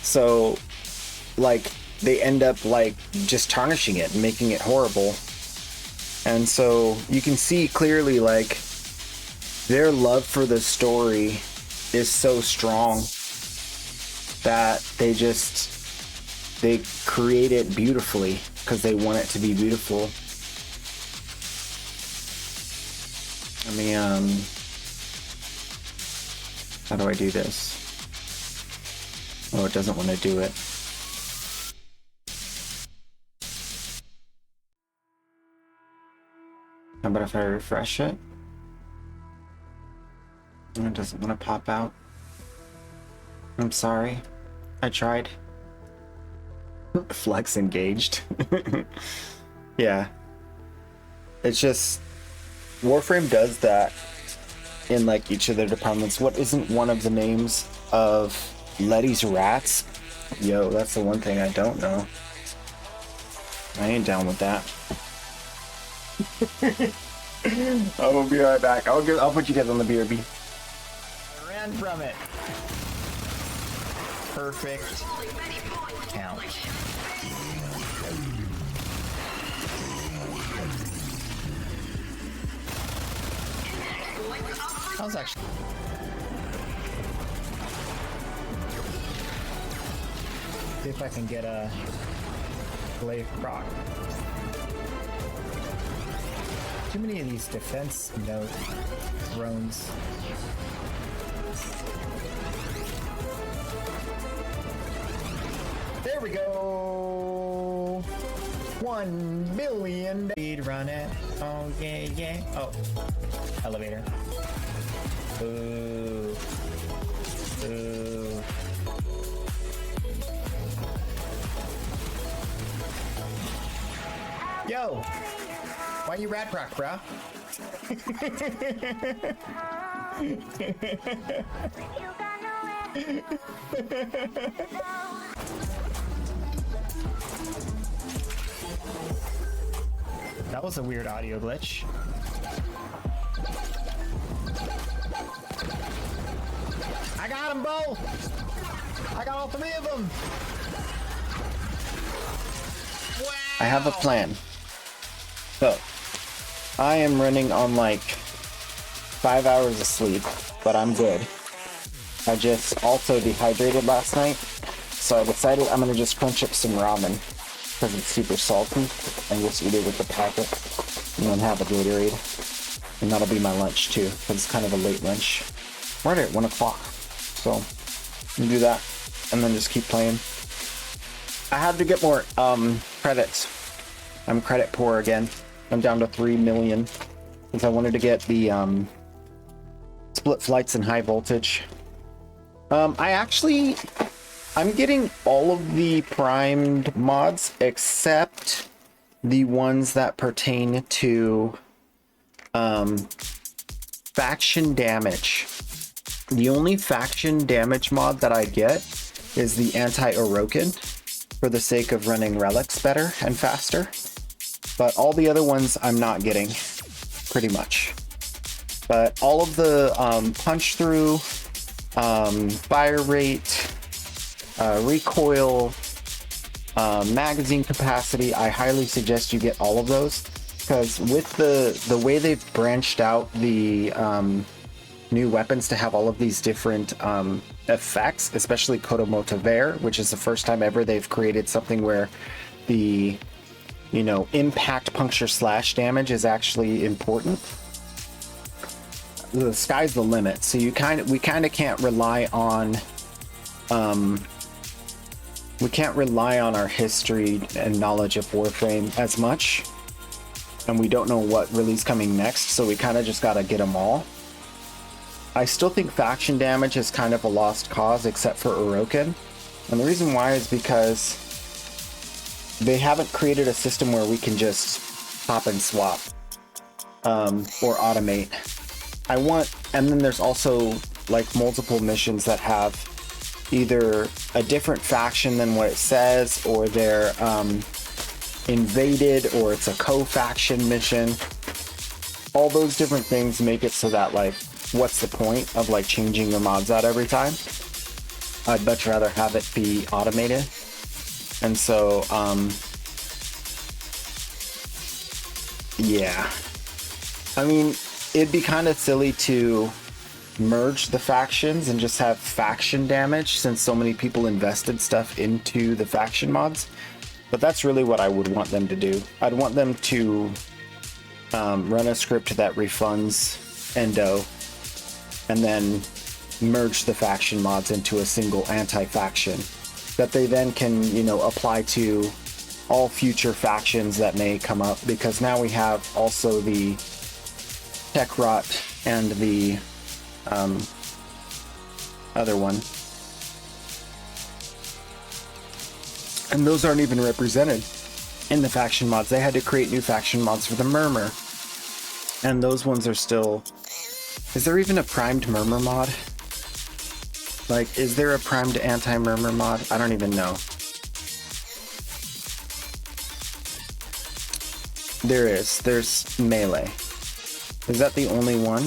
So, like, they end up, like, just tarnishing it and making it horrible. And so you can see clearly, like, their love for the story is so strong that they create it beautifully because they want it to be beautiful. Let me, how do I do this? Oh, it doesn't want to do it. How about if I refresh it? It doesn't want to pop out. I'm sorry. I tried. Flex engaged. Yeah. It's just... Warframe does that in, like, each of their departments. What isn't one of the names of Letty's Rats? Yo, that's the one thing I don't know. I ain't down with that. I will be right back. I'll put you guys on the BRB. I ran from it. Perfect count. That was actually... See if I can get a glaive proc. Too many of these defense note drones. There we go. 1 billion. Run it. Oh yeah, yeah. Oh, elevator. Ooh. Ooh. Yo, why you rat proc, bro? That was a weird audio glitch. I got them both! I got all 3 of them! Wow. I have a plan. So, I am running on like 5 hours of sleep, but I'm good. I just also dehydrated last night, so I decided I'm gonna just crunch up some ramen because it's super salty and just eat it with the packet and then have a Gatorade. And that'll be my lunch too, because it's kind of a late lunch. We're at 1 o'clock, so I'm gonna do that and then just keep playing. I had to get more credits. I'm credit poor again. I'm down to 3 million because I wanted to get the split flights and high voltage. I'm getting all of the primed mods except the ones that pertain to faction damage. The only faction damage mod that I get is the anti-Orokin for the sake of running relics better and faster. But all the other ones I'm not getting, pretty much. But all of the punch through, fire rate, recoil, magazine capacity, I highly suggest you get all of those. Because with the way they've branched out the new weapons to have all of these different effects, especially Kodomoto Ver, which is the first time ever they've created something where the, you know, impact, puncture, slash damage is actually important. The sky's the limit, so we kind of can't rely on our history and knowledge of Warframe as much, and we don't know what really is coming next, so we kind of just gotta get them all. I still think faction damage is kind of a lost cause, except for Orokin, and the reason why is because they haven't created a system where we can just pop and swap or automate. And then there's also like multiple missions that have either a different faction than what it says, or they're invaded, or it's a co-faction mission. all those different things make it so that, like, what's the point of, like, changing your mods out every time? I'd much rather have it be automated. And so, yeah. I mean, it'd be kind of silly to merge the factions and just have faction damage since so many people invested stuff into the faction mods. But that's really what I would want them to do. I'd want them to run a script that refunds Endo and then merge the faction mods into a single anti-faction that they then can, you know, apply to all future factions that may come up, because now we have also the Tech Rot and the other one. And those aren't even represented in the faction mods. They had to create new faction mods for the Murmur. And those ones are still... Is there even a primed Murmur mod? Like, is there a primed anti-Murmur mod? I don't even know. There is. There's Melee. Is that the only one?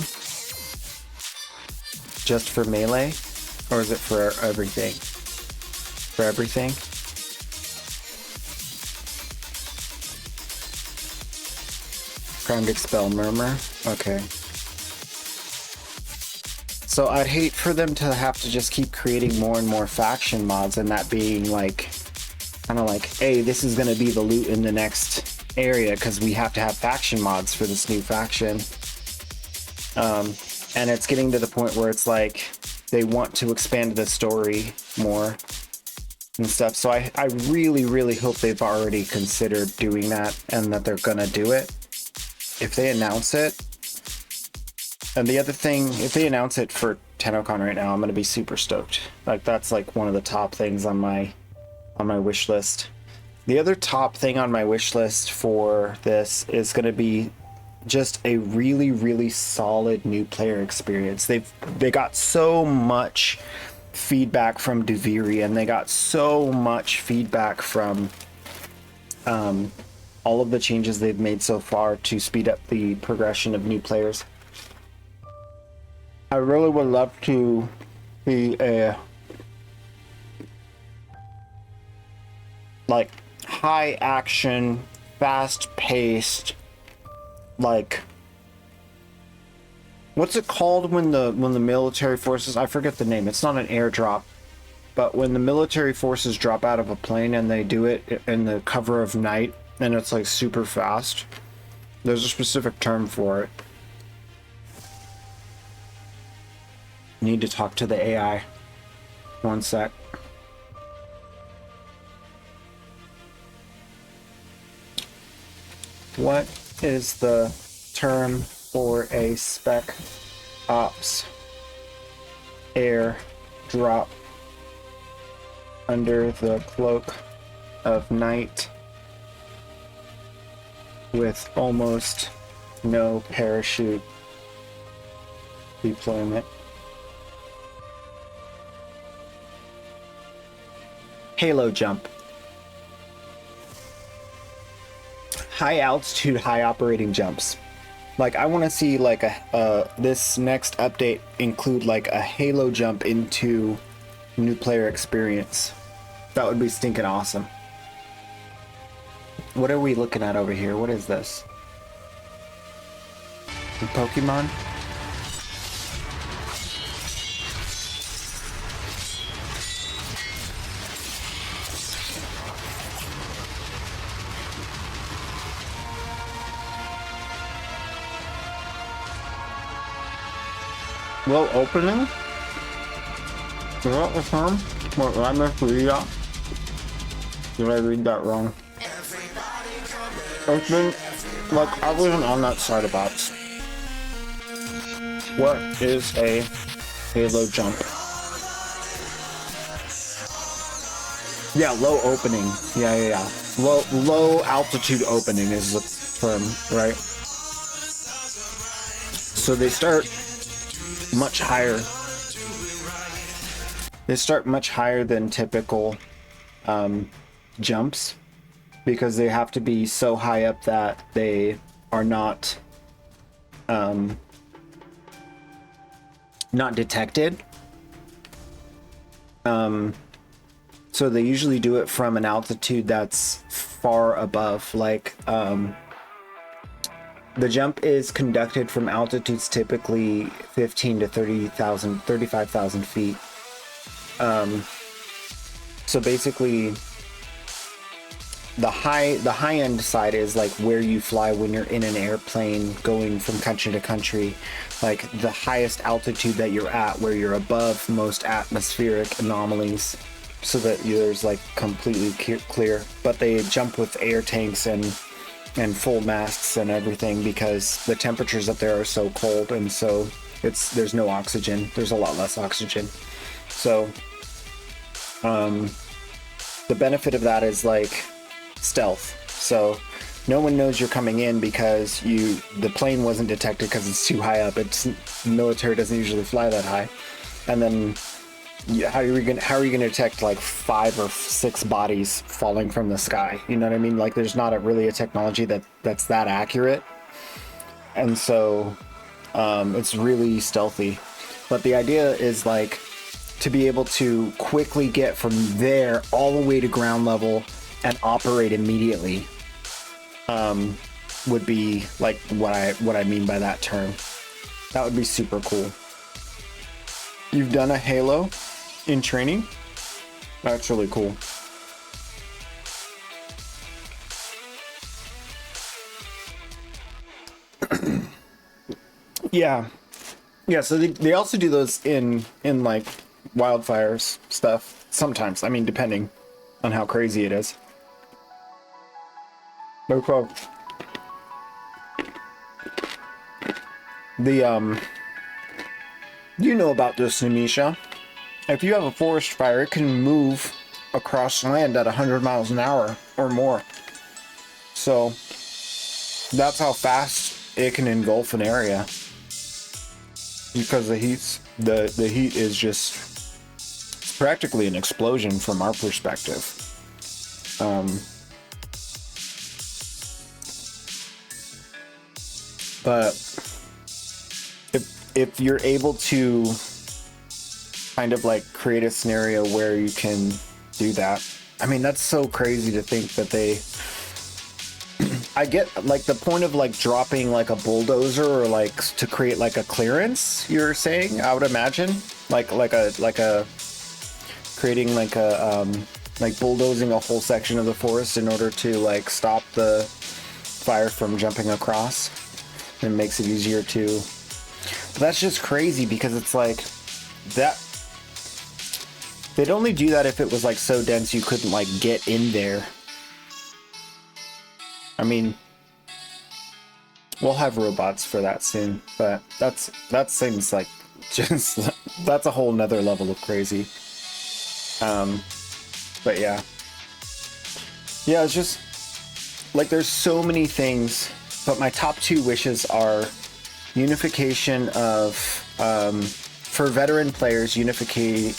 Just for Melee? Or is it for everything? For everything? Primed Expel Murmur? Okay. So I'd hate for them to have to just keep creating more and more faction mods and that being like, kind of like, hey, this is going to be the loot in the next area because we have to have faction mods for this new faction. And it's getting to the point where it's like they want to expand the story more and stuff. So I really, really hope they've already considered doing that and that they're gonna do it. If they announce it, and the other thing, if they announce it for TennoCon right now, I'm gonna be super stoked. Like that's like one of the top things on my wish list. The other top thing on my wish list for this is gonna be just a really, really solid new player experience. They got so much feedback from Duviri, and they got so much feedback from all of the changes they've made so far to speed up the progression of new players. I really would love to be a like high action, fast paced, like what's it called when the military forces, I forget the name, it's not an airdrop, but when the military forces drop out of a plane and they do it in the cover of night and it's like super fast, there's a specific term for it. Need to talk to the AI. One sec. What is the term for a spec ops air drop under the cloak of night with almost no parachute deployment? Halo jump. High altitude, high operating jumps. Like I want to see like this next update include like a Halo jump into new player experience. That would be stinking awesome. What are we looking at over here? What is this? Pokemon? Low opening? Is that the term? What, did I misread that? Did I read that wrong? It's been, like, I wasn't on that side of bots. What is a Halo jump? Yeah, low opening. Yeah. Low altitude opening is the term, right? So they start much higher. They start much higher than typical jumps because they have to be so high up that they are not not detected. So they usually do it from an altitude that's far above, like the jump is conducted from altitudes typically 15 to 35,000 feet. So basically the high end side is like where you fly when you're in an airplane going from country to country, like the highest altitude that you're at, where you're above most atmospheric anomalies, so that there's like completely clear. But they jump with air tanks and full masks and everything because the temperatures up there are so cold, and so there's no oxygen. There's a lot less oxygen. So the benefit of that is like stealth. So no one knows you're coming in because the plane wasn't detected because it's too high up. Military doesn't usually fly that high. And then how are you gonna detect like 5 or 6 bodies falling from the sky? You know what I mean? Like there's not really a technology that's that accurate. And so it's really stealthy. But the idea is like to be able to quickly get from there all the way to ground level and operate immediately would be like what I mean by that term. That would be super cool. You've done a Halo in training? That's really cool. Yeah, so they also do those in like wildfires stuff sometimes. I mean, depending on how crazy it is. No problem. You know about this, Namisha. If you have a forest fire, it can move across land at 100 miles an hour or more. So that's how fast it can engulf an area. Because the heat is just practically an explosion from our perspective. But if you're able to kind of like create a scenario where you can do that, I mean, that's so crazy to think that I get like the point of like dropping like a bulldozer or like to create like a clearance, you're saying, I would imagine like creating like a like bulldozing a whole section of the forest in order to like stop the fire from jumping across. It makes it easier to, but that's just crazy because it's like that they'd only do that if it was like so dense you couldn't like get in there. I mean, we'll have robots for that soon, but that seems like just that's a whole nother level of crazy. But yeah, it's just like there's so many things, but my top 2 wishes are unification of for veteran players, unificating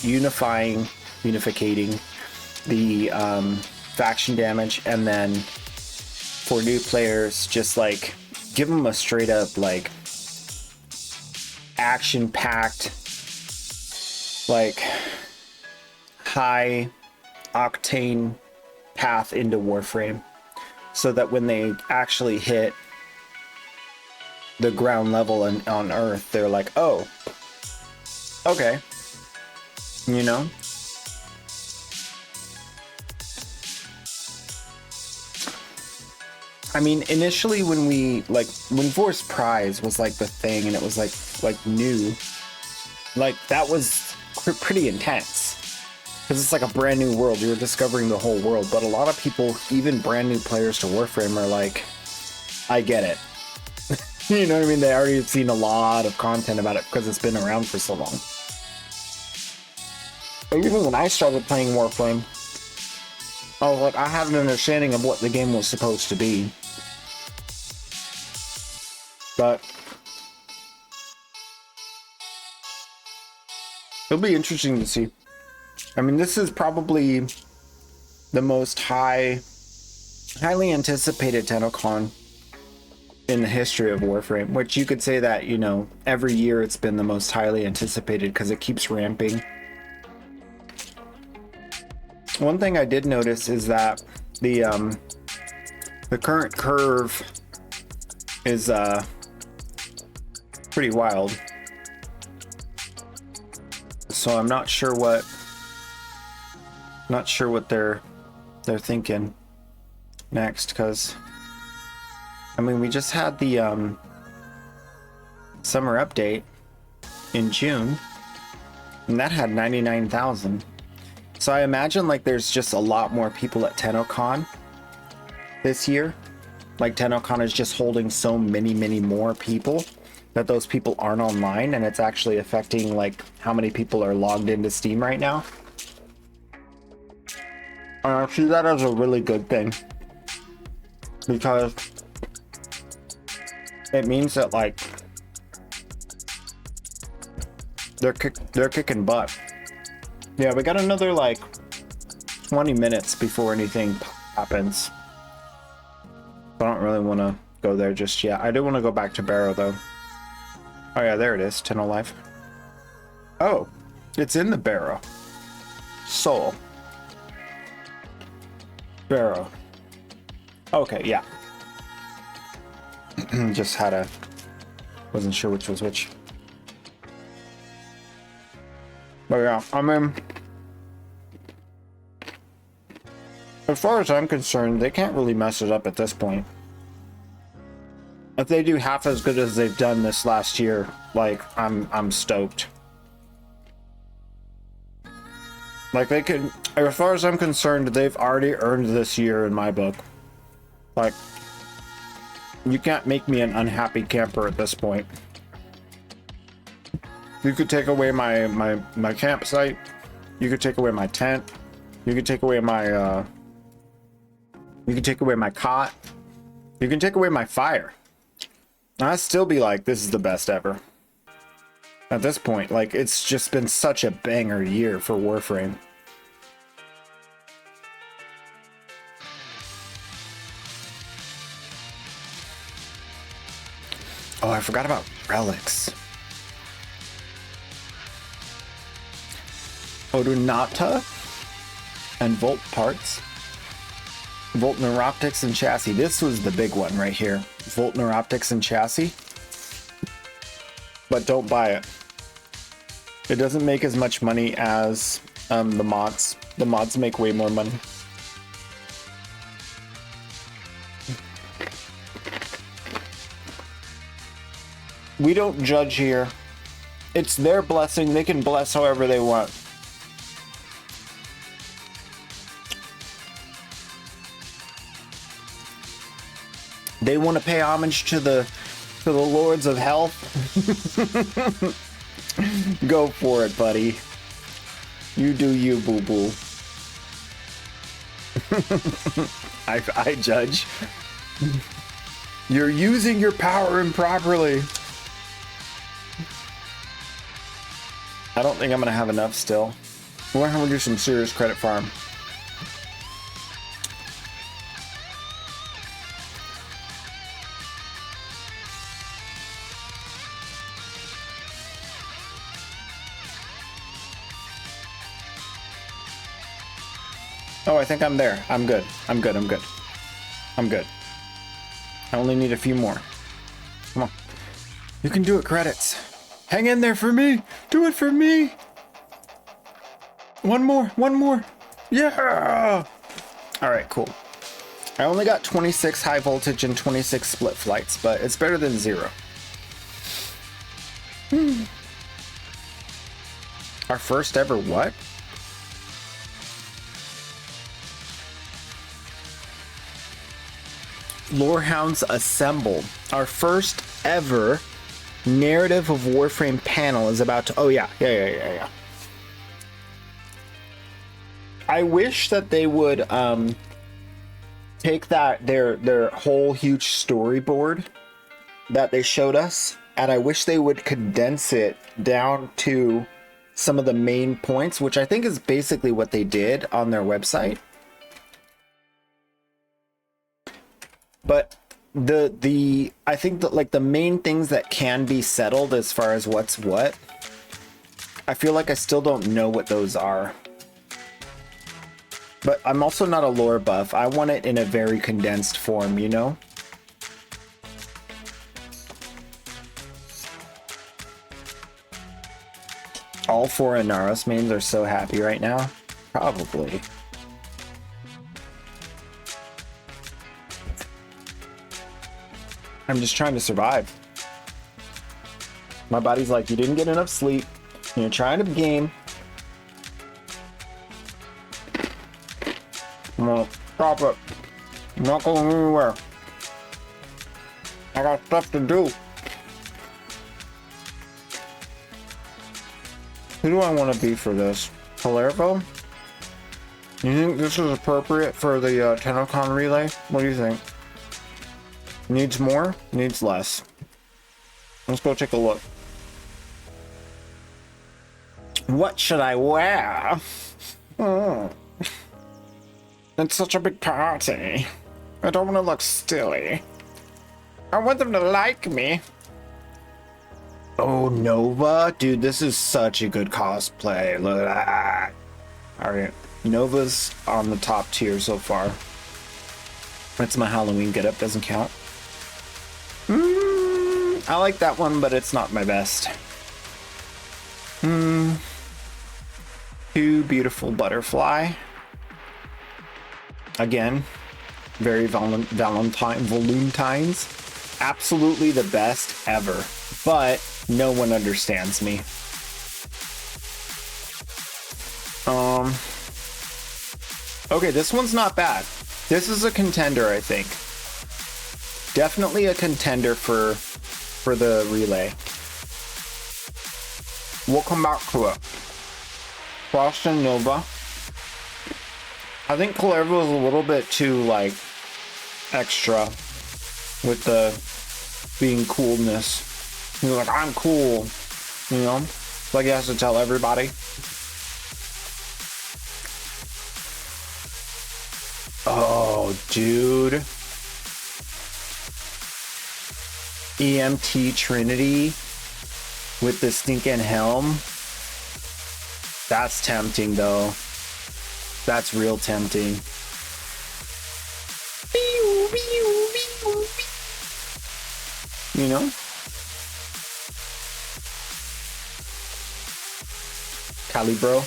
the faction damage, and then for new players, just like give them a straight up like action-packed, like high octane path into Warframe, so that when they actually hit the ground level on Earth, they're like, oh, okay, you know? I mean, initially when Force Prize was like the thing and it was like new, like that was pretty intense. Because it's like a brand new world. You're discovering the whole world. But a lot of people, even brand new players to Warframe, are like, I get it. You know what I mean? They already have seen a lot of content about it because it's been around for so long. But even when I started playing Warframe, I was like, I had an understanding of what the game was supposed to be. But it'll be interesting to see. I mean, this is probably the most highly anticipated TennoCon in the history of Warframe, which you could say that, you know, every year it's been the most highly anticipated because it keeps ramping. One thing I did notice is that the current curve is pretty wild. So I'm not sure what they're thinking next, because I mean, we just had the summer update in June, and that had 99,000. So I imagine like there's just a lot more people at TennoCon this year. Like TennoCon is just holding so many more people that those people aren't online, and it's actually affecting like how many people are logged into Steam right now. And I see that as a really good thing, because it means that like they're kicking butt. Yeah, we got another like 20 minutes before anything happens. I don't really want to go there just yet. I do want to go back to Barrow though. Oh yeah, there it is, Tenno Life. Oh, it's in the Barrow. Soul. Barrow. Okay, yeah. Just had a... wasn't sure which was which. But yeah, I mean... as far as I'm concerned, they can't really mess it up at this point. If they do half as good as they've done this last year, like, I'm stoked. Like, they could... as far as I'm concerned, they've already earned this year in my book. Like... you can't make me an unhappy camper at this point. You could take away my campsite. You could take away my tent. You could take away my you can take away my cot. You can take away my fire. I'd still be like, this is the best ever. At this point, like, it's just been such a banger year for Warframe. Oh, I forgot about relics. Odunata and Volt parts. Volt neuroptics and chassis. This was the big one right here. Volt neuroptics and chassis. But don't buy it. It doesn't make as much money as the mods. The mods make way more money. We don't judge here. It's their blessing. They can bless however they want. They want to pay homage to the lords of health. Go for it, buddy. You do you, boo-boo. I judge. You're using your power improperly. I don't think I'm gonna have enough still. We're gonna have to do some serious credit farm. Oh, I think I'm there. I'm good. I'm good. I'm good. I'm good. I only need a few more. Come on. You can do it, credits. Hang in there for me. Do it for me. One more. One more. Yeah. All right, cool. I only got 26 high voltage and 26 split flights, but it's better than 0. Our first ever what? Lorehounds Assemble. Our first ever narrative of Warframe panel is about to... oh yeah. I wish that they would take that their whole huge storyboard that they showed us, and I wish they would condense it down to some of the main points, which I think is basically what they did on their website. But I think that like the main things that can be settled as far as what's what, I feel like I still don't know what those are. But I'm also not a lore buff. I want it in a very condensed form, you know? All 4 Inaros mains are so happy right now. Probably. I'm just trying to survive. My body's like, you didn't get enough sleep. You're trying to game. Well, stop it. I'm not going anywhere. I got stuff to do. Who do I want to be for this? Palermo? You think this is appropriate for the Tenno relay? What do you think? Needs more? Needs less. Let's go take a look. What should I wear? Oh. It's such a big party. I don't want to look silly. I want them to like me. Oh, Nova? Dude, this is such a good cosplay. Look at that. Alright. Nova's on the top tier so far. That's my Halloween getup, doesn't count. I like that one, but it's not my best. Too beautiful butterfly. Again, very Valentine's. Absolutely the best ever, but no one understands me. Okay, this one's not bad. This is a contender, I think. Definitely a contender for the relay. We'll come back to it. Frost and Nova. I think Kalerva is a little bit too, like, extra with the being coolness. He's like, I'm cool, you know? Like he has to tell everybody. Oh, dude. EMT Trinity with the stinking helm. That's tempting, though. That's real tempting. You know? Calibro.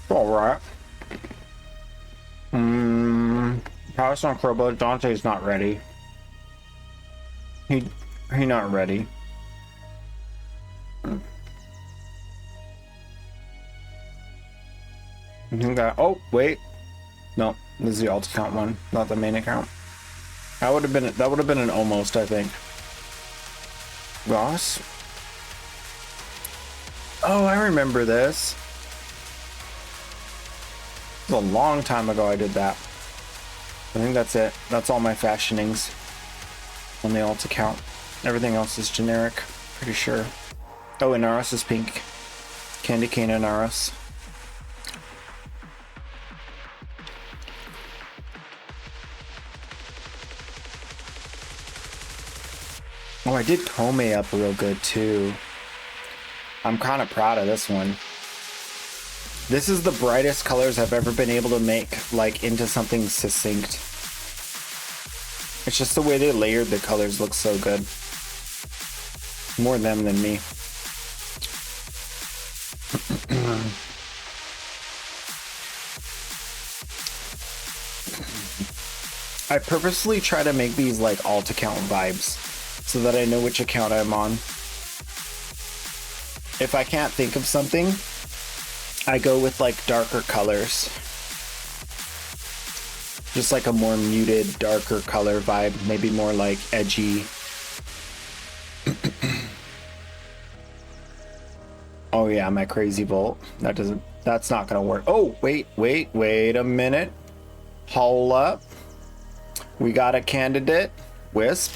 Alright. Palace on Crobo. Dante's not ready. He not ready. Oh, wait. No, this is the alt account one, not the main account. That would have been an almost, I think. Ross? Oh, I remember this. It was a long time ago I did that. I think that's it. That's all my fashionings on the alt account. Everything else is generic, pretty sure. Oh, Inaros is pink. Candy cane Inaros. Oh, I did Kome up real good too. I'm kind of proud of this one. This is the brightest colors I've ever been able to make, like, into something succinct. It's just the way they layered the colors looks so good. More them than me. I purposely try to make these like alt account vibes so that I know which account I'm on. If I can't think of something, I go with like darker colors. Just like a more muted, darker color vibe, maybe more like edgy. Oh yeah, my crazy volt. That's not gonna work. Oh, wait a minute. Hold up. We got a candidate. Wisp.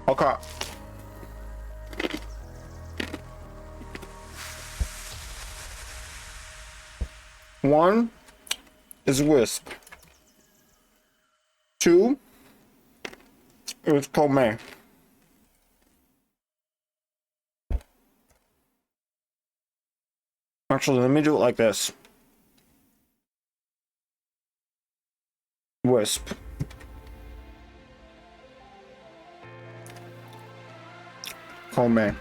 Okay. 1 is Wisp. 2 is Comey. Actually, let me do it like this. Wisp. Comey.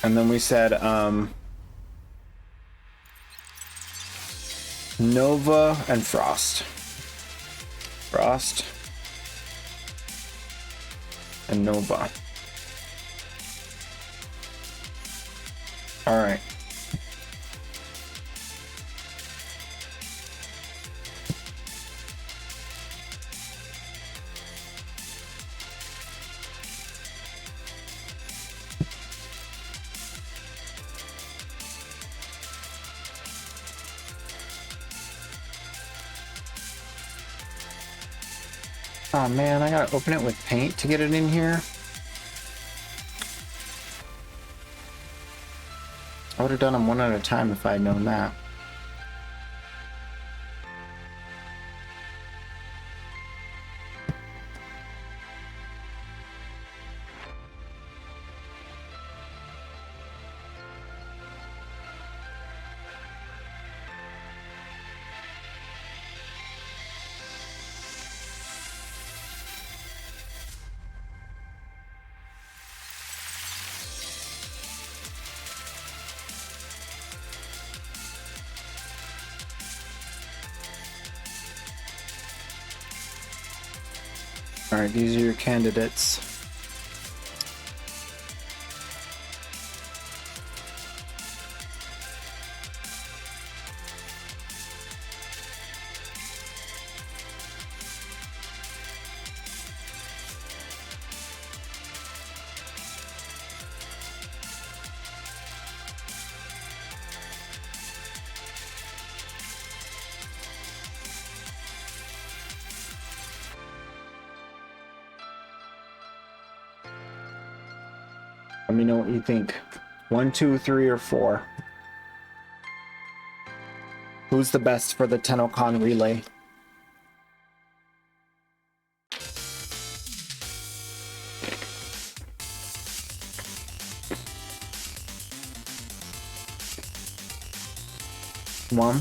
And then we said, Nova and Frost. Frost and Nova. All right. Oh man, I gotta open it with paint to get it in here. I would have done them one at a time if I had known that. All right, these are your candidates. Let me know what you think. 1, 2, 3, or 4. Who's the best for the TennoCon relay? One.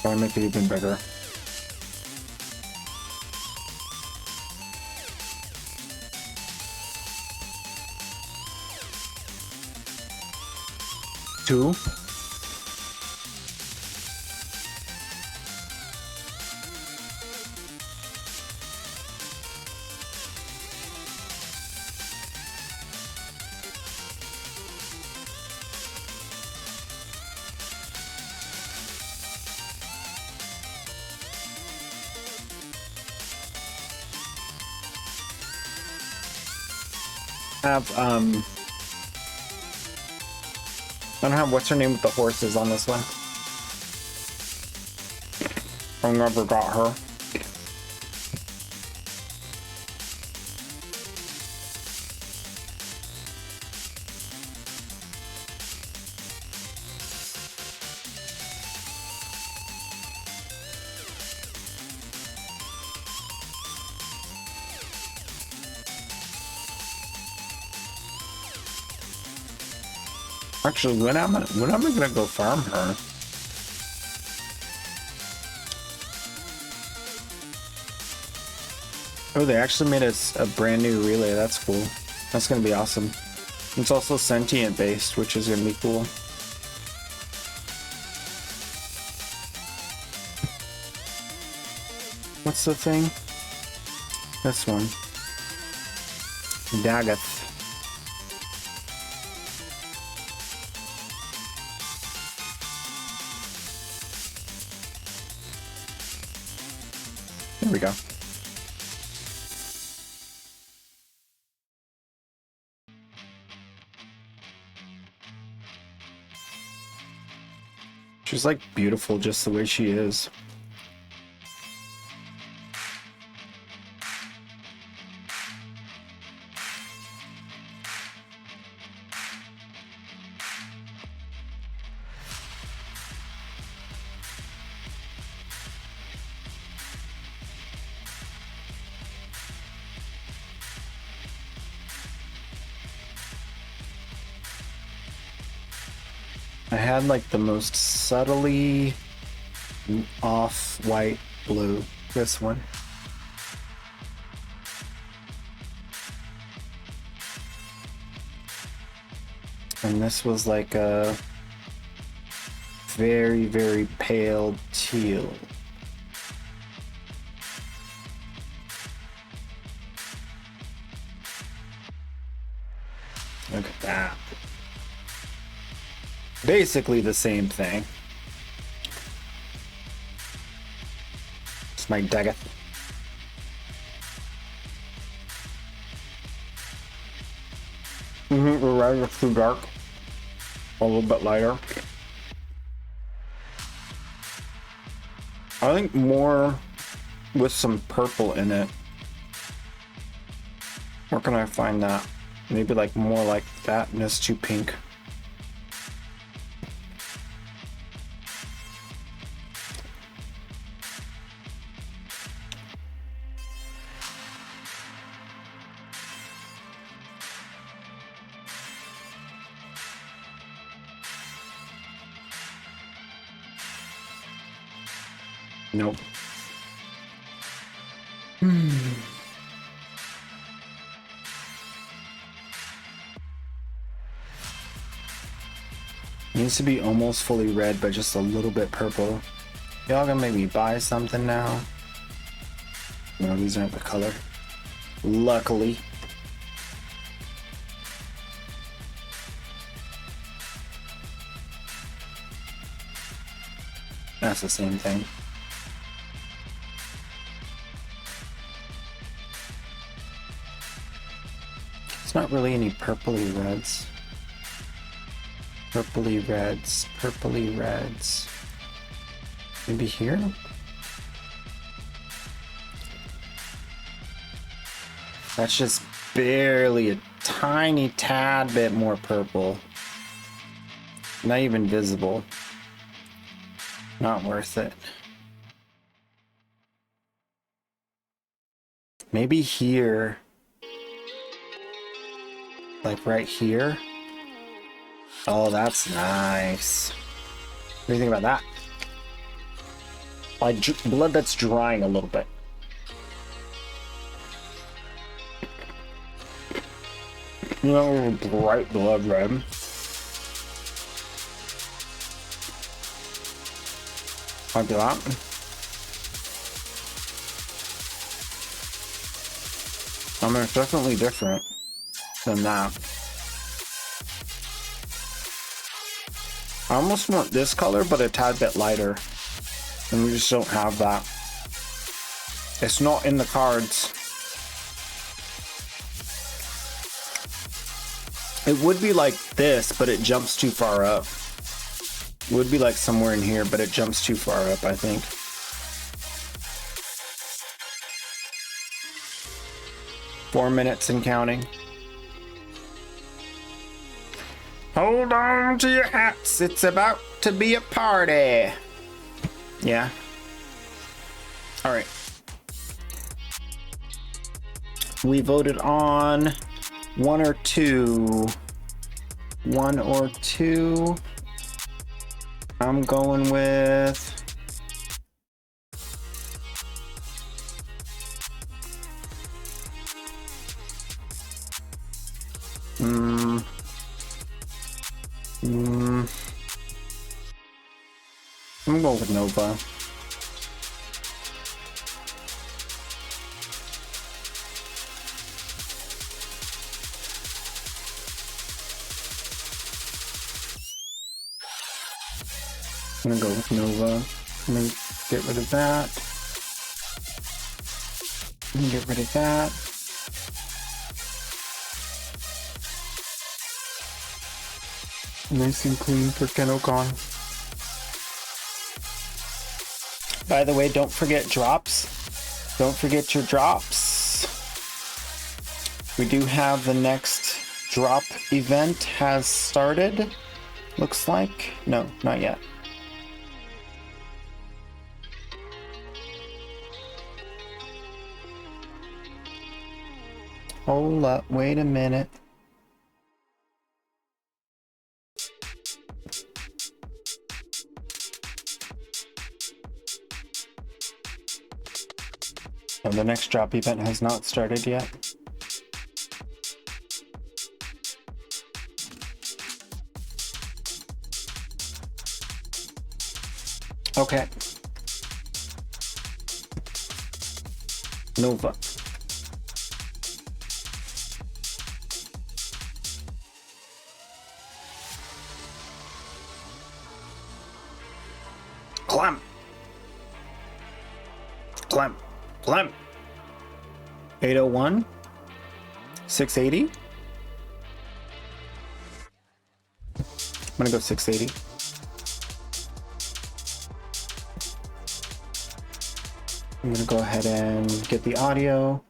I'll make it even bigger. Two. Have I don't have what's her name with the horses on this one. I never got her. Actually, when am I gonna go farm her? Oh, they actually made a brand new relay. That's cool. That's gonna be awesome. It's also sentient based, which is gonna be cool. What's the thing? This one. Dagoth. There we go. She's like beautiful just the way she is. I had like the most subtly off-white blue. This one. And this was like a very, very pale teal. Look at that. Basically the same thing. It's my Daggett. The red is too dark. A little bit lighter. I think more with some purple in it. Where can I find that? Maybe like more like that, and it's too pink. Nope. Needs to be almost fully red, but just a little bit purple. Y'all gonna make me buy something now? No, these aren't the color. Luckily. That's the same thing. It's not really any purpley reds. Purpley reds, purpley reds. Maybe here? That's just barely a tiny tad bit more purple. Not even visible. Not worth it. Maybe here. Like right here. Oh, that's nice. What do you think about that? Like blood that's drying a little bit. You know, bright blood red. Might be that. I mean, it's definitely different than that. I almost want this color, but a tad bit lighter. And we just don't have that. It's not in the cards. It would be like this, but it jumps too far up. It would be like somewhere in here, but it jumps too far up, I think. Four minutes and counting. Hold on to your hats, it's about to be a party. Yeah. All right. We voted on one or two. One or two. I'm going with... I'm going with Nova. I'm gonna go with Nova. I'm gonna get rid of that. I'm gonna get rid of that. Nice and clean for Tenno. By the way, don't forget drops. Don't forget your drops. We do have the next drop event has started. Looks like. No, not yet. Hold up, wait a minute. And the next drop event has not started yet. Okay. Nova. Clem. Clem. Clem. 801. 680. I'm gonna go 680. I'm gonna go ahead and get the audio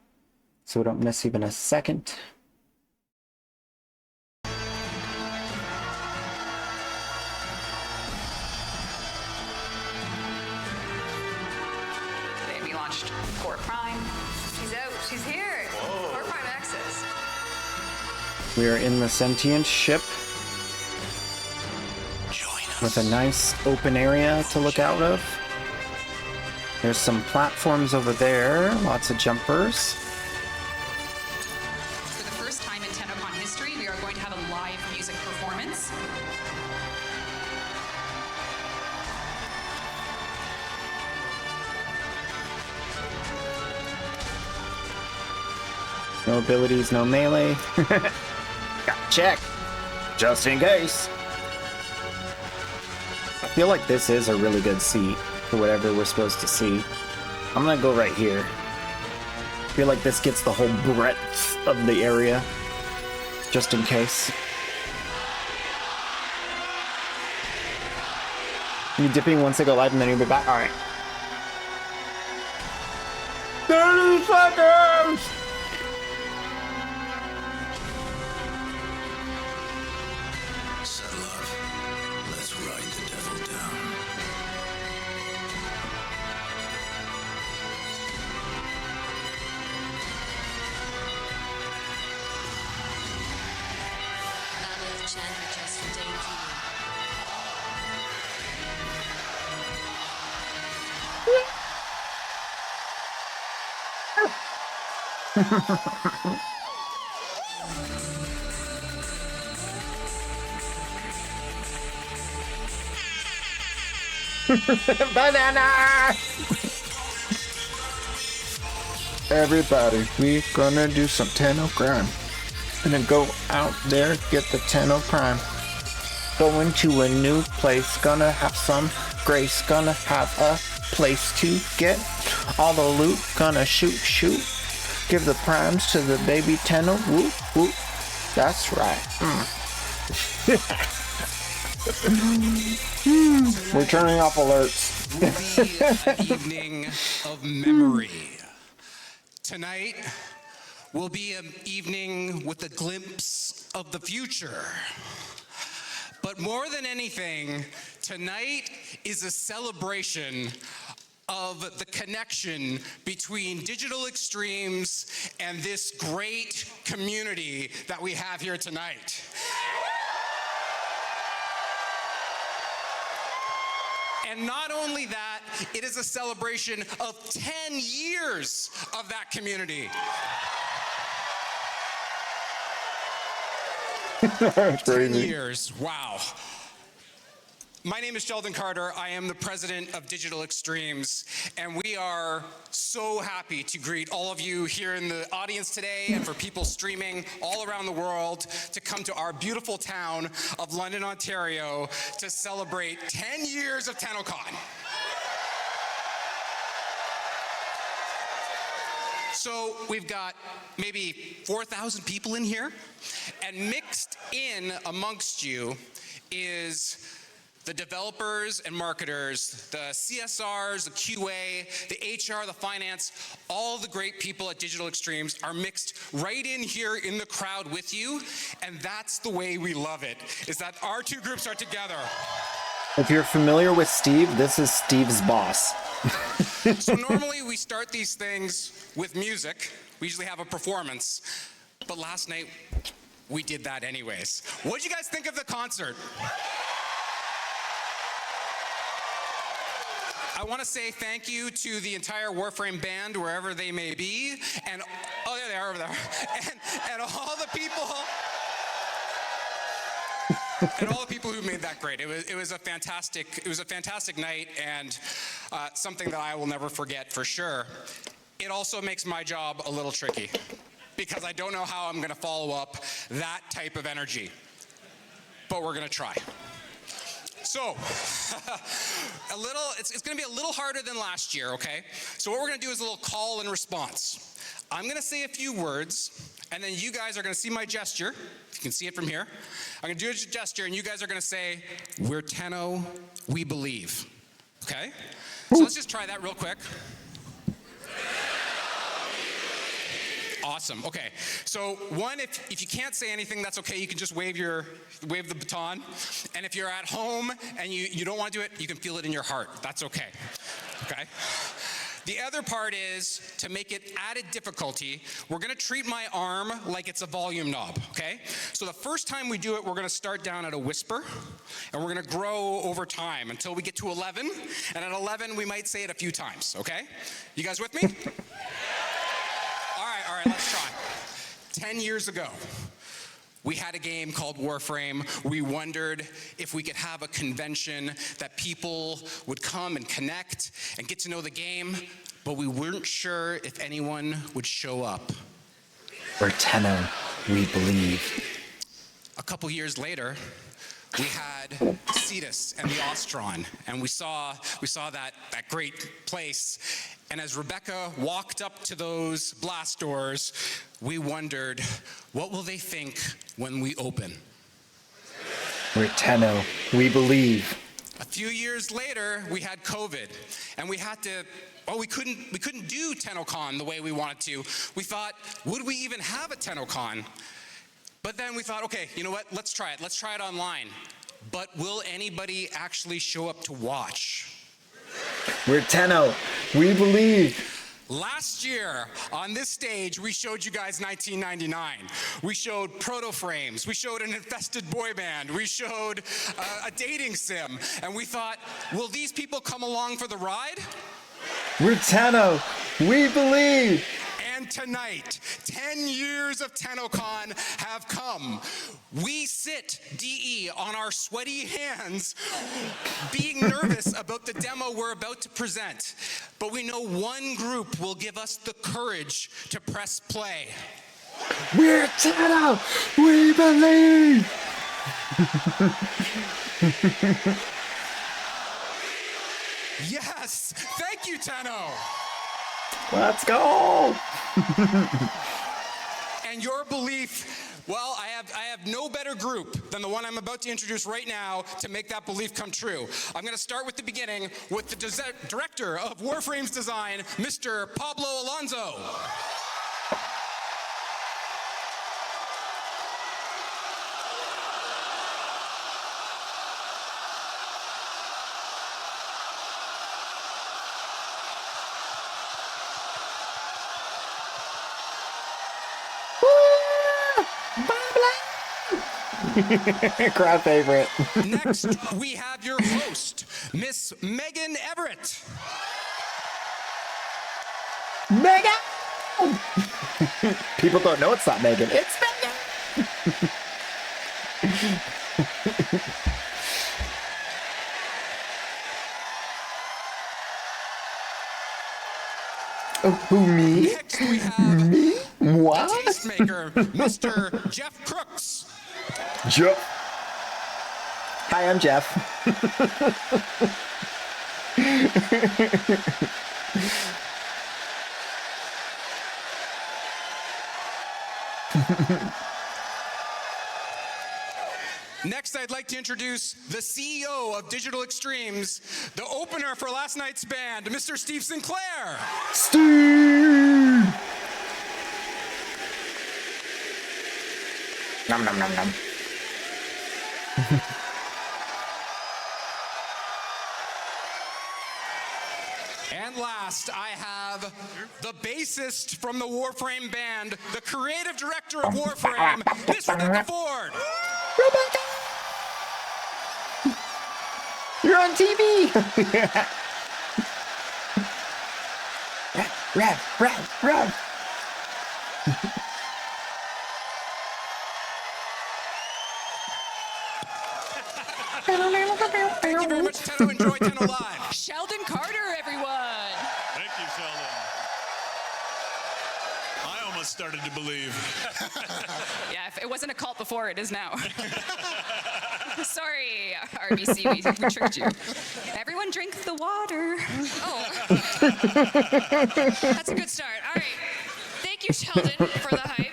so we don't miss even a second. Today we launched Core Prime. She's out. She's here. Core Prime Access. We are in the sentient ship with a nice open area to look out of. There's some platforms over there, lots of jumpers. For the first time in TennoCon history, we are going to have a live music performance. No abilities, no melee. Check, just in case. I feel like this is a really good seat for whatever we're supposed to see. I'm gonna go right here. I feel like this gets the whole breadth of the area, just in case. You dipping once they go live and then you'll be back? Alright. 30 seconds! Settle up. Let's ride the devil down. Banana! Everybody, we gonna do some Tenno crime. Gonna go out there, get the Tenno crime. Going to a new place, gonna have some grace, gonna have a place to get all the loot, gonna shoot. Give the primes to the baby Tenno, whoop, whoop. That's right. We're turning off alerts. Will be an evening of memory. Tonight will be an evening with a glimpse of the future. But more than anything, tonight is a celebration of the connection between Digital Extremes and this great community that we have here tonight. And not only that, it is a celebration of 10 years of that community. 10 years, wow. My name is Sheldon Carter. I am the president of Digital Extremes, and we are so happy to greet all of you here in the audience today and for people streaming all around the world to come to our beautiful town of London, Ontario to celebrate 10 years of TennoCon. So we've got maybe 4,000 people in here, and mixed in amongst you is the developers and marketers, the CSRs, the QA, the HR, the finance, all the great people at Digital Extremes are mixed right in here in the crowd with you, and that's the way we love it, is that our two groups are together. If you're familiar with Steve, this is Steve's boss. So normally we start these things with music. We usually have a performance, but last night we did that anyways. What did you guys think of the concert? I want to say thank you to the entire Warframe band, wherever they may be, and oh, there they are over there, and all the people. And all the people who made that great. It was a fantastic night, and something that I will never forget for sure. It also makes my job a little tricky because I don't know how I'm going to follow up that type of energy, but we're going to try. So, it's going to be a little harder than last year, okay? So what we're going to do is a little call and response. I'm going to say a few words, and then you guys are going to see my gesture. You can see it from here. I'm going to do a gesture, and you guys are going to say, "We're Tenno, we believe." Okay? So let's just try that real quick. Awesome. Okay. So one, if you can't say anything, that's okay. You can just wave the baton. And if you're at home and you don't want to do it, you can feel it in your heart. That's okay. Okay? The other part is, to make it added difficulty, we're going to treat my arm like it's a volume knob, okay? So the first time we do it, we're going to start down at a whisper, and we're going to grow over time until we get to 11. And at 11, we might say it a few times, okay? You guys with me? All right, let's try. 10 years ago, we had a game called Warframe. We wondered if we could have a convention that people would come and connect and get to know the game, but we weren't sure if anyone would show up. We're Tenno, we believe. A couple years later, we had Cetus and the Ostron, and we saw that great place. And as Rebecca walked up to those blast doors, we wondered, what will they think when we open? We're Tenno, we believe. A few years later, we had COVID, and we had to, we couldn't do TennoCon the way we wanted to. We thought, would we even have a TennoCon? But then we thought, okay, you know what, let's try it. Let's try it online. But will anybody actually show up to watch? We're Tenno, we believe. Last year, on this stage, we showed you guys 1999. We showed proto-frames. We showed an infested boy band. We showed a dating sim. And we thought, will these people come along for the ride? We're Tenno, we believe. And tonight, 10 years of TennoCon have come. We sit, DE, on our sweaty hands, being nervous about the demo we're about to present. But we know one group will give us the courage to press play. We're Tenno, we believe. Yes, thank you, Tenno. Let's go. And your belief, well, I have no better group than the one I'm about to introduce right now to make that belief come true. I'm going to start with the beginning with the director of Warframe's design, Mr. Pablo Alonso. Crowd favorite. Next, we have your host, Miss Megan Everett. Megan! People don't know it's not Megan. It's Megan! Oh, who, me? Next, we have me? Moi? the tastemaker, Mr. Jeff Crooks. Jeff. Hi, I'm Jeff. Next, I'd like to introduce the CEO of Digital Extremes, the opener for last night's band, Mr. Steve Sinclair. Steve! Nom nom nom nom. And last, I have the bassist from the Warframe band, the creative director of Warframe, Miss Rebecca Ford. Rebecca! You're on TV! Rev. Thank you very much, Tenno. Enjoy Tenno Live. Sheldon Carter, everyone. Thank you, Sheldon. I almost started to believe. Yeah, if it wasn't a cult before, it is now. Sorry, RBC, we tricked you. Everyone drink the water. Oh. That's a good start. All right. Thank you, Sheldon, for the hype.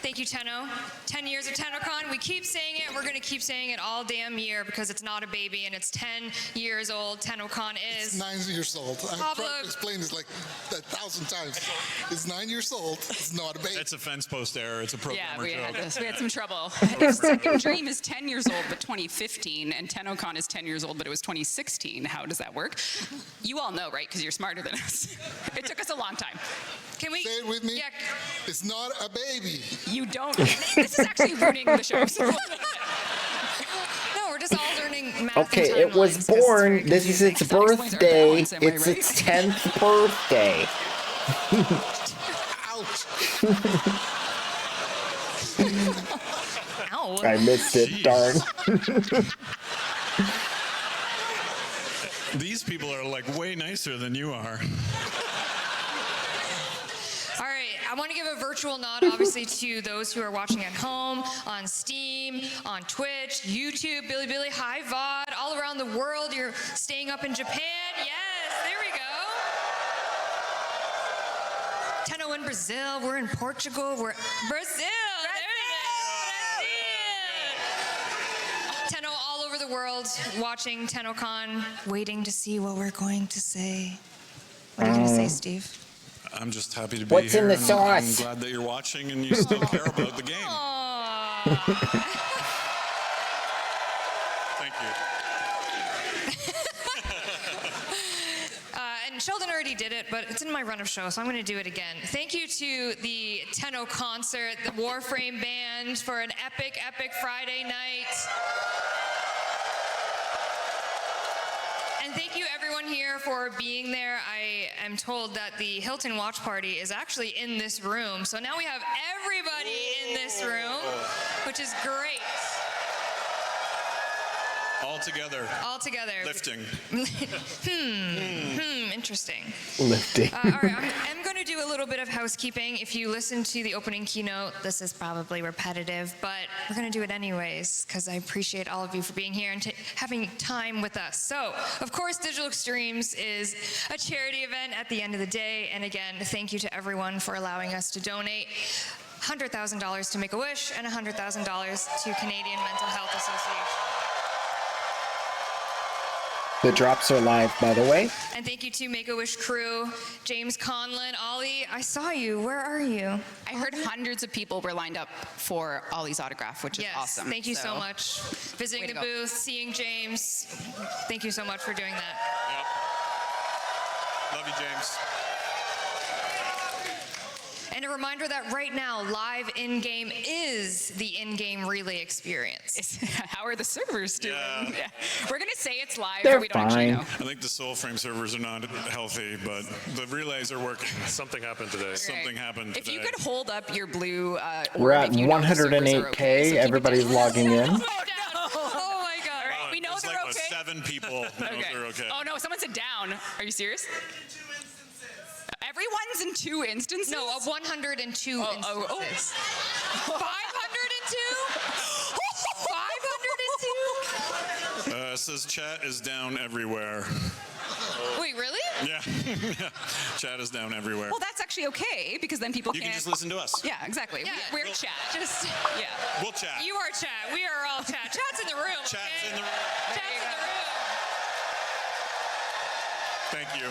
Thank you, Tenno. 10 years of TennoCon. We keep saying it. We're going to keep saying it all damn year because it's not a baby and it's 10 years old. TennoCon is. It's 9 years old. I've Pablo. tried to explain this like 1,000 times. It's 9 years old. It's not a baby. It's a fence post error. It's a programmer Yeah, joke. we had some trouble. If Second Dream is 10 years old, but 2015, and TennoCon is 10 years old, but it was 2016, how does that work? You all know, right? Because you're smarter than us. It took us a long time. Can we? Say it with me. Yeah. It's not a baby. You don't. This is actually ruining the show. No, we're just all learning math. Okay, and it was timelines 'cause it's born. very This is its confusing. That explains our birthday. balance, am I It's right? its 10th birthday. Ow. I missed it. Darn. These people are like way nicer than you are. All right, I want to give a virtual nod, obviously, to those who are watching at home, on Steam, on Twitch, YouTube, Bilibili, Hi VOD, all around the world. You're staying up in Japan. Yes, there we go. Tenno in Brazil. We're in Portugal. We're Brazil. Tenno all over the world, watching TennoCon, waiting to see what we're going to say. What are you going to say, Steve? I'm just happy to be What's here. in the and sauce? I'm glad that you're watching and you still care about the game. Thank you. And Sheldon already did it, but it's in my run of show, so I'm going to do it again. Thank you to the Tenno concert, the Warframe band, for an epic, epic Friday night. And thank you everyone here for being there. I am told that the Hilton Watch Party is actually in this room. So now we have everybody in this room, which is great. All together. All together. Lifting. Interesting. Lifting. All right, I'm going to do a little bit of housekeeping. If you listen to the opening keynote, this is probably repetitive, but we're going to do it anyways because I appreciate all of you for being here and having time with us. So, of course, Digital Extremes is a charity event at the end of the day. And again, thank you to everyone for allowing us to donate $100,000 to Make-A-Wish and $100,000 to Canadian Mental Health Association. The drops are live, by the way. And thank you to Make-A-Wish crew, James Conlon, Ollie, I saw you. Where are you? I heard hundreds of people were lined up for Ollie's autograph, which is awesome. Thank you so much. Visiting Way the to go. booth, seeing James. Thank you so much for doing that. Love you, James. And a reminder that right now, live in-game is the in-game relay experience. How are the servers doing? Yeah. We're going to say it's live, They're but we don't actually know. I think the Soulframe servers are not healthy, but the relays are working. Something happened today. Something happened today. If you could hold up your blue We're orb at if you know the servers are 108K. okay, so keep it Everybody's down. logging in. Oh my God. All right, we know There's they're like okay. 7 people know they're okay. Oh no, someone said down. Are you serious? Everyone's in 2 instances? No, of 102 instances. 502? 502? It says chat is down everywhere. Wait, really? Yeah. Yeah. Chat is down everywhere. Well, that's actually okay because then people You can can't. just listen to us. Yeah, exactly. Yeah, We're chat. Just, Yeah. We'll chat. you are chat. We are all chat. Chat's in the room. Chat's okay? in the room. Chat's in the room. Thank you.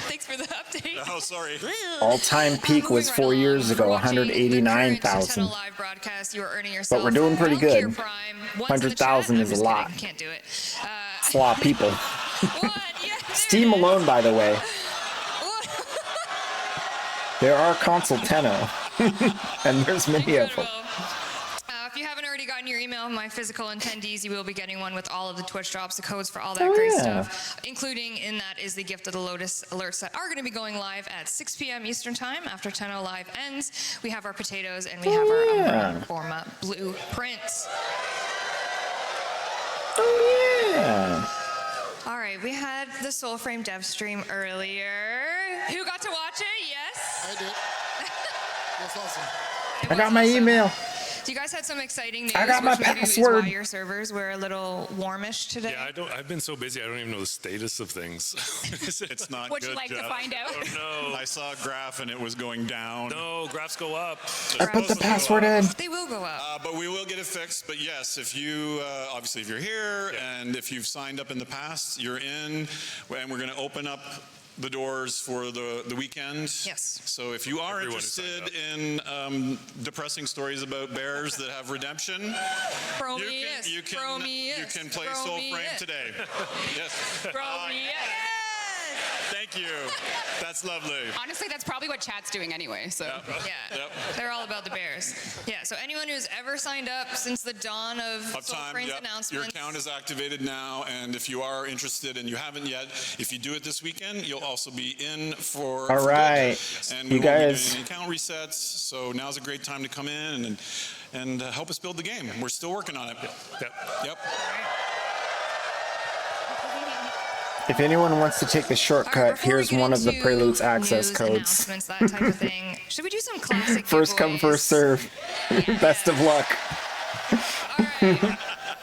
Thanks for the update. Oh, sorry. All-time peak was 4 years ago, 189,000. Live broadcast, you are earning yourself. But we're doing pretty good. Healthcare Prime. One's in the 100,000 chat. is a I'm just lot. kidding. Can't do it. It's a lot of people. Steam alone, by the way. There are console Tenno, and there's many of them. If you haven't already gotten in your email my physical attendees, you will be getting one with all of the Twitch drops, the codes for all that great stuff. Including in that is the Gift of the Lotus alerts that are going to be going live at 6 p.m. Eastern Time after Tenno Live ends. We have our potatoes and we have our Forma blueprints. Oh yeah. All right, we had the Soulframe dev stream earlier. Who got to watch it? Yes? I did. That's awesome. I got my email. You guys had some exciting news. I got my which maybe is password. why your servers were a little warmish today. Yeah, I've been so busy, I don't even know the status of things. It's not Would you good, like to Jeff. find out? Oh, no. I saw a graph and it was going down. No, graphs go up. I put the password in. They will go up. But we will get it fixed. But yes, if you, obviously if you're here and if you've signed up in the past, you're in, and we're going to open up the doors for the weekend. Yes. So if you are interested in depressing stories about bears that have redemption, you can play Soulframe today. Yes. Thank you. That's lovely. Honestly, that's probably what chat's doing anyway. So Yeah, they're all about the bears. Yeah, so anyone who's ever signed up since the dawn of Soulframe's announcements. Your account is activated now, and if you are interested and you haven't yet, if you do it this weekend, you'll also be in for. All right, And we you won't be guys. doing any account resets, so now's a great time to come in and help us build the game. We're still working on it. Yep. If anyone wants to take the shortcut, here's one of the Prelude's access codes. That type of thing. Should we do some classic First come, first serve. Best of luck.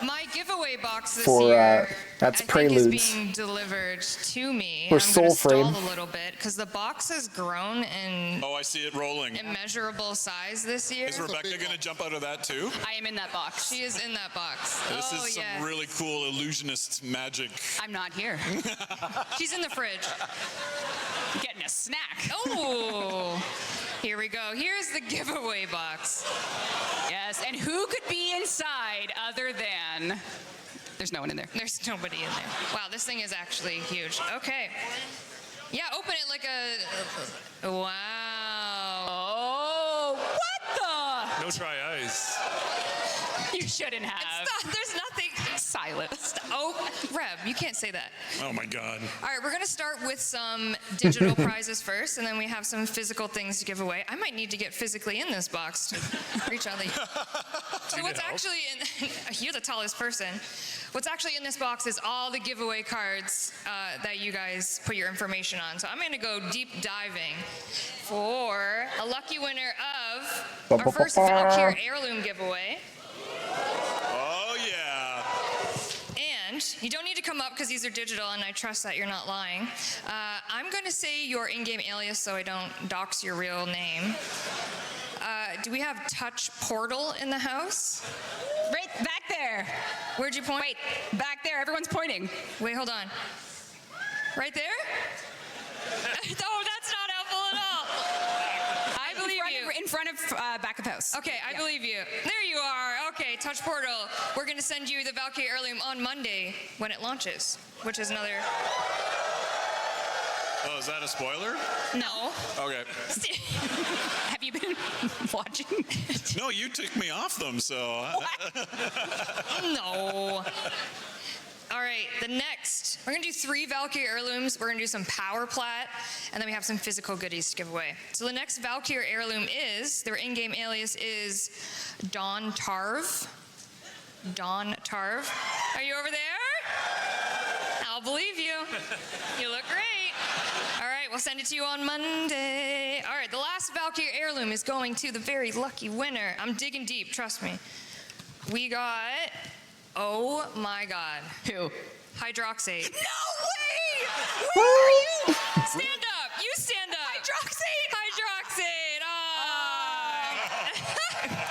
My giveaway box this For year, that's I think Preludes. is being delivered to me. For I'm going to stall Soulframe. a little bit because the box has grown in Oh, I see it rolling. immeasurable size this year. Is Rebecca going to jump out of that too? I am in that box. She is in that box. This is some really cool illusionist magic. I'm not here. She's in the fridge. Getting a snack. Oh, here we go. Here's the giveaway box. Yes, and who could be inside other than... There's no one in there. There's nobody in there. Wow, this thing is actually huge. Okay. Yeah, open it like a... Wow. Oh, what the? No dry ice. You shouldn't have. There's nothing. Silence. Oh, Reb, you can't say that. Oh my God. All right, we're going to start with some digital prizes first, and then we have some physical things to give away. I might need to get physically in this box to reach out. So what's actually in... You're the tallest person. What's actually in this box is all the giveaway cards that you guys put your information on. So I'm going to go deep diving for a lucky winner of our first Valkyr heirloom giveaway. Oh, yeah. And you don't need to come up because these are digital and I trust that you're not lying. I'm going to say your in-game alias so I don't dox your real name. Do we have Touch Portal in the house? Right back there. Where'd you point? Wait, back there. Everyone's pointing. Wait, hold on. Right there? Oh, that's not helpful at all. I believe you. In front of back of house. Okay, I believe you. There you are. Okay, Touch Portal. We're going to send you the Valkyrie heirloom on Monday when it launches, which is another... Oh, is that a spoiler? No. Okay. Have you been watching? No, you took me off them, so. No. All right, the next, we're gonna do 3 Valkyrie heirlooms, we're gonna do some power plat, and then we have some physical goodies to give away. So the next Valkyrie heirloom is, their in-game alias is Dawn Tarv. Dawn Tarv. Are you over there? I'll believe you. You look great. All right, we'll send it to you on Monday. All right, the last Valkyrie heirloom is going to the very lucky winner. I'm digging deep, trust me. We got, oh my God. Who? Hydroxate. No way! Where are you? Stand up. You stand up. Hydroxate. Hydroxate.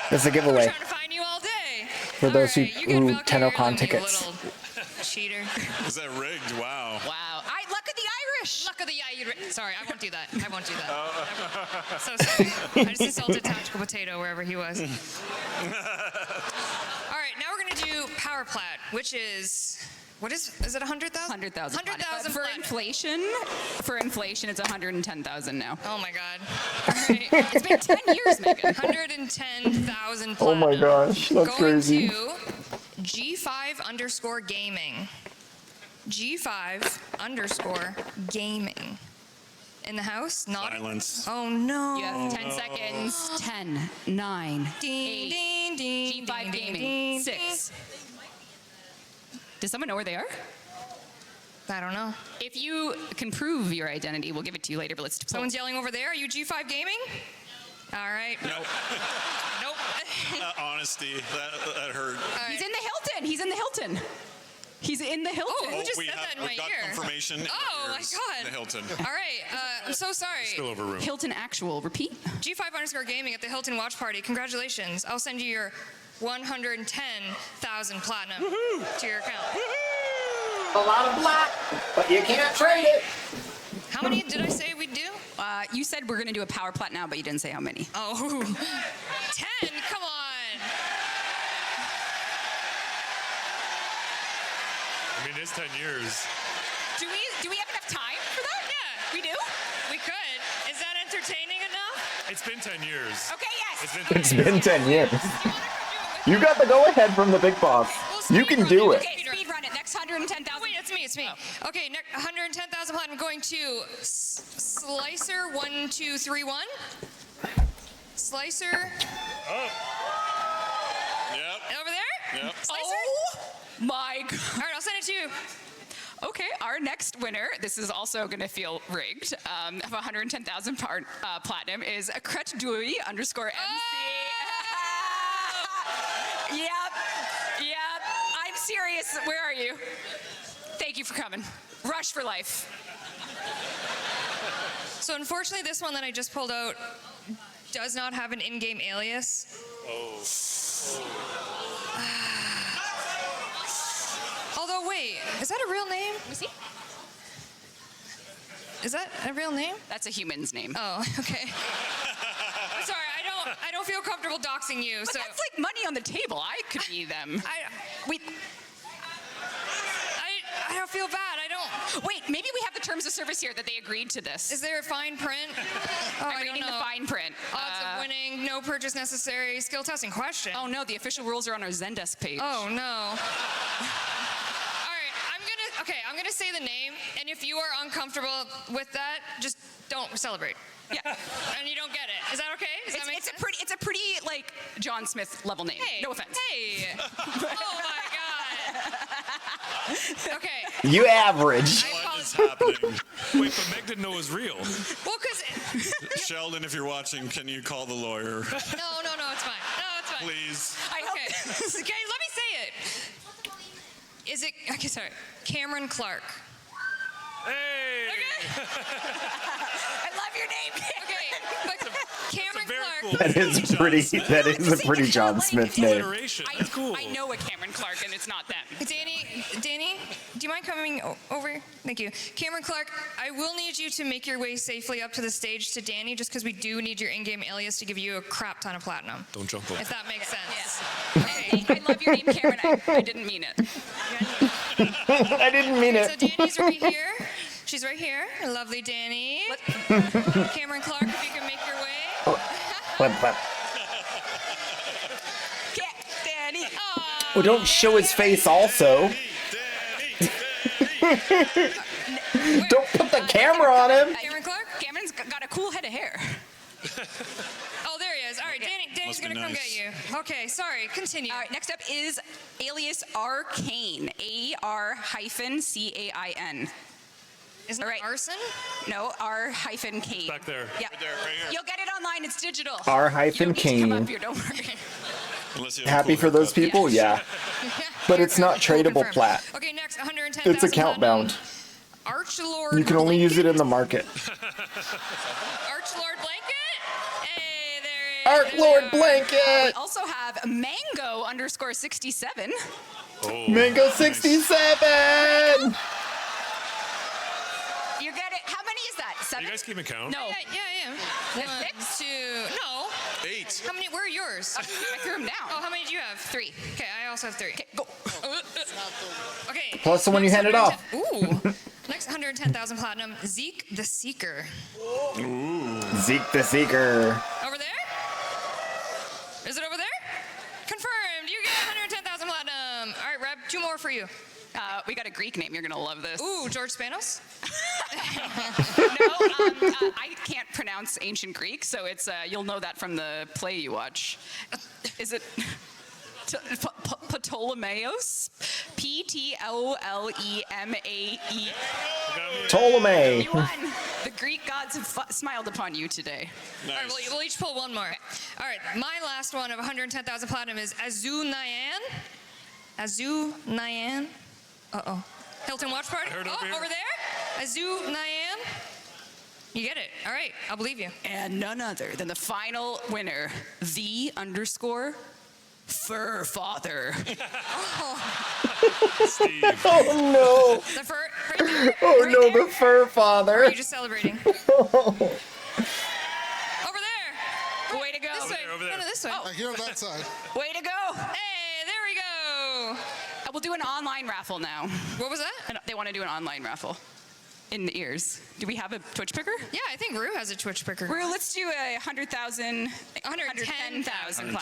That's a giveaway. I'm trying to find you all day. For those who TennoCon tickets. Cheater. Is that rigged? Wow. Wow. Luck of the Irish. Luck of the Irish. Sorry, I won't do that. I won't do that. So sorry. I just insulted Tactical Potato wherever he was. All right, now we're going to do Power Plat, which is What is it 100,000? 100,000. 100,000 For inflation, it's 110,000 now. Oh my God. All right. It's been 10 years, Megan. 110,000 platinum. Oh my gosh, that's Going crazy. to G5_gaming. G5_gaming. In the house? Not. Silence. Oh no. You have 10 seconds. 10, 9, 8, G5 Gaming, 6. Does someone know where they are? I don't know. If you can prove your identity, we'll give it to you later, but let's... Someone's yelling over there. Are you G5 Gaming? All right. Nope. Nope. Honesty, that hurt. He's in the Hilton. He's in the Hilton. He's in the Hilton. Oh, who just said that in my we've got ear? confirmation. in Oh our my ears. God. The Hilton. All right. I'm so sorry. Spillover room. Hilton actual. Repeat. G5_gaming at the Hilton watch party. Congratulations. I'll send you your 110,000 platinum to your account. A lot of black, but you can't trade it. How many did I say we'd do? You said we're going to do a power plat now, but you didn't say how many. Oh, 10? Come on. I mean, it's 10 years. Do we have enough time for that? Yeah. We do? We could. Is that entertaining enough? It's been 10 years. Okay, yes. It's been 10 years. You got the go-ahead from the big boss. You can do it. Okay, speed run it. Next 110,000. Wait, it's me. Okay, 110,000 platinum going to Slicer1231. Slicer. Oh. Yep. Over there? Yep. Slicer? Oh my God. All right, I'll send it to you. Okay, our next winner, this is also going to feel rigged, of 110,000 platinum is Kretdui _MC. Oh! Yep. I'm serious. Where are you? Thank you for coming. Rush for life. So unfortunately, this one that I just pulled out does not have an in-game alias. Oh. Although, wait, is that a real name? Let me see. Is that a real name? That's a human's name. Oh, okay. I'm sorry, I don't feel comfortable doxing you. But so that's like money on the table. I could be them. I don't feel bad. I don't. Wait, maybe we have the terms of service here that they agreed to this. Is there a fine print? Oh, I'm reading the fine print. Odds of winning, no purchase necessary, skill testing question. Oh no, the official rules are on our Zendesk page. Oh no. I'm gonna say the name, and if you are uncomfortable with that, just don't celebrate. Yeah. And you don't get it. Is that okay? Does that make sense? It's a pretty like John Smith level name. Hey, no offense. Hey. Oh my God. Okay. You average. What is happening? Wait, but Meg didn't know it was real. Well, because Sheldon, if you're watching, can you call the lawyer? no, it's fine. No, it's fine. Please. Okay. Okay, let me say it. Is it? Okay, sorry. Cameron Clark. Hey. Okay. I love your name. Okay, but Cameron Clark. Cool. That is a pretty John Smith name. That's cool. I know a Cameron Clark, and it's not them. Danny, do you mind coming over? Thank you. Cameron Clark, I will need you to make your way safely up to the stage to Danny, just because we do need your in-game alias to give you a crap ton of platinum. Don't jump over. If that makes sense. Hey, I love your name, Cameron. I didn't mean it. I didn't mean it. So Danny's right here. She's right here. Lovely Danny. Cameron Clark, if you can make your way. Clap. Danny. Oh, don't show his face also. Don't put the camera on him. Cameron Clark? Cameron's got a cool head of hair. Oh, there he is. All right, Danny's going to come get you. Okay, sorry. Continue. All right, next up is alias Arcane. AR-CAIN. Isn't it arson? No, R-Kane. Back there. Yeah. Right there, right here. You'll get it online. It's digital. R-Kane. Come up here, don't worry. Happy for those people? Yeah. But it's not tradable plat. Okay, next, 110,000. It's account bound. Archlord. You can only use it in the market. Archlord Blanket? Hey, there he is. Archlord Blanket! We also have Mango _67. Oh, Mango 67! You get it. How many is that? 7? You guys keeping count? No. Yeah. One, 6? 2, no. 8. How many, where are yours? I threw them down. Oh, how many do you have? 3. Okay, I also have 3. Okay, go. Okay. Plus the one you next handed off. 110 Ooh. Next 110,000 platinum, Zeke the Seeker. Ooh. Zeke the Seeker. Over there? Is it over there? Confirmed. You get 110,000 platinum. All right, Reb, 2 more for you. We got a Greek name. You're going to love this. Ooh, George Spanos? I can't pronounce ancient Greek, so it's you'll know that from the play you watch. Is it Ptolemaeus? Ptolemae. Ptolemy. You won. The Greek gods have smiled upon you today. All right, we'll each pull one more. All right, my last one of 110,000 platinum is Azu Nyan. Azu Nyan. Uh-oh. Hilton Watch Party. Over there. Azu Nyan. You get it. All right, I'll believe you. And none other than the final winner, the_Fur Father. Steve. Oh no. The fur. Right there, Oh right no, there. the Fur Father. Or are you just celebrating? Over there. Way to go. This way. Over there. No, this way. I hear on that side. Way to go. Hey, there we go. We'll do an online raffle now. What was that? They want to do an online raffle. In the ears. Do we have a Twitch picker? Yeah, I think Rue has a Twitch picker. Rue, let's do a 110,000 110,000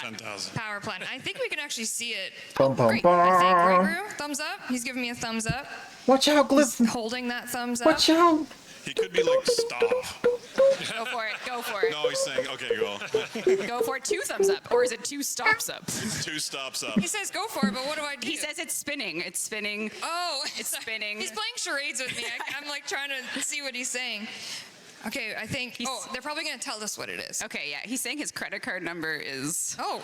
power plant. I think we can actually see it. Bum, bum, Great. I think, right, bum. Rue? Thumbs up. He's giving me a thumbs up. Watch out, Glyph. He's holding that thumbs up. Watch out. He could be like, stop. Go for it. Go for it. No, he's saying, okay, go. Go for it. 2 thumbs up. Or is it 2 stops up? 2 stops up. He says go for it, but what do I do? He says it's spinning. It's spinning. Oh, It's spinning. He's playing charades with me. I'm like trying to see what he's saying. Okay, I think. They're probably gonna tell us what it is. Okay, yeah. He's saying his credit card number is. Oh.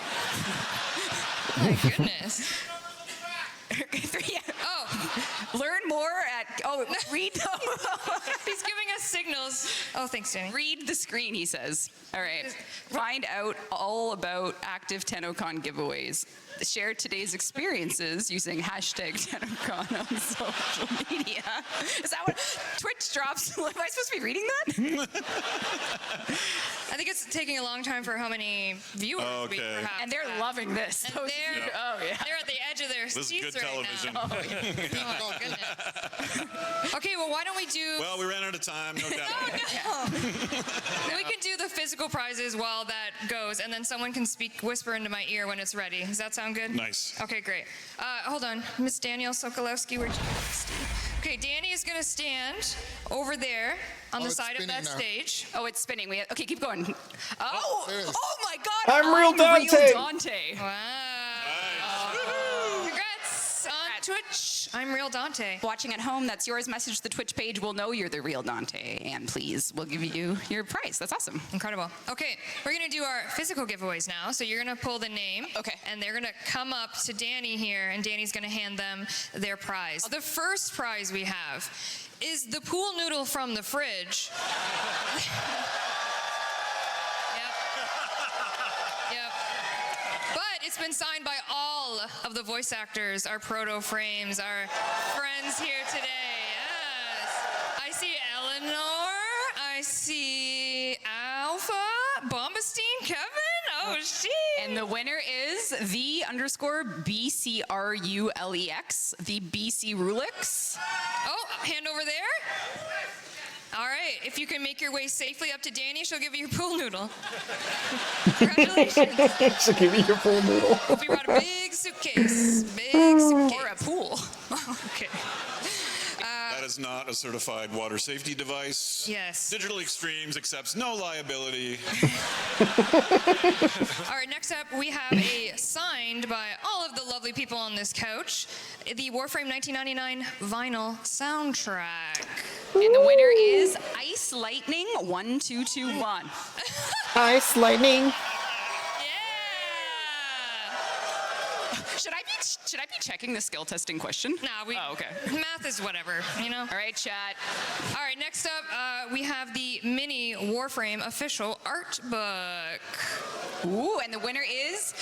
My goodness. Oh. Learn more at. Oh, read. He's giving us signals. Oh, thanks, Jenny. Read the screen, he says. All right. Find out all about active TennoCon giveaways. Share today's experiences using #TennoCon on social media. Is that what Twitch drops? Am I supposed to be reading that? I think it's taking a long time for how many viewers we perhaps And they're have. loving this. And Those- they're, oh, yeah. they're at the edge of their This is seats good right television. now. Oh, my goodness. Okay, well, why don't we do... Well, we ran out of time, no doubt. We can do the physical prizes while that goes, and then someone can whisper into my ear when it's ready. Does that sound good? Nice. Okay, great. Hold on. Miss Danielle Sokolowski, where'd you go? Okay, Danny is going to stand over there on the it's side of that spinning now. stage. Oh, it's spinning. Okay, keep going. Oh, there it is. oh my God. I'm Real Dante. Dante. Wow. Congrats on Twitch. I'm Real Dante. Watching at home, that's yours. Message the Twitch page. We'll know you're the real Dante. And please, we'll give you your prize. That's awesome. Incredible. Okay, we're going to do our physical giveaways now. So you're going to pull the name. Okay. And they're going to come up to Danny here, and Danny's going to hand them their prize. The first prize we have is the pool noodle from the fridge. Yep. But it's been signed by all of the voice actors, our proto frames, our friends here today. Yes. I see Eleanor. I see Alpha, Bombastine, Kevin. Oh, she. And the winner is the_BCRULEX, the BC Rulix. Oh, hand over there. All right, if you can make your way safely up to Danny, she'll give you your pool noodle. Congratulations. She'll give you your pool noodle. Hope you brought a big suitcase. Big suitcase. Or a pool. Okay. That is not a certified water safety device. Yes. Digital Extremes accepts no liability. All right, next up we have a signed by all of the lovely people on this couch, the Warframe 1999 vinyl soundtrack. And the winner is Ice Lightning 1221. Ice Lightning. Should I be checking the skill testing question? Nah, Oh, okay. Math is whatever, you know? All right, chat. All right, next up, we have the mini Warframe official art book. Ooh, and the winner is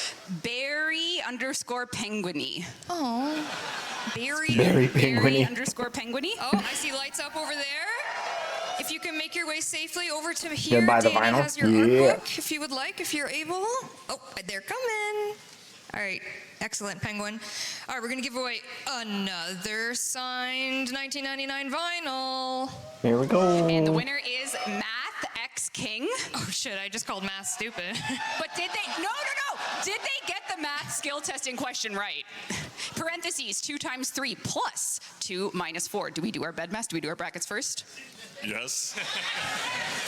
Barry_Penguiny. Oh, Barry. Barry Penguiny. Barry_Penguiny. Oh, I see lights up over there. If you can make your way safely over to here, Gonna buy the Danny vinyl? has your Yeah. art book, if you would like, if you're able. Oh, they're coming. All right, excellent, Penguin. All right, we're gonna give away another signed 1999 vinyl. Here we go. And the winner is Math X King. Oh shit, I just called math stupid. But did they, no. Did they get the math skill testing question right? Parentheses, 2 times 3 plus 2 minus 4. Do we do our bed math? Do we do our brackets first? Yes.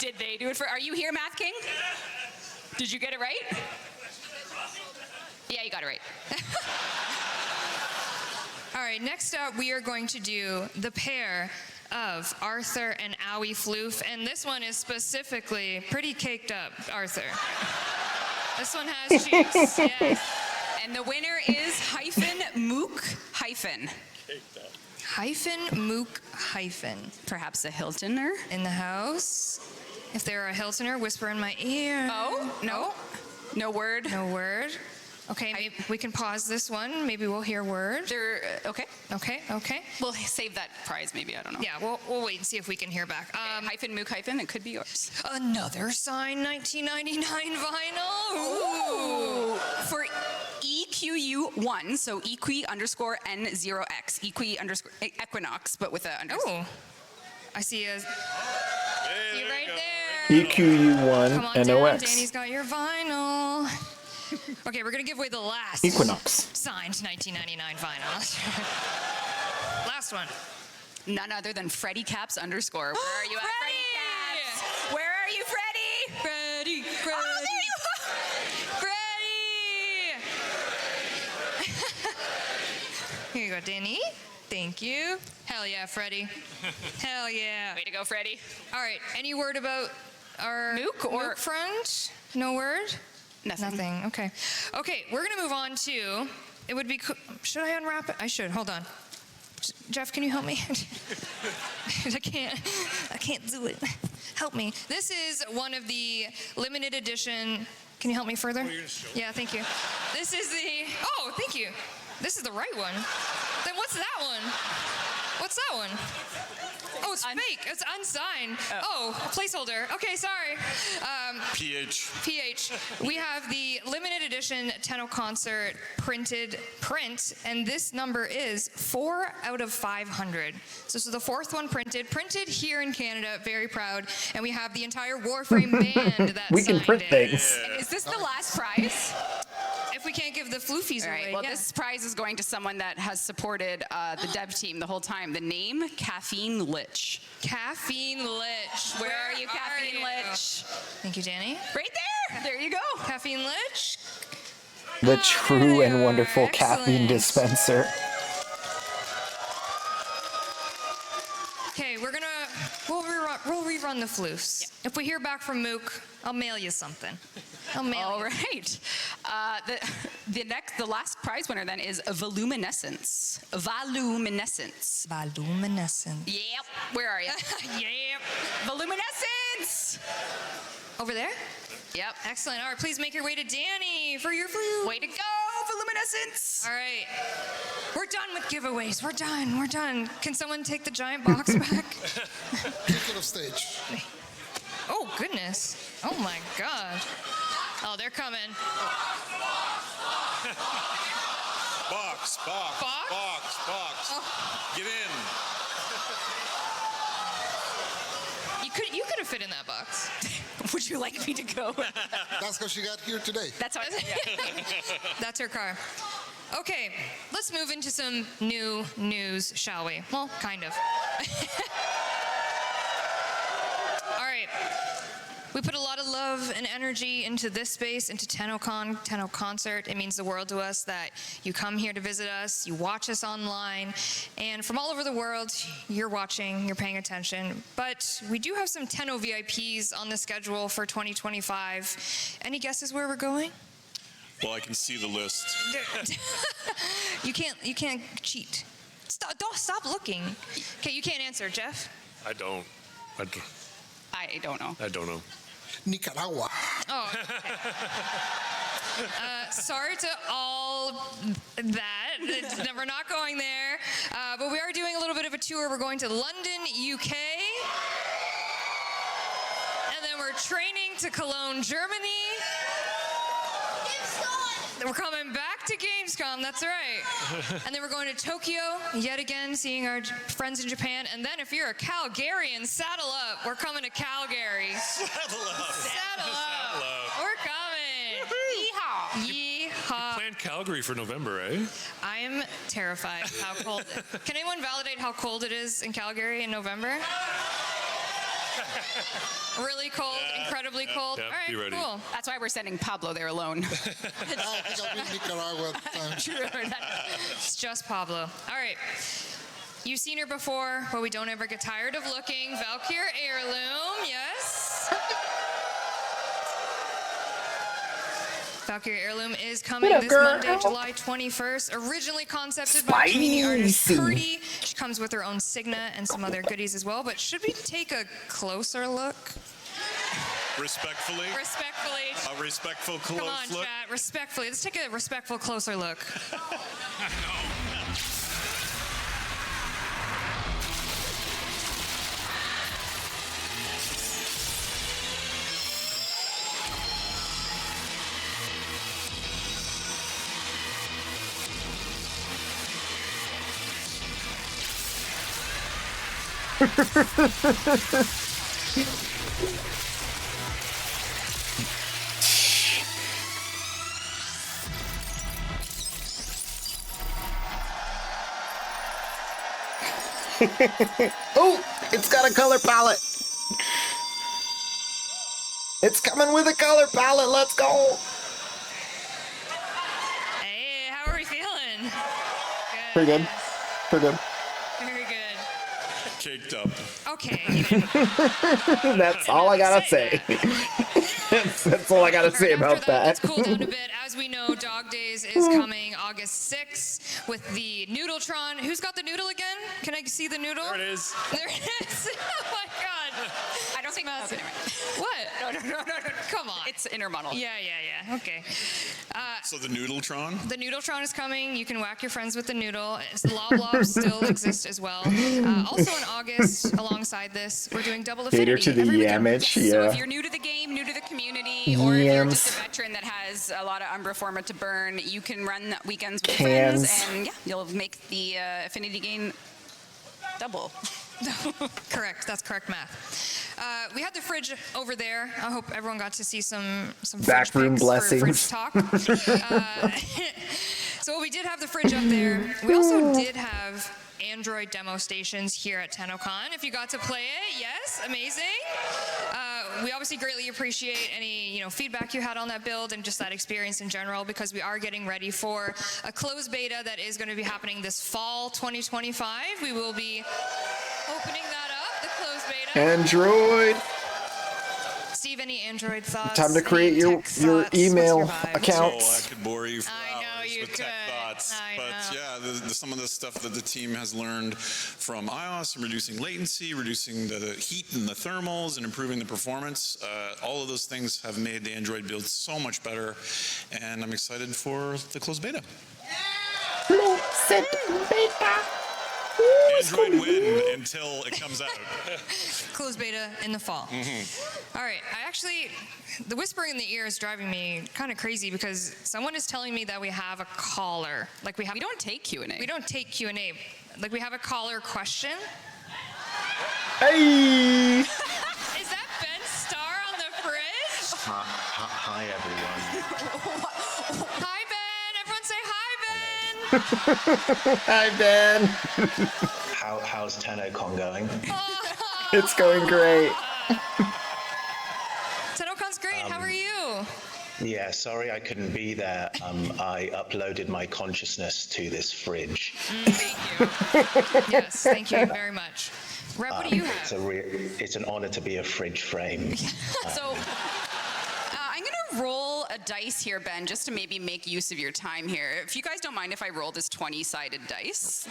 Did they do it for, are you here, Math King? Did you get it right? Yeah, you got it right. All right, next up we are going to do the pair of Arthur and Owie Floof, and this one is specifically pretty caked up, Arthur. This one has cheeks, yes. And the winner is hyphen Mook hyphen. Hyphen Mook hyphen. Perhaps a Hiltoner? In the house. If they're a Hiltoner, whisper in my ear. Oh, no. No word. No word. Okay, maybe we can pause this one. Maybe we'll hear word. They're, okay. Okay. We'll save that prize maybe, I don't know. Yeah, we'll wait and see if we can hear back. Hyphen Mook hyphen, it could be yours. Another signed 1999 vinyl. Ooh. For EQU1, so EQ underscore N0X, EQ underscore Equinox, but with a underscore. Oh, I see a. See right there. EQU1 Come on down, NOX. Danny's got your vinyl. Okay, we're gonna give away the last Equinox. signed 1999 vinyl. Last one. None other than Freddy Caps underscore. Where are you at, Freddy Caps? Where are you, Freddy? Freddy. Oh, there you Freddy. Here you go, Danny. Thank you. Hell yeah, Freddy. Hell yeah. Way to go, Freddy. All right, any word about our Mook or- Mook front? No word? Nothing. Okay. Okay, we're gonna move on to, it would be, should I unwrap it? I should, hold on. Jeff, can you help me? I can't do it. Help me. This is one of the limited edition, can you help me further? Yeah, thank you. This is the, oh, thank you. This is the right one. Then what's that one? What's that one? Oh, it's fake. It's unsigned. Oh, a placeholder. Okay, sorry. PH. We have the limited edition Tenno concert printed print, and this number is 4 out of 500. So this is the 4th one printed here in Canada. Very proud. And we have the entire Warframe band that We can signed print it. things. Is this the last prize? If we can't give the floofies All right, away, well, yeah. this prize is going to someone that has supported the dev team the whole time. The name, Caffeine Lich. Caffeine Lich. Where are you, Caffeine Lich? Thank you, Danny. Right there. There you go. Caffeine Lich. The true and wonderful Excellent. caffeine dispenser. Okay, we'll rerun the floofs. Yeah. If we hear back from Mook, I'll mail you something. All right. The last prize winner then is Voluminescence. Voluminescence. Yep. Where are you? Yep. Voluminescence. Over there? Yep. Excellent. All right, please make your way to Danny for your floof. Way to go, Voluminescence. All right. We're done with giveaways. We're done. Can someone take the giant box back? Take it off stage. Oh, goodness. Oh, my God. Oh, they're coming. Box. Oh. Get in. You could have fit in that box. Would you like me to go? That's how she got here today. That's how That's her car. Okay, let's move into some new news, shall we? Well, kind of. All right. We put a lot of love and energy into this space, into TennoCon, Tenno Concert. It means the world to us that you come here to visit us, you watch us online, and from all over the world, you're watching, you're paying attention. But we do have some Tenno VIPs on the schedule for 2025. Any guesses where we're going? Well, I can see the list. You can't cheat. Stop looking. Okay, you can't answer, Jeff. I don't know. I don't know. Nicaragua. Oh, okay. Sorry to all that. We're not going there. But we are doing a little bit of a tour. We're going to London, UK. And then we're training to Cologne, Germany. We're coming back to Gamescom, that's right. And then we're going to Tokyo, yet again, seeing our friends in Japan. And then if you're a Calgarian, saddle up. We're coming to Calgary. Saddle up. Saddle up. We're coming. Yeehaw. Yeehaw. Planned Calgary for November, eh? I am terrified how cold. Can anyone validate how cold it is in Calgary in November? Really cold, incredibly cold. Yeah, All right, be ready. cool. That's why we're sending Pablo there alone. It's just Pablo. All right. You've seen her before, but we don't ever get tired of looking. Valkyr Heirloom, yes. Valkyr Heirloom is coming this Monday, July 21st. Originally concepted by community artist Purdy. She comes with her own signet and some other goodies as well. But should we take a closer look? Respectfully. Respectfully. A respectful close Come on, look. chat. Respectfully. Let's take a respectful closer look. Oh, it's got a color palette. It's coming with a color palette. Let's go. Hey, how are we feeling? Pretty good. Pretty good. Very good. Caked up. Okay. That's all I gotta say. That's all I gotta say about that. Let's cool down a bit. As we know, Dog Days is coming August 6th with the Noodletron. Who's got the noodle again? Can I see the noodle? There it is. There it is. Oh my God. I don't think that's it. What? No. Come on. It's intermodal. Yeah. Okay. So the Noodletron? The Noodletron is coming. You can whack your friends with the noodle. Loblobs still exist as well. Also in August, alongside this, we're doing Double Affinity. Cater to the Yamich, yeah. So if you're new to the game, new to the community, or if you're just a veteran that has a lot of Umbra Forma to burn, you can run weekends with friends, and yeah, you'll make the affinity gain double. Correct. That's correct math. We had the fridge over there. I hope everyone got to see some backroom blessings. blessings. Talk. So we did have the fridge up there. We also did have Android demo stations here at TennoCon. If you got to play it, yes, amazing. We obviously greatly appreciate any feedback you had on that build and just that experience in general, because we are getting ready for a closed beta that is going to be happening this fall 2025. We will be opening that up, the closed beta. Android. Steve, any Android thoughts? Time to create your email accounts. So I could bore you for hours you with tech thoughts. But yeah, some of the stuff that the team has learned from iOS and reducing latency, reducing the heat and the thermals, and improving the performance, all of those things have made the Android build so much better. And I'm excited for the closed beta. Closed beta. Android win until it comes out. Closed beta in the fall. All right, the whispering in the ear is driving me kind of crazy, because someone is telling me that we have a caller. We don't take Q&A. We don't take Q&A. We have a caller question. Hey! Is that Ben Starr on the fridge? Hi, everyone. Hi, Ben. Everyone say hi, Ben. Hi, Ben. How's TennoCon going? It's going great. TennoCon's great. How are you? Yeah, sorry I couldn't be there. I uploaded my consciousness to this fridge. Thank you. Yes, thank you very much. Rep, what do you have? It's an honor to be a fridge frame. So I'm going to roll a dice here, Ben, just to maybe make use of your time here. If you guys don't mind if I roll this 20-sided dice.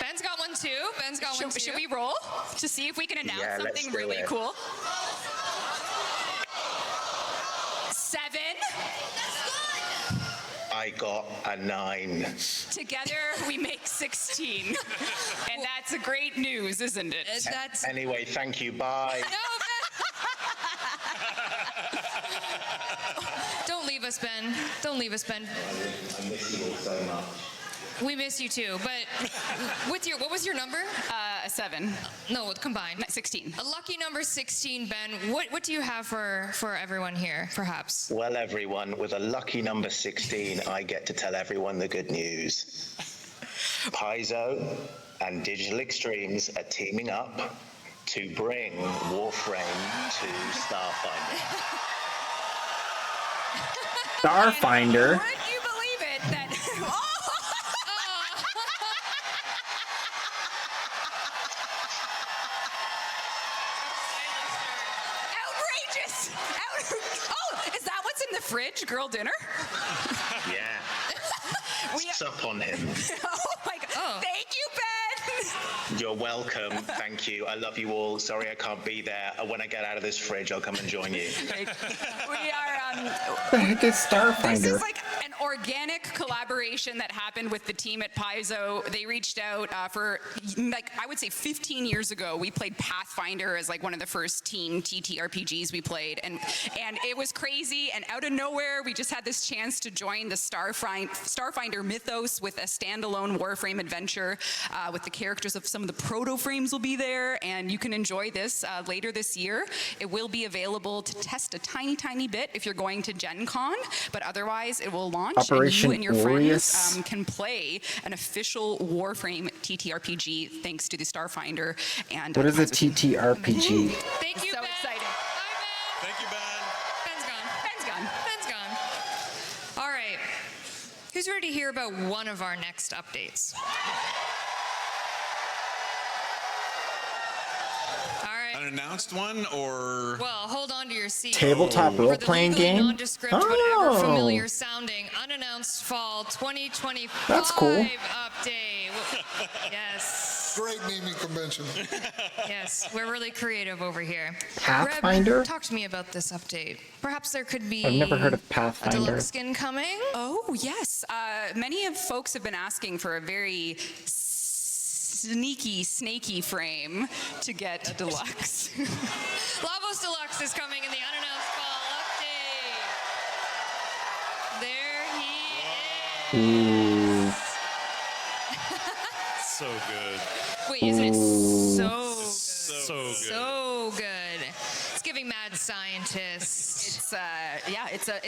Ben's got one too. Ben's got one too. Should we roll to see if we can announce Yeah, let's something do really it. cool? 7. I got a 9. Together we make 16. And that's a great news, isn't it? Anyway, thank you. Bye. No, Ben. us, Ben. Don't leave us, Ben. I miss you all so much. We miss you too, but what was your number? A 7. No, combined. 16. A lucky number 16, Ben. What do you have for everyone here, perhaps? Well, everyone, with a lucky number 16, I get to tell everyone the good news. Paizo and Digital Extremes are teaming up to bring Warframe to Starfinder. Starfinder? Would you believe it that... Outrageous! Oh, is that what's in the fridge? Girl dinner? Yeah. Sup on him. Oh my God. Oh. Thank you, Ben. You're welcome. Thank you. I love you all. Sorry I can't be there. When I get out of this fridge, I'll come and join you. We are... The heck is Starfinder? This is like an organic collaboration that happened with the team at Paizo. They reached out for, like, I would say 15 years ago, we played Pathfinder as like one of the first team TTRPGs we played. And it was crazy. And out of nowhere, we just had this chance to join the Starfinder mythos with a standalone Warframe adventure with the characters of some of the proto-frames will be there. And you can enjoy this later this year. It will be available to test a tiny bit if you're going to Gen Con, but otherwise it will launch Operation and you and your Aureus. friends can play an official Warframe TTRPG thanks to the Starfinder. And What is a TTRPG? Thank you, so excited. Thank you, Ben. Ben's gone. Ben's gone. All right. Who's ready to hear about one of our next updates? Unannounced one or? Well, hold on to your seat. Tabletop role-playing game? Nondescript, but ever familiar sounding, unannounced fall 2025 That's cool. update. Yes. Great naming convention. Yes, we're really creative over here. Pathfinder? Reb, talk to me about this update. Perhaps there could be I've never heard of a Pathfinder. deluxe skin coming. Oh, yes. Many of folks have been asking for a very snaky frame to get a deluxe. Lavos Deluxe is coming in the unannounced fall update. There he is. Ooh. So good. Wait, isn't it so good? So good. So good. It's giving mad scientist. It's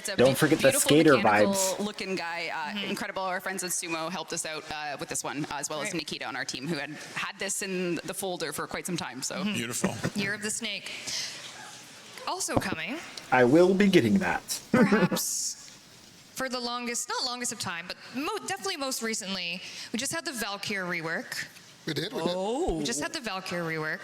a Don't forget the beautiful skater mechanical vibes. looking guy. Incredible. Our friends at Sumo helped us out with this one, as well as Nikita on our team, who had this in the folder for quite some time. So Beautiful. Year of the Snake. Also coming, I will be getting that. perhaps for the longest, not longest of time, but definitely most recently, we just had the Valkyr rework. We did. We just had the Valkyr rework.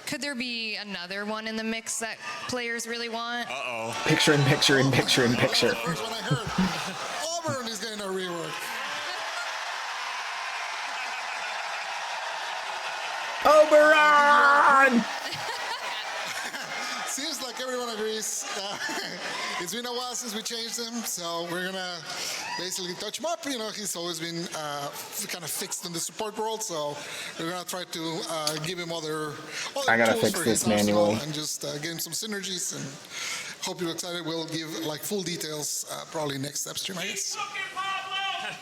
Could there be another one in the mix that players really want? Uh-oh. Picture in picture in picture in picture. First one I heard. Auburn is getting a rework. Oberon! Seems like everyone agrees. It's been a while since we changed him, so we're gonna basically touch him up. You know, he's always been kind of fixed in the support world, so we're gonna try to give him other I gotta tools fix for this his arsenal manual. and just give him some synergies. And hope you're excited. We'll give like full details probably next step stream, I guess.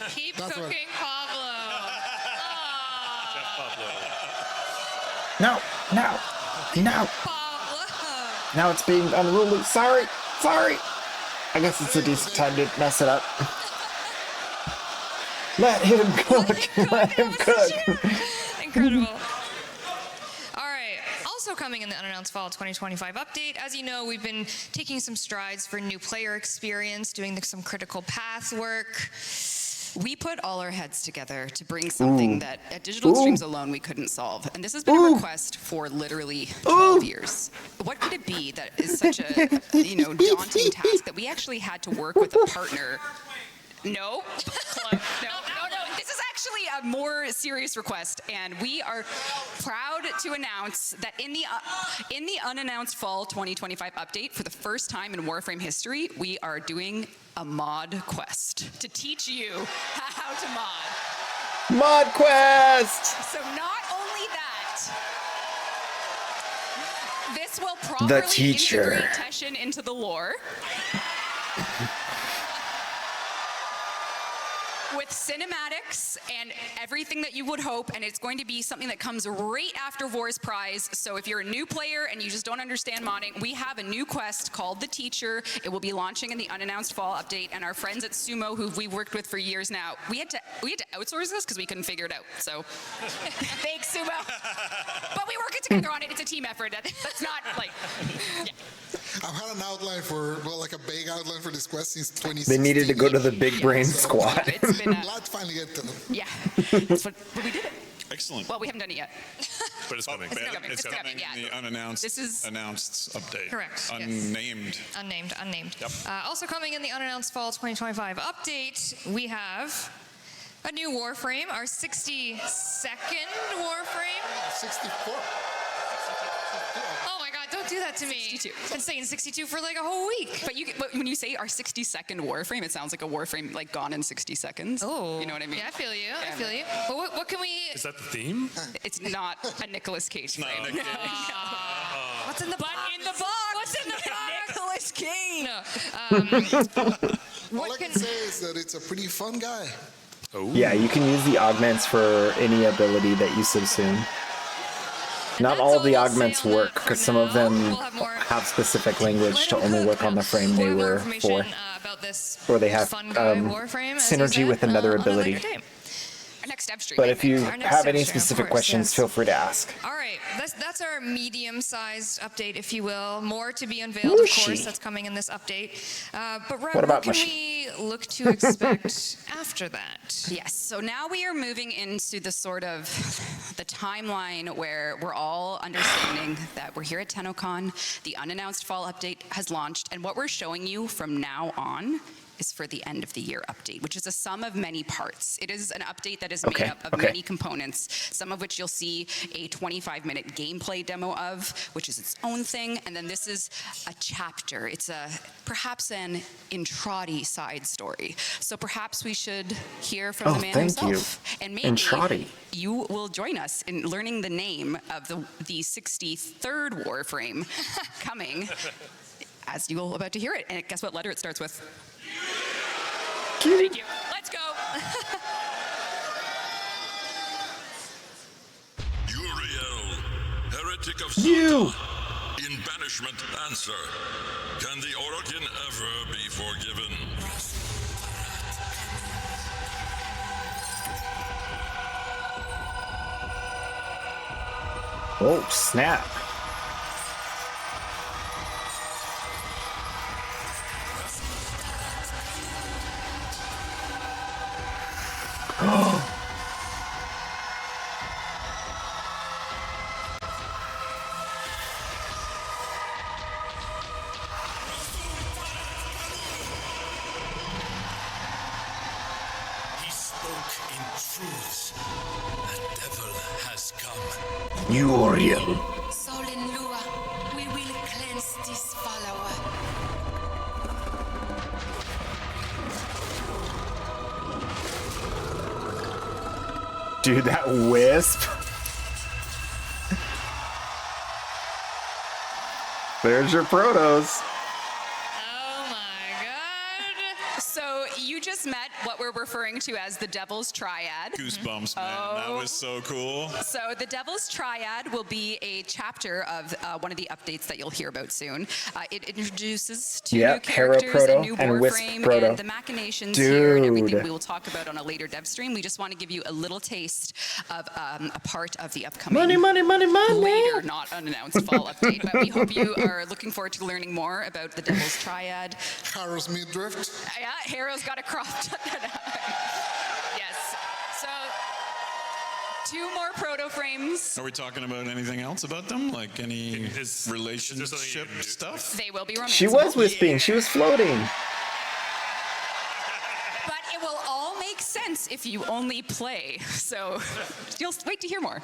Keep That's cooking, right. Pablo. No, no, no. Now it's being unruly. Sorry. I guess it's a decent time to mess it up. Let him cook. Let him cook. Incredible. All right. Also coming in the unannounced fall 2025 update, as you know, we've been taking some strides for new player experience, doing some critical path work. we put all our heads together to bring something that at Digital Extremes alone we couldn't solve. And this has been a request for literally 12 years. What could it be that is such a daunting task that we actually had to work with a partner? No. This is actually a more serious request, and we are proud to announce that in the unannounced fall 2025 update, for the first time in Warframe history, we are doing a mod quest to teach you how to mod. Mod quest! So not only that, this will properly integrate Teshin into the lore. With cinematics and everything that you would hope, and it's going to be something that comes right after Vor's Prize. So if you're a new player and you just don't understand modding, we have a new quest called The Teacher. It will be launching in the unannounced fall update, and our friends at Sumo, who we've worked with for years now, we had to outsource this because we couldn't figure it out. So thanks, Sumo. But we work together on it. It's a team effort. That's not like, yeah. I've had an outline for, well, like a big outline for this quest since 2016. They needed to go to the big brain squad. It's been glad to finally get to them. Yeah, but we did it. Excellent. Well, we haven't done it yet. But it's coming. It's coming, yeah. The unannounced, This is announced update. Correct, yes. Unnamed. Unnamed. Yep. Also coming in the unannounced fall 2025 update, we have a new Warframe, our 62nd Warframe. 64. Oh my God, don't do that to me. 62. I've been saying 62 for like a whole week. But when you say our 62nd Warframe, it sounds like a Warframe like gone in 60 seconds. Oh. You know what I mean? Yeah, I feel you. Yeah, I feel you. But what can we... Is that the theme? It's not a Nicolas Cage frame. What's in the box? In the box! What's in the box? Nicolas Cage! All I can say is that it's a pretty fun guy. Oh. Yeah, you can use the augments for any ability that you subsume. Not all of the augments work, because some of them have specific language to only work on the frame they were for. Or they have synergy with another ability. Our next dev stream. But if you Our next have any dev stream, of specific course, questions, yes. feel free to ask. All right, that's our medium-sized update, if you will. More to be unveiled, of course. That's coming in this update. But Rob, What about can we look to expect after that? Yes, so now we are moving into the sort of the timeline where we're all understanding that we're here at TennoCon, the unannounced fall update has launched, and what we're showing you from now on is for the end of the year update, which is a sum of many parts. It is an update that is made up of many components, some of which you'll see a 25-minute gameplay demo of, which is its own thing, and then this is a chapter. It's perhaps an intrati side story. So perhaps we should hear from the man himself. And maybe you will join us in learning the name of the 63rd Warframe coming as you're about to hear it. And guess what letter it starts with? Thank you. Let's go. Uriel, heretic of Sota, in banishment answer. Can the Orokin ever be forgiven? Oh, snap. He spoke in truth. The devil has come. Uriel. Sol and Lua, we will cleanse this follower. Dude, that wisp. There's your protos. So you just met what we're referring to as the Devil's Triad. Goosebumps, man. That was so cool. So the Devil's Triad will be a chapter of one of the updates that you'll hear about soon. It introduces two new Hero characters, Proto a new and Wisp Warframe, Proto. and the machinations here and everything Dude. we will talk about on a later dev stream. We just want to give you a little taste of a part of the upcoming later, not unannounced fall update. But we hope you are looking forward to learning more about the Devil's Triad. Harrow's Midrift. Yeah, Harrow's got a crop. Yes. So, two more proto frames. Are we talking about anything else about them? Like any relationship stuff? They will be romantic. She was wisping. She was floating. But it will all make sense if you only play. So you'll wait to hear more.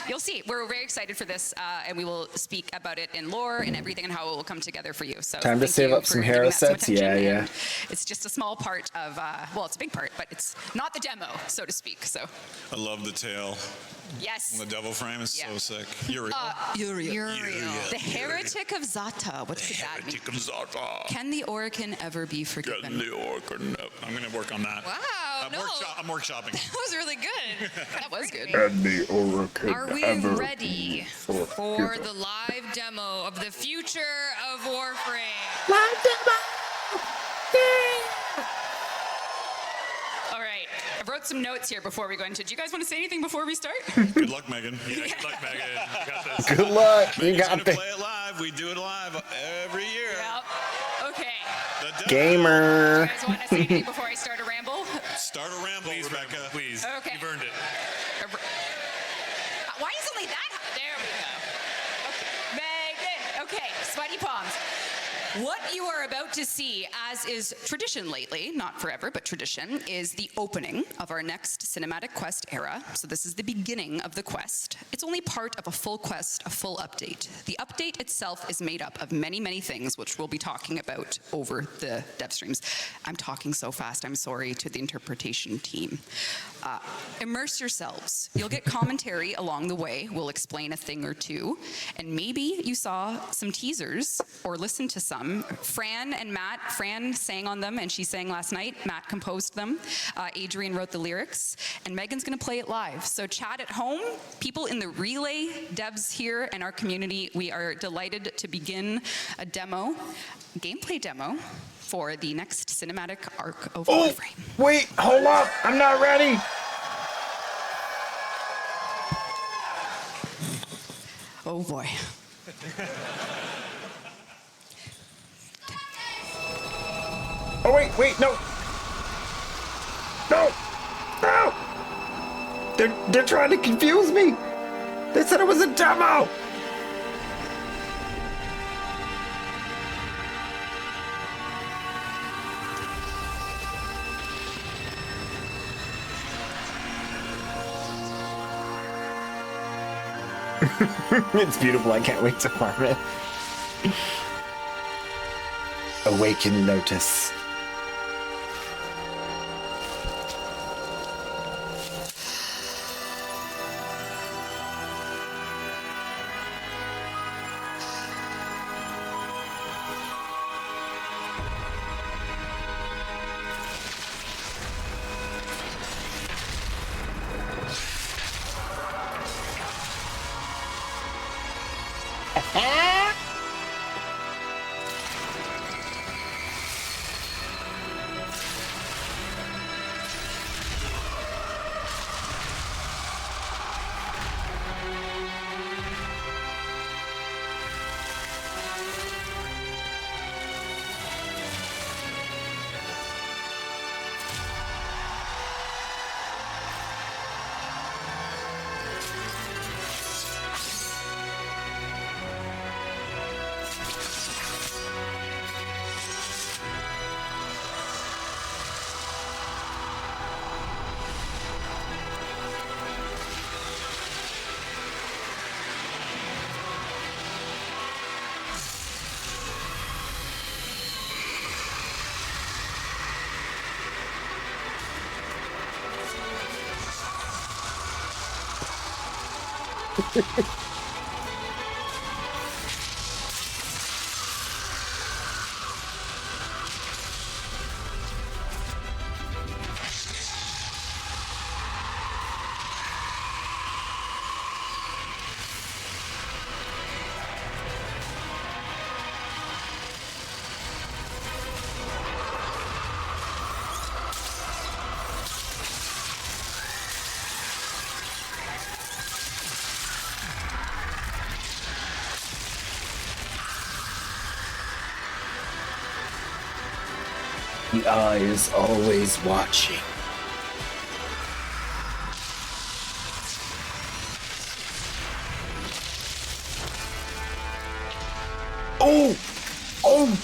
You'll see. We're very excited for this, and we will speak about it in lore and everything and how it will come together for you. So Time to thank save you up for some giving hero that some sets. Yeah, attention, yeah. and it's just a small part of, well, it's a big part, but it's not the demo, so to speak. So I love the tail. yes. The devil frame is Yeah. so sick. Uriel. Uriel. The heretic of Zata. What could that mean? Heretic of Zata. Can the Orokin ever be forgiven? Can the Orokin? I'm going to work on that. Wow, I'm workshopping. That was really good. That was good. And the Orokin Are we ready for the live demo of the future of Warframe? Live demo! All right. I wrote some notes here before we go into. Do you guys want to say anything before we start? Good luck, Megan. Yeah, good luck, Megan. You got this. Good luck. You Megan's got gonna this. play it live. We do it live every year. Yep. Okay. The demo. Gamer. You guys want to say anything before I start a ramble? Start a ramble, Please, Rebecca. Please. Okay. You've earned it. Why is only that? There we go. Okay. Megan. Okay. Sweaty palms. What you are about to see, as is tradition lately, not forever, but tradition, is the opening of our next cinematic quest era. So this is the beginning of the quest. It's only part of a full quest, a full update. The update itself is made up of many, many things, which we'll be talking about over the dev streams. I'm talking so fast, I'm sorry to the interpretation team. Immerse yourselves. You'll get commentary along the way. We'll explain a thing or two. And maybe you saw some teasers or listened to some. Fran and Matt, Fran sang on them and she sang last night. Matt composed them. Adrian wrote the lyrics. And Megan's going to play it live. So chat at home, people in the relay, devs here and our community, we are delighted to begin a demo, gameplay demo, for the next cinematic arc of Warframe. Wait, hold up. I'm not ready. Oh boy. Oh, wait, no. No. They're trying to confuse me. They said it was a demo. It's beautiful. I can't wait to farm it. Awaken Notice. The eye is always watching. Oh! Oh!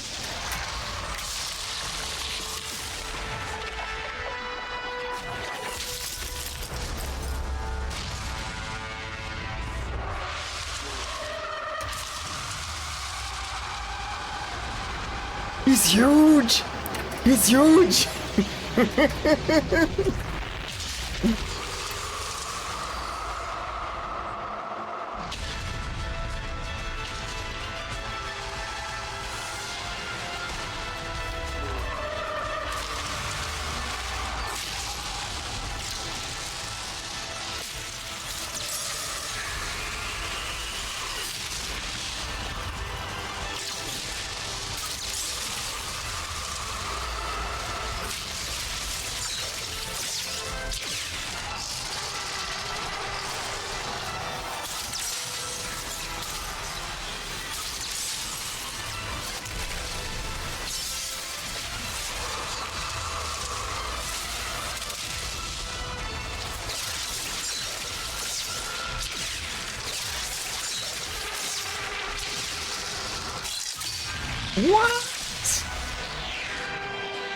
He's huge! He's huge! What?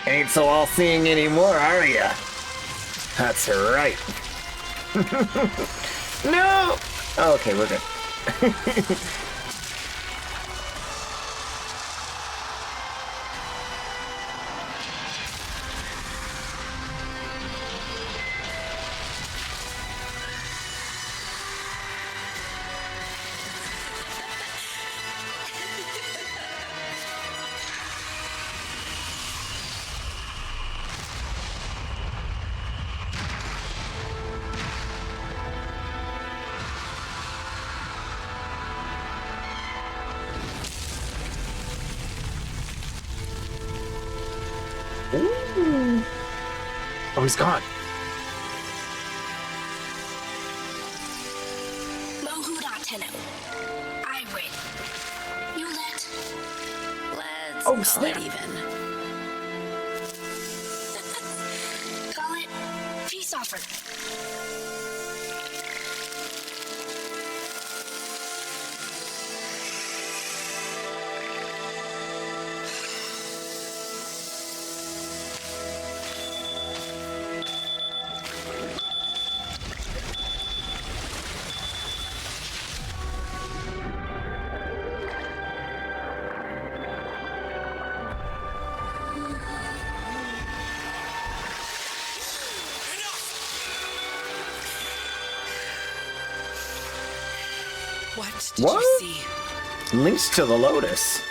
Ain't so all-seeing anymore, are ya? That's right. No! Okay, we're good. Ooh. Oh, he's gone. Tenno. I win. You let. Let's Oh, call snap. it even. Call it peace offer. What did What? you see? Links to the Lotus.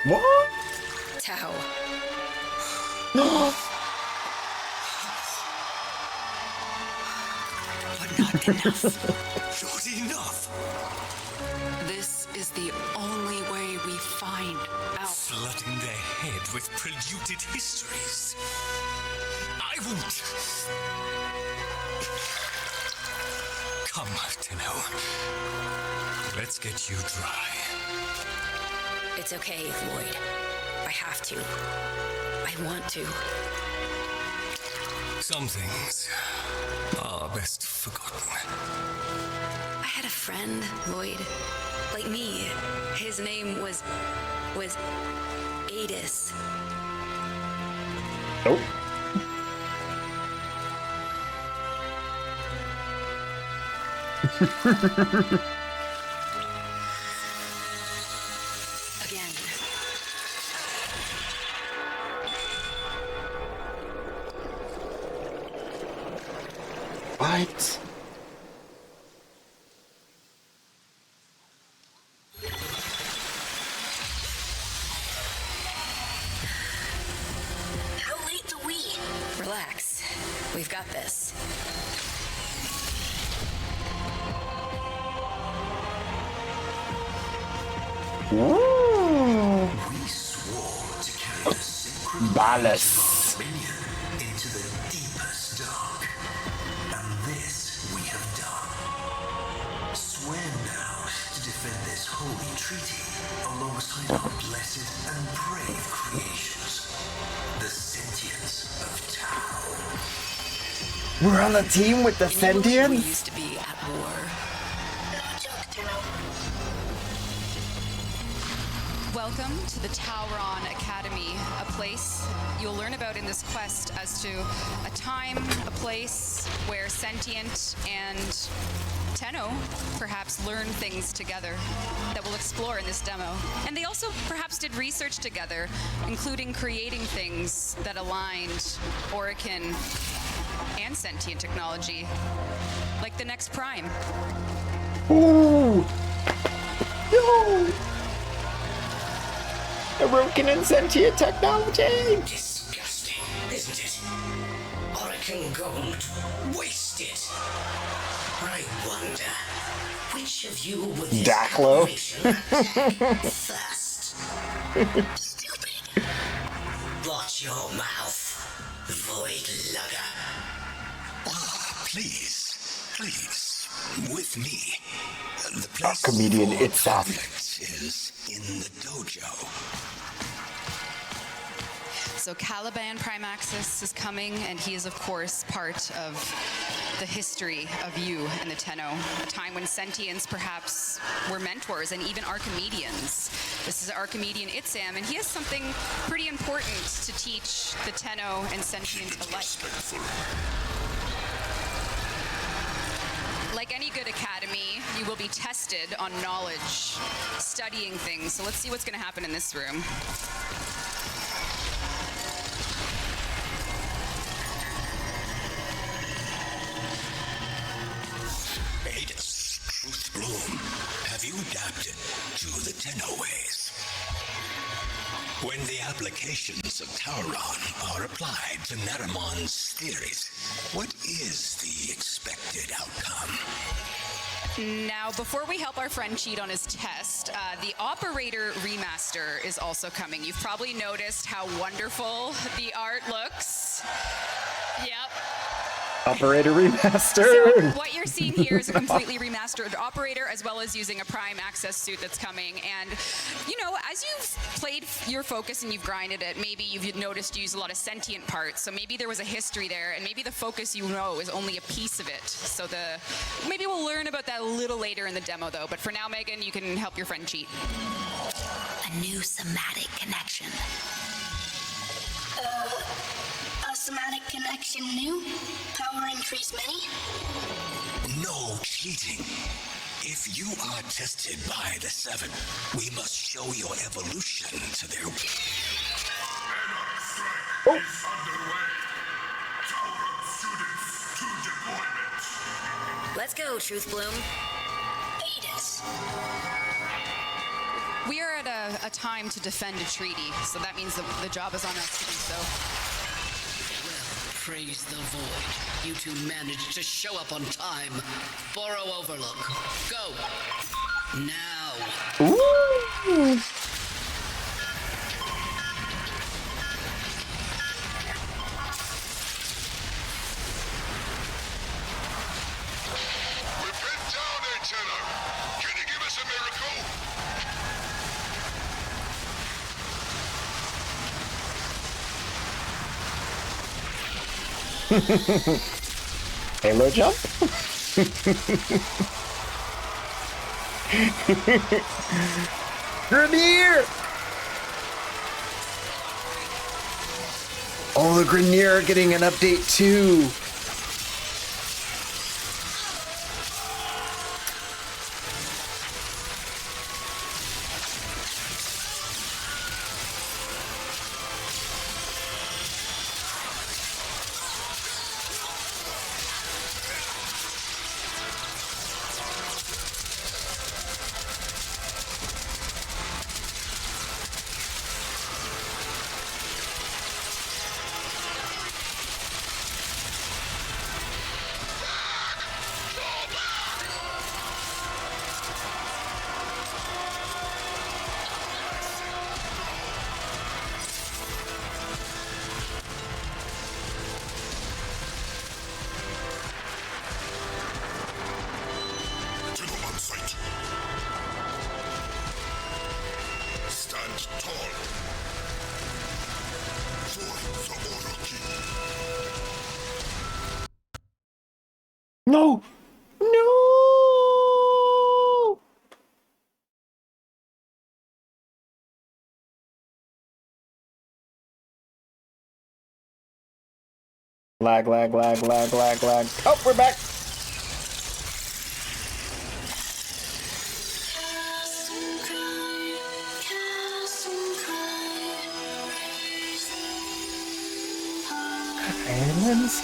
What? Tao. But not enough. Not enough. This is the only way we find out. Flooding their head with polluted histories. I won't. Come, Tenno. Let's get you dry. It's okay, Lloyd. I have to. I want to. Some things are best forgotten. I had a friend, Lloyd. Like me. His name was Adis. Nope. Again. What? How late do we? Relax. We've got this. Ooh. We swore to carry the sacred Ballas. dominion into the deepest dark. And this we have done. Swear now to defend this holy treaty alongside our blessed and brave creations, the sentience of Tao. We're on a team with the We sentients? used to be at war. Welcome to the Tauron Academy, a place you'll learn about in this quest as to a time, a place where Sentient and Tenno perhaps learn things together that we'll explore in this demo. And they also perhaps did research together, including creating things that aligned Orokin and Sentient technology, like the next Prime. Ooh! No! Orokin and sentient technology! Disgusting, isn't it? Orokin gold, wasted. I wonder, which of you would this Daklo. attack first? Stupid. Watch your mouth, void lugger. Ah, please, please, with me. The place comedian for Itzan. conflict is in the dojo. So Caliban Primaxis is coming, and he is, of course, part of the history of you and the Tenno, a time when sentients perhaps were mentors and even Archimedeans. This is Archimedean Itzam, and he has something pretty important to teach the Tenno and sentients alike. Like any good academy, you will be tested on knowledge, studying things. So let's see what's going to happen in this room. Adus, Truth Bloom, have you adapted to the Tenno ways? When the applications of Tauron are applied to Naramon's theories, what is the expected outcome? Now, before we help our friend cheat on his test, the Operator Remaster is also coming. You've probably noticed how wonderful the art looks. Yep. Operator remaster. So what you're seeing here is a completely remastered Operator, as well as using a Prime Access suit that's coming. And, you know, as you've played your Focus and you've grinded it, maybe you've noticed you use a lot of sentient parts. So maybe there was a history there, and maybe the Focus you know is only a piece of it. So maybe we'll learn about that a little later in the demo, though. But for now, Megan, you can help your friend cheat. A new somatic connection. A somatic connection new? Power increase many? No cheating. If you are tested by the Seven, we must show your evolution to their... Let's go, Truth Bloom. Adus. We are at a time to defend a treaty, so that means the job is on us to do so. Praise the Void. You two managed to show up on time. Borrow Overlook. Go. Now. Ooh. We've been down there, Tenno. Can you give us a miracle? Halo jump? Grenier! Oh, the Grenier getting an update too. Tenno on sight. Stand tall. For the Orokin. No! No! Lag, lag, lag, lag, lag, lag. Oh, we're back. Islands?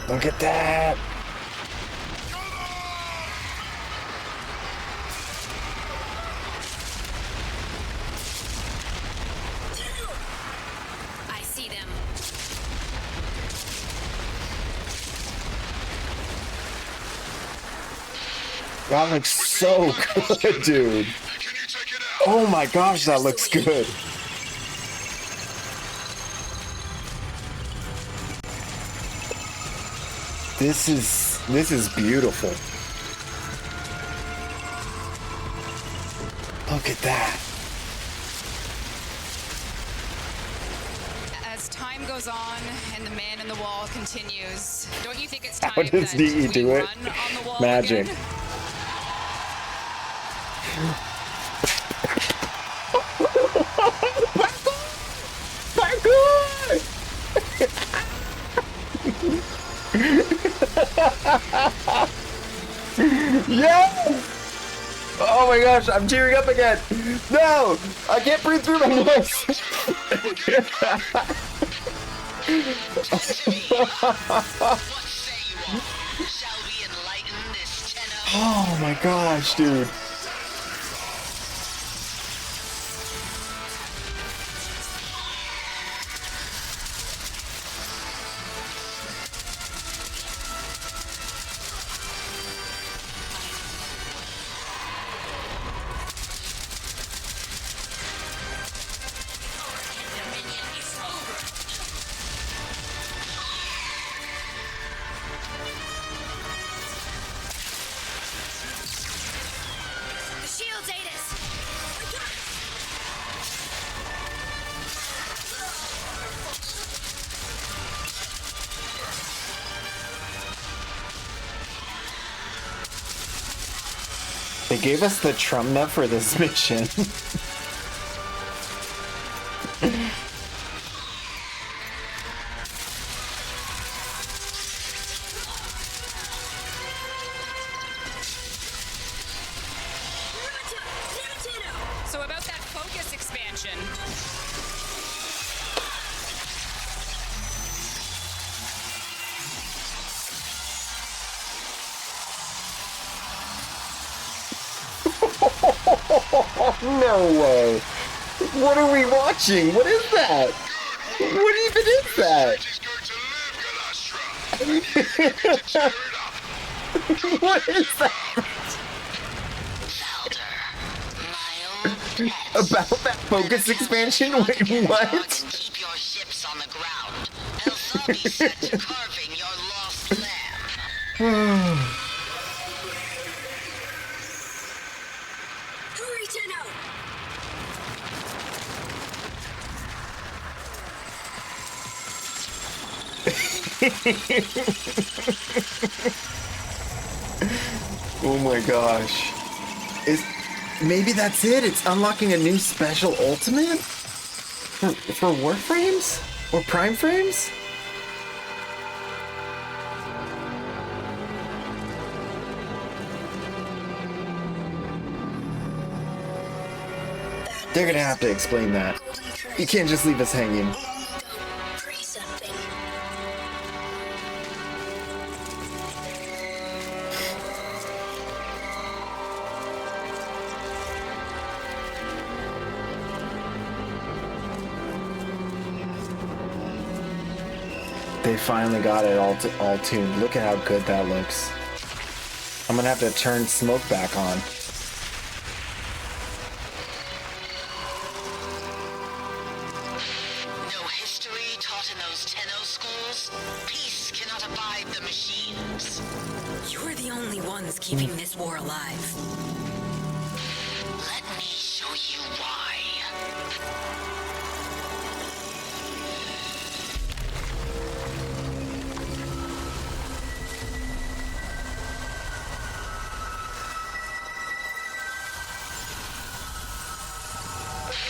Look at that. I see them. That looks so good, dude. Oh my gosh, that looks good. This is beautiful. Look at that. As time goes on and the man in the wall continues, don't you think it's time How does that DE we do it? run on the wall Magic. again? Yes! Oh my gosh, I'm tearing up again. No, I can't breathe through my nose. Oh my gosh, dude. The shields ate us. They gave us the Trumna for this mission. So about that focus expansion. No way. What are we watching? What is that? What even is that? What is that? About that focus expansion? Wait, what? Keep your ships on the ground, else I'll be set to carving your lost lamb. Hurry, Tenno! Oh my gosh. Maybe that's it? It's unlocking a new special ultimate? For Warframes? Or Prime Frames? They're gonna have to explain that. You can't just leave us hanging. They finally got it all tuned. Look at how good that looks. I'm gonna have to turn smoke back on. No history taught in those Tenno schools? Peace cannot abide the machines. You're the only ones keeping this war alive. Let me show you why.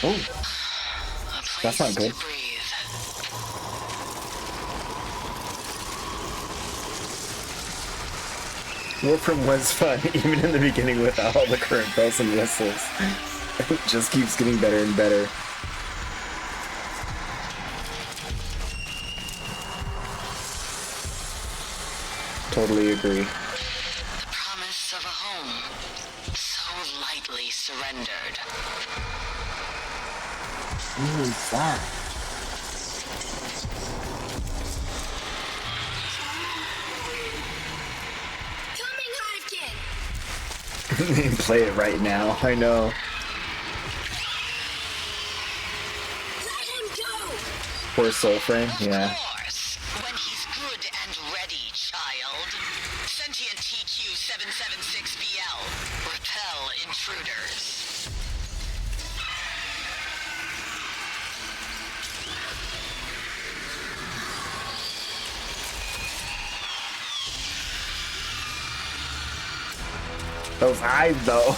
Oh, that's not good. Warframe was fun, even in the beginning without all the current bells and whistles. It just keeps getting better and better. Totally agree. The promise of a home, so lightly surrendered. Who is that? Play it right now. I know. Poor Soulframe. Yeah. When he's good and ready, child. Sentient TQ 776BL. Repel intruders. Those eyes, though.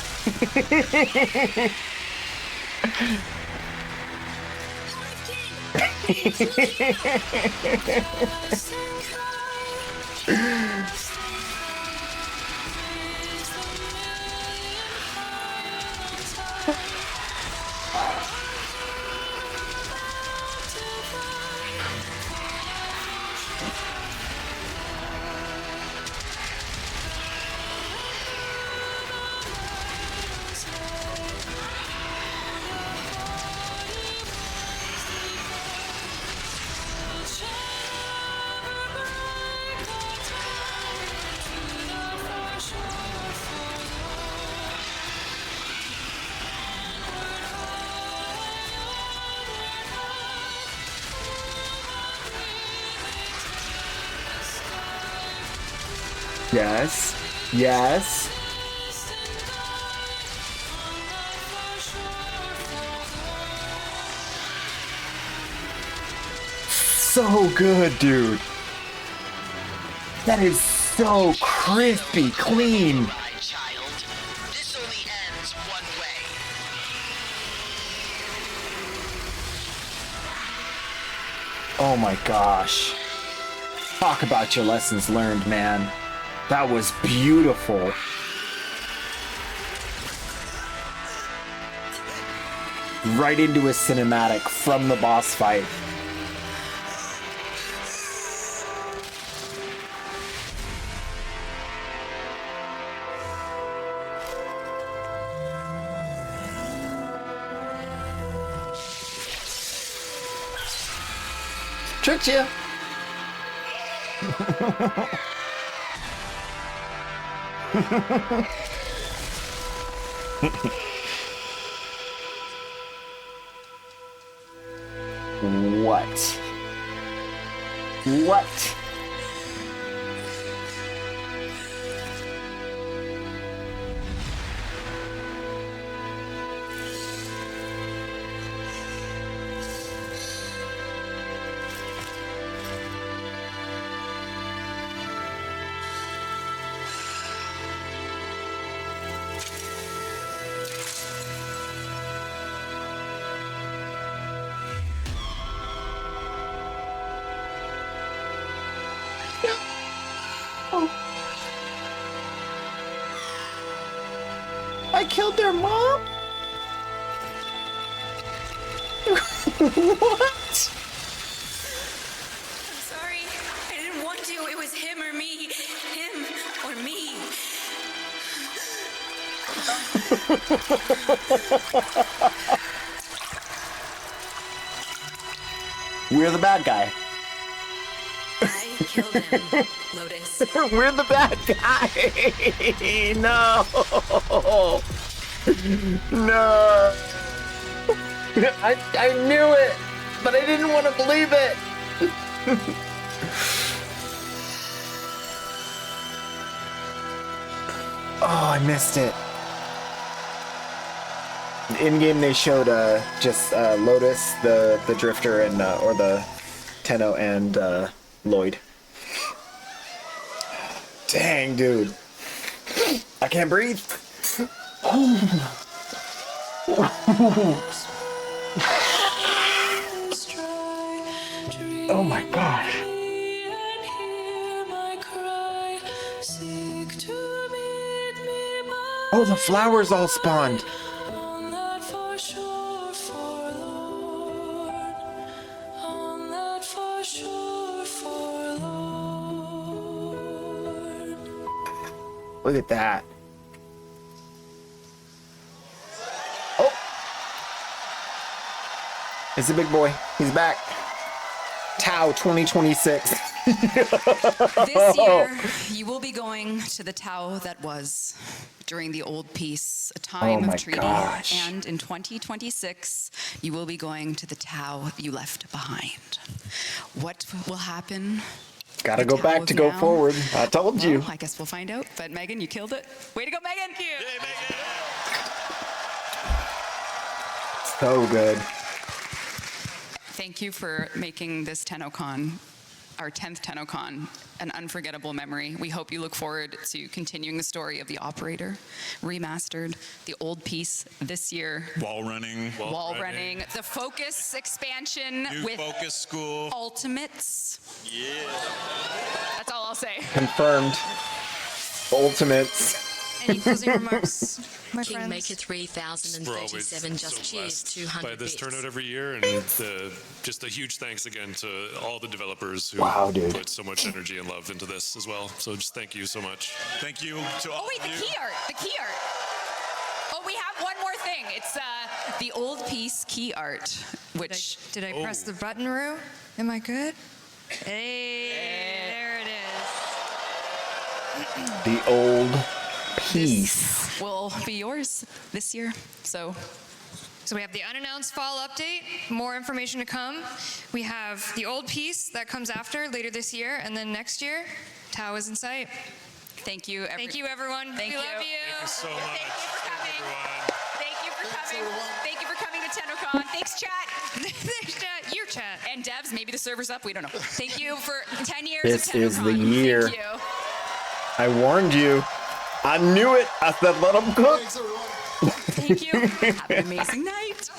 Yes. Yes. So good, dude. That is so crispy, clean. This only ends one way. Oh my gosh. Talk about your lessons learned, man. That was beautiful. Right into a cinematic from the boss fight. Tricked you. What? What? I killed their mom? What? I'm sorry. I didn't want to. It was him or me. Him or me. We're the bad guy. I killed him, Lotus. We're the bad guy. No. No. I knew it, but I didn't want to believe it. Oh, I missed it. In game, they showed just Lotus, the Drifter, and or the Tenno and Lloyd. Dang, dude. I can't breathe. Oh my gosh. Oh, the flowers all spawned. Look at that. Oh. It's a big boy. He's back. Tau 2026. This year, you will be going to the Tau that was during the old peace, a time Oh my of treaty. gosh. And in 2026, you will be going to the Tau you left behind. What will happen? Gotta The go Tau back of to go now? forward. I told you. Well, I guess we'll find out. But Megan, you killed it. Way to go, Megan! So good. Thank you for making this TennoCon, our 10th TennoCon, an unforgettable memory. We hope you look forward to continuing the story of the Operator, remastered, the old piece this year. Wall running. Wall running, the Focus expansion New with Focus School. Ultimates. Yeah. That's all I'll say. Confirmed. Ultimates. Any closing remarks, my friends? Kingmaker 3037 just cheers 200 by this bits. turnout every year, and just a huge thanks again to all the developers who Wow, dude. put so much energy and love into this as well. So just thank you so much. Thank you to all Oh wait, the key art, the key art. Oh, we have one more thing. It's the old piece key art, which Did I press the button, Rue? Am I good? Hey, there it is. The old piece. will be yours this year. So we have the unannounced fall update, more information to come. We have the old piece that comes after later this year, and then next year, Tau is in sight. Thank you. Thank you, everyone. Thank we you. love you. Thank you so much. Thank you for coming. Thank you for coming to TennoCon. Thanks, chat. Thanks, chat. Your chat. And devs, maybe the server's up. We don't know. Thank you for 10 years This of is the TennoCon. year. Thank you. I warned you. I knew it. I said, let them cook. Thank you. Have an amazing night.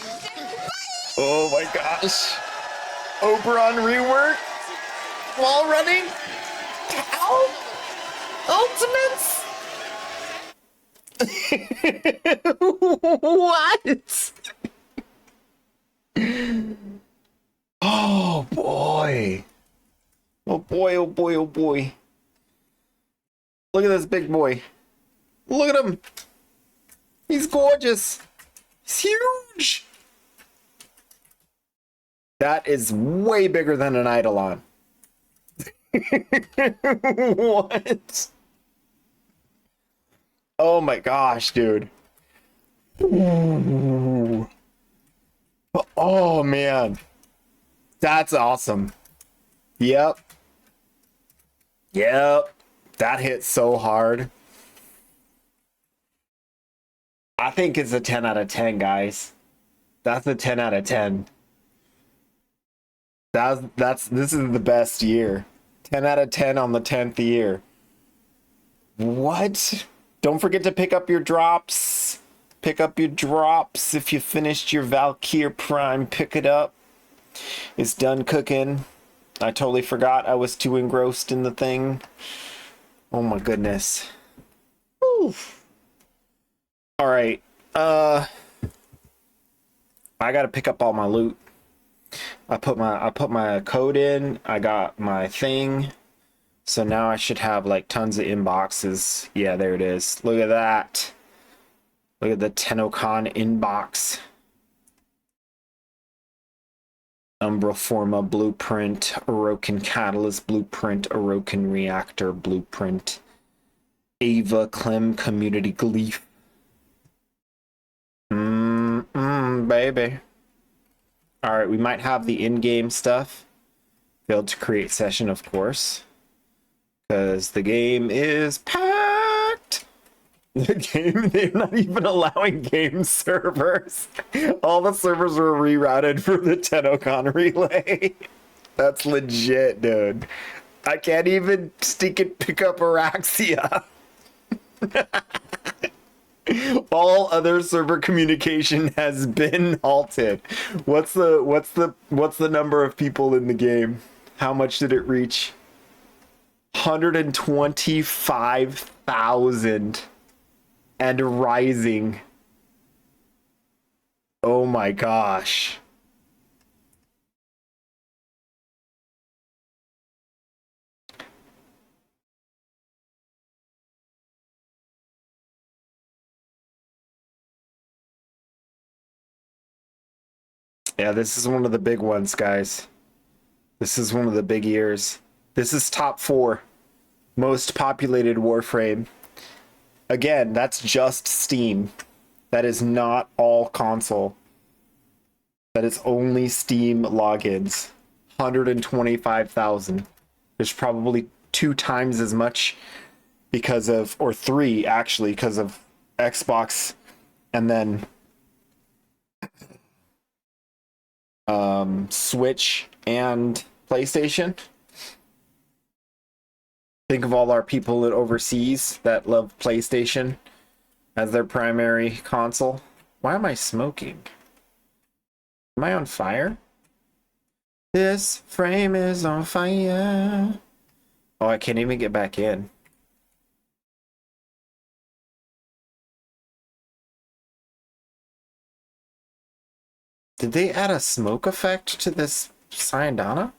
Oh my gosh. Oberon rework. Wall running. Ow. Ultimates. What? Oh boy. Oh boy, oh boy, oh boy. Look at this big boy. Look at him. He's gorgeous. He's huge. That is way bigger than an Eidolon. What? Oh my gosh, dude. Ooh. Oh man. That's awesome. Yep. Yep. That hit so hard. I think it's a 10 out of 10, guys. That's a 10 out of 10. This is the best year. 10 out of 10 on the 10th year. What? Don't forget to pick up your drops. Pick up your drops. If you finished your Valkyr Prime, pick it up. It's done cooking. I totally forgot. I was too engrossed in the thing. Oh my goodness. Whew. All right. I got to pick up all my loot. I put my code in. I got my thing. So now I should have like tons of inboxes. Yeah, there it is. Look at that. Look at the TennoCon inbox. Umbra Forma blueprint, Orokin Catalyst blueprint, Orokin Reactor blueprint, Ava Clem Community Gleef. Baby. Alright, we might have the in-game stuff. Failed to create session, of course. Because the game is packed. The game, they're not even allowing game servers. All the servers were rerouted for the TennoCon relay. That's legit, dude. I can't even sneak and pick up Araxia. All other server communication has been halted. What's the number of people in the game? How much did it reach? 125,000 and rising. Oh my gosh. Yeah, this is one of the big ones, guys. This is one of the big years. This is top 4 most populated Warframe. Again, that's just Steam. That is not all console. That is only Steam logins. 125,000. There's probably 2 times as much because of, or 3 actually, because of Xbox and then Switch and PlayStation. Think of all our people overseas that love PlayStation as their primary console. Why am I smoking? Am I on fire? This frame is on fire. Oh, I can't even get back in. Did they add a smoke effect to this Syandana?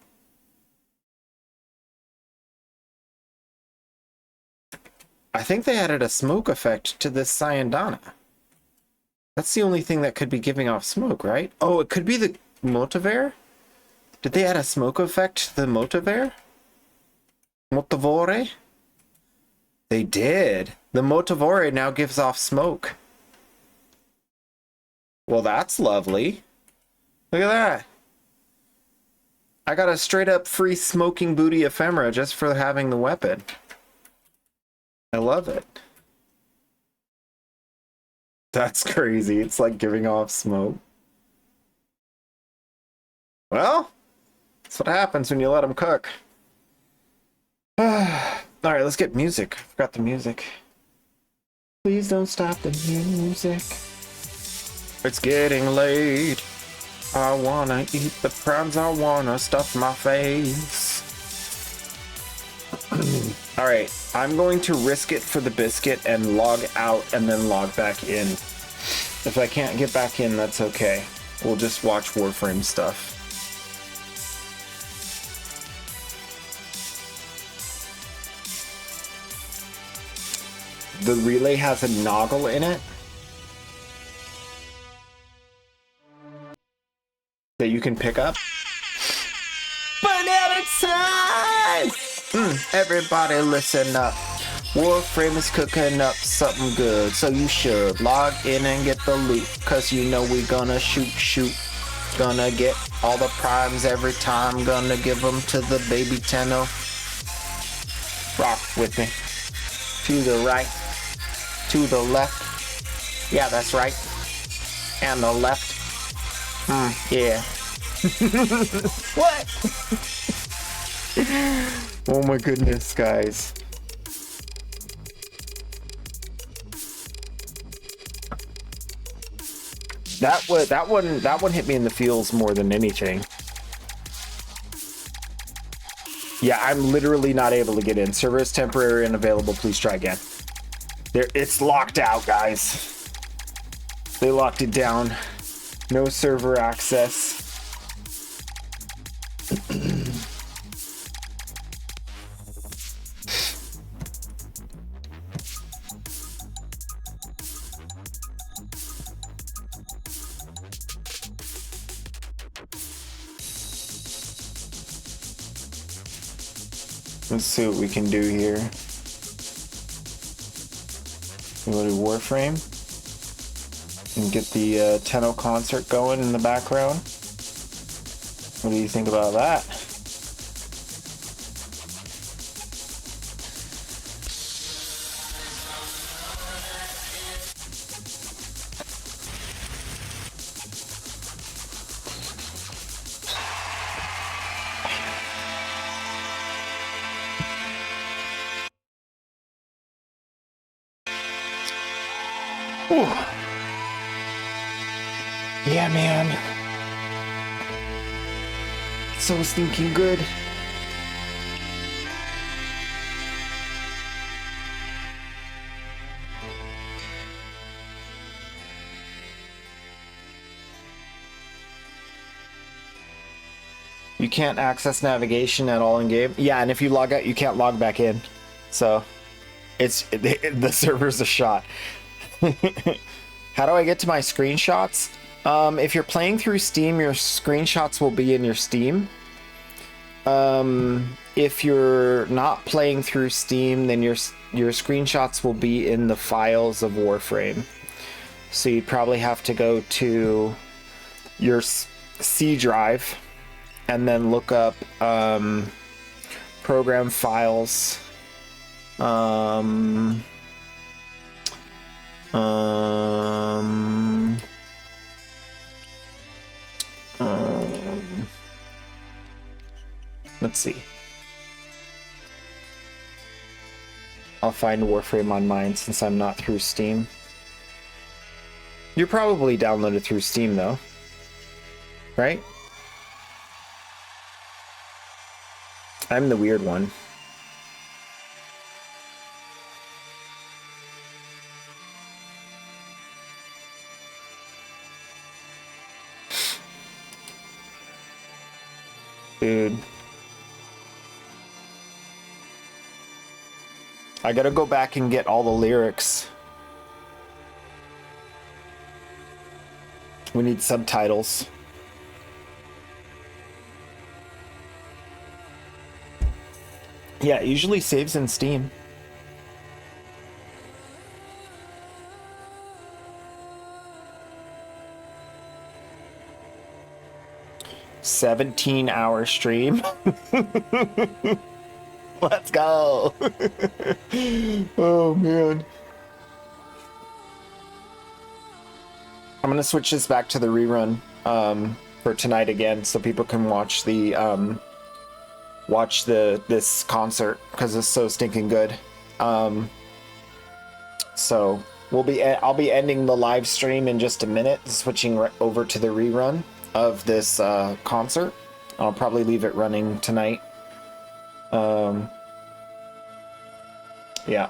I think they added a smoke effect to this Syandana. That's the only thing that could be giving off smoke, right? Oh, it could be the Motivare? Did they add a smoke effect to the Motivare? Motivore? They did. The Motivore now gives off smoke. Well, that's lovely. Look at that. I got a straight up free smoking booty ephemera just for having the weapon. I love it. That's crazy. It's like giving off smoke. Well, that's what happens when you let them cook. Alright, let's get music. I forgot the music. Please don't stop the music. It's getting late. I wanna eat the prawns. I wanna stuff my face. Alright, I'm going to risk it for the biscuit and log out and then log back in. If I can't get back in, that's okay. We'll just watch Warframe stuff. The relay has a noggle in it that you can pick up. Banana time! Everybody listen up. Warframe is cooking up something good, so you should log in and get the loot, cause you know we gonna shoot. Gonna get all the primes every time, gonna give them to the baby Tenno. Rock with me. To the right, to the left. Yeah, that's right. And the left. Yeah. What? Oh my goodness, guys. That one hit me in the feels more than anything. Yeah, I'm literally not able to get in. Server is temporary and unavailable. Please try again. It's locked out, guys. They locked it down. No server access. Let's see what we can do here. We'll go to Warframe and get the Tenno concert going in the background. What do you think about that? Whew. Yeah, man. So stinking good. You can't access navigation at all in game. Yeah, and if you log out, you can't log back in. So the server's a shot. How do I get to my screenshots? If you're playing through Steam, your screenshots will be in your Steam. If you're not playing through Steam, then your screenshots will be in the files of Warframe. So you'd probably have to go to your C drive and then look up program files. Let's see. I'll find Warframe on mine since I'm not through Steam. You're probably downloaded through Steam though, right? I'm the weird one. Dude. I gotta go back and get all the lyrics. We need subtitles. Yeah, it usually saves in Steam. "17-hour stream." Let's go. Oh man. I'm gonna switch this back to the rerun for tonight again, so people can watch the this concert because it's so stinking good. So I'll be ending the live stream in just a minute, switching right over to the rerun of this concert. I'll probably leave it running tonight. Yeah.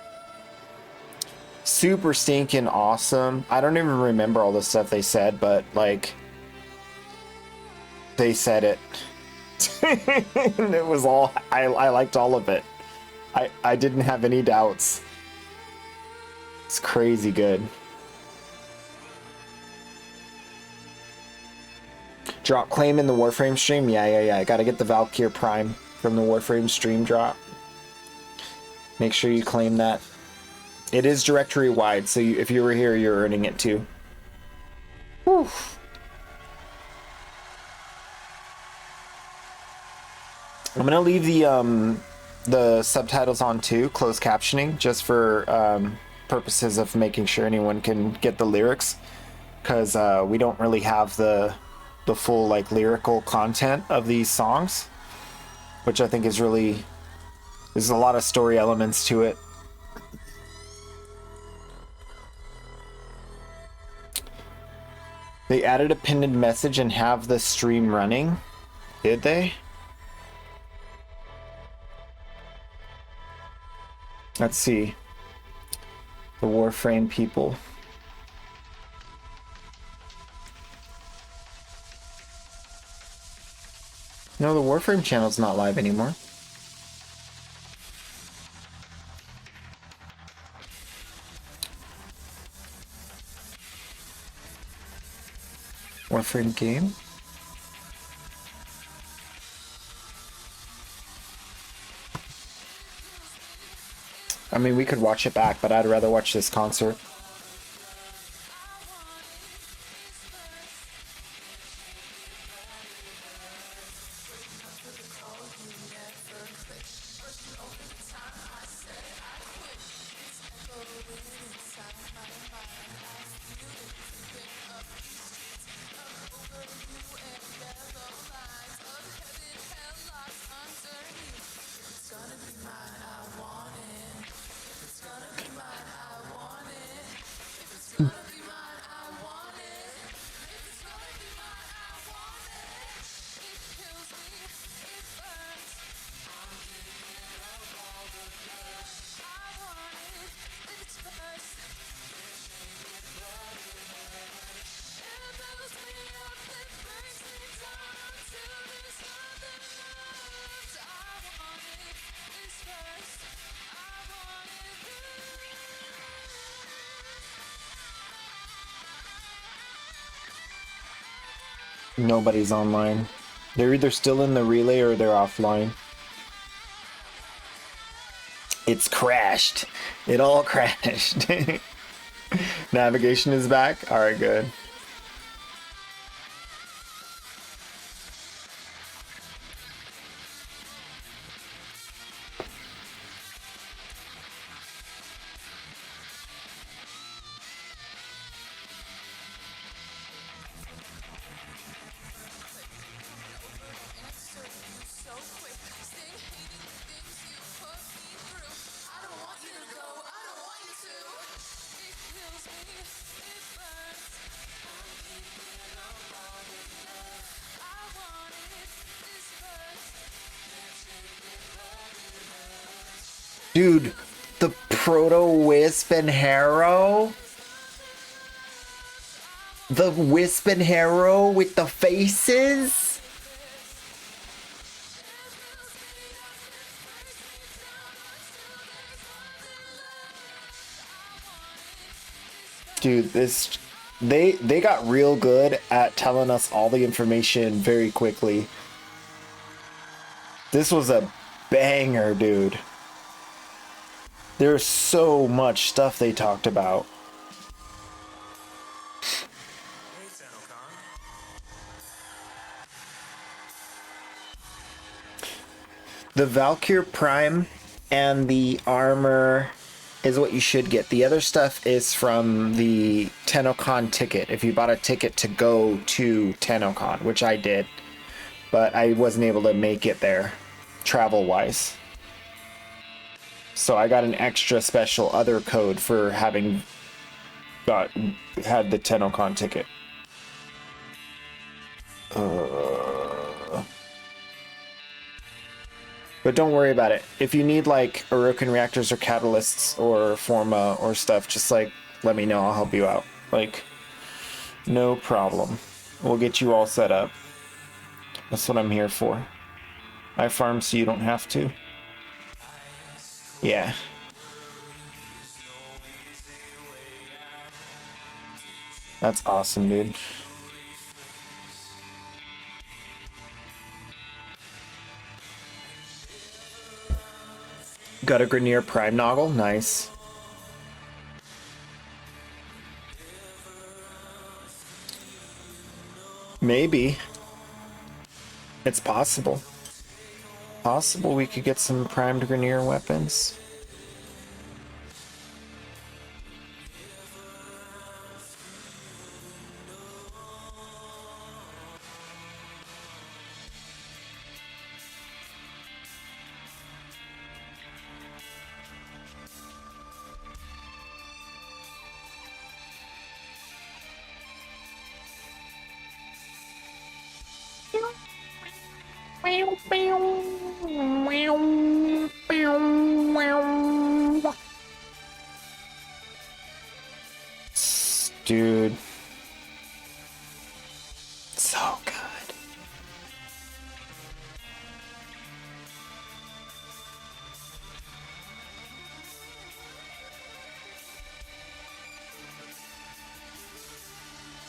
Super stinking awesome. I don't even remember all the stuff they said, but like they said it. And it was all I liked all of it. I didn't have any doubts. It's crazy good. Drop claim in the Warframe stream? Yeah. I gotta get the Valkyr Prime from the Warframe stream drop. Make sure you claim that. It is directory wide, so if you were here, you're earning it too. Whew. I'm gonna leave the subtitles on too, closed captioning, just for purposes of making sure anyone can get the lyrics, because we don't really have the full like lyrical content of these songs, which I think is really, there's a lot of story elements to it. They added a pinned message and have the stream running. Did they? Let's see. The Warframe people. No, the Warframe channel's not live anymore. Warframe game? I mean, we could watch it back, but I'd rather watch this concert. Nobody's online. They're either still in the relay or they're offline. It's crashed. It all crashed. Navigation is back. All right, good. Dude, the Proto Wisp and Harrow? The Wisp and Harrow with the faces? Dude, this they got real good at telling us all the information very quickly. This was a banger, dude. There's so much stuff they talked about. The Valkyr Prime and the armor is what you should get. The other stuff is from the TennoCon ticket. If you bought a ticket to go to TennoCon, which I did, but I wasn't able to make it there, travel-wise. So I got an extra special other code for having had the TennoCon ticket. But don't worry about it. If you need like Orokin reactors or catalysts or Forma or stuff, just like let me know. I'll help you out. Like, no problem. We'll get you all set up. That's what I'm here for. I farm so you don't have to. Yeah. That's awesome, dude. Got a Grenier Prime Noggle, nice. Maybe. It's possible. Possible we could get some primed Grenier weapons. Dude. So good.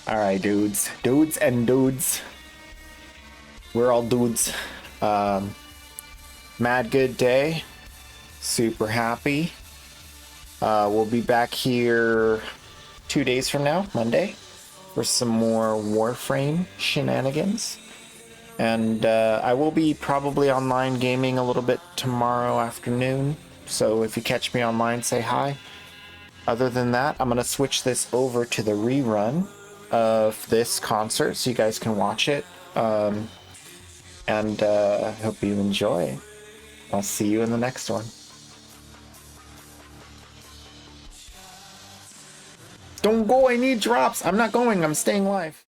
Alright, dudes. Dudes and dudes. We're all dudes. Mad good day. Super happy. We'll be back here 2 days from now, Monday, for some more Warframe shenanigans. And I will be probably online gaming a little bit tomorrow afternoon. So if you catch me online, say hi. Other than that, I'm going to switch this over to the rerun of this concert so you guys can watch it. And I hope you enjoy. I'll see you in the next one. Don't go, I need drops. I'm not going, I'm staying live.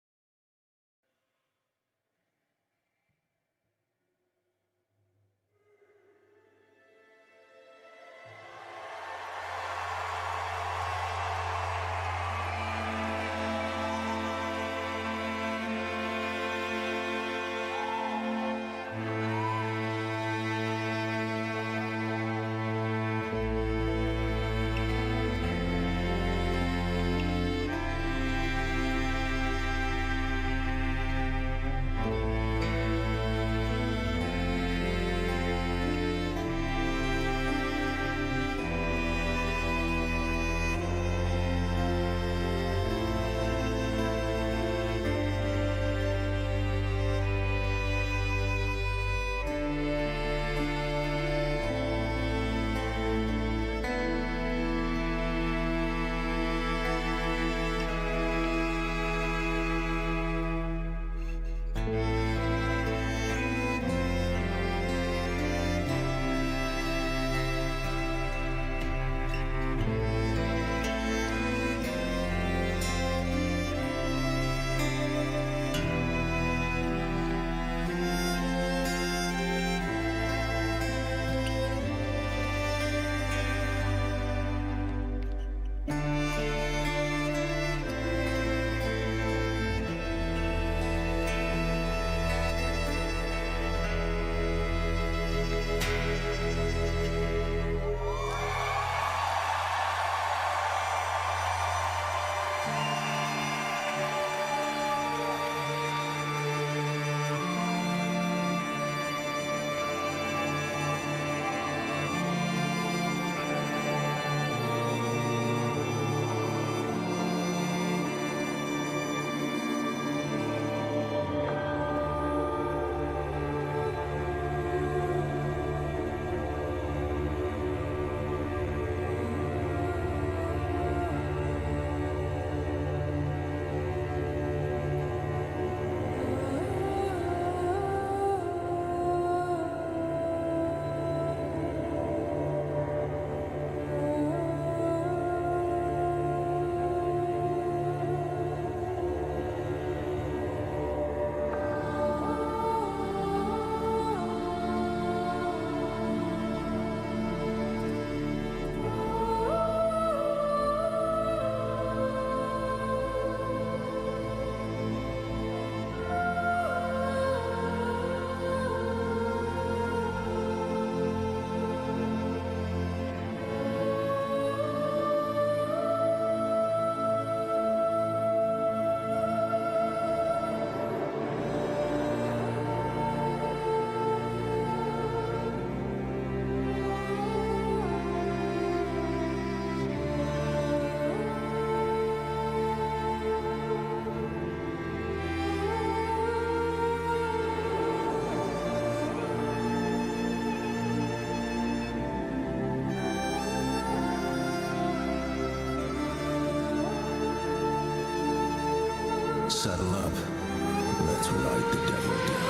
Saddle up. Let's ride the devil down.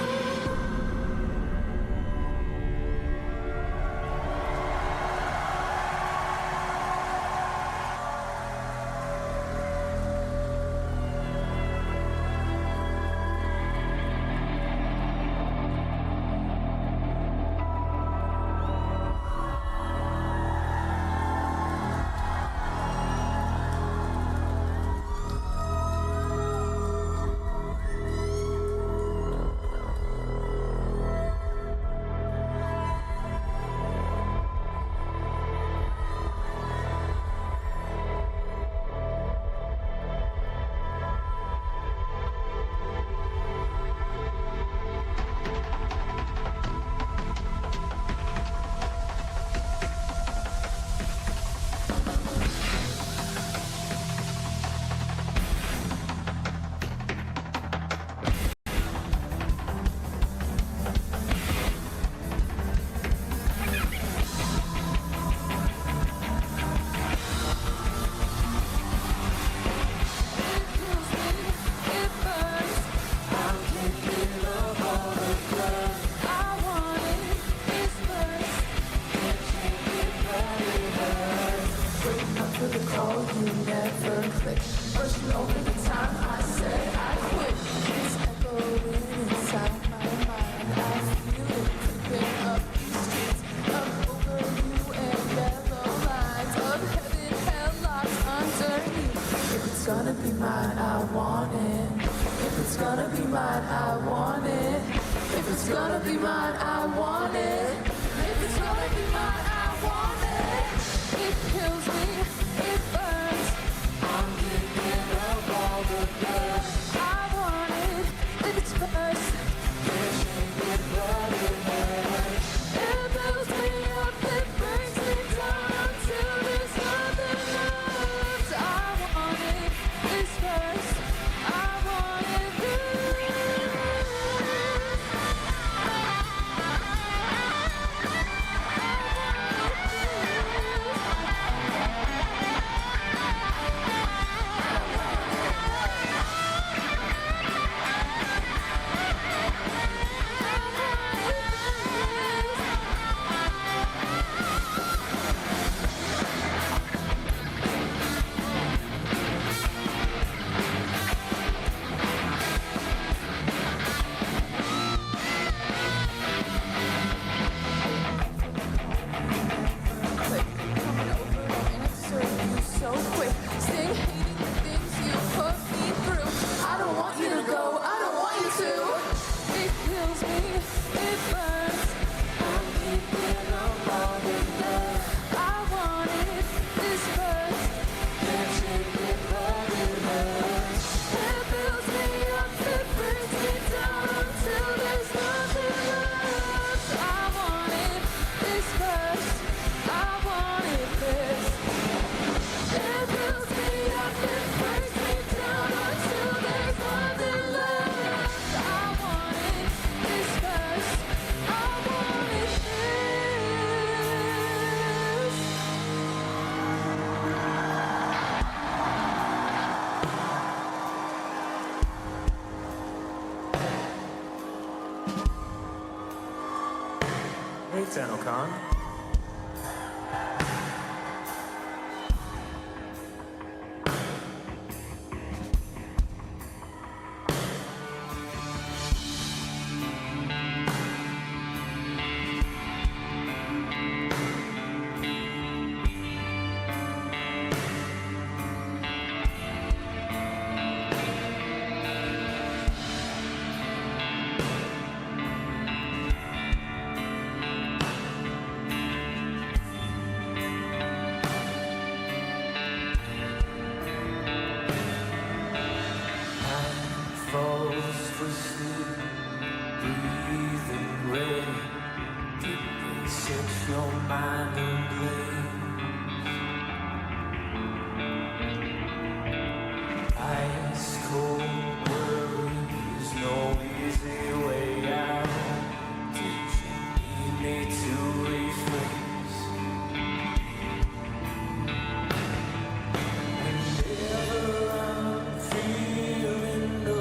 Hey, Tenno. Feeling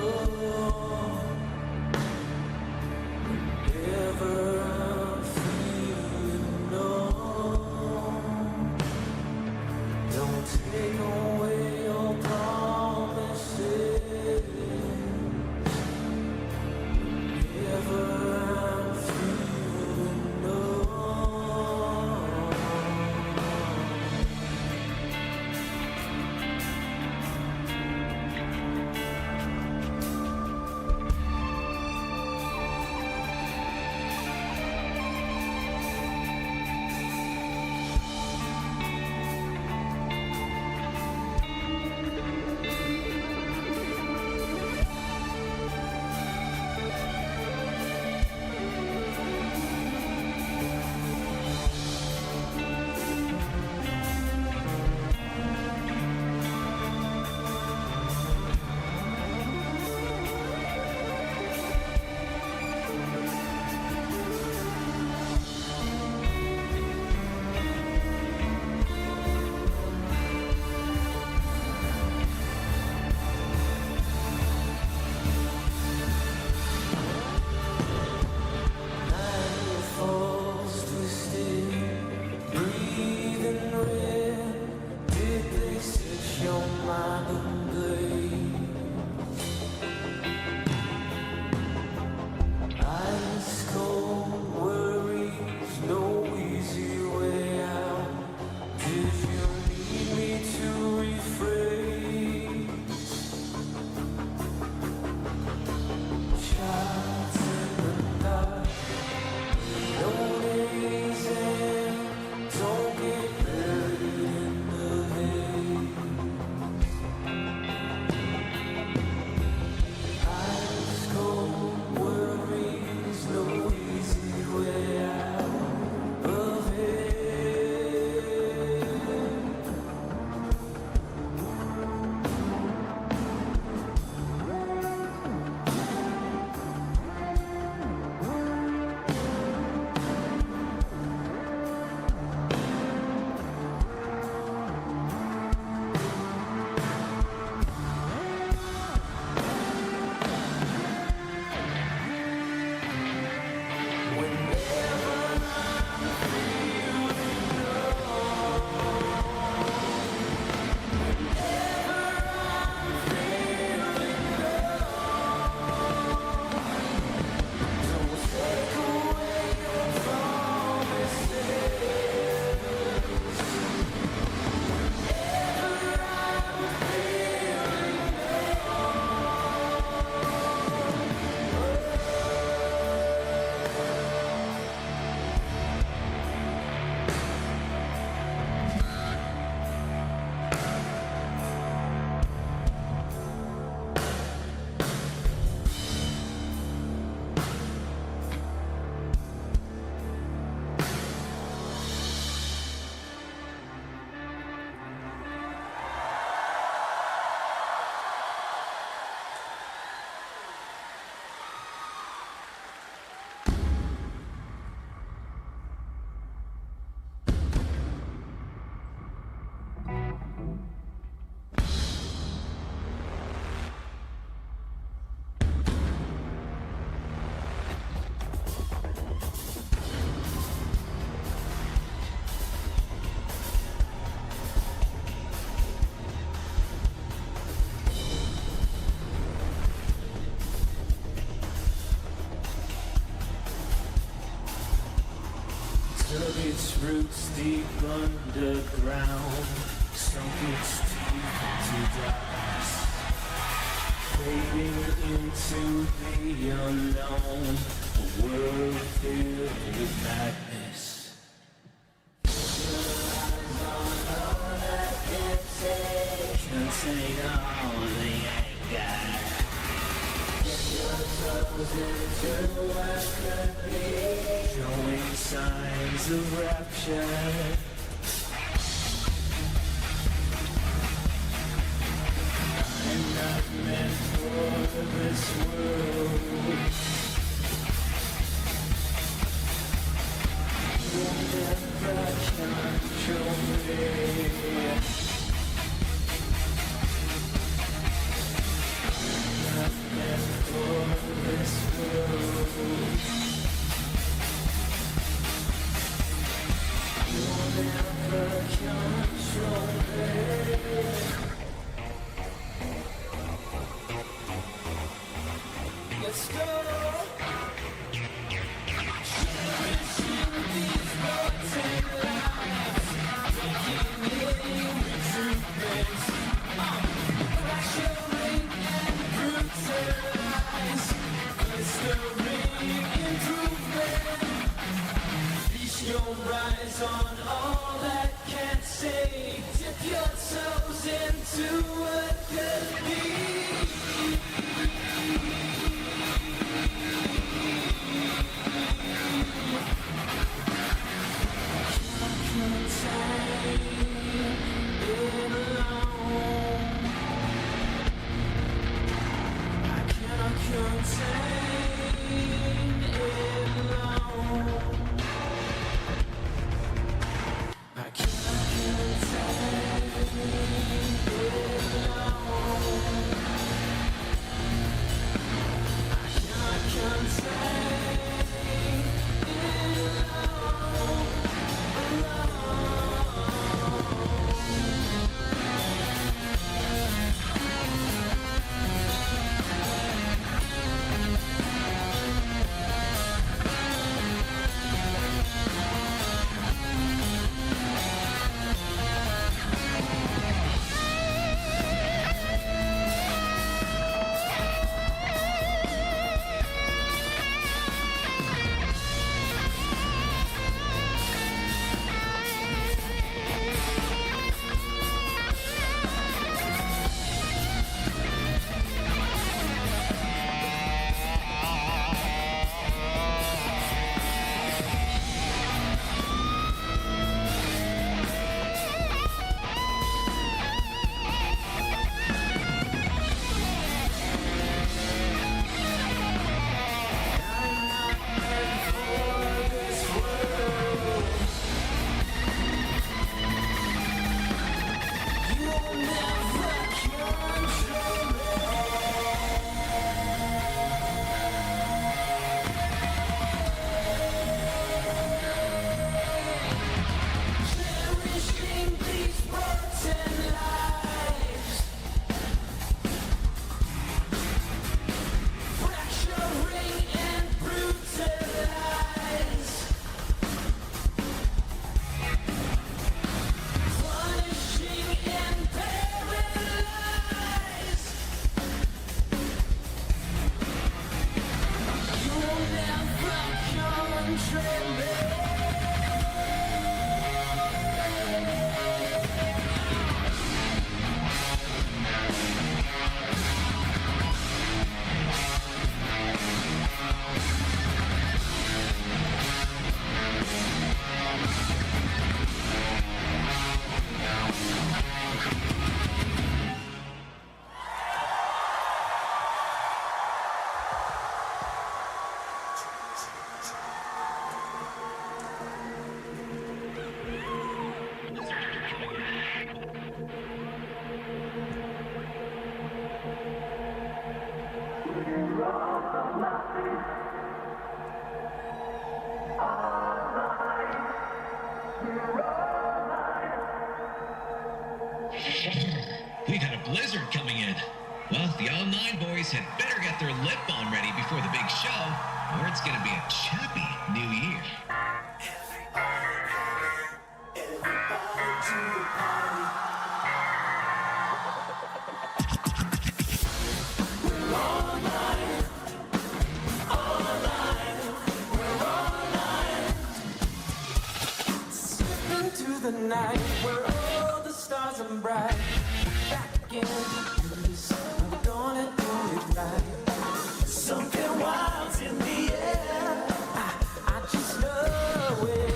its roots deep underground, sunk its teeth into darkness, fading into the unknown, a world filled with madness. Can't take all the anger. Get your toes into what could be, showing signs of rapture. I'm not meant for this world. You'll never control me. Let's go! Rise on all that can't say. Dip your toes into what could be. I cannot contain it long. I cannot contain it long. I cannot contain it long. We got a blizzard coming in. Well, the All Nine boys had better get their lip balm ready before the big show, or it's gonna be a choppy new year. the night where all the stars are bright. Back again, we're gonna do it right. Something wild's in the air. I just know it.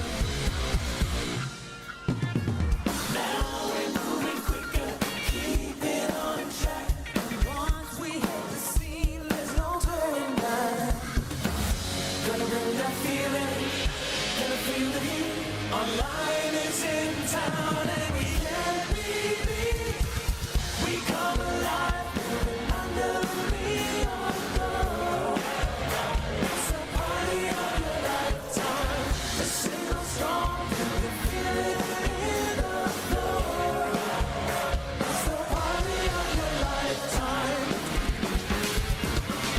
Now we're moving quicker, keep it on track. Once we hit the scene, there's no turning back. Gonna bring that feeling, gonna feel the heat. Our line is in town and we can't be beat. We come alive, living under the neon glow. It's a party of your lifetime. The signal strong, you can feel it in the floor. It's the party of your lifetime.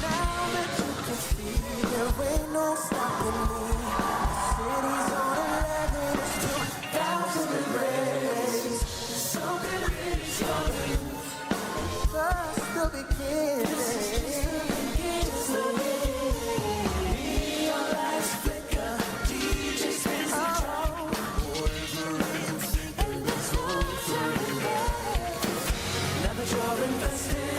Now that you can see, there ain't no stopping me. The city's on 11, it's 2,000 degrees. Something really starting. Just the beginning. Neon lights flicker, DJ spins the track. Boys are in sync and there's no turning back. Now that you're invested,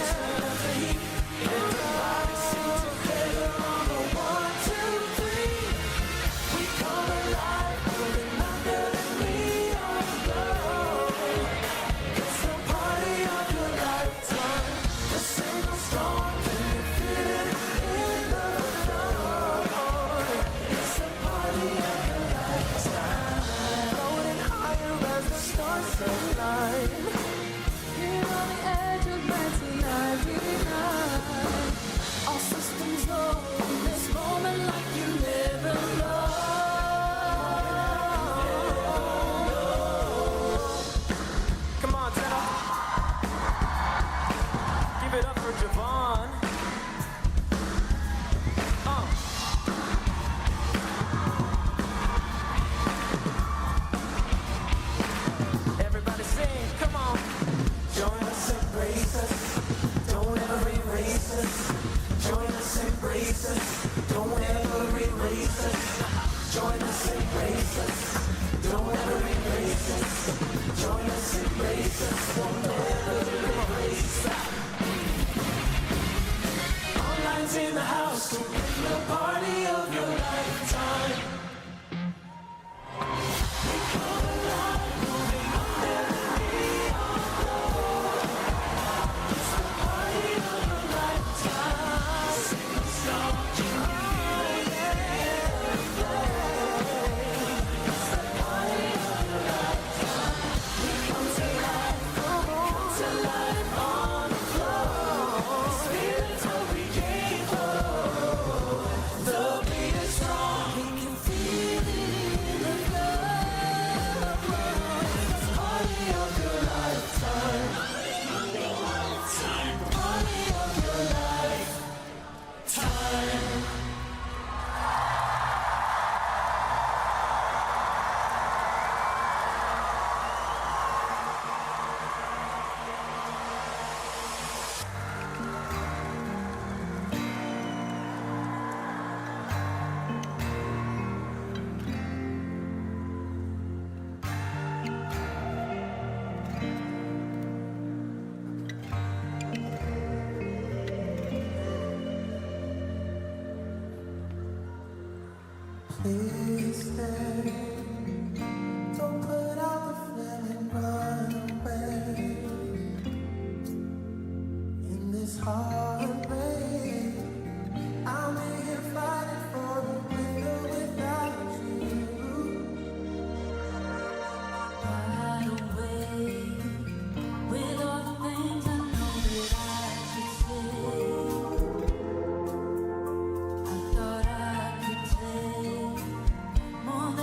turn up the heat. Everybody sing together on the 1, 2, 3. We come alive, moving under the neon glow. It's the party of your lifetime. The signal strong, can you feel it in the floor? It's the party of your lifetime. Floating higher as the stars align. Here on the edge of 1999. All systems go in this moment like you never know. Come on, Tenno. Give it up for Javon. Everybody sing, come on. Join us, embrace us. Don't ever erase us. Join us, embrace us. Don't ever erase us. Join us, embrace us. Don't ever erase us. Join us, embrace us. Don't ever erase us. Online's in the house to bring the party of your lifetime. We come alive, moving under the neon glow. It's the party of your lifetime. Sing the song, you can feel it in the flame. It's the party of your lifetime. We come to life, come to life on the floor. This feeling's what we came for. The beat is strong, we can feel it in the blood. It's the party of your lifetime. Party of your lifetime. Please stay. Don't put out the flame and run away. In this heartbreak, I'll be here fighting for it with or without you. Right away, with all the things I know that I should say. I thought I could take more than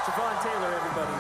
Javon Taylor, everybody.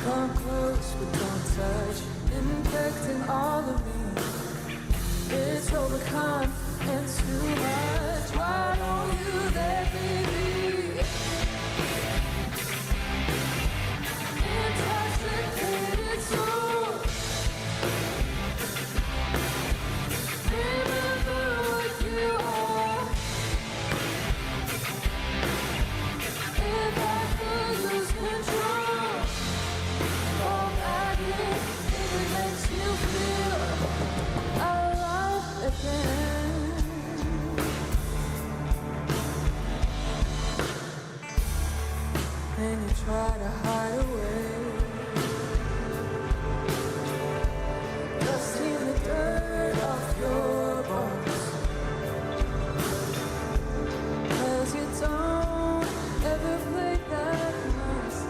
Come close, but don't touch. Infecting all of me. It's overcome and too much. Why don't you let me be? Intoxicated soul. Remember what you are. If I could lose control. It makes you feel alive again. And you try to hide away, dusting the dirt off your bones. 'Cause you don't ever play that nice.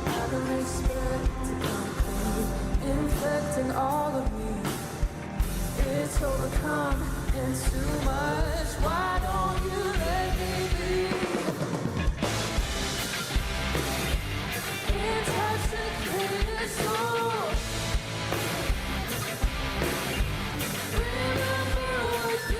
I don't expect to come clean, infecting all of me. It's overcome and too much. Why don't you let me be? Intoxicated soul. Remember what you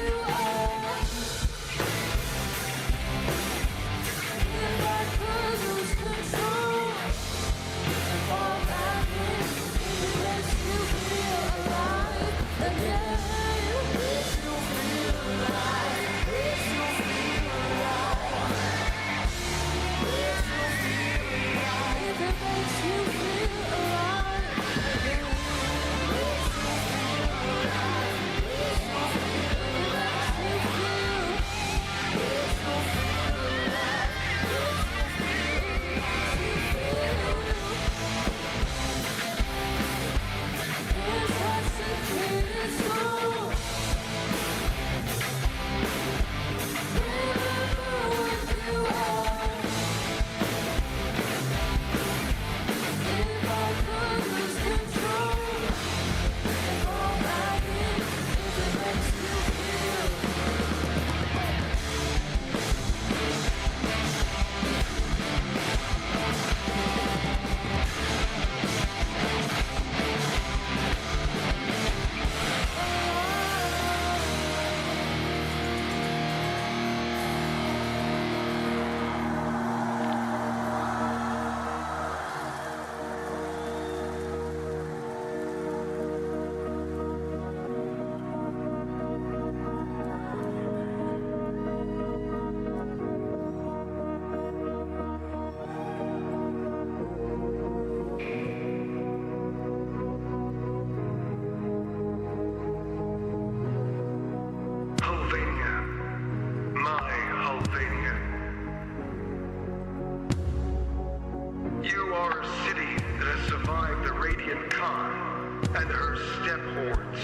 Orokin Khan and her step hordes.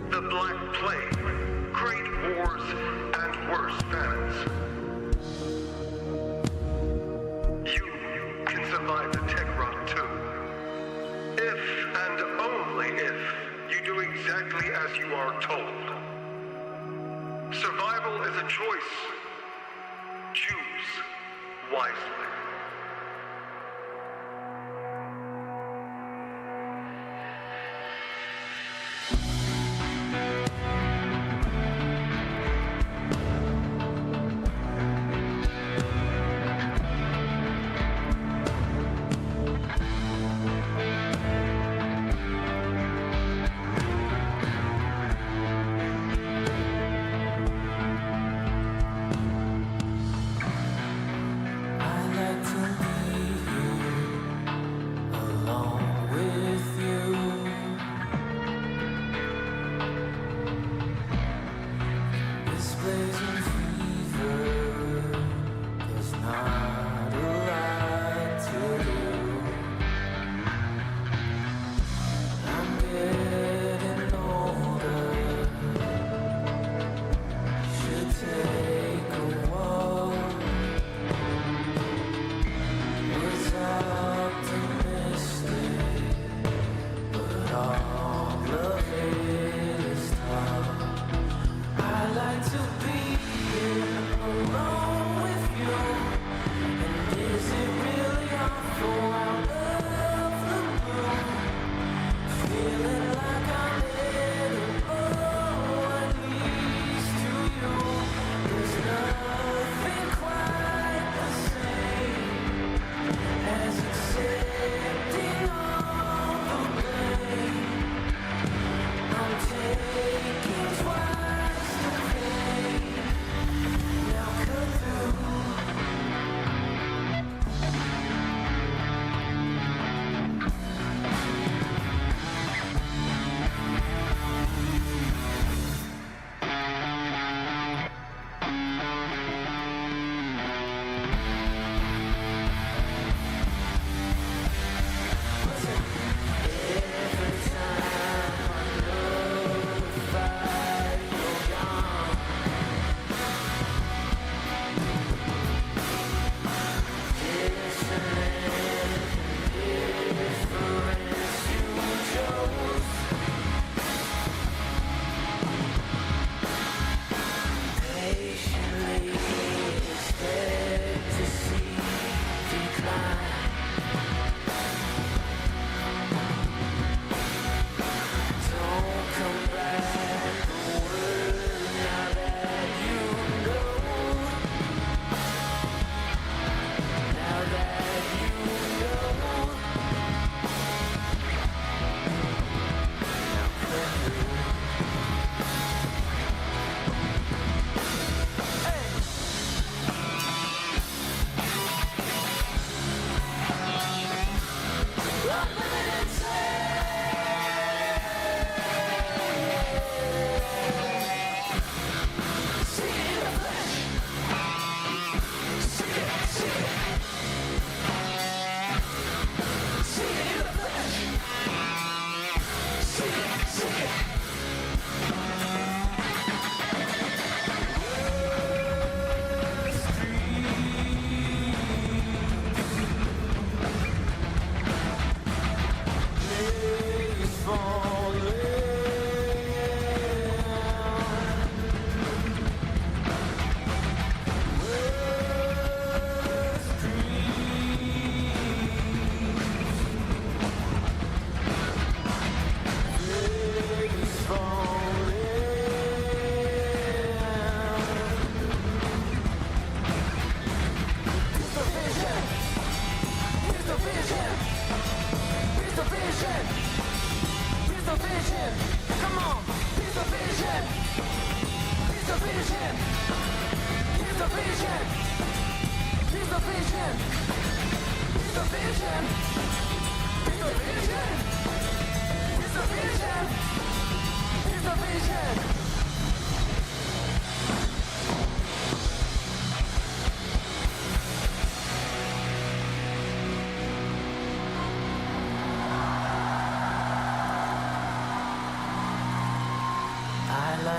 The Black Plague, Great Wars, and worse famines. You can survive the tech run too. If and only if you do exactly as you are told. Survival is a choice. Choose wisely.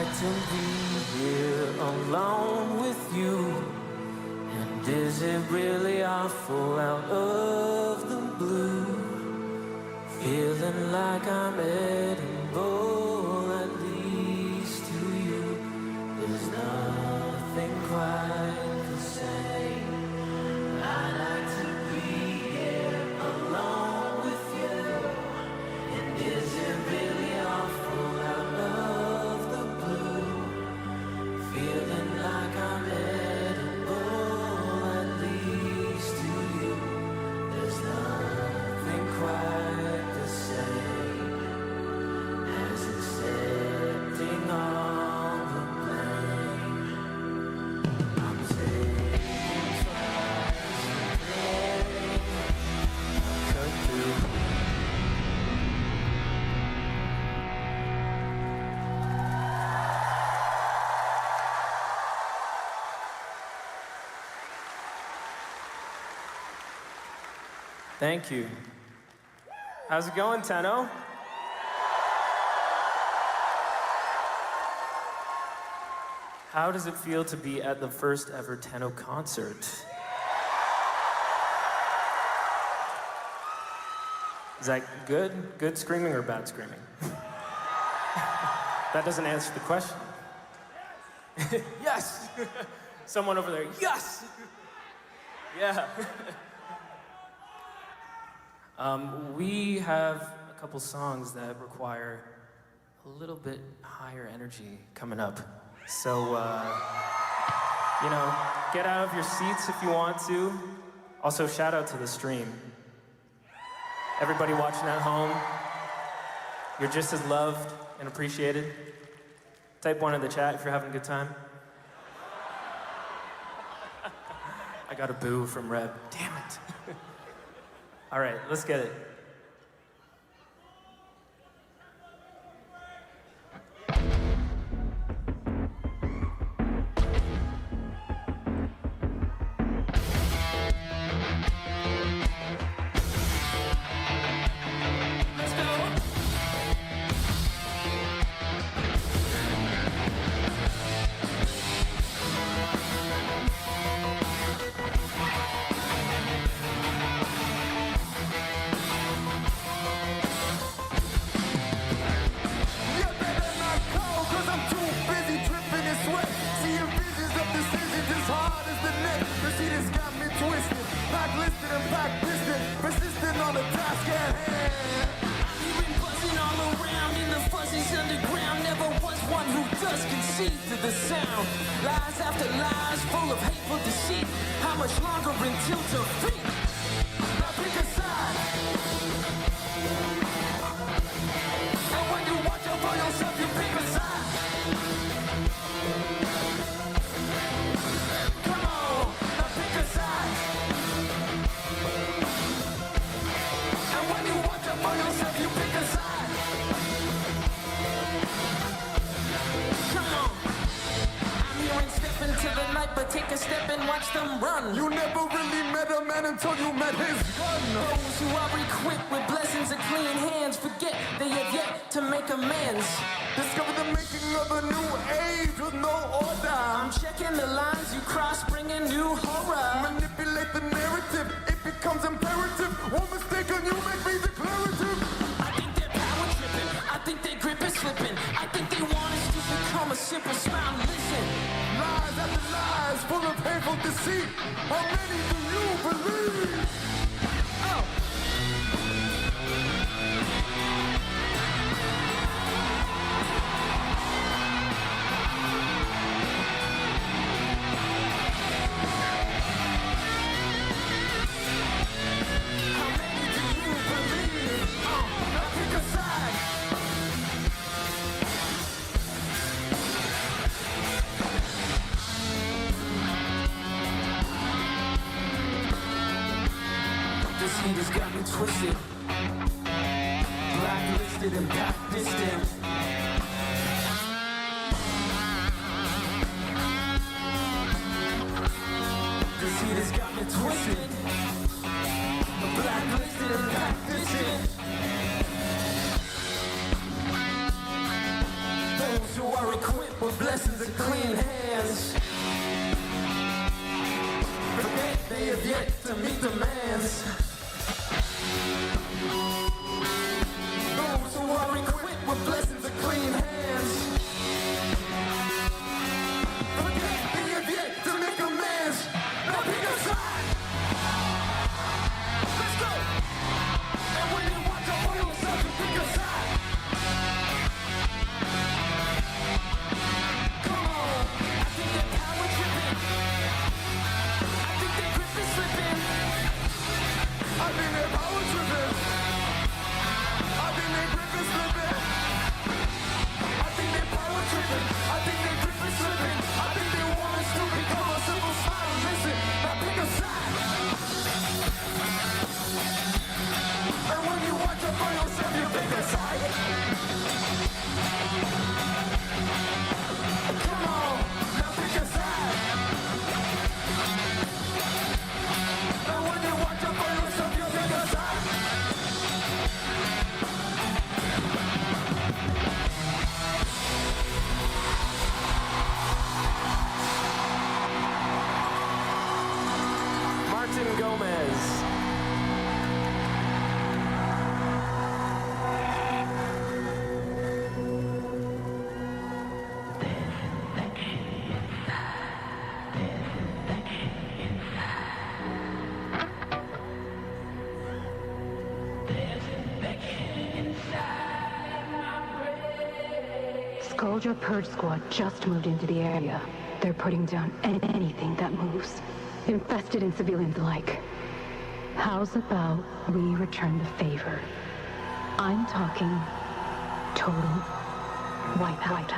like to be here alone with you. And is it really awful out of the blue? Feeling like I'm edible, at least to you. There's nothing quite the same. I like to be here alone with you. And is it really awful out of the blue? Feeling like I'm edible, at least to you. There's nothing quite the same as accepting all the blame. I'm taking twice the pain, cut through. Thank you. How's it going, Tenno? How does it feel to be at the first ever Tenno concert? Is that good? Good screaming or bad screaming? That doesn't answer the question. Yes! Someone over there, yes! Yeah. We have a couple songs that require a little bit higher energy coming up. So, you know, get out of your seats if you want to. Also, shout out to the stream. Everybody watching at home, you're just as loved and appreciated. Type 1 in the chat if you're having a good time. I got a boo from Reb. Damn it. All right, let's get it. Twisted, blacklisted and pack distant. This heat has got me twisted, blacklisted and pack distant. Those who are equipped with blessings and clean hands. Forget they have yet to meet demands. Those who are equipped with blessings and clean hands. Forget they have yet to make amends. Now pick a side. Let's go. And when you watch out for yourself, you pick a side. Come on. I think that power tripping. I think that grip is slipping. I think that power tripping. I think that grip is slipping. I think that power tripping. I think that grip is slipping. I think they want us to become a simple smile and listen. Now pick a side. And when you watch out for yourself, you pick a side. Come on, now pick a side. And when you watch out for yourself, you pick a side. Martin Gomez. Scoldra Purge Squad just moved into the area. They're putting down anything that moves, infested and civilians alike. How's about we return the favor? I'm talking total wipeout.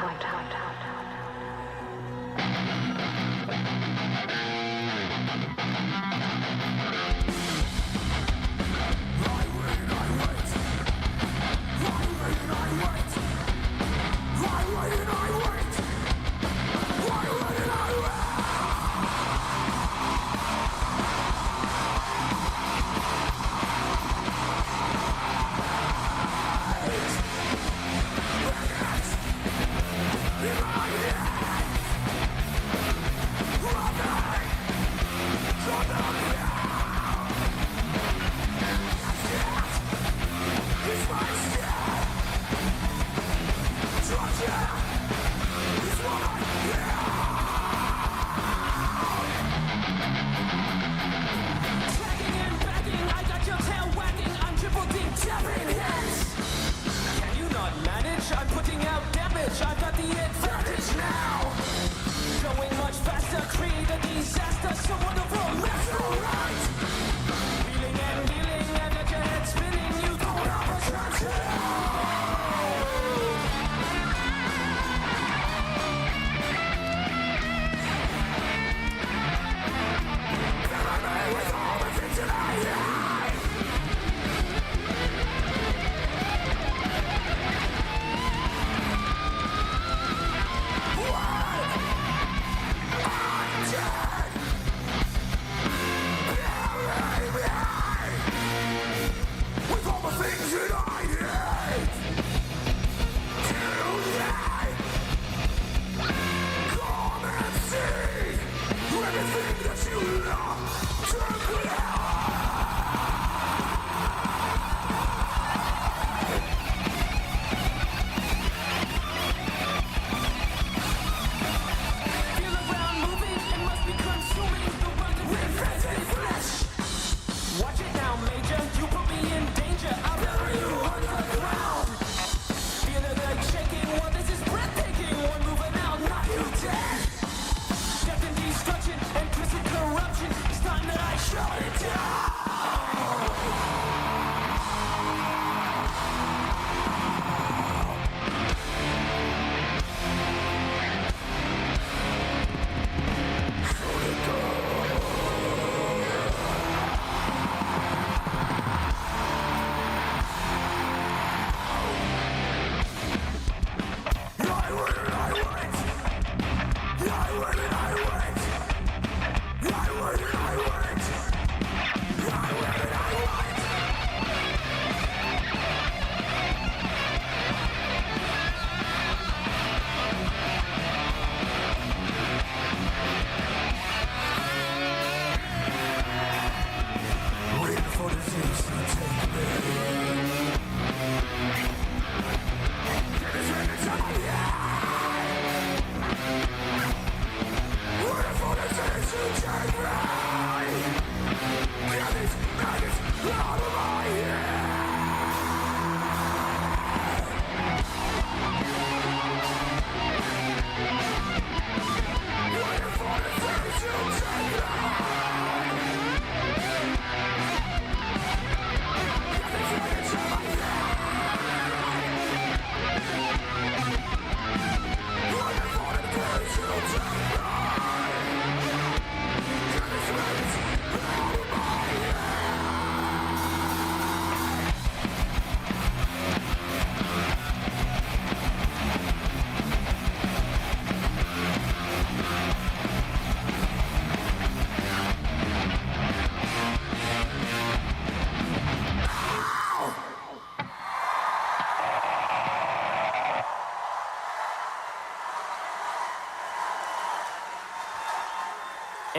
Yeah.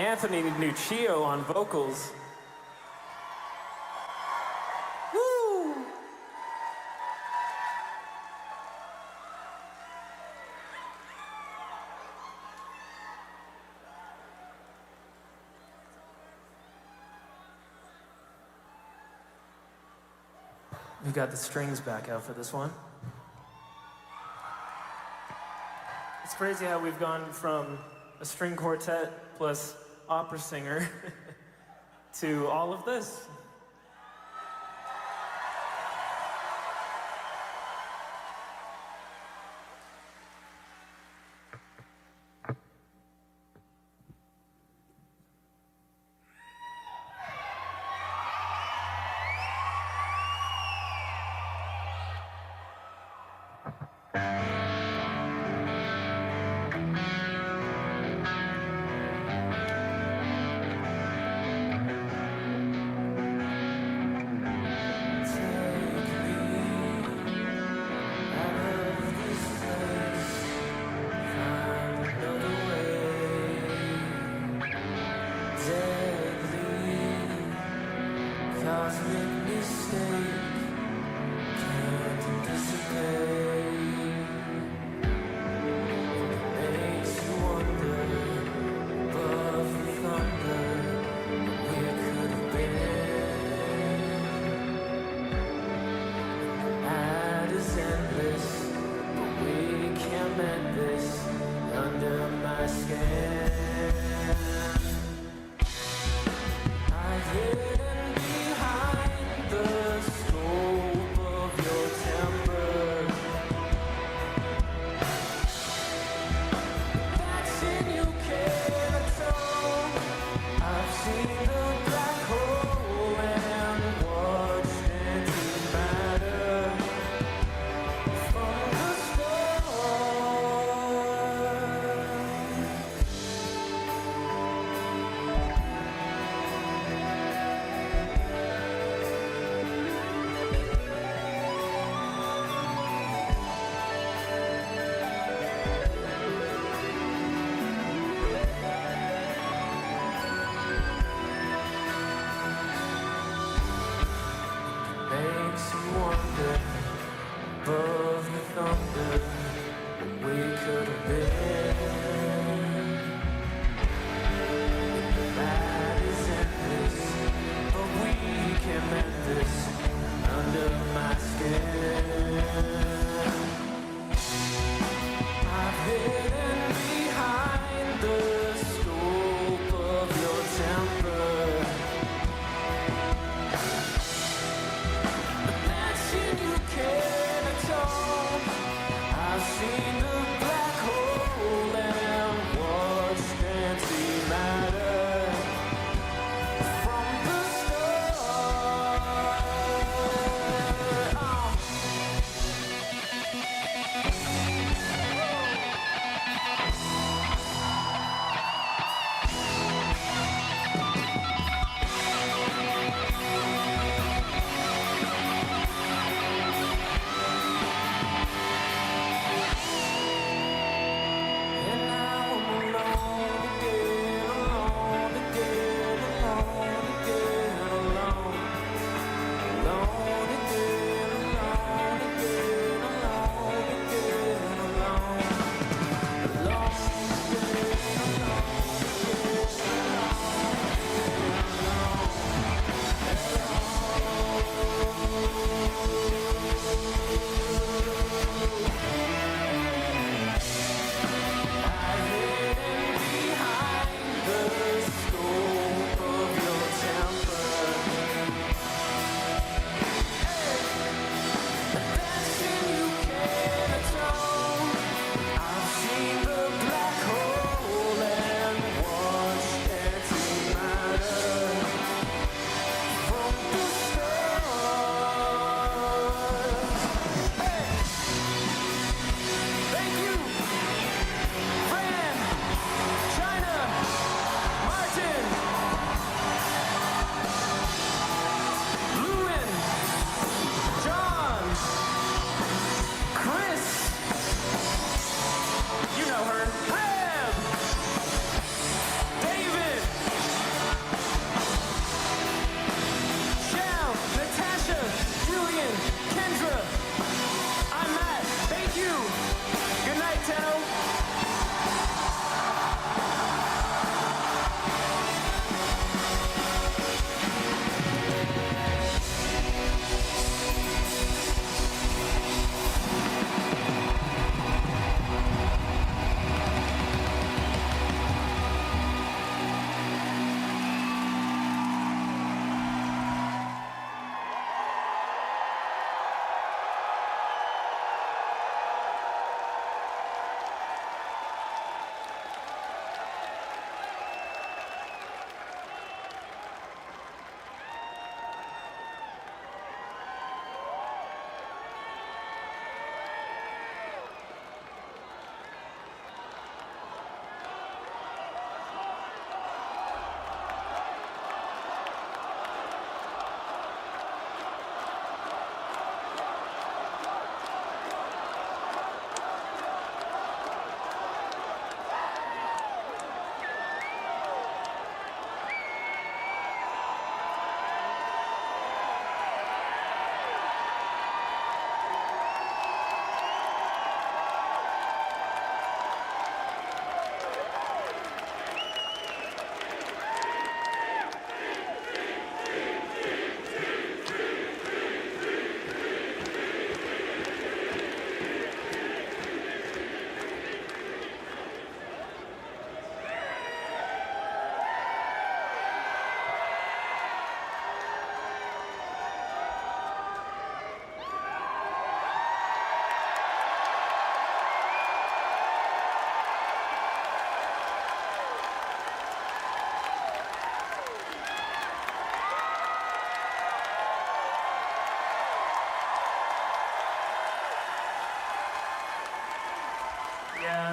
Anthony Nuccio on vocals. Woo! We've got the strings back out for this one. It's crazy how we've gone from a string quartet plus opera singer to all of this.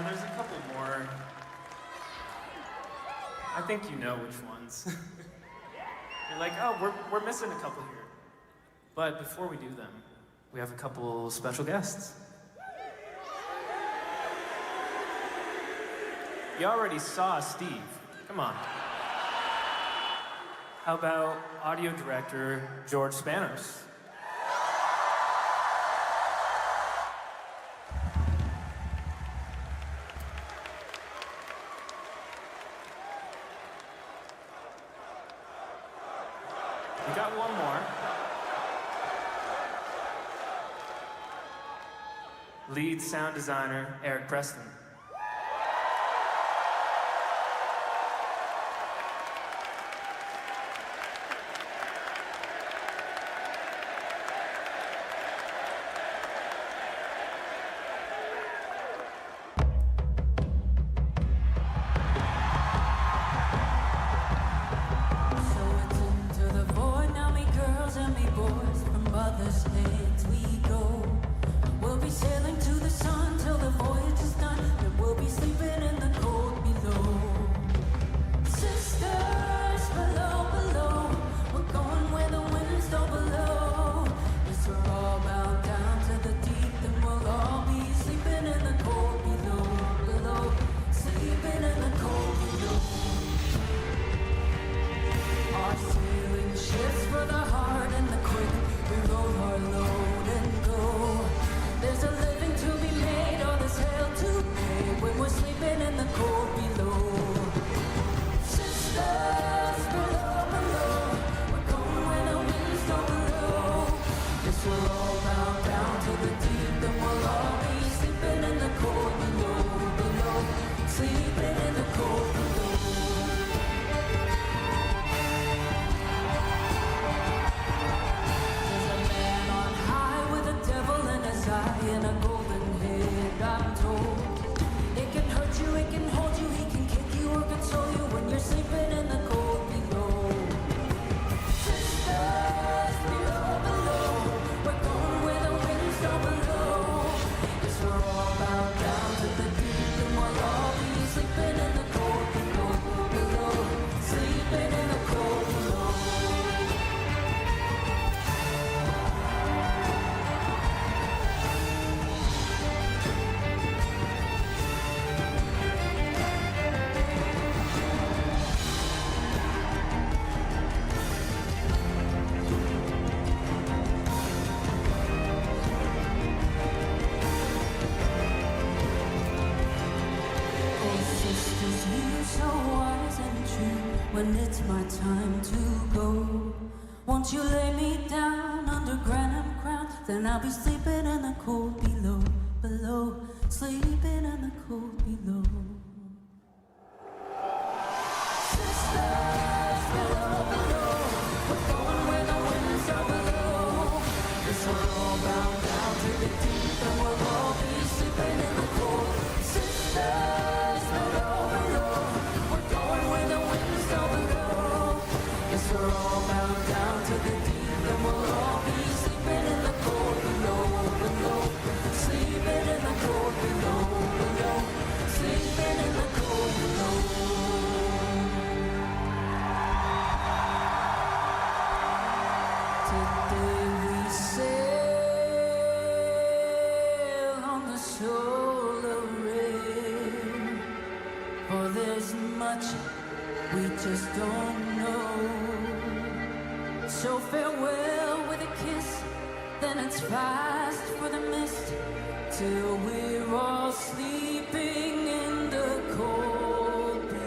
there's a couple more. I think you know which ones. You're like, oh, we're missing a couple here. But before we do them, we have a couple special guests. You already saw Steve. Come on. How about audio director George Spanos? We got one more. Lead sound designer Eric Preston. When it's my time to go, won't you lay me down under granite ground? Then I'll be sleeping in the cold below, below, sleeping in the cold below. Sisters, below, below, we're going where the winds are below. This will all bound down to the deep, and we'll all be sleeping in the cold. Sisters, below, below, we're going where the winds are below. Yes, we're all bound down to the deep, and we'll all be sleeping in the cold below, below, sleeping in the cold below, below, sleeping in the cold below. Today we sail on the solar rail, for there's much we just don't know. So farewell with a kiss, then it's fast for the mist, till we're all sleeping in the cold below.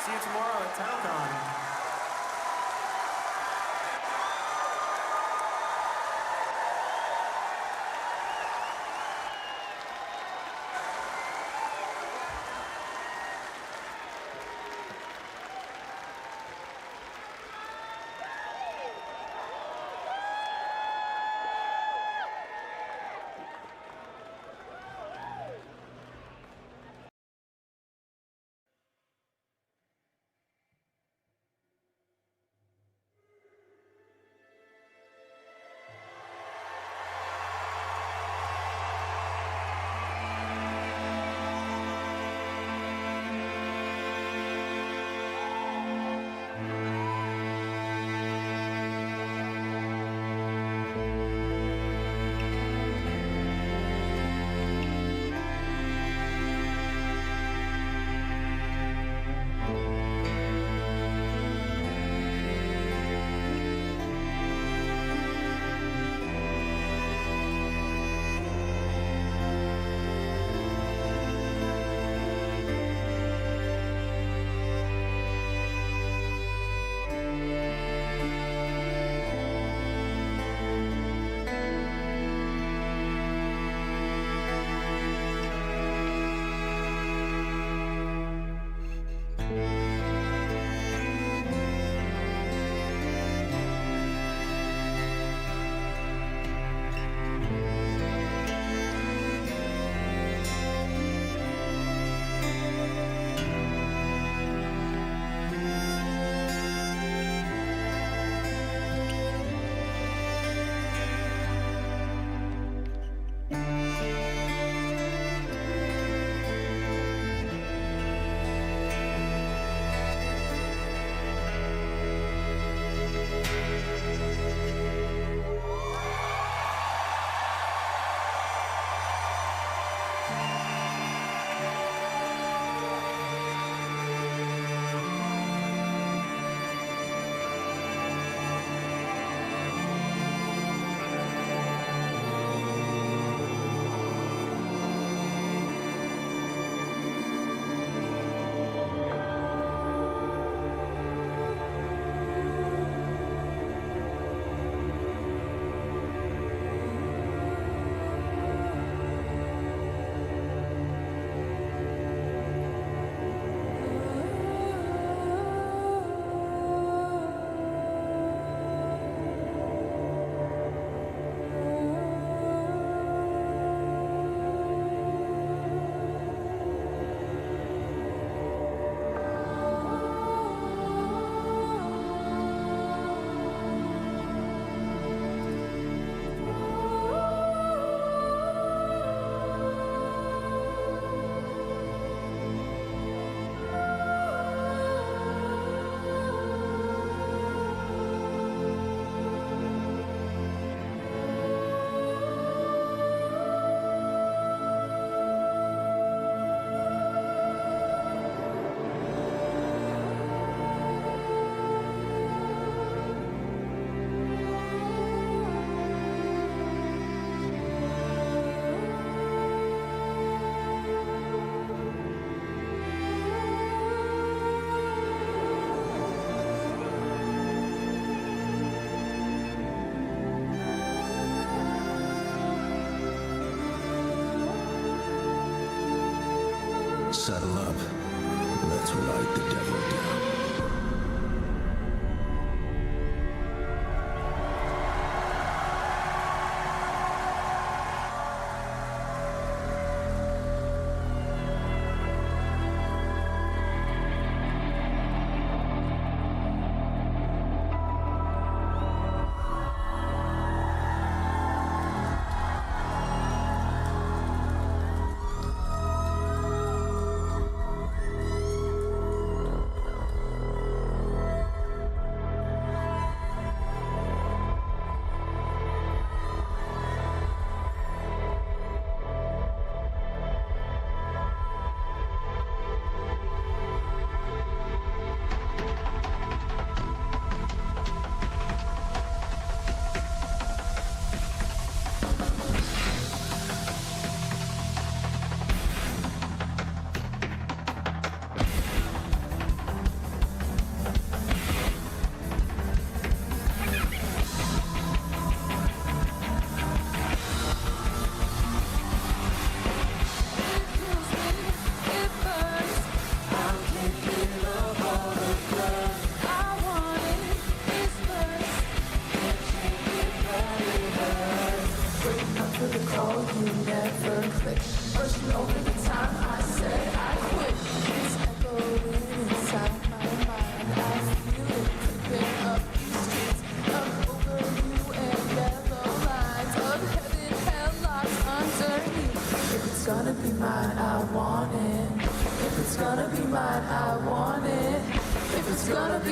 See you tomorrow at TennoCon. Saddle up. Let's ride the devil down.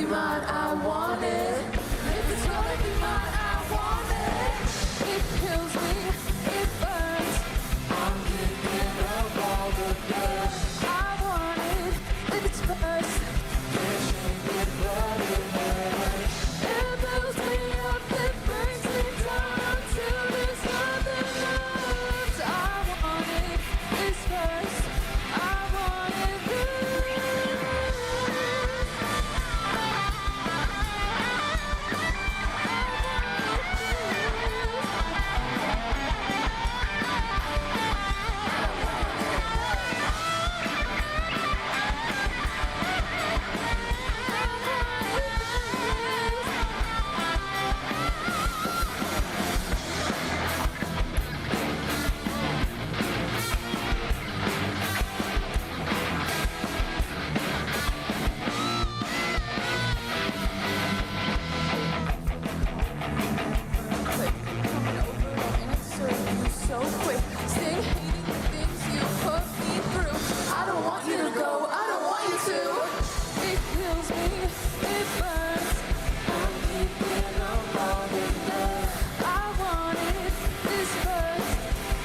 be mine, I want it. If it's gonna be mine, I want it. It kills me, it burns. I'm kicking up all the dirt. I want it, if it's first. Can't shake it, but it hurts. It builds me up, it brings me down until there's nothing left. I want it, it's first. I want it so quick. Sting hating the things you put me through. I don't want you to go, I don't want you to. It kills me, it burns. I'm keeping up all the dirt. I want it, this first.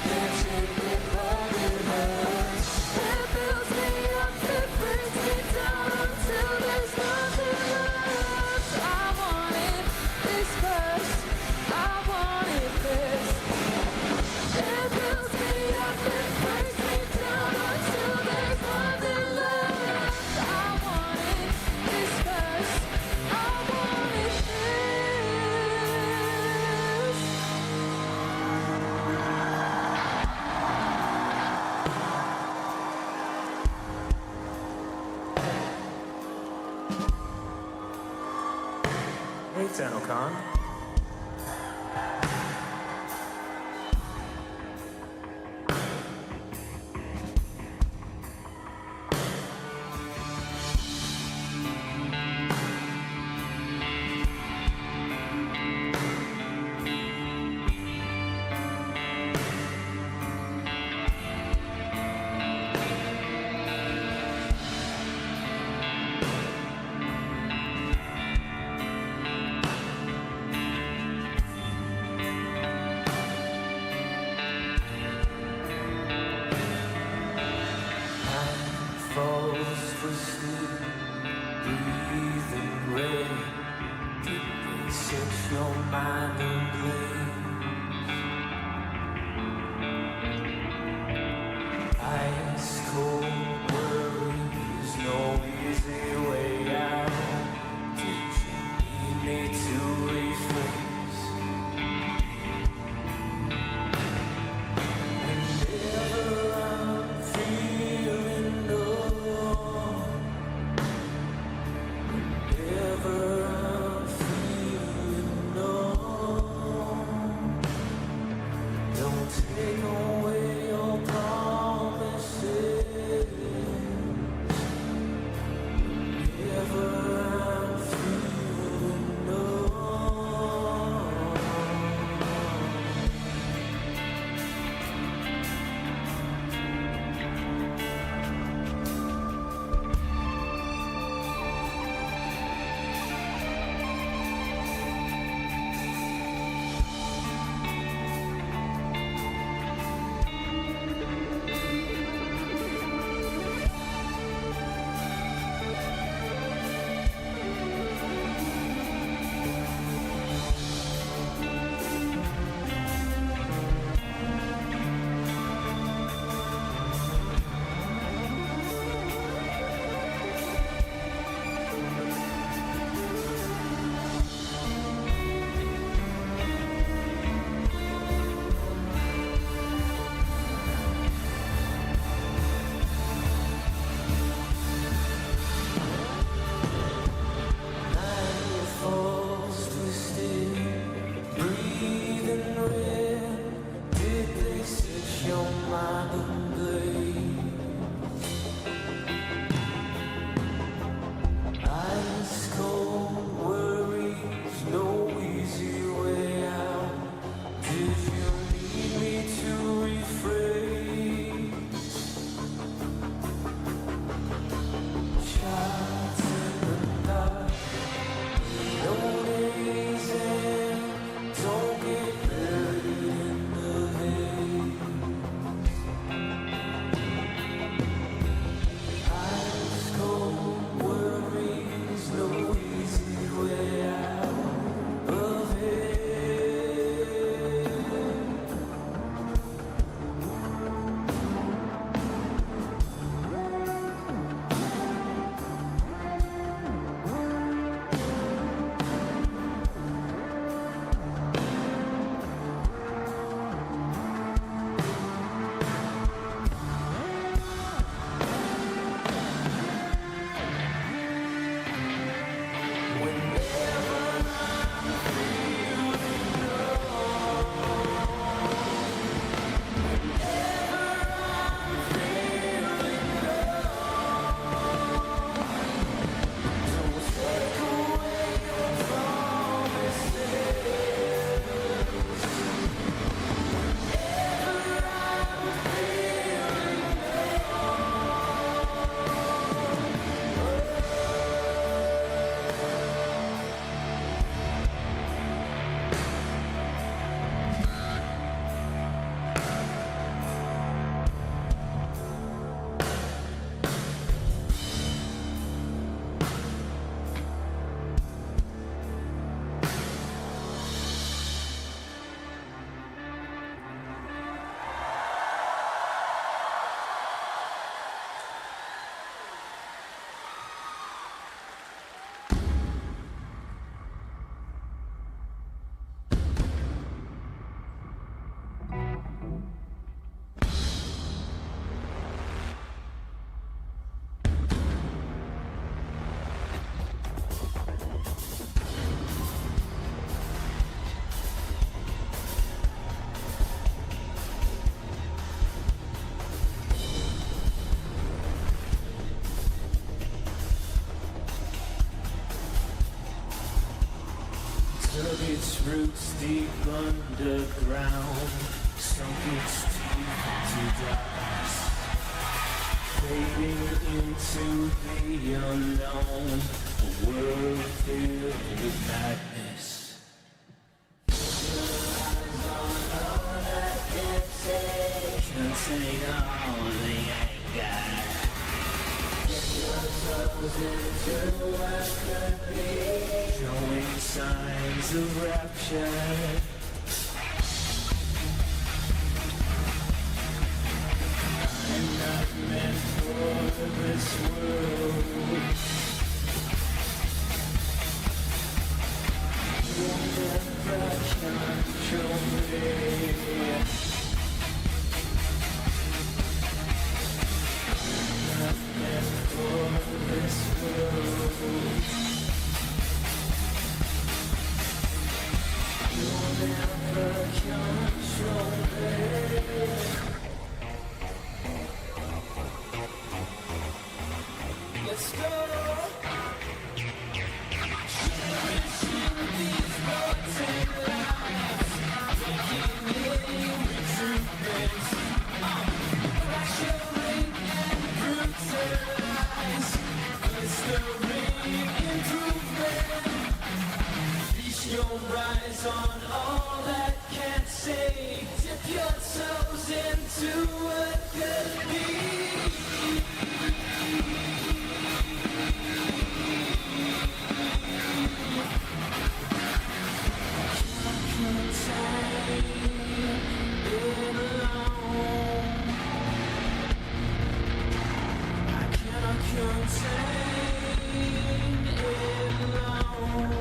Can't shake it, but it hurts. It builds me up, it brings me down until there's nothing left. I want it, this first. I want it this. It builds me up, it brings me down until there's nothing left. I want it, this first. I want it Hey, Tenno-kan. Falls for sleep, breathing rain. Deeply set your mind ablaze. Ice cold worries, no easy way out. Teaching me to rephrase. Whenever I'm feeling low, whenever I'm feeling low. its roots deep underground, sunk its teeth to darkness, fading into the unknown, a world filled with madness. Can't take all the anger. Get yourselves into what could be, showing signs of rapture. I'm not meant for this world. You'll never control me. Let's go! Rise on all that can't say. Dip your toes into what could be. I cannot contain it long.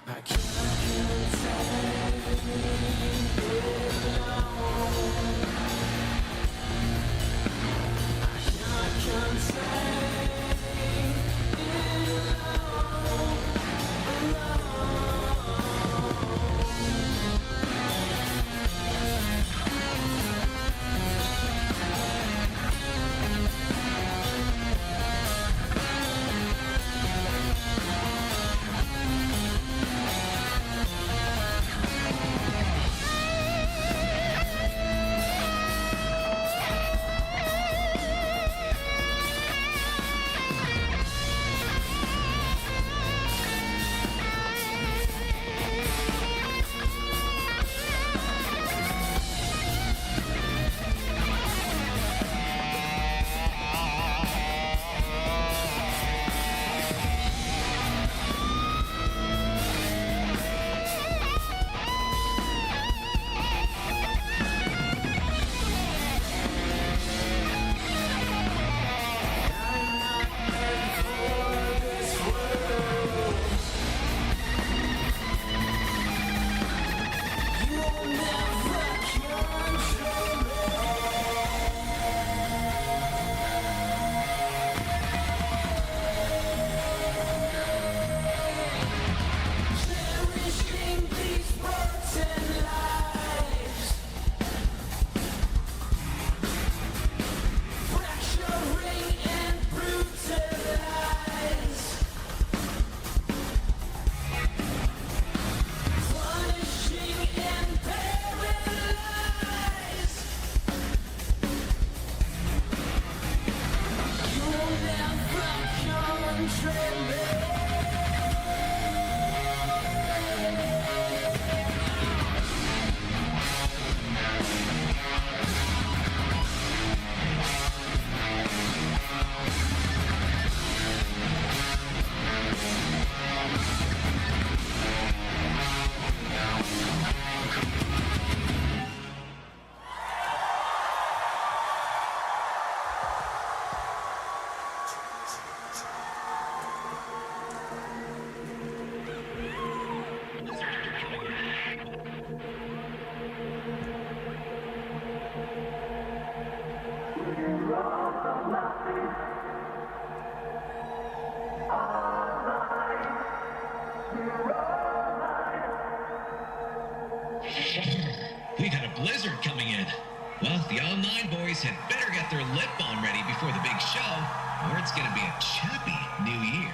I cannot We got a blizzard coming in. Well, the all nine boys had better get their lip balm ready before the big show, or it's gonna be a choppy new year.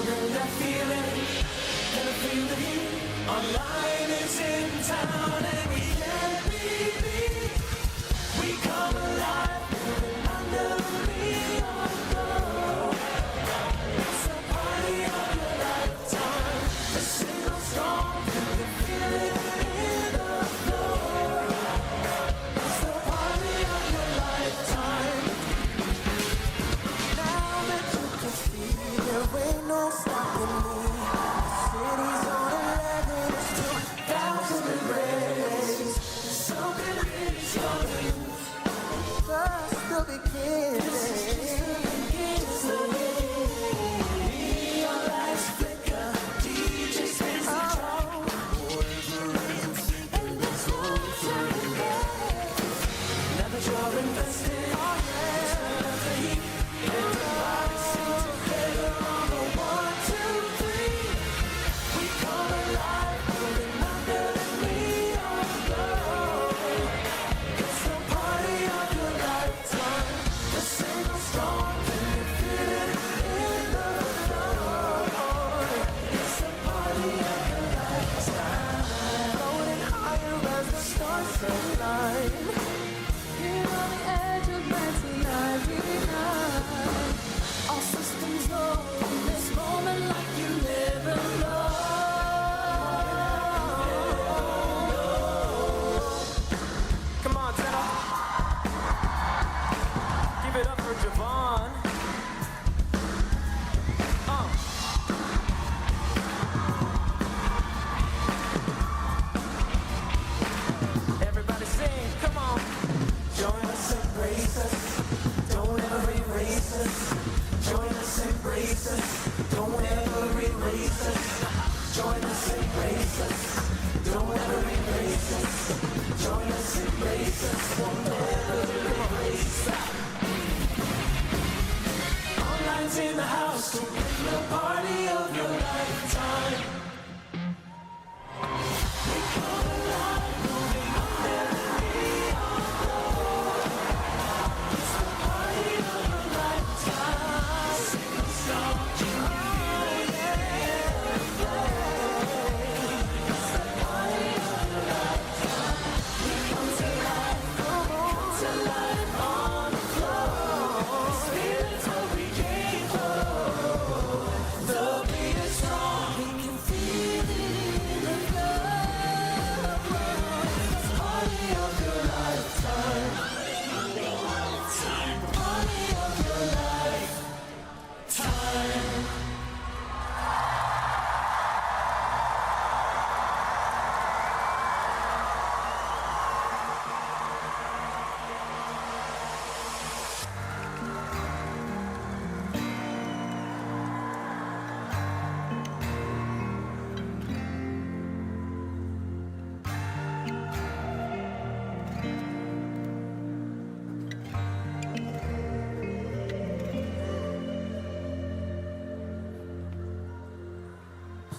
bring that feeling, gonna feel the heat. Our line is in town and we can't be beat. We come alive, moving under the neon glow. It's the party of your lifetime. The signal strong, you can feel it in the floor. It's the party of your lifetime. Now that you can see, there ain't no stopping me. City's on 11, it's 2,000 degrees. Something is coming. First the beginning. Neon lights flicker, DJ spins the drum. Boys are in sync and it's all turning red. Now that you're invested, oh yeah, turn up the heat. Everybody sing together on the 1, 2, 3. We come alive, moving under the neon glow. It's the party of your lifetime. The signal strong, can you feel it in the floor? It's the party of your lifetime. Floating higher as the stars align. Here on the edge of 1999. All systems go in this moment like you never know. Come on, Tenno. Give it up for Javon. Everybody sing, come on. Join us, embrace us. Don't ever erase us. Join us, embrace us. Don't ever erase us. Join us, embrace us. Don't ever erase us. Join us, embrace us. Don't ever erase us. Online's in the house to bring the party of your lifetime. We come alive, moving under the neon glow. It's the party of your lifetime. Signal strong, you can feel it in the flame. It's the party of your lifetime. We come to life, come to life on the floor. This feeling's what we came for. The beat is strong, we can feel it in the blood. It's the party of your lifetime. Party of your lifetime.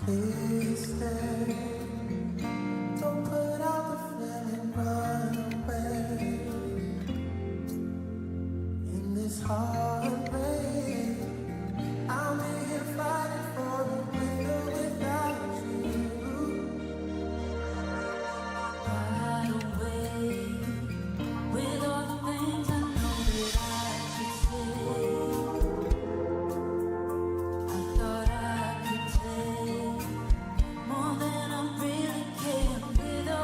Please stay. Don't put out the flame and run away. In this heartbreak, I'll be here fighting for you with or without you. Right away, with all the things I know that I could say. I thought I could take more than I'm really capable of.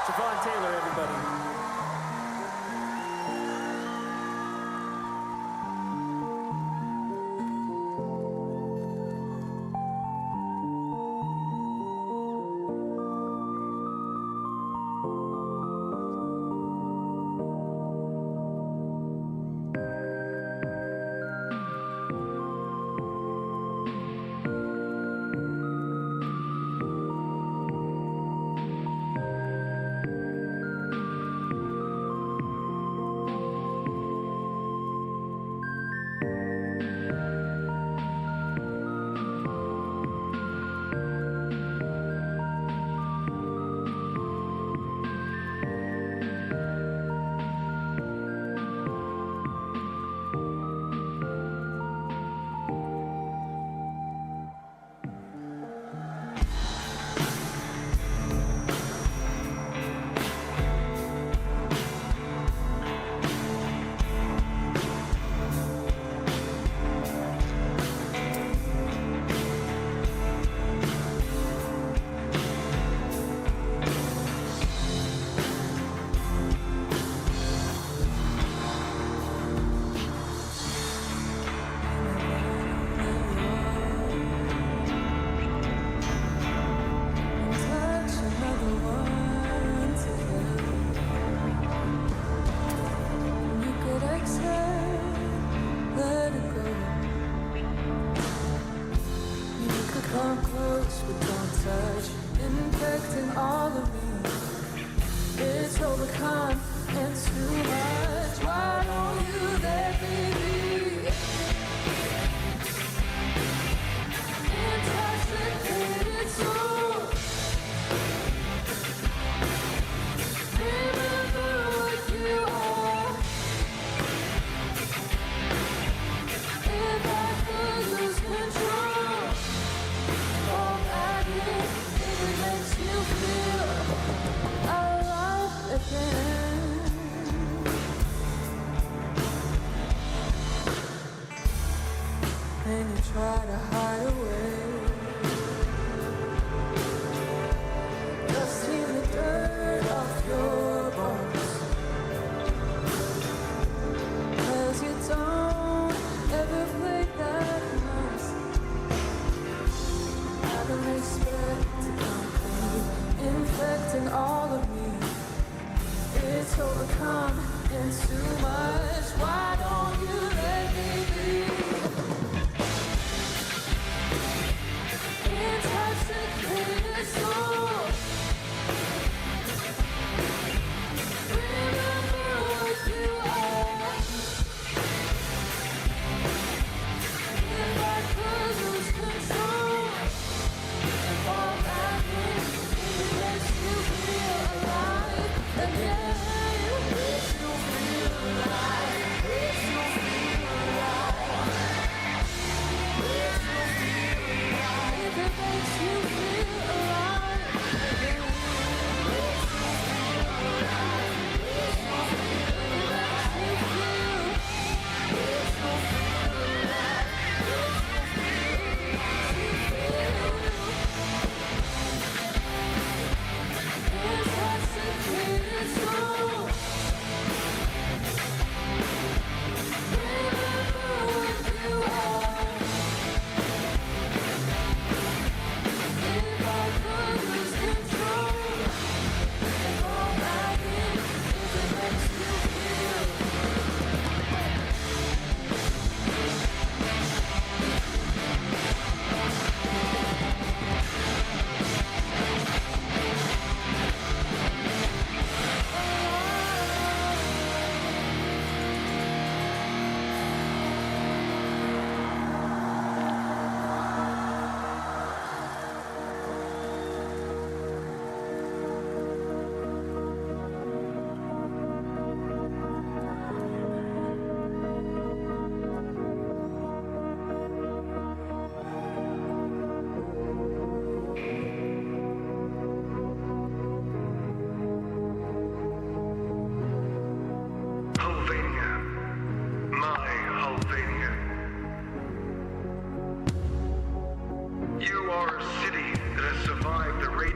Javon Taylor, everybody. Come close, but don't touch. Infecting all of me. It's overcome and too much. Why don't you let me be? Intoxicated soul. Remember what you are. If I could lose control. If it makes you feel alive again.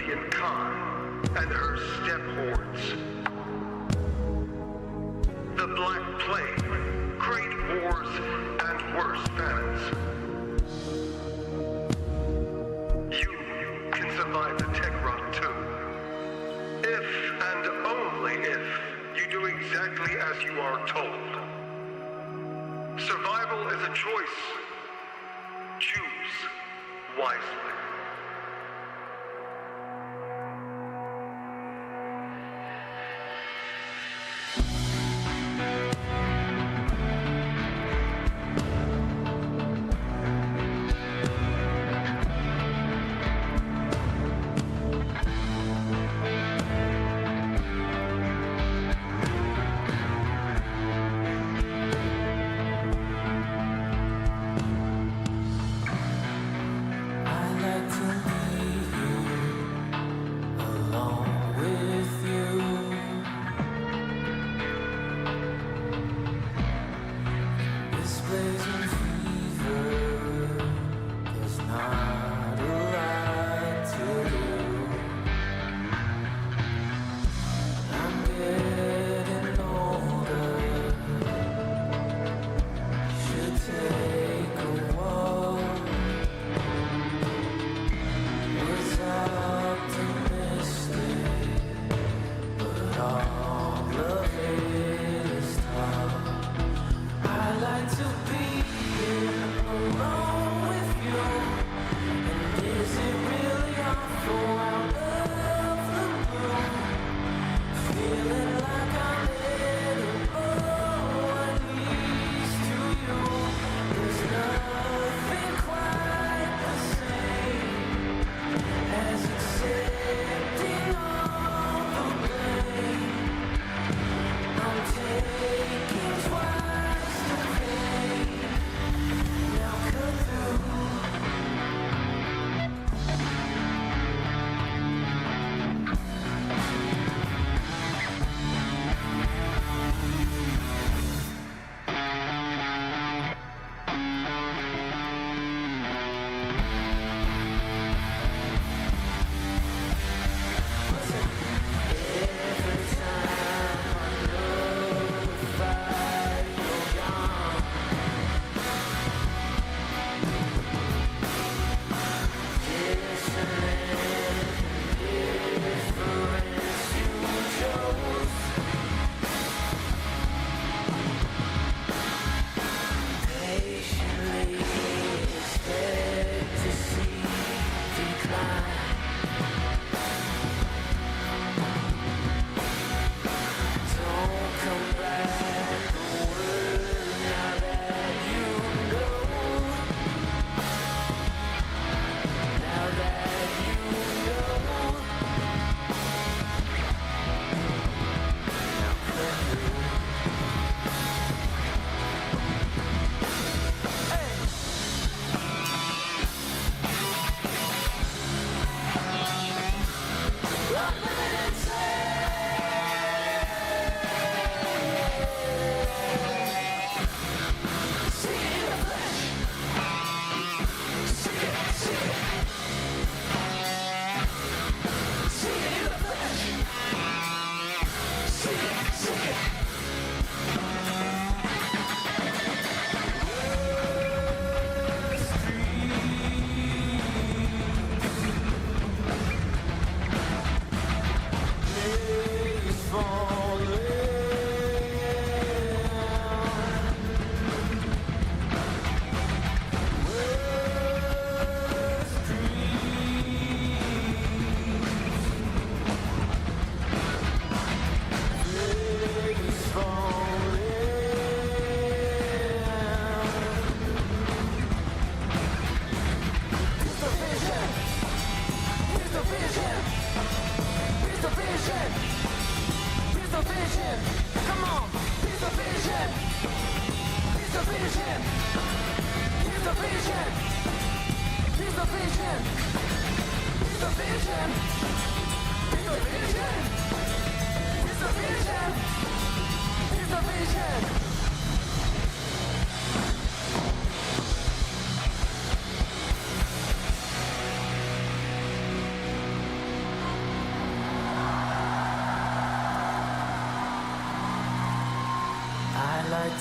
European Khan and her step hordes. The Black Plague, great wars, and worse famines. You can survive the tech run too. If and only if you do exactly as you are told. Survival is a choice. Choose wisely.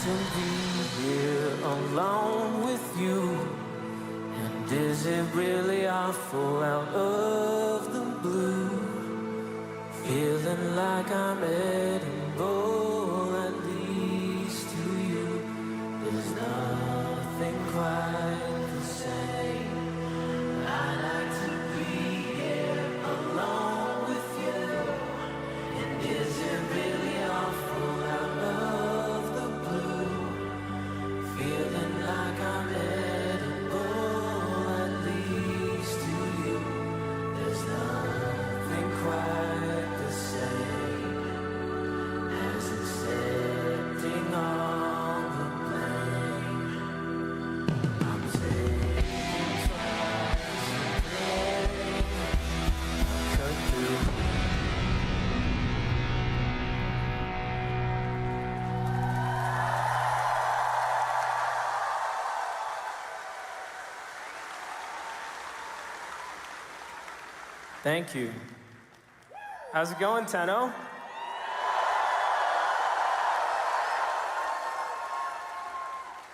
to be here alone with you. And is it really awful out of the blue? Feeling like I'm edible, at least to you. There's nothing quite the same. I like to be here alone with you. And is it really awful out of the blue? Feeling like I'm edible, at least to you. There's nothing quite the same as accepting all the blame. I'm taking twice the pain cut through. Thank you. How's it going, Tenno?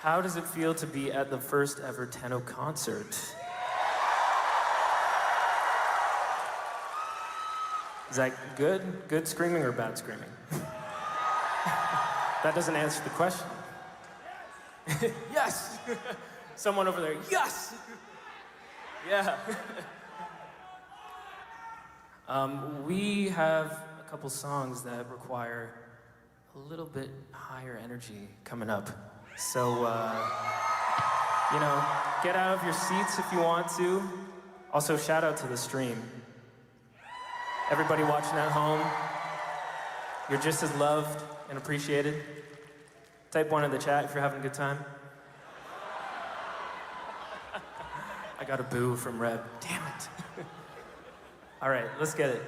How does it feel to be at the first ever Tenno concert? Is that good? Good screaming or bad screaming? That doesn't answer the question. Yes! Someone over there, yes! Yeah. We have a couple songs that require a little bit higher energy coming up. So, you know, get out of your seats if you want to. Also, shout out to the stream. Everybody watching at home, you're just as loved and appreciated. Type 1 in the chat if you're having a good time. I got a boo from Reb. Damn it. All right, let's get it.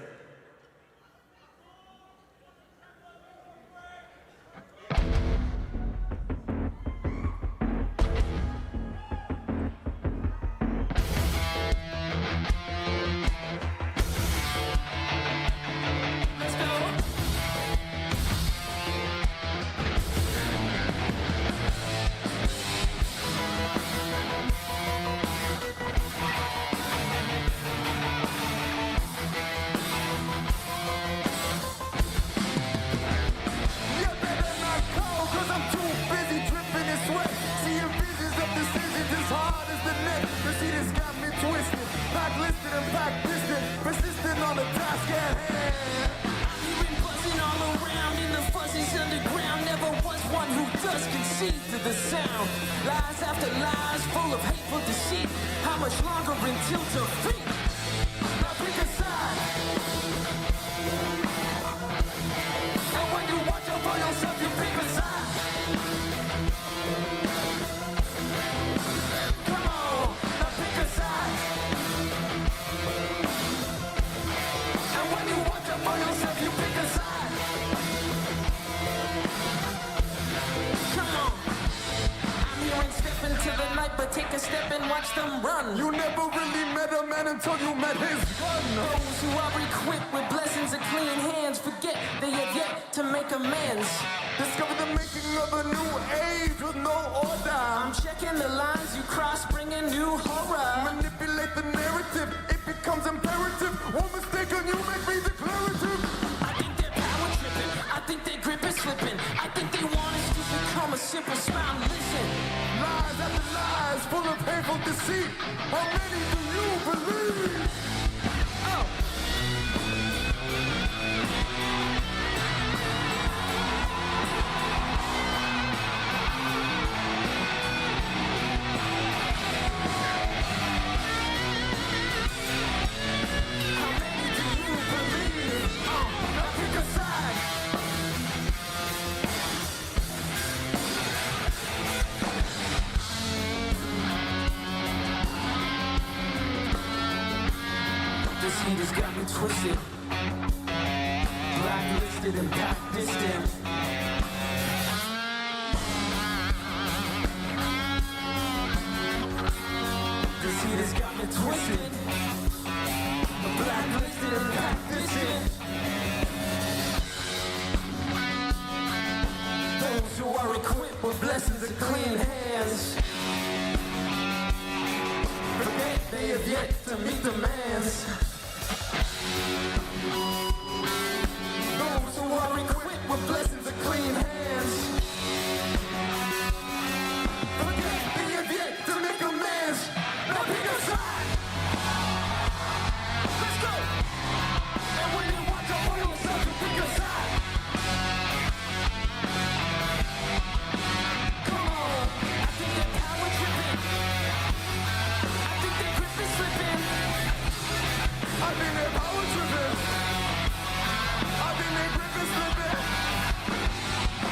Twisted, blacklisted and pack distant. This heat has got me twisted, blacklisted and pack distant. Those who are equipped with blessings and clean hands. Forget they have yet to meet demands. Those who are equipped with blessings and clean hands. Forget they have yet to make amends. Now pick a side. Let's go. And when you watch out for yourself, you pick a side. Come on. I think that power tripping. I think that grip is slipping. I think that power tripping. I think that grip is slipping.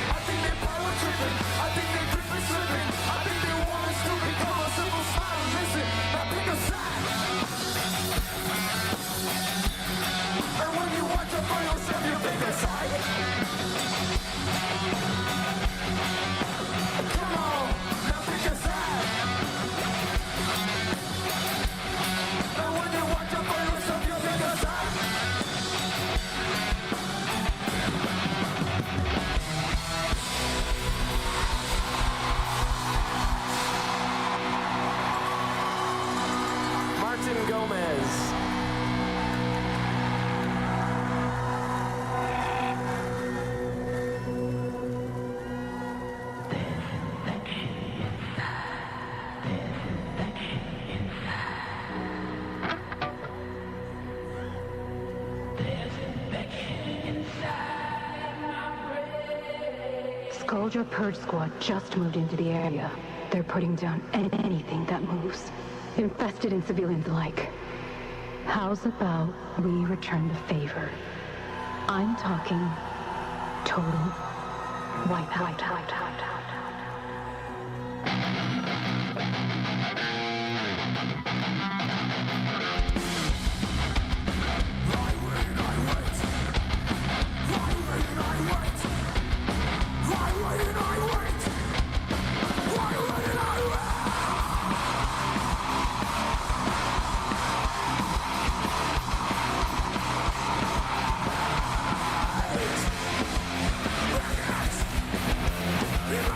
I think that power tripping. I think that grip is slipping. I think they want us to become a simple smile. Listen, now pick a side. And when you watch out for yourself, you pick a side. Come on, now pick a side. And when you watch out for yourself, you pick a side. Martin Gomez. Scourger Purge Squad just moved into the area. They're putting down anything that moves, infested in civilians alike. How's about we return the favor? I'm talking total wipeout. Yeah.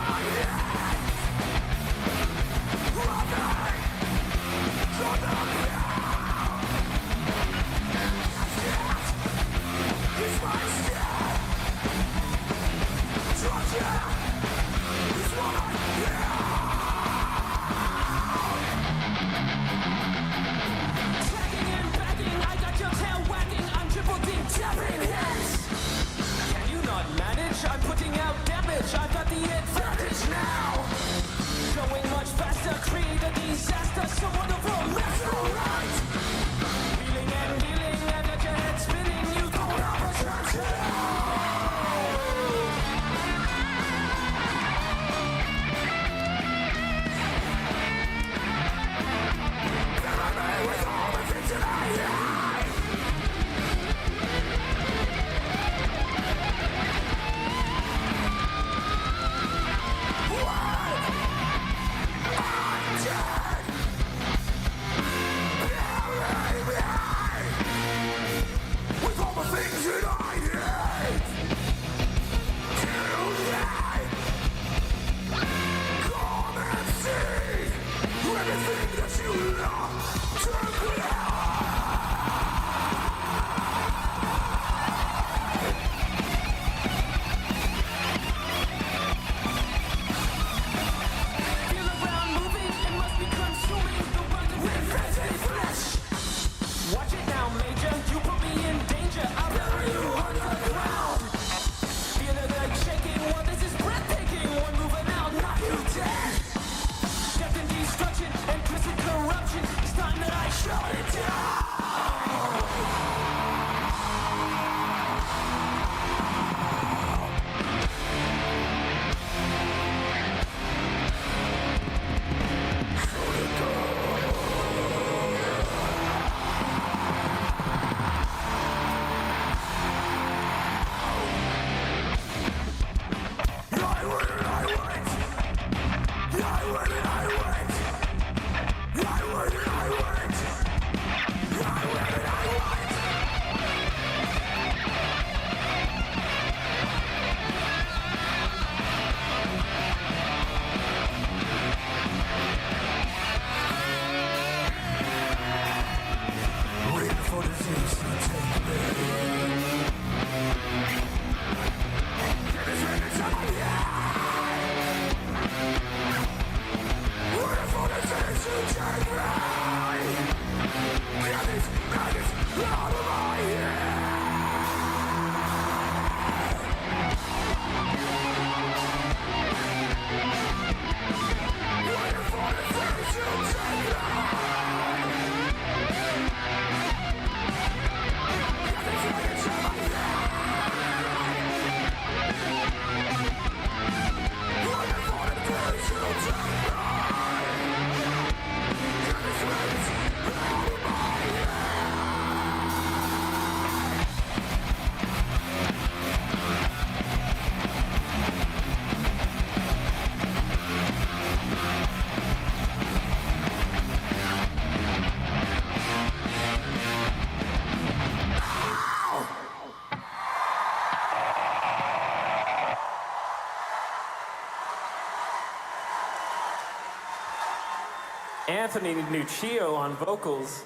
Anthony Nuccio on vocals.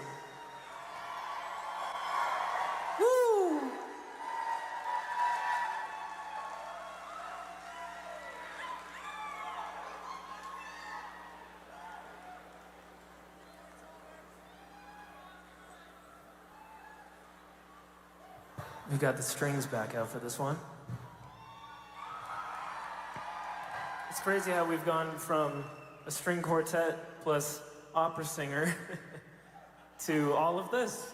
Woo! We got the strings back out for this one. It's crazy how we've gone from a string quartet plus opera singer to all of this.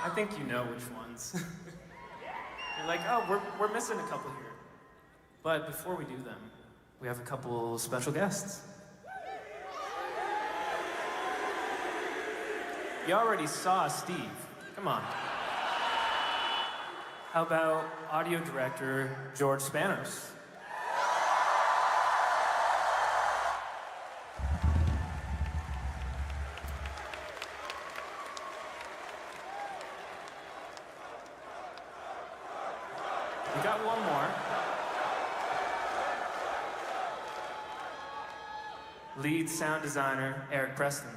I think you know which ones. You're like, oh, we're missing a couple here. But before we do them, we have a couple special guests. You already saw Steve. Come on. How about audio director George Spanos? We got one more. Lead sound designer Eric Preston.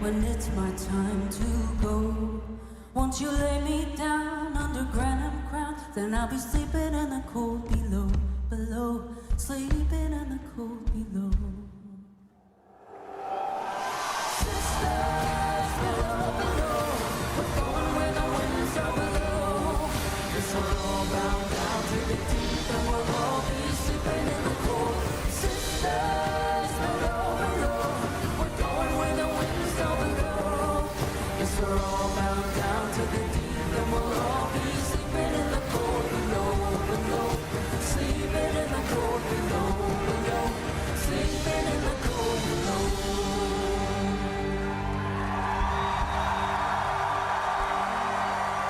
When it's my time to go, won't you lay me down under granite ground? Then I'll be sleeping in the cold below, below, sleeping in the cold below. Sisters below, below, we're going where the winds are below. Yes, we're all bound down to the deep, and we'll all be sleeping in the cold. Sisters below, below, we're going where the winds are below. Yes, we're all bound down to the deep, and we'll all be sleeping in the cold below, below, sleeping in the cold below, below, sleeping in the cold below.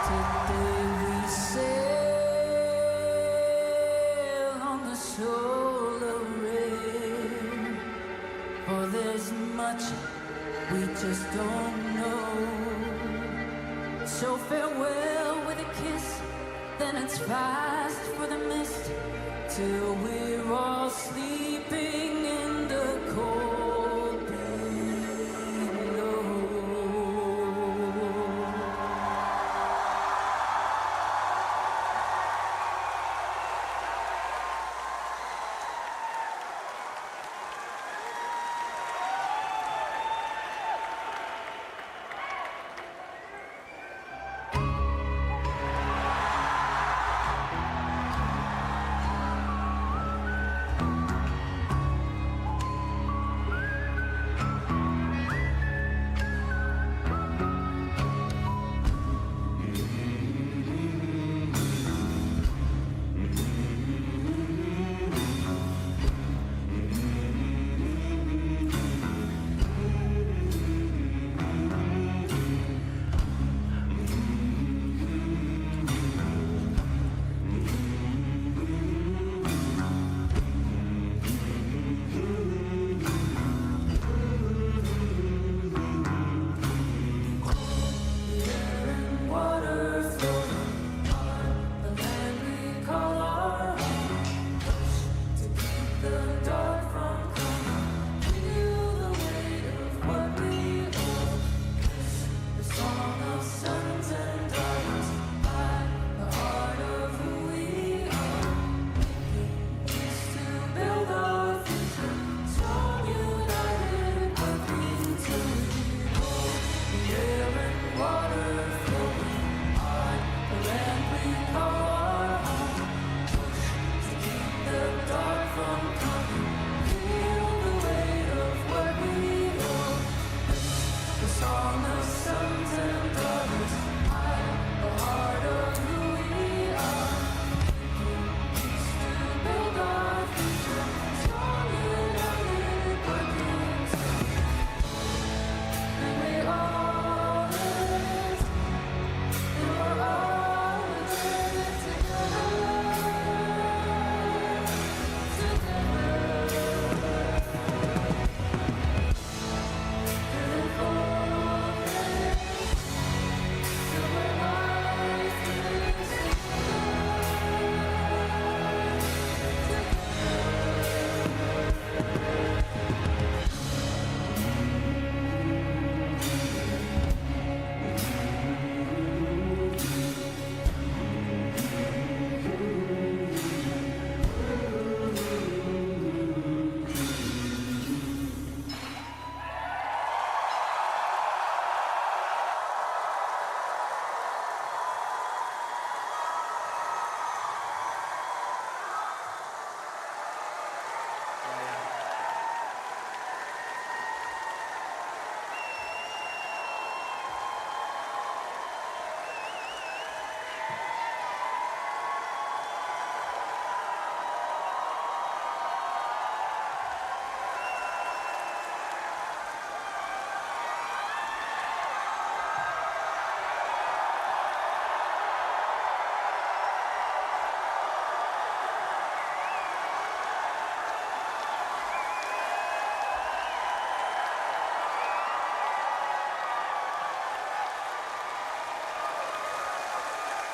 Today we sail on the solar rain, for there's much we just don't know. So farewell with a kiss, then it's fast for the mist, till we're all sleeping in the cold below.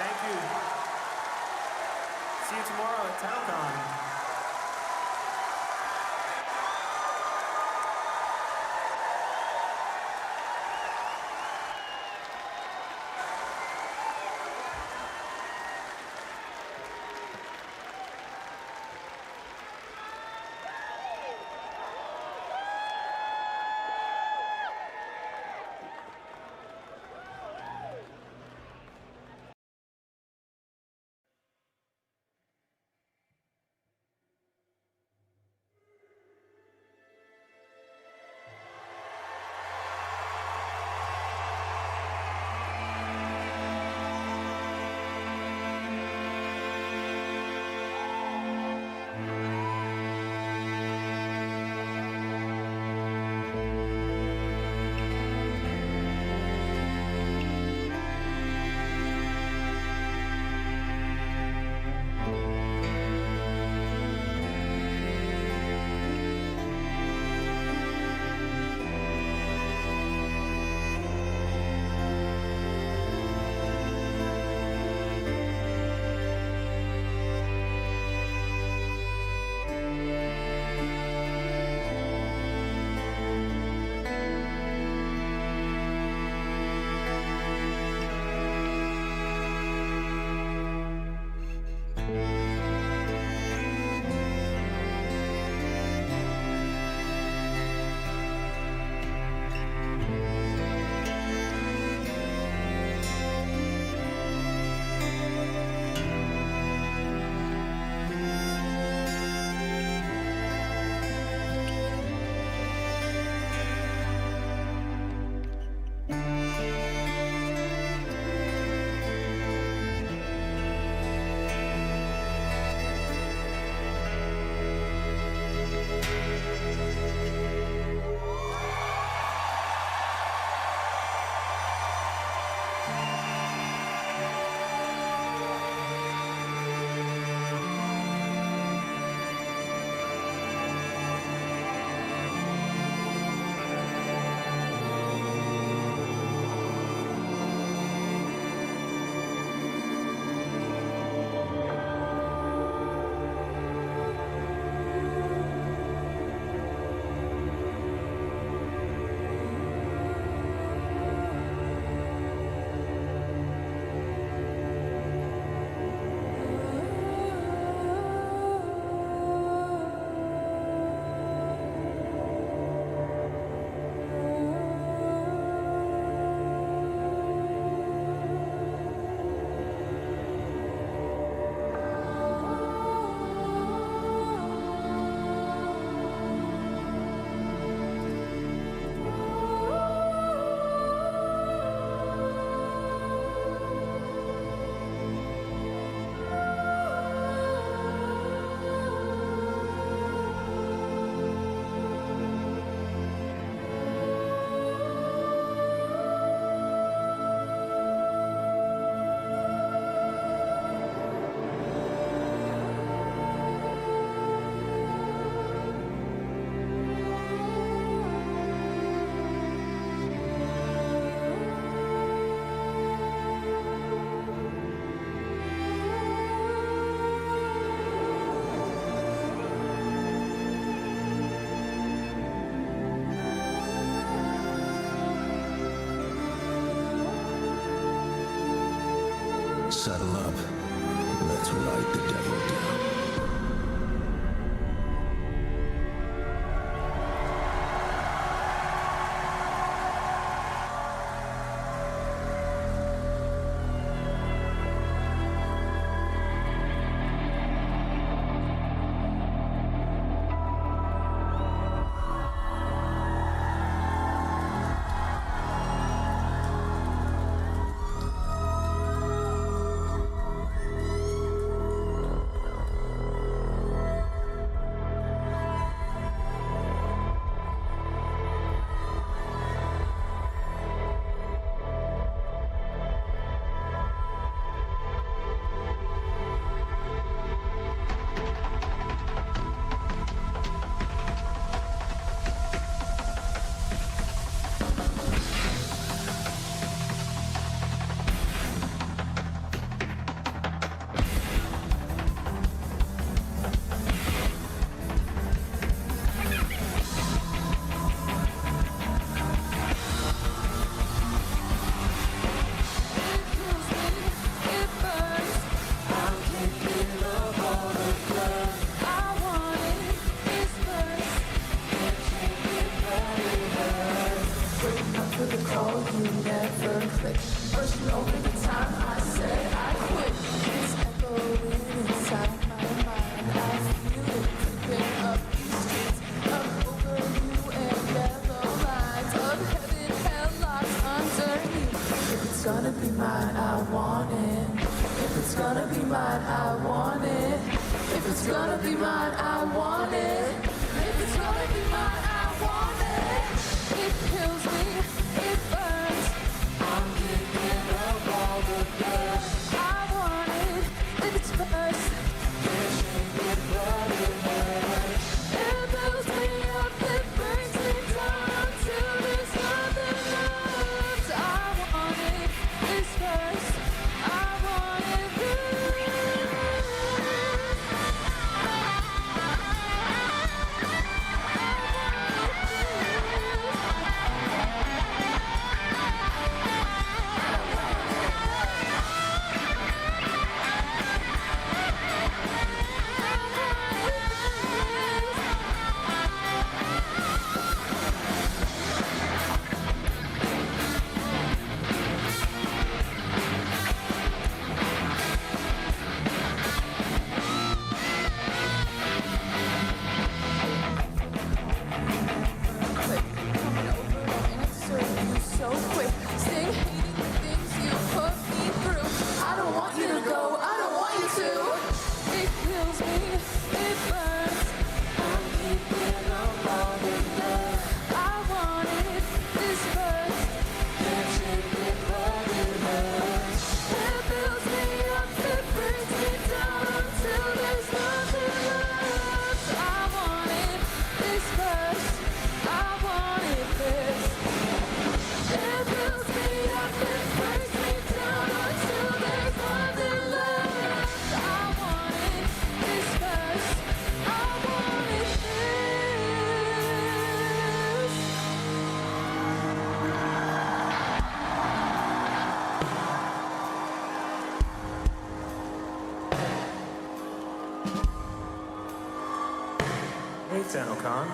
Thank you. See you tomorrow at TennoCon. Saddle up. Let's ride the devil down. mine, I want it. If it's gonna be mine, I want it. If it's gonna be mine, I want it. If it's gonna be mine, I want it. It kills me, it burns. I'm kicking up all the blood. I want it, it's first. Can't shake it, but it hurts. It builds me up, it brings me down till there's nothing left. I want it, it's first. I want it this. So quick, stay hating the things you put me through. I don't want you to go, I don't want you to. It kills me, it burns. I'm keeping up all the love. I want it, this first. Can't shake it, but it hurts. It builds me up, it brings me down until there's nothing left. I want it, this first. I want it this. It builds me up, it breaks me down until there's nothing left. I want it this first. I want it Hey, Tenno-kan.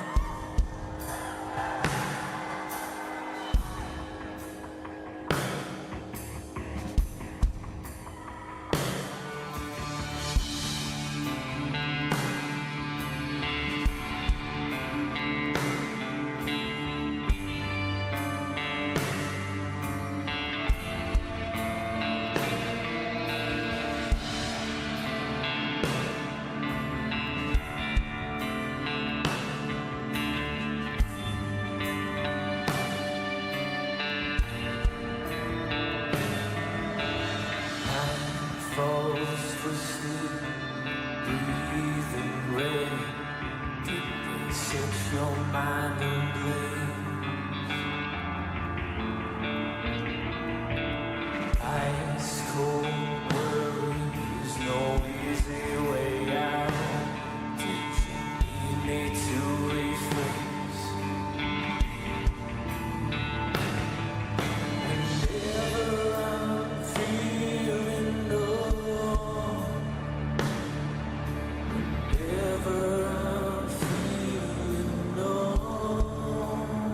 falls for sleep, breathing rain. Deeply set your mind ablaze. Ice cold worry, there's no easy way out. Teaching me to rephrase. Whenever I'm feeling low, whenever I'm feeling low,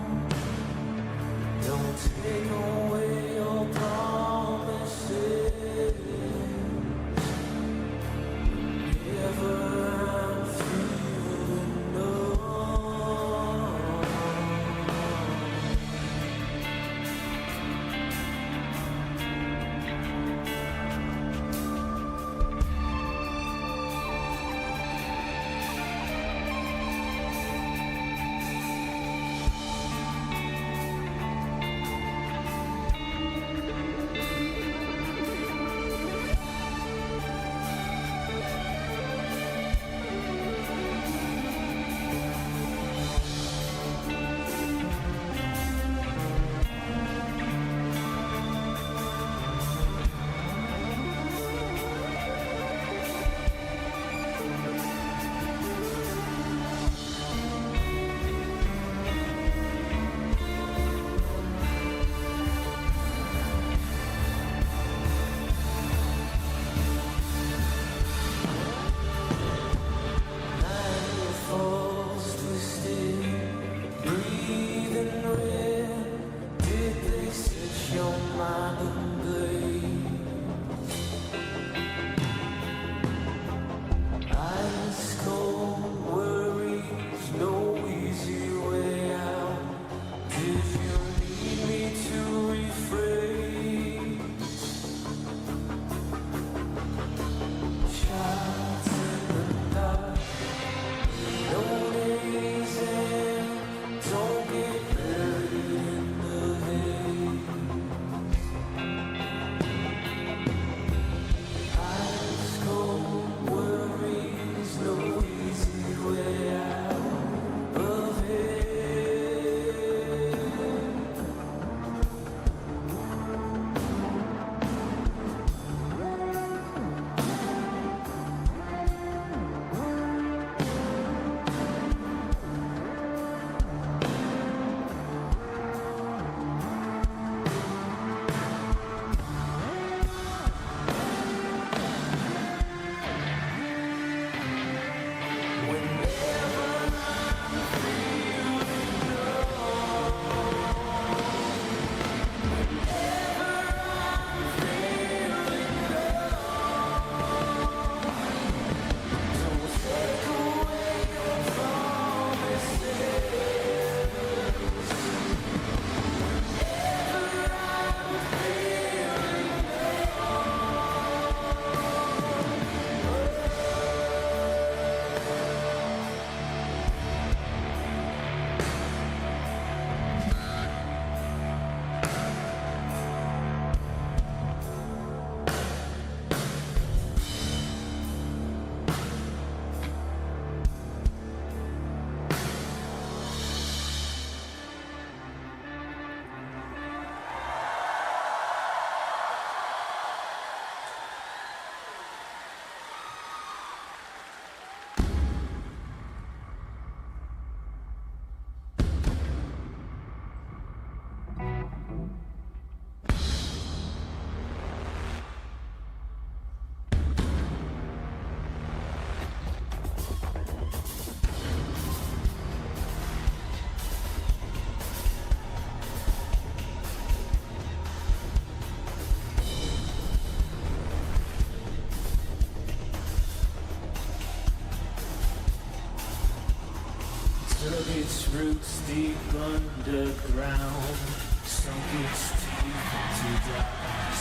roots deep underground, sunk its teeth into darkness,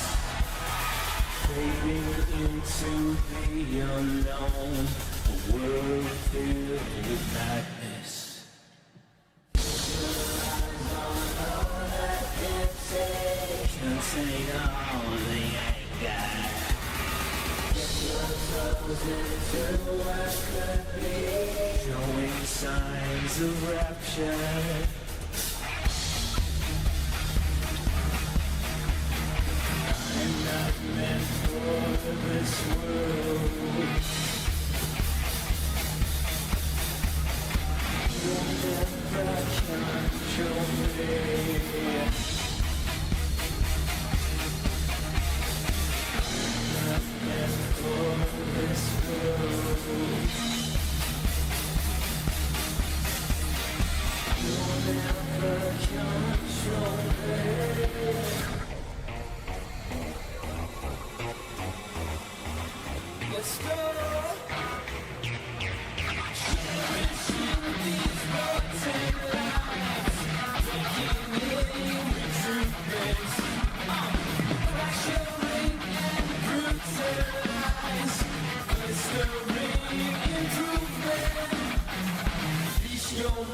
fading into the unknown, a world filled with madness. Contain all the anger. Get your toes into what could be, showing signs of rapture. I'm not meant for this world. You'll never control me. Let's go!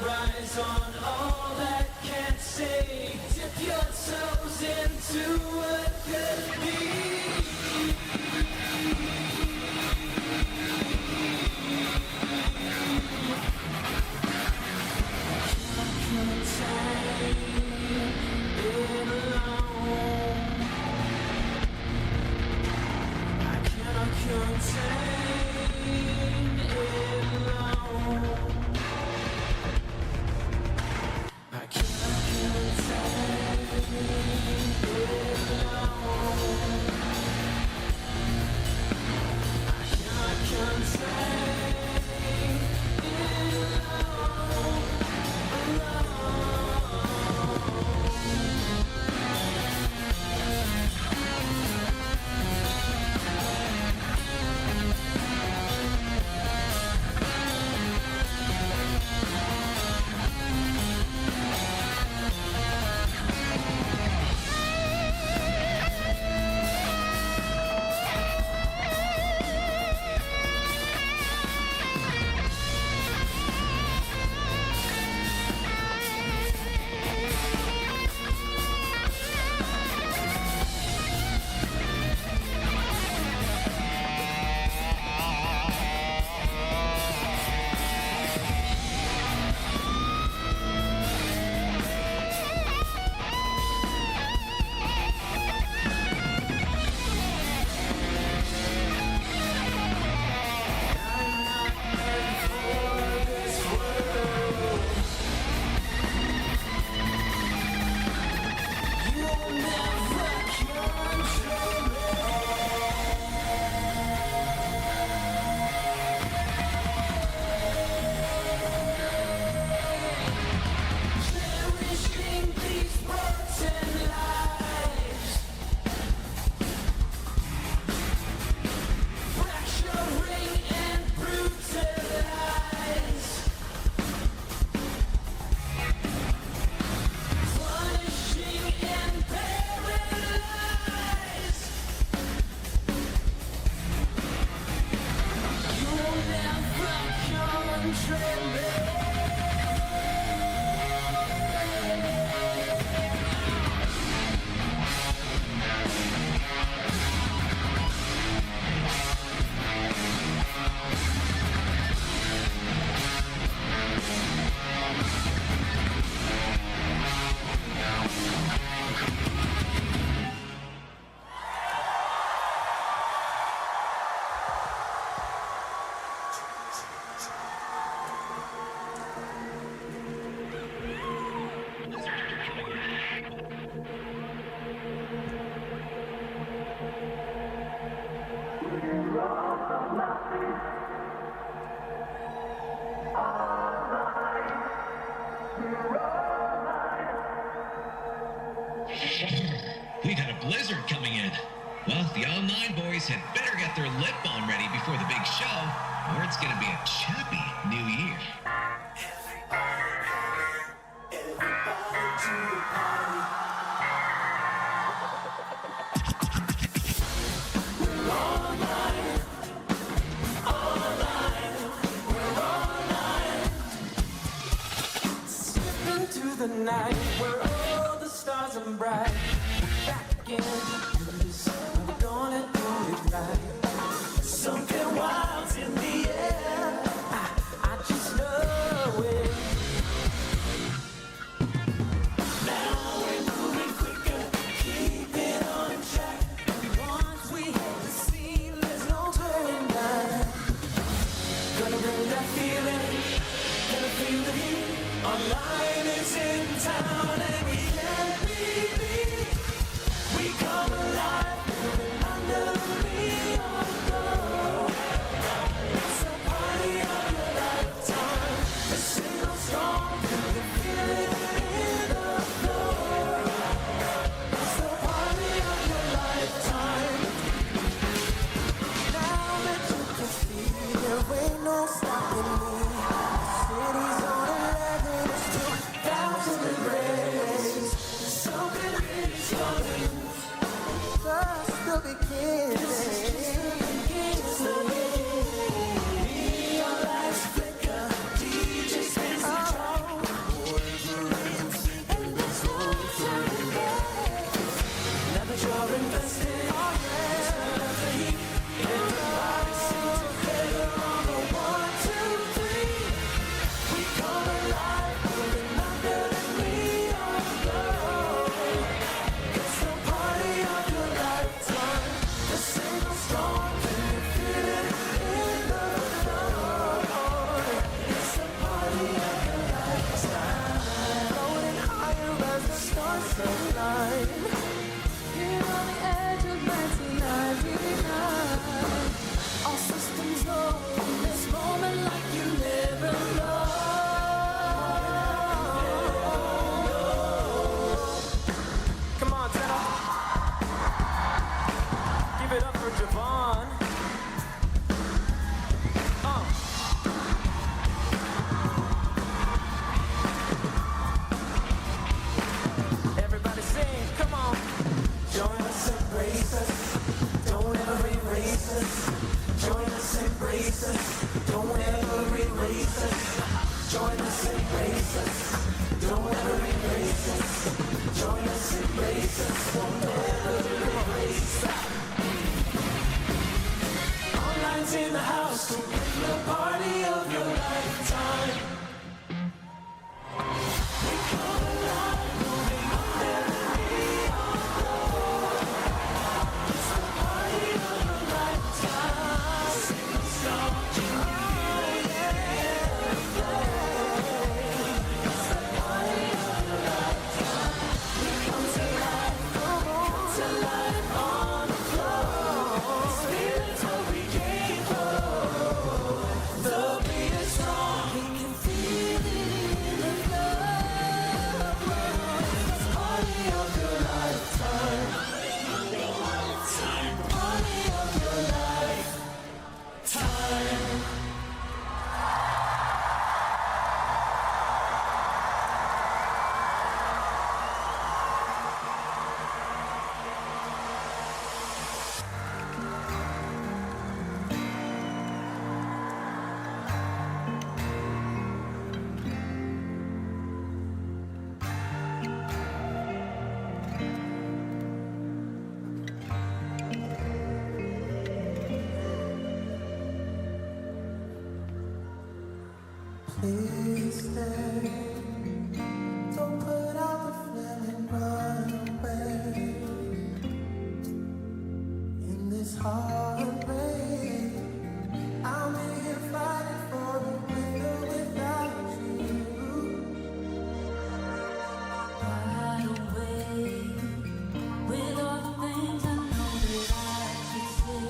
Rise on all that can't say. Dip your toes into what could be. We got a blizzard coming in. Well, the All Nine boys had better get their lip balm ready before the big show, or it's gonna be a choppy new year. to the party. We're all night, we're all night. Slip into the night where all the stars are bright. Back again, we're gonna do it right. Something wild's in the air. I just know it. Now we're moving quicker, keep it on track. Once we hit the scene, there's no turning back. Gonna bring that feeling, gonna feel the heat. Online is in town and we can't be beat. We come alive, moving under the neon glow. It's the party of your lifetime. A single song, you can feel it in the floor. It's the party of your lifetime. Now that you can see, there ain't no stopping me. The city's on 11, it's 2,000 degrees. Something big is coming. Just the beginning. Neon lights flicker, DJ spins the drum. Boys are in sync and let's go turning back. Now that you're invested, turn up the heat. Everybody sing together on the 1, 2, 3. We come alive, moving under the neon glow. It's the party of your lifetime. The single storm, can you feel it in the floor? It's the party of your lifetime. Floating higher as the stars align. Here on the edge of 1999. All systems go in this moment like you never know. Come on, Tenno. Give it up for Javon. Everybody sing, come on. Join us, embrace us. Don't ever erase us. Join us, embrace us. Don't ever erase us. Join us, embrace us. Don't ever erase us. Join us, embrace us. Don't ever erase us. Online's in the house to bring the party of your lifetime. We come alive, moving under the neon glow. It's the party of your lifetime. Single song, you feel it in the flame. It's the party of your lifetime. We come to life, come to life on the floor. This feeling's what we came for. The beat is strong, we can feel it in the floor. It's the party of your lifetime. Party of your lifetime. Please stay. Don't put out the flame and run away. In this hard way, I'm in here fighting for the with or without you. Ride away with all the things I know that I should say.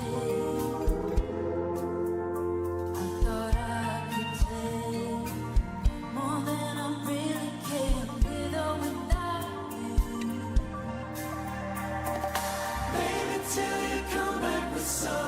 I thought I could take more than I'm really capable with or without you. Baby, till you come back with some.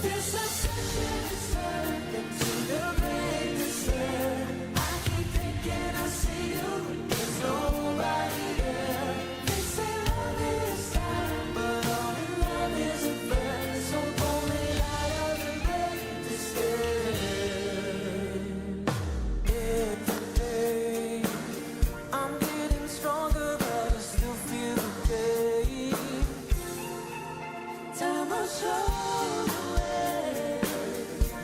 This obsession is turned into the great despair. I keep thinking I see you, there's nobody there. They say love is time, but all in love is a fair. So pull me out of the great despair. Every day I'm getting stronger, but I still feel the pain. Time will show the way.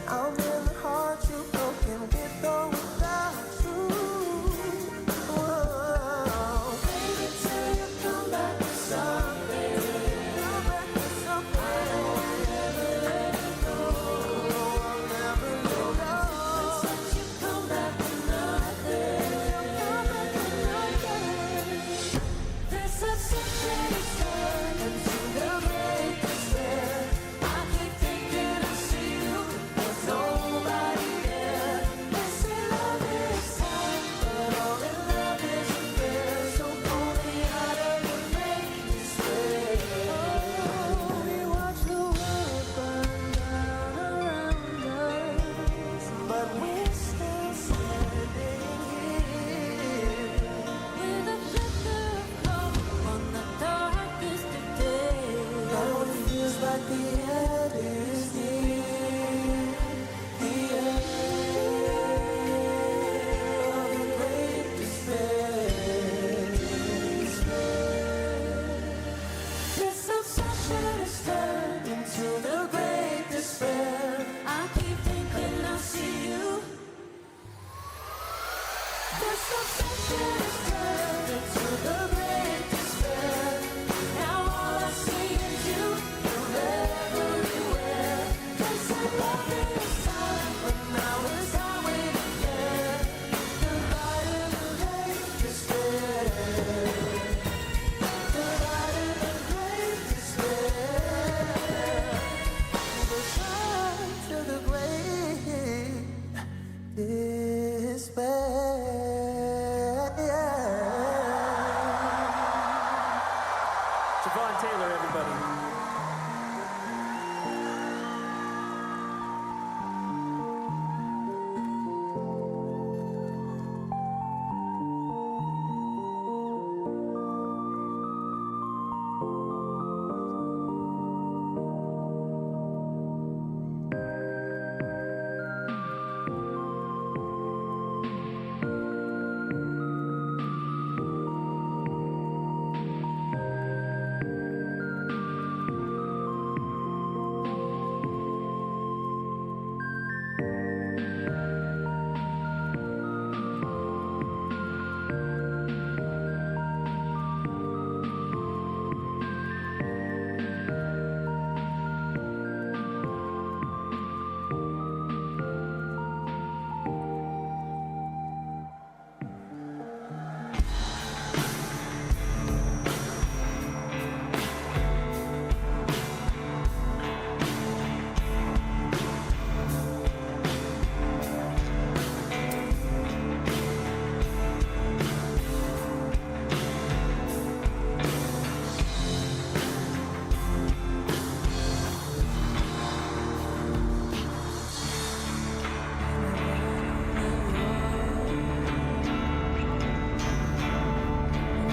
I'm in the heart you broken with or without you. Whoa. Baby, till you come back to something. Come back to something. I'll never let it go. I'll never let go. Since you come back to nothing. Come back to nothing. This obsession is turned into the great despair. I keep thinking I see you, there's nobody there. They say love is time, but all in love is a fair. So pull me out of the great despair. Oh, we watch the world burn down around us, but we're still standing here. With a flicker of hope on the darkest of days. Now it feels like the end is near. The end of the great despair. This obsession is turned into the great despair. I keep thinking I see you. This obsession is turned into the great despair. Now all I see is you. You're everywhere. They say love is time, but now it's highway to get. The light in the great despair. The light in the great despair. The light to the great despair. Javon Taylor, everybody.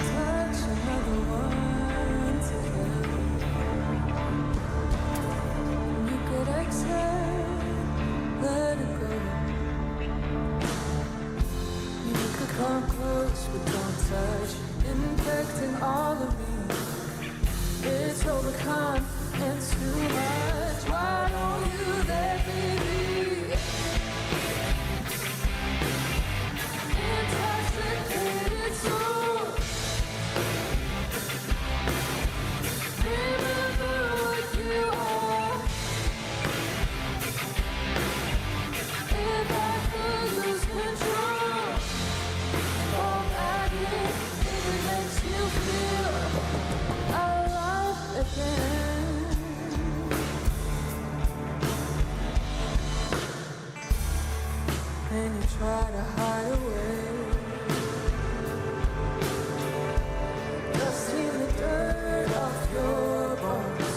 Touch another one today. You could exhale, let it go. You could come close, but don't touch. Infecting all of me. It's overcome and too much. Why don't you let me be? Intoxicated soul. Remember what you are. If I could lose control, fall back in if it makes you feel alive again. And you try to hide away. Dusting the dirt off your bones.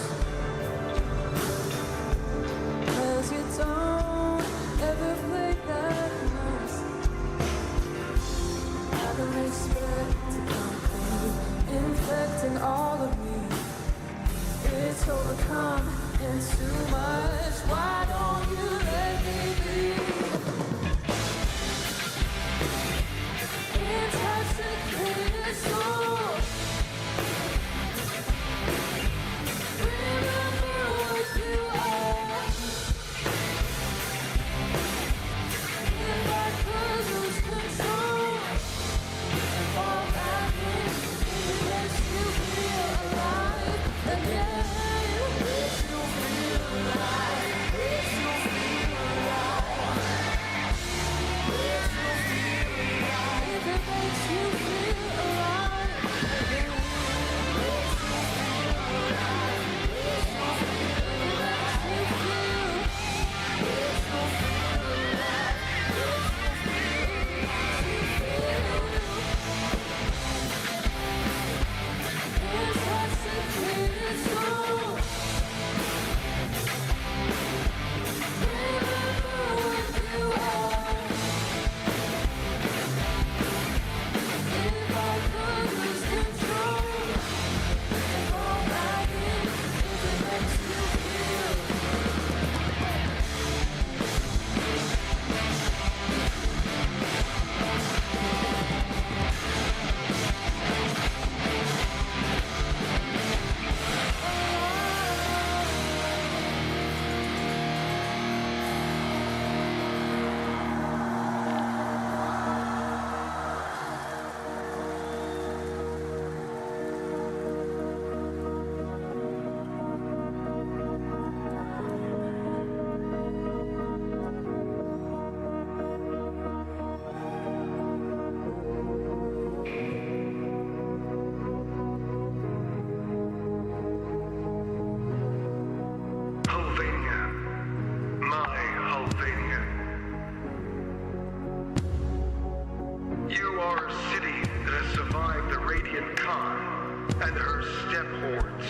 her step hordes.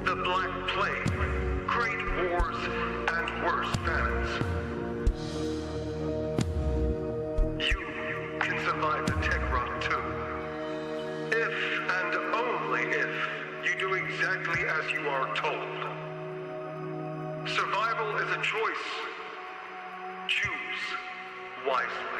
The Black Plague, great wars, and worse famines. You can survive the tech run too. If and only if you do exactly as you are told. Survival is a choice. Choose wisely.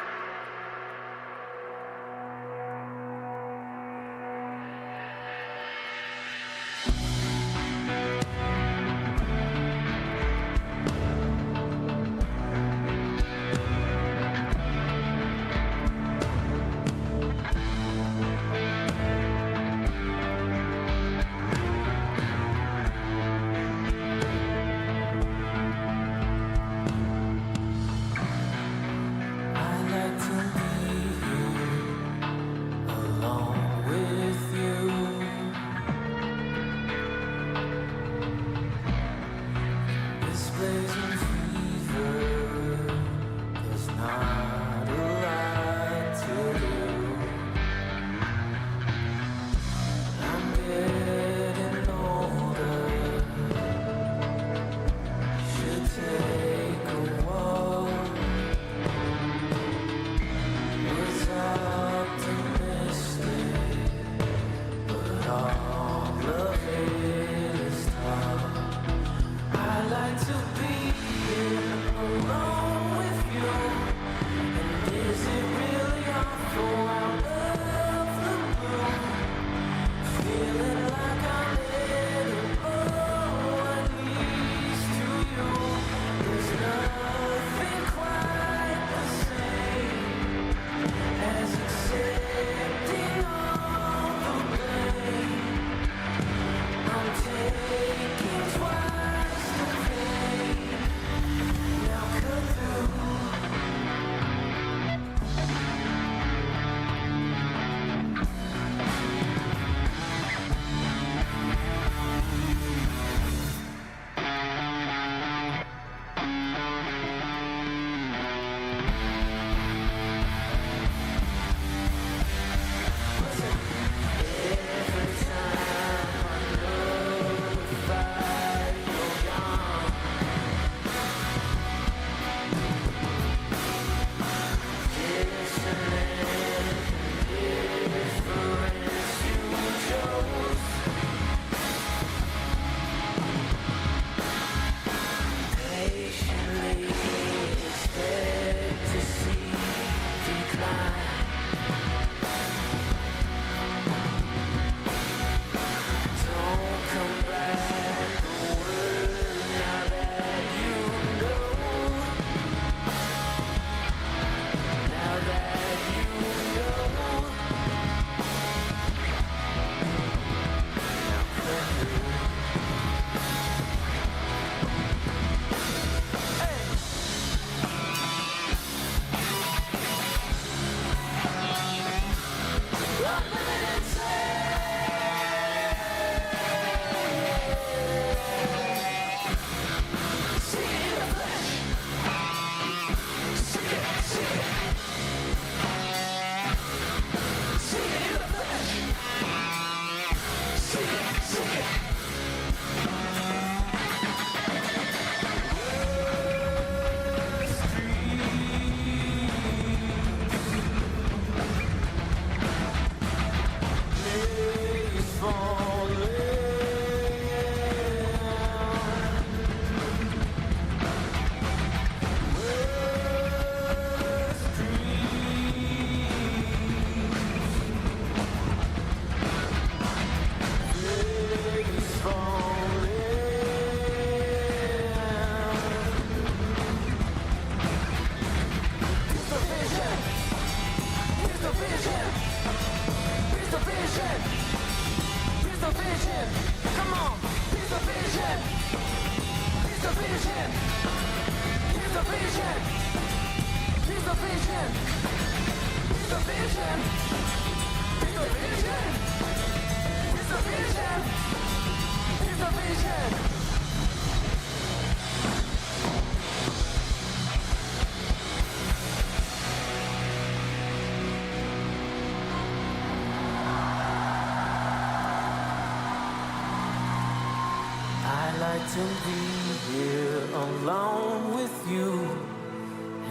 to be here alone with you.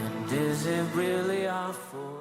And is it really our fault?